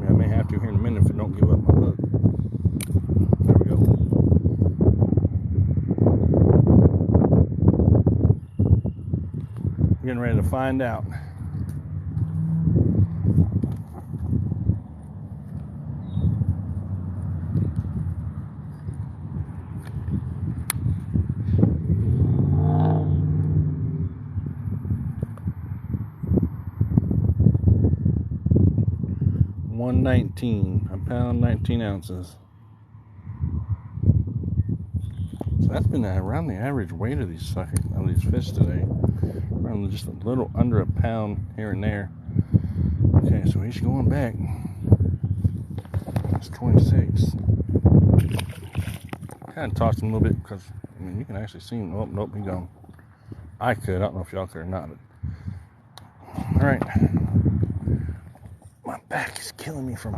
I may have to here in a minute if I don't give up my hook. There we go. Getting ready to find out. $1.19, a pound, 19 ounces. So that's been around the average weight of these fish today. Around just a little under a pound here and there. Okay, so he's going back. It's 26. Kind of tossed him a little bit because you can actually see him. Oh, nope, he's gone. I could. I don't know if y'all could or not. All right. My back is killing me from.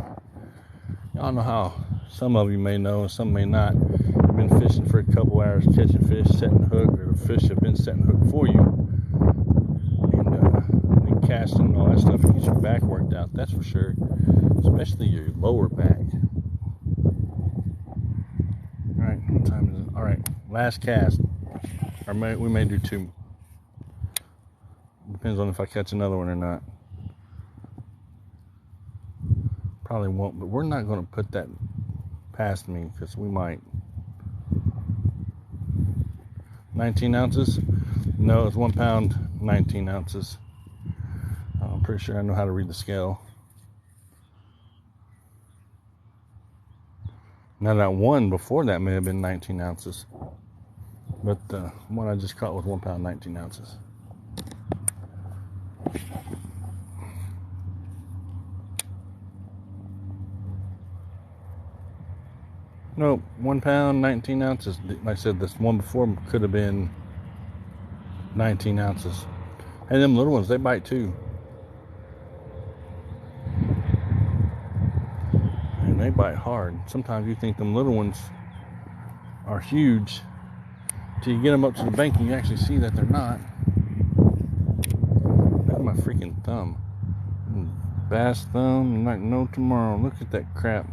Y'all know how some of you may know and some may not. You've been fishing for a couple hours, catching fish, setting hook, or the fish have been setting hook for you, and casting and all that stuff. You get your back worked out, that's for sure. Especially your lower back. All right, what time is it? All right, last cast. Or we may do 2. Depends on if I catch another one or not. Probably won't, but we're not going to put that past me because we might. 19 ounces. No, it's 1 pound, 19 ounces. I'm pretty sure I know how to read the scale. Now that one before that may have been 19 ounces. But the one I just caught was 1 pound, 19 ounces. Nope, 1 pound, 19 ounces. Like I said, this one before could have been 19 ounces. And them little ones, they bite too. And they bite hard. Sometimes you think them little ones are huge till you get them up to the bank and you actually see that they're not. Look at my freaking thumb. Bass thumb, like no tomorrow. Look at that crap.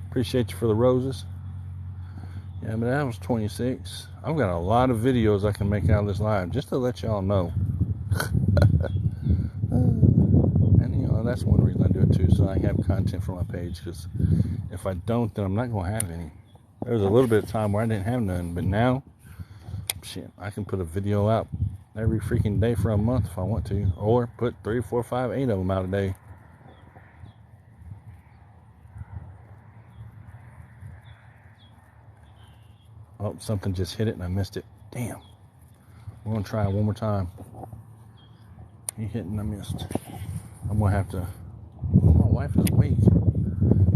Appreciate you for the roses. Yeah, but that was 26. I've got a lot of videos I can make out of this live just to let y'all know. And you know, that's one reason I do it too, so I have content for my page, because if I don't, then I'm not going to have any. There was a little bit of time where I didn't have none, but now, shit, I can put a video out every freaking day for a month if I want to, or put 3, 4, 5, 8 of them out a day. Oh, something just hit it and I missed it. Damn. We're going to try it one more time. He hit and I missed. I'm going to have to... My wife is awake.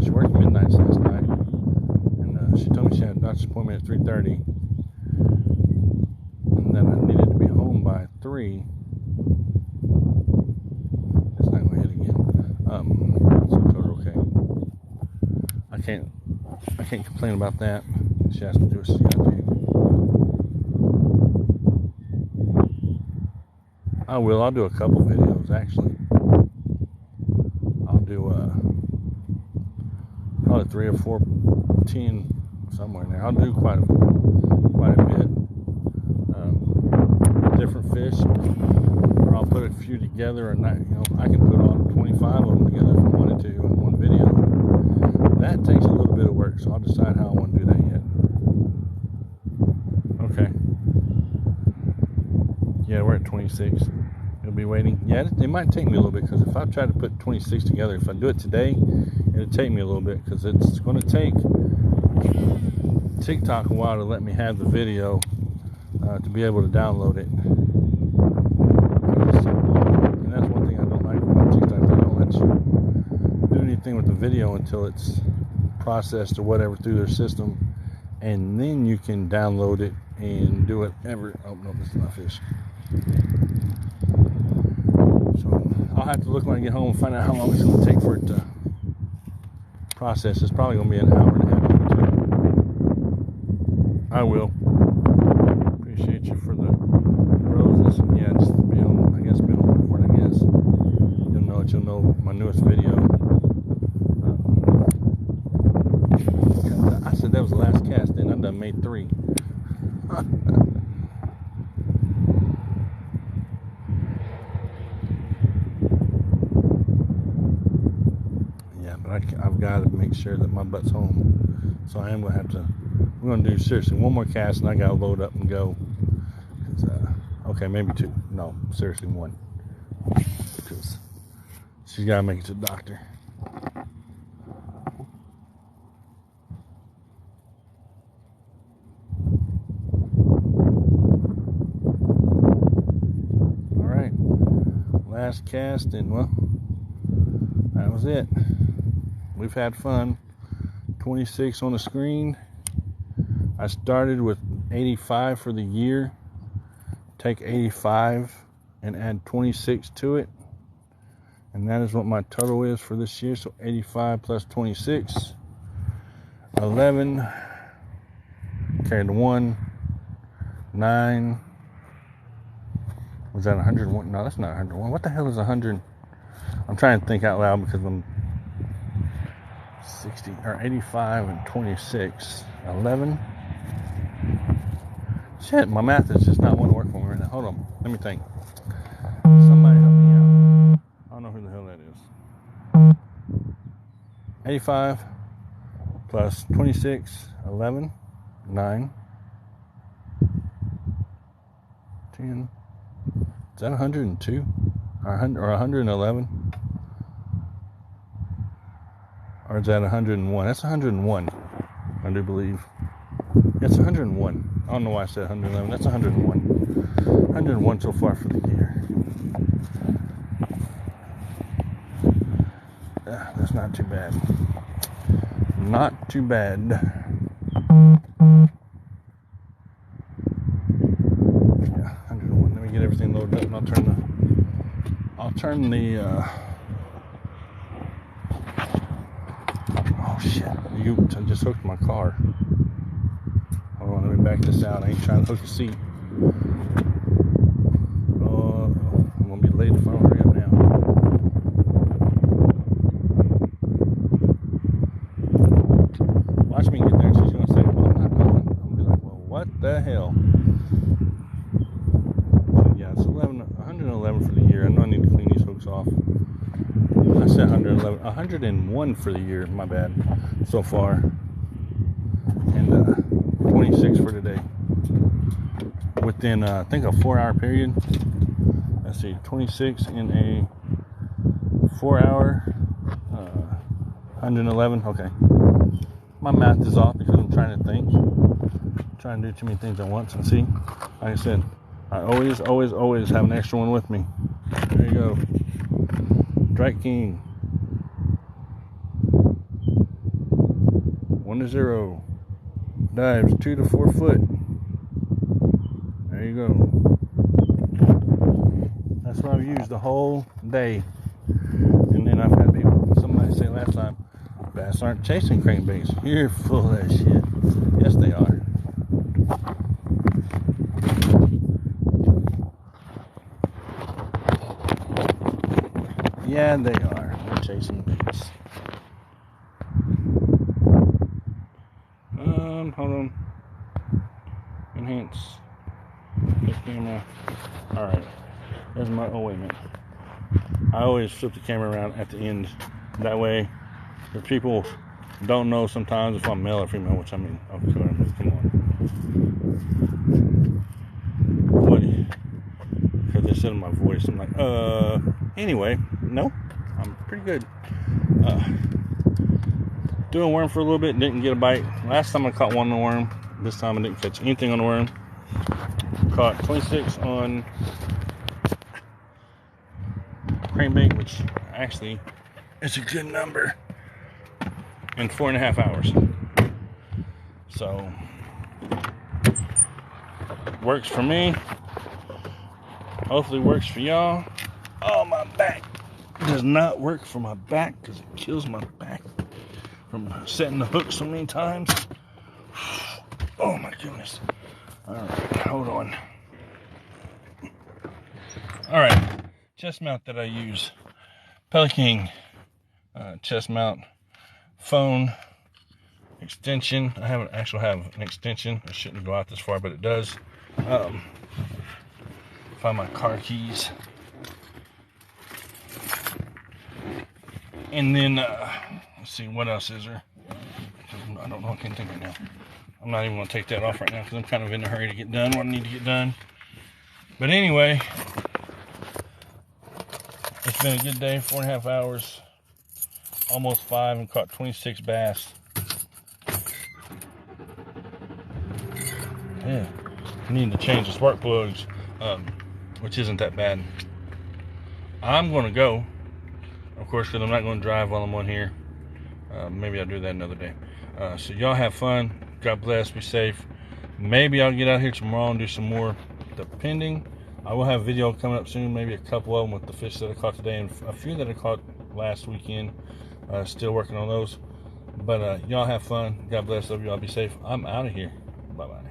She worked midnights last night. And she told me she had a doctor's appointment at 3:30. And then I needed to be home by 3. It's not going to hit again. So I told her, okay. I can't complain about that. She has to do what she got to do. I'll do a couple videos actually. I'll do probably 3 or 4, 10 somewhere in there. I'll do quite a bit. Different fish, or I'll put a few together, or not. You know, I can put all 25 of them together if I wanted to in one video. That takes a little bit of work, so I'll decide how I want to do that yet. Okay. Yeah, we're at 26. It'll be waiting. Yeah, it might take me a little bit, because if I try to put 26 together, if I do it today, it'll take me a little bit, because it's going to take TikTok a while to let me have the video to be able to download it. And that's one thing I don't like about TikTok. They don't let you do anything with the video until it's processed or whatever through their system, and then you can download it and do whatever. Oh no, this is not fish. So I'll have to look when I get home and find out how long it's going to take for it to process. It's probably going to be an hour and a half or 2. I will. Appreciate you for the roses. Yeah, just be on, I guess, be on the board, I guess. You'll know it. You'll know my newest video. I said that was the last cast, then I done made 3. Yeah, but I've got to make sure that my butt's home. So I am going to have to, we're going to do seriously one more cast and I got to load up and go. Okay, maybe 2. No, seriously 1. Because she's got to make it to the doctor. Last cast, and well, that was it. We've had fun. 26 on the screen. I started with 85 for the year. Take 85 and add 26 to it, and that is what my total is for this year. So 85 plus 26, 11. Carried the 1, 9. Was that 101? No, that's not 101. What the hell is 100? I'm trying to think out loud because I'm 60 or 85 and 26. 11. Shit, my math is just not wanting to work for me right now. Hold on, let me think. Somebody help me out. I don't know who the hell that is. 85 plus 26, 11, 9. 10. Is that 102? Or 111? Or is that 101? That's 101, I do believe. It's 101. I don't know why I said 111. That's 101. 101 so far for the year. That's not too bad. Not too bad. Yeah, 101. Let me get everything loaded up and I'll turn the oh shit. I just hooked my car. Hold on, let me back this out. I ain't trying to hook the seat. I'm gonna be late if I don't hurry up now. Watch me get there and she's gonna say, well, I'm not going. I'm gonna be like, well, what the hell? So yeah, it's 111 for the year. I know I need to clean these hooks off. I said 111, 101 for the year, my bad, so far. And 26 for today. Within, I think, a 4-hour period. Let's see, 26 in a 4-hour, 111. Okay. My math is off because I'm trying to think. I'm trying to do too many things at once. And see, like I said, I always have an extra one with me. There you go. Strike King. 1 to 0. Dives 2 to 4 foot. There you go. That's what I've used the whole day. And then I've had somebody say last time, bass aren't chasing crankbaits. You're full of that shit. Yes, they are. Yeah, they are. They're chasing baits. Hold on. Enhance the camera. Alright. There's my, oh wait a minute. I always flip the camera around at the end. That way, if people don't know sometimes if I'm male or female, which I mean, okay, come on. What? Because they said in my voice, I'm like, anyway, no, I'm pretty good. Doing worm for a little bit, didn't get a bite. Last time I caught one on the worm. This time I didn't catch anything on the worm. Caught 26 on crankbait, which actually is a good number, in 4.5 hours. So, works for me. Hopefully works for y'all. Oh, my back does not work for my back because it kills my back from setting the hook so many times. Oh my goodness. Alright, hold on. Alright, chest mount that I use. Pelican chest mount phone extension. I haven't actually have an extension. It shouldn't go out this far, but it does. Find my car keys. And then, let's see, what else is there? I don't know, I can't think right now. I'm not even going to take that off right now because I'm kind of in a hurry to get done what I need to get done. But anyway, it's been a good day, 4.5 hours, almost 5, and caught 26 bass. Yeah, I need to change the spark plugs, which isn't that bad. I'm going to go, of course, because I'm not going to drive while I'm on here. Maybe I'll do that another day. So y'all have fun. God bless. Be safe. Maybe I'll get out here tomorrow and do some more, depending. I will have a video coming up soon. Maybe a couple of them with the fish that I caught today and a few that I caught last weekend. Still working on those. But y'all have fun. God bless. Love you all. Be safe. I'm out of here. Bye-bye.